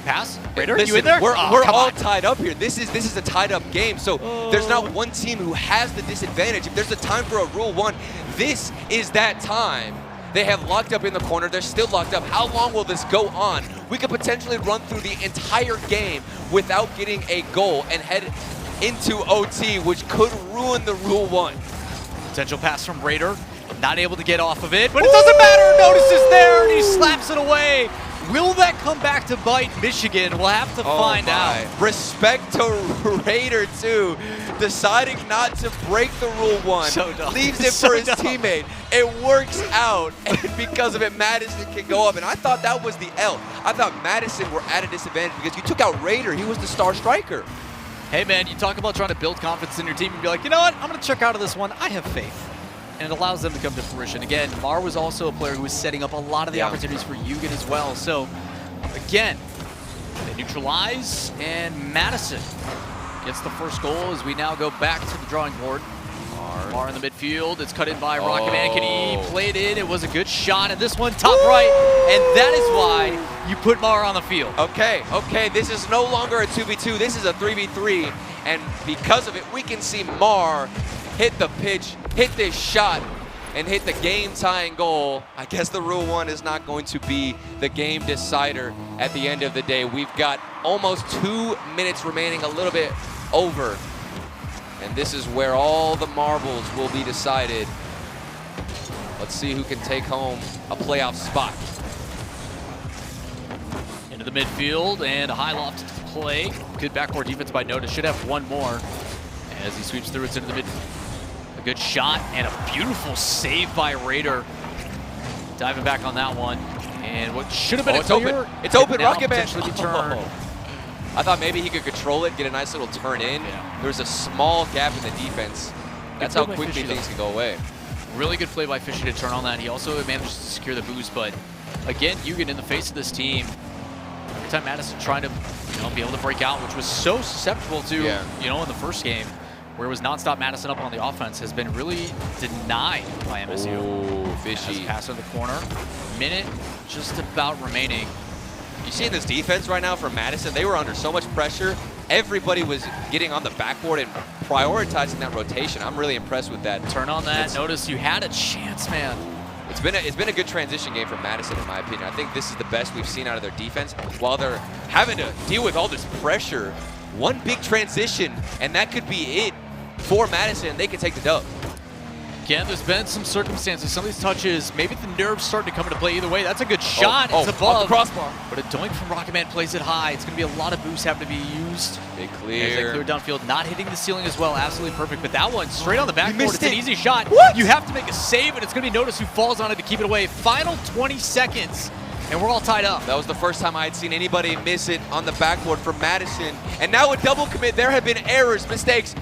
Pass? Raider, listen, you in there? We're all tied up here. This is a tied up game. So there's not one team who has the disadvantage. If there's a time for a Rule 1, this is that time. They have locked up in the corner. They're still locked up. How long will this go on? We could potentially run through the entire game without getting a goal and head into OT, which could ruin the Rule 1. Potential pass from Raider. Not able to get off of it, but it doesn't matter. Notice is there, and he slaps it away. Will that come back to bite Michigan? We'll have to find out. Respect to Raider, too. Deciding not to break the Rule 1. Leaves it for his teammate. It works out. And because of it, Madison can go up. And I thought that was the L. I thought Madison were at a disadvantage because you took out Raider. He was the star striker. Hey, man, you talk about trying to build confidence in your team and be like, you know what? I'm going to check out of this one. I have faith. And it allows them to come to fruition. Again, Mar was also a player who was setting up a lot of the opportunities for Eugen as well. So, again, they neutralize, and Madison gets the first goal as we now go back to the drawing board. Mar in the midfield. It's cut in by Rocket Man. Can he play it in? It was a good shot, and this one top right, and that is why you put Mar on the field. Okay, this is no longer a 2v2. This is a 3v3, and because of it, we can see Mar hit the pitch, hit this shot, and hit the game-tying goal. I guess the Rule 1 is not going to be the game decider at the end of the day. We've got almost 2 minutes remaining, a little bit over. And this is where all the marbles will be decided. Let's see who can take home a playoff spot. Into the midfield, and a high loft play. Good backboard defense by Notice. Should have one more. As he sweeps through, it's into the mid. Good shot and a beautiful save by Raider. Diving back on that one. And what should have been a clear. Open. It's open, Rocket Man. I thought maybe he could control it, get a nice little turn in. There was a small gap in the defense. That's how quickly things can go away. Really good play by Fishy to turn on that. He also managed to secure the boost, but again, Eugen in the face of this team. Every time Madison trying to be able to break out, which was so susceptible to in the first game, where it was nonstop Madison up on the offense, has been really denied by MSU. Ooh, Fishy. Pass in the corner. Minute just about remaining. You see in this defense right now from Madison, they were under so much pressure. Everybody was getting on the backboard and prioritizing that rotation. I'm really impressed with that. Turn on that. Notice you had a chance, man. It's been a good transition game from Madison, in my opinion. I think this is the best we've seen out of their defense. While they're having to deal with all this pressure, one big transition, and that could be it for Madison. They could take the dub. Again, there's been some circumstances. Some of these touches, maybe the nerves starting to come into play either way. That's a good shot. It's above. Off the crossbar. But a doink from Rocketman plays it high. It's going to be a lot of boosts having to be used. Big As clear. they clear downfield, not hitting the ceiling as well. Absolutely perfect. But that one, straight on the backboard, it's an easy shot. What? You have to make a save, and it's going to be Notice who falls on it to keep it away. Final 20 seconds, and we're all tied up. That was the first time I had seen anybody miss it on the backboard from Madison. And now with double commit, there have been errors, mistakes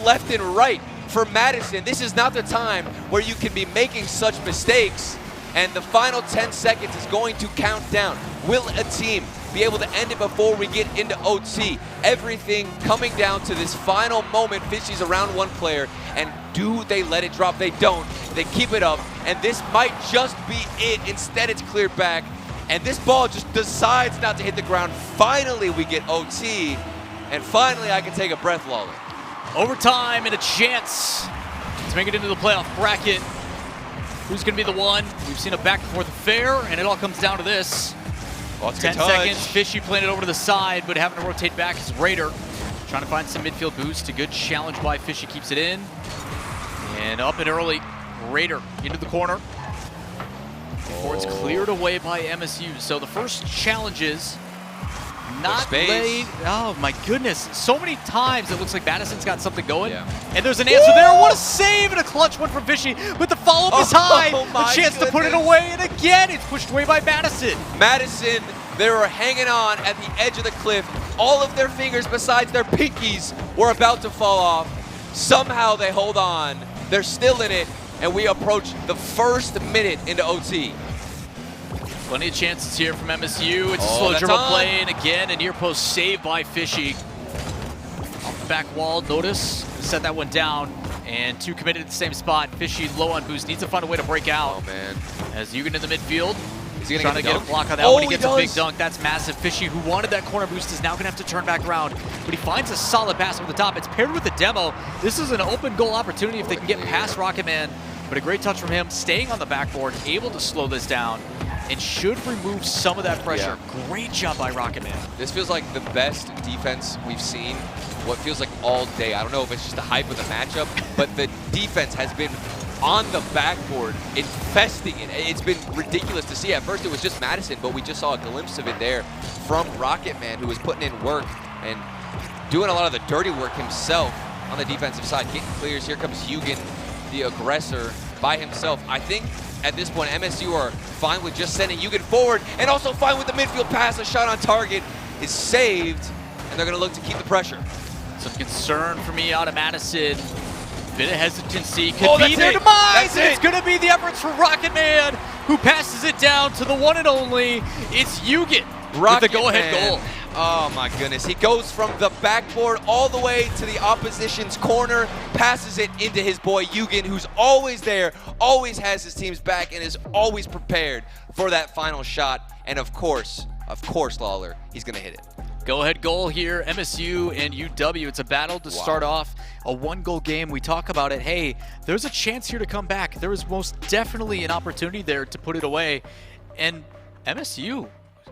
left and right. For Madison, this is not the time where you can be making such mistakes, and the final 10 seconds is going to count down. Will a team be able to end it before we get into OT? Everything coming down to this final moment. Fishy's around one player, and do they let it drop? They don't. They keep it up, and this might just be it. Instead, it's cleared back, and this ball just decides not to hit the ground. Finally, we get OT, and finally, I can take a breath, Lawler. Overtime and a chance to make it into the playoff bracket. Who's going to be the one? We've seen a back and forth affair, and it all comes down to this. 10 seconds, Fishy playing it over to the side, but having to rotate back is Raider. Trying to find some midfield boost. A good challenge by Fishy, keeps it in. And up and early, Raider into the corner. Before it's cleared away by MSU. So the first challenges not laid. Oh my goodness. So many times it looks like Madison's got something going. And there's an answer there. What a save and a clutch one from Fishy. But the follow-up is high. A chance to put it away. And again, it's pushed away by Madison. Madison, they were hanging on at the edge of the cliff. All of their fingers besides their pinkies were about to fall off. Somehow they hold on. They're still in it. And we approach the first minute into OT. Plenty of chances here from MSU. It's a slow dribble play, and again, a near post save by Fishy. Off the back wall, Notice set that one down, and two committed at the same spot. Fishy low on boost, needs to find a way to break out. Oh man! As Yugen in the midfield, is he trying to get a block on that one. He gets a big dunk. That's massive. Fishy, who wanted that corner boost, is now going to have to turn back around, but he finds a solid pass over the top. It's paired with the demo. This is an open goal opportunity if they can get past Rocketman. But a great touch from him, staying on the backboard, able to slow this down, and should remove some of that pressure. Great job by Rocketman. This feels like the best defense we've seen, what feels like all day. I don't know if it's just the hype of the matchup, but the defense has been on the backboard, infesting it. It's been ridiculous to see. At first it was just Madison, but we just saw a glimpse of it there from Rocketman, who was putting in work and doing a lot of the dirty work himself on the defensive side. Getting clears. Here comes Yugen, the aggressor, by himself. I think at this point, MSU are fine with just sending Yugen forward, and also fine with the midfield pass. A shot on target is saved, and they're going to look to keep the pressure. Some concern for me out of Madison. Bit of hesitancy. Could be their demise. That's it. It's going to be the efforts from Rocketman, who passes it down to the one and only. It's Yugen with the go-ahead goal. Oh my goodness. He goes from the backboard all the way to the opposition's corner, passes it into his boy Yugen, who's always there, always has his team's back, and is always prepared for that final shot. And of course, Lawler, he's going to hit it. Go-ahead goal here, MSU and UW. It's a battle to start off a one-goal game. We talk about it. Hey, there's a chance here to come back. There is most definitely an opportunity there to put it away. And MSU,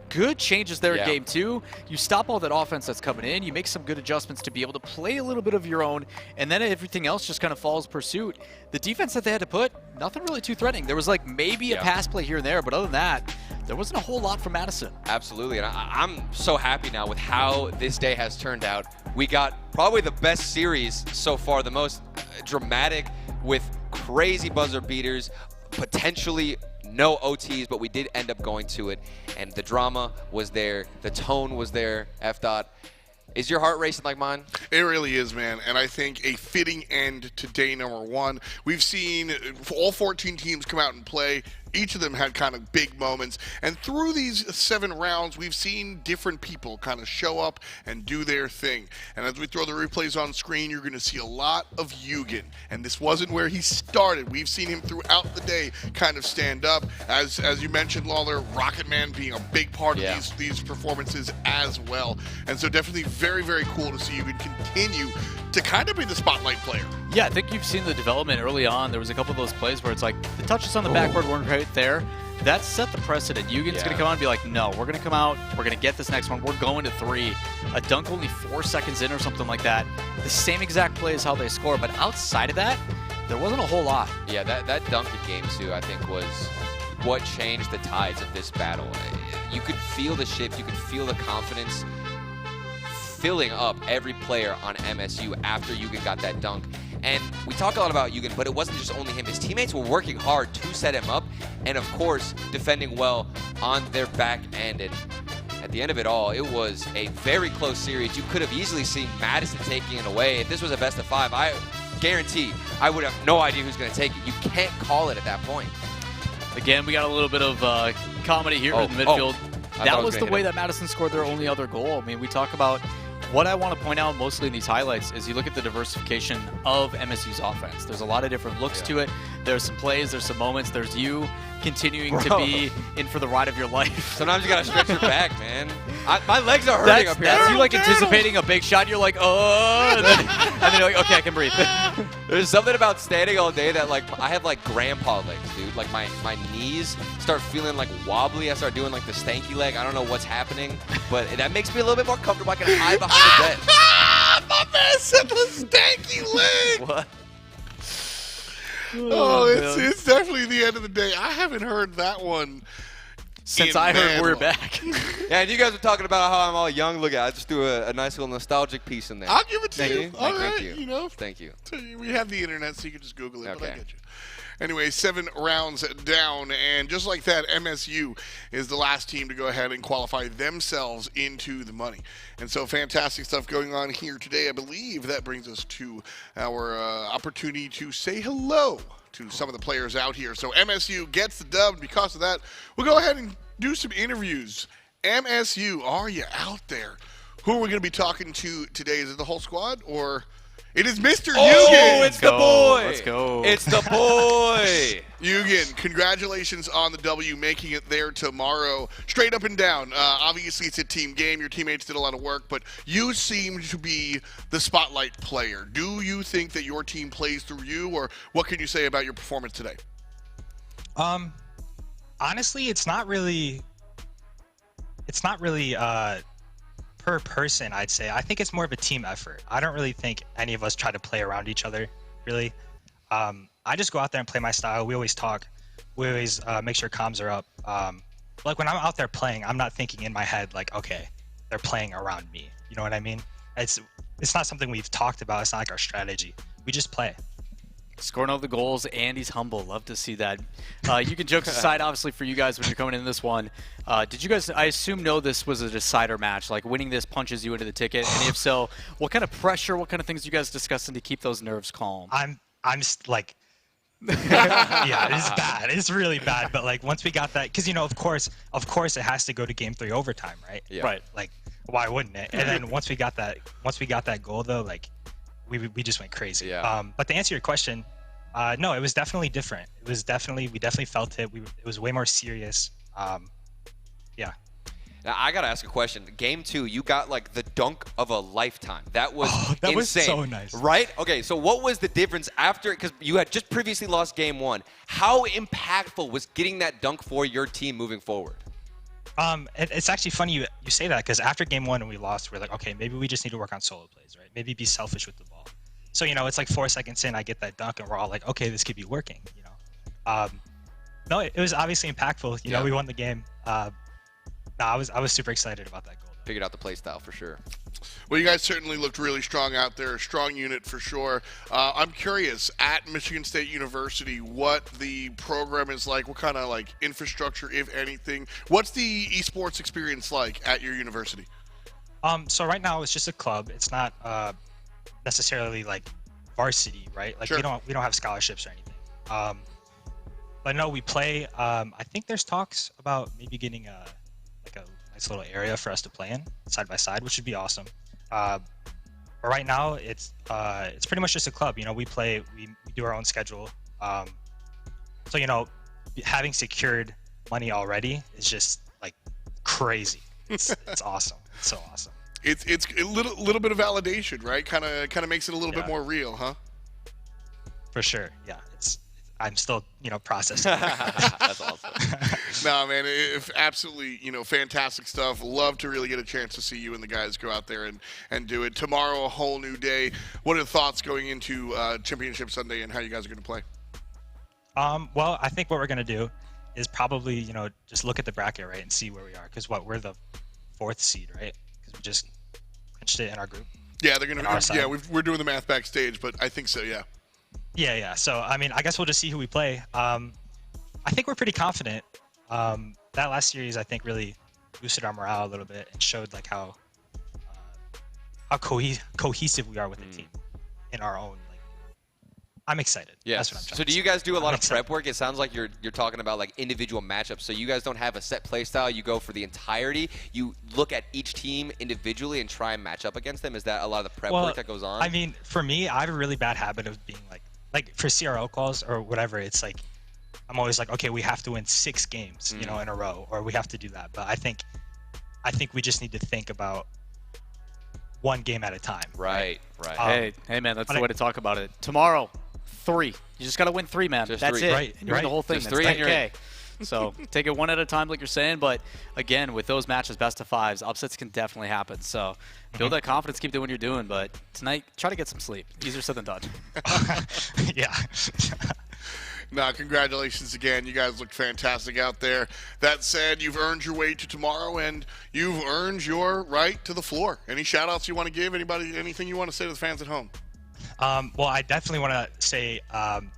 good changes there in game two. You stop all that offense that's coming in. You make some good adjustments to be able to play a little bit of your own, and then everything else just kind of follows pursuit. The defense that they had to put, nothing really too threatening. There was like maybe a pass play here and there, but other than that, there wasn't a whole lot from Madison. Absolutely, and I'm so happy now with how this day has turned out. We got probably the best series so far, the most dramatic, with crazy buzzer beaters, potentially no OTs, but we did end up going to it, and the drama was there, the tone was there. F-Dot, is your heart racing like mine? It really is, man, and I think a fitting end to day number one. We've seen all 14 teams come out and play. each of them had kind of big moments. And through these 7 rounds, we've seen different people kind of show up and do their thing. And as we throw the replays on screen, you're going to see a lot of Yugen. And this wasn't where he started. We've seen him throughout the day kind of stand up. As you mentioned, Lawler, Rocket Man being a big part of these performances as well. And so definitely very, very cool to see Yugen continue to kind of be the spotlight player. Yeah, I think you've seen the development early on. There was a couple of those plays where it's like the touches on the backboard weren't right there. That set the precedent. Yugen's going to come out and be like, no, we're going to come out, we're going to get this next one, we're going to 3. A dunk only 4 seconds in or something like that. The same exact play as how they score, but outside of that, there wasn't a whole lot. Yeah, that dunk in Game 2, I think, was what changed the tides of this battle. You could feel the shift, you could feel the confidence filling up every player on MSU after Yugen got that dunk. And we talk a lot about Yugen, but it wasn't just only him. His teammates were working hard to set him up, and of course, defending well on their back end. And at the end of it all, it was a very close series. You could have easily seen Madison taking it away. If this was a best of 5, I guarantee I would have no idea who's going to take it. You can't call it at that point. Again, we got a little bit of comedy here in the midfield. That was the way that Madison scored their only other goal. I mean, we talk about what I want to point out mostly in these highlights is you look at the diversification of MSU's offense. There's a lot of different looks to it. There's some plays, there's some moments, there's you continuing to be in for the ride of your life. Sometimes you got to stretch your back, man. My legs are hurting up here. That's you like anticipating a big shot. You're like, oh, and then you're like, okay, I can breathe. There's something about standing all day that, like, I have, like, grandpa legs, dude. Like, my knees start feeling, like, wobbly. I start doing, like, the stanky leg. I don't know what's happening, but that makes me a little bit more comfortable. I can hide behind the bed. My man said the stanky leg. What? Oh, it's definitely the end of the day. I haven't heard that one since I heard we're back. Yeah, and you guys were talking about how I'm all young. Look at, I just threw a nice little nostalgic piece in there. I'll give it to Thank you. you. All right, Thank you. you know. Thank you. We have the internet, so you can just Google it. Okay. But I get you. Anyway, 7 rounds down, and just like that, MSU is the last team to go ahead and qualify themselves into the money. And so fantastic stuff going on here today. I believe that brings us to our opportunity to say hello to some of the players out here. So MSU gets the dub. Because of that, we'll go ahead and do some interviews. MSU, are you out there? Who are we going to be talking to today? Is it the whole squad, or... It is Mr. Yugen. It's the boy. Let's go. It's the boy. Yugen, congratulations on the W, making it there tomorrow. Straight up and down. Obviously, it's a team game. Your teammates did a lot of work, but you seem to be the spotlight player. Do you think that your team plays through you, or what can you say about your performance today? Honestly, it's not really per person, I'd say. I think it's more of a team effort. I don't really think any of us try to play around each other, really. I just go out there and play my style. We always talk. We always make sure comms are up. Like when I'm out there playing, I'm not thinking in my head like, okay, they're playing around me. You know what I mean? It's not something we've talked about. It's not like our strategy. We just play. Scoring all the goals, and he's humble. Love to see that. You can jokes aside, obviously, for you guys when you're coming in this one. Did you guys, I assume, know this was a decider match? Like winning this punches you into the ticket, and if so, what kind of pressure, what kind of things you guys discussing to keep those nerves calm? I'm just like, yeah, it's bad. It's really bad. But like once we got that, because of course, it has to go to Game 3 overtime, right? Yeah. Right. Like, why wouldn't it? And then once we got that goal though, like. We just went crazy. Yeah. But to answer your question, no, it was definitely different. We definitely felt it. It was way more serious. Yeah. Now, I got to ask a question. Game 2, you got like the dunk of a lifetime. That was that insane. was so nice. Right? Okay, so what was the difference after, because you had just previously lost Game 1. How impactful was getting that dunk for your team moving forward? It's actually funny you say that, because after Game 1 and we lost, we're like, okay, maybe we just need to work on solo plays, right? Maybe be selfish with the ball. So, it's like 4 seconds in, I get that dunk, and we're all like, okay, this could be working, No, it was obviously impactful. We won the game. I was super excited about that goal. Figured out the play style for sure. Well, you guys certainly looked really strong out there, a strong unit for sure. I'm curious, at Michigan State University, what the program is like, what kind of like infrastructure, if anything. What's the esports experience like at your university? So right now it's just a club. It's not necessarily like varsity, right? Like Sure. we don't have scholarships or anything. But no, we play. I think there's talks about maybe getting a nice little area for us to play in side by side, which would be awesome. But right now, it's pretty much just a club. You know, we do our own schedule. So you know, having secured money already is just like crazy. It's awesome. It's so awesome. It's a little bit of validation, right? Kind of makes it a little bit more real, huh? For sure. Yeah. I'm still, processing. That's awesome. No, man, absolutely, fantastic stuff. Love to really get a chance to see you and the guys go out there and do it. Tomorrow, a whole new day. What are the thoughts going into Championship Sunday and how you guys are going to play? Well, I think what we're going to do is probably, just look at the bracket, right, and see where we are. Because we're the 4th seed, right? Because we just clinched it in our group. Yeah, they're going to. Yeah, we're doing the math backstage, but I think so. Yeah. Yeah. So I mean, I guess we'll just see who we play. I think we're pretty confident. That last series, I think, really boosted our morale a little bit and showed like how cohesive we are with the team in our own. I'm excited. Yeah. That's what I'm trying So to do you say. guys do a lot I'm of excited. prep work? It sounds like you're talking about like individual matchups. So you guys don't have a set play style. You go for the entirety. You look at each team individually and try and match up against them. Is that a lot of the prep work that goes on? I mean, for me, I have a really bad habit of being like for CRO calls or whatever. It's like I'm always like, okay, we have to win 6 games, in a row, or we have to do that. But I think we just need to think about one game at a time. Right. Hey, man, that's the way to talk about it. Tomorrow, 3. You just got to win 3, man. Just That's 3. it. Right, And you're in the whole thing. Just That's 3 and you're in. 10K. So take it one at a time, like you're saying. But again, with those matches, best of 5s, upsets can definitely happen. So build that confidence, keep doing what you're doing. But tonight, try to get some sleep. Easier said than done. Yeah. No, congratulations again. You guys look fantastic out there. That said, you've earned your way to tomorrow, and you've earned your right to the floor. Any shout-outs you want to give? Anybody? Anything you want to say to the fans at home? Well, I definitely want to say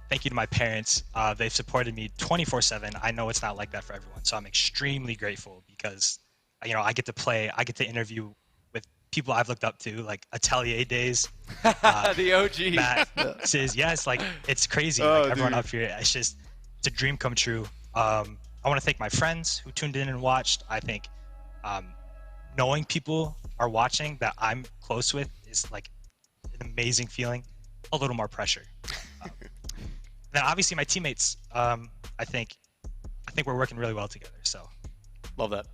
thank you to my parents. They've supported me 24/7. I know it's not like that for everyone, so I'm extremely grateful because, I get to play. I get to interview with people I've looked up to, like Atelier days. The OG. Matt says, yes, like it's crazy. Like everyone up here, it's a dream come true. I want to thank my friends who tuned in and watched. I think knowing people are watching that I'm close with is like an amazing feeling. A little more pressure. Then obviously my teammates. I think we're working really well together. So Love that.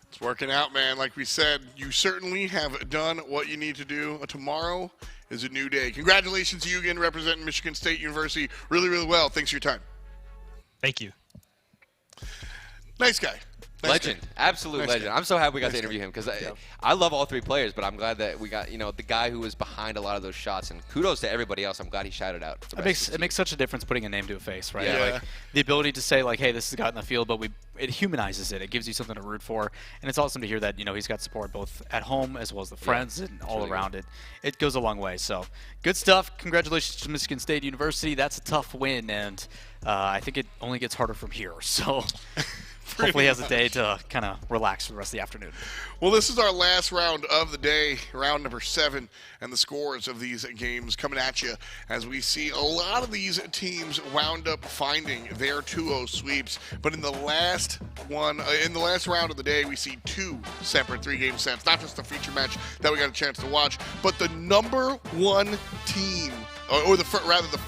It's working out, man. Like we said, you certainly have done what you need to do. Tomorrow is a new day. Congratulations to you again, representing Michigan State University really, really well. Thanks for your time. thank you. Nice guy. Nice Legend. guy. Absolute Nice legend. guy. I'm so happy we got Nice to interview guy. him because I love all 3 players, but I'm glad that we got, the guy who was behind a lot of those shots. And kudos to everybody else. I'm glad he shouted out. It makes such a difference putting a name to a face, right? Yeah. Like the ability to say like, hey, this has gotten the field, but it humanizes it. It gives you something to root for, and it's awesome to hear that he's got support both at home as well as the friends and all really around it. It goes a long way. So good stuff. Congratulations to Michigan State University. That's a tough win, and I think it only gets harder from here. So. Hopefully he has a day to kind of relax for the rest of the afternoon. Well, this is our last round of the day, round number 7, and the scores of these games coming at you as we see a lot of these teams wound up finding their 2-0 sweeps. But in the last round of the day, we see 2 separate 3-game sets, not just the feature match that we got a chance to watch, but the number 1 team, or the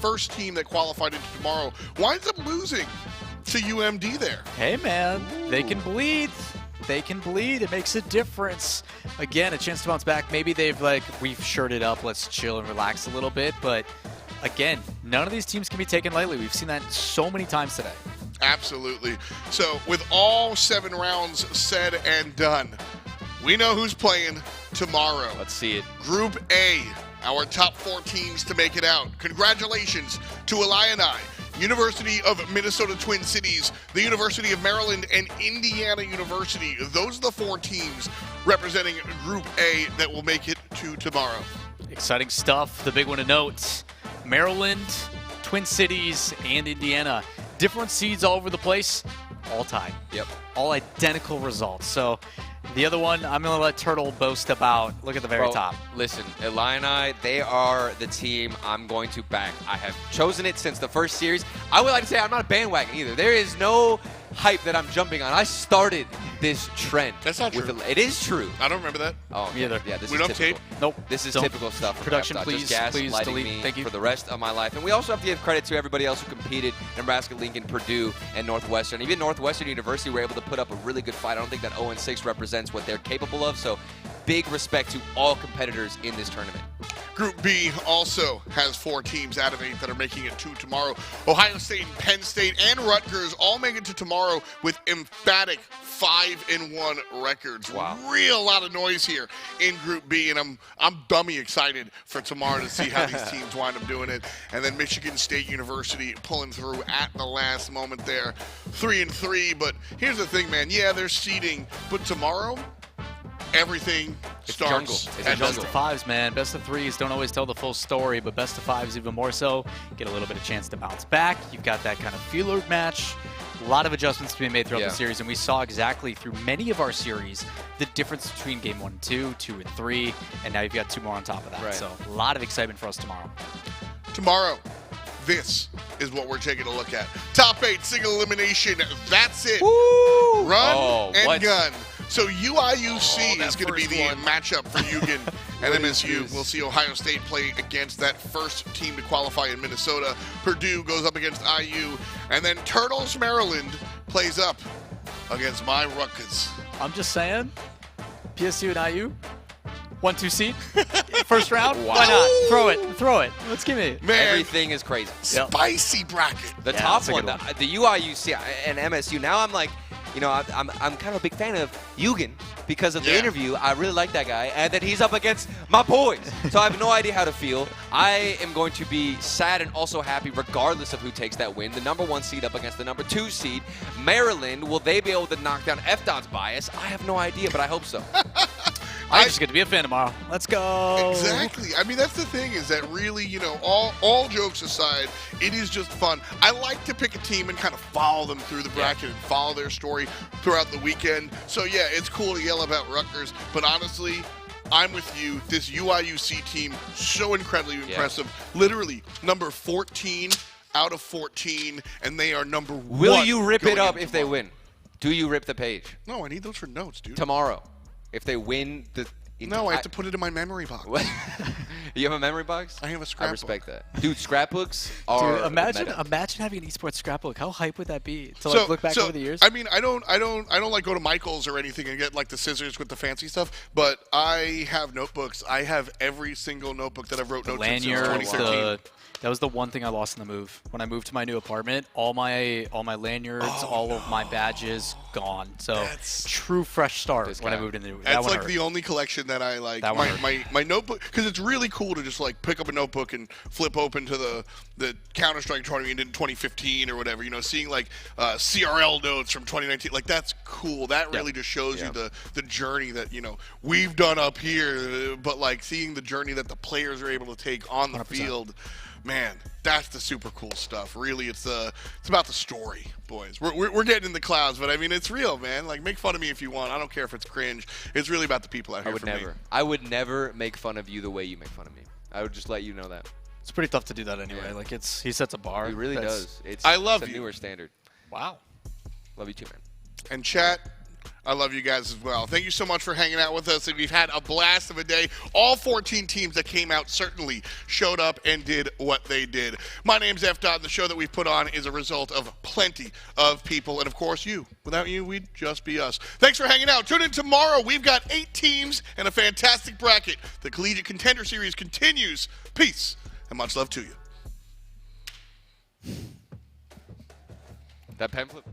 first team that qualified into tomorrow, winds up losing to UMD there. Hey, man, they can bleed. They can bleed. It makes a difference. Again, a chance to bounce back. Maybe we've shirted up. Let's chill and relax a little bit. But again, none of these teams can be taken lightly. We've seen that so many times today. Absolutely. So with all 7 rounds said and done, we know who's playing tomorrow. Let's see it. Group A, our top 4 teams to make it out. Congratulations to Illini, University of Minnesota Twin Cities, the University of Maryland, and Indiana University. Those are the 4 teams representing Group A that will make it to tomorrow. Exciting stuff. The big one to note, Maryland, Twin Cities, and Indiana. Different seeds all over the place, all tied. Yep. All identical results. So The other one, I'm going to let Turtle boast about. Look at the very top. Listen, Illini, they are the team I'm going to back. I have chosen it since the first series. I would like to say I'm not a bandwagon either. There is no hype that I'm jumping on. I started this trend. That's not true. It is true. I don't remember that. Oh, Me either. Yeah, this We is don't typical. tape? Nope. This is Don't. typical stuff. From Production, FDOT. please, Just please gaslighting delete. me Thank you. for the rest of my life. And we also have to give credit to everybody else who competed: Nebraska, Lincoln, Purdue, and Northwestern. Even Northwestern University were able to put up a really good fight. I don't think that 0-6 represents what they're capable of. So, big respect to all competitors in this tournament. Group B also has 4 teams out of 8 that are making it to tomorrow. Ohio State, Penn State, and Rutgers all make it to tomorrow with emphatic 5-1 records. Wow. Real lot of noise here in Group B, and I'm dummy excited for tomorrow to see how these teams wind up doing it. And then Michigan State University pulling through at the last moment there, 3-3. But here's the thing, man. Yeah, they're seeding, but tomorrow everything starts It's a at Best jungle. of 5s, man. Best of 3s don't always tell the full story, but best of 5s even more so. Get a little bit of chance to bounce back. You've got that kind of feeler match. A lot of adjustments to be made throughout the series, and we saw exactly through many of our series the difference between game 1 and 2, 2 and 3, and now you've got 2 more on top of that. Right. So a lot of excitement for us tomorrow. Tomorrow, this is what we're taking a look at. Top 8 single elimination. That's it. Woo! Run and what? gun. So UIUC that is going to be first the one. matchup for Eugen and What is MSU. this? We'll see Ohio State play against that first team to qualify in Minnesota. Purdue goes up against IU. And then Turtles, Maryland plays up against my Rutgers. I'm just saying, PSU and IU, 1-2 seed, first round. Wow. Why not? Throw it. Let's give me. Man, Everything is crazy. Yep. spicy bracket. The Yeah, top that's a one, good the UIUC and MSU. Now I'm like, you know, I'm kind of a big fan of Eugen because of the Yeah. interview. I really like that guy, and then he's up against my boys. So I have no idea how to feel. I am going to be sad and also happy regardless of who takes that win. The number 1 seed up against the number 2 seed. Maryland, will they be able to knock down FDOT's bias? I have no idea, but I hope so. I'm just going to be a fan tomorrow. Let's go. Exactly. I mean, that's the thing is that really, you know, all jokes aside, it is just fun. I like to pick a team and kind of follow them through the bracket and follow their story throughout the weekend. So, yeah, it's cool to yell about Rutgers, but honestly, I'm with you. This UIUC team, so incredibly impressive. Literally, number 14 out of 14, and they are number 1. Will you rip it going up into if they tomorrow. win? Do you rip the page No, I need those for notes, dude. tomorrow? If they win the... No, I have to put it in my memory box. What? You have a memory box? I have a I scrapbook. respect that. Dude, scrapbooks are Dude, imagine meta. having an esports scrapbook. How hype would that be to like look back over the years? I mean, I don't like go to Michael's or anything and get like the scissors with the fancy stuff. But I have notebooks. I have every single notebook that I've wrote notes in since Lanyards, 2013. that was the one thing I lost in the move. When I moved to my new apartment, all my lanyards, all of my badges gone. So That's- true fresh start This when I guy. moved into that That's one like hurt. the only collection that I like. That one hurt. My notebook, because it's really cool to just like pick up a notebook and flip open to the Counter-Strike tournament in 2015 or whatever. You know, seeing like CRL notes from 2019, like that's cool. That really just shows you the journey that we've done up here, but like seeing the journey that the players are able to take on the 100%. field. Man, that's the super cool stuff. Really, it's about the story, boys. We're getting in the clouds, but I mean, it's real, man. Like, make fun of me if you want. I don't care if it's cringe. It's really about the people out here. I would never make fun of you the way you make fun of me. I would just let you know that. It's pretty tough to do that anyway. Yeah. Like he sets a bar. He really That's- does. It's, I love it's a you. newer standard. Wow. Love you too, man. And chat, I love you guys as well. Thank you so much for hanging out with us, and we've had a blast of a day. All 14 teams that came out certainly showed up and did what they did. My name's FDOT, and the show that we've put on is a result of plenty of people, and of course you. Without you, we'd just be us. Thanks for hanging out. Tune in tomorrow. We've got 8 teams and a fantastic bracket. The Collegiate Contender Series continues. Peace, and much love to you. That pen flip.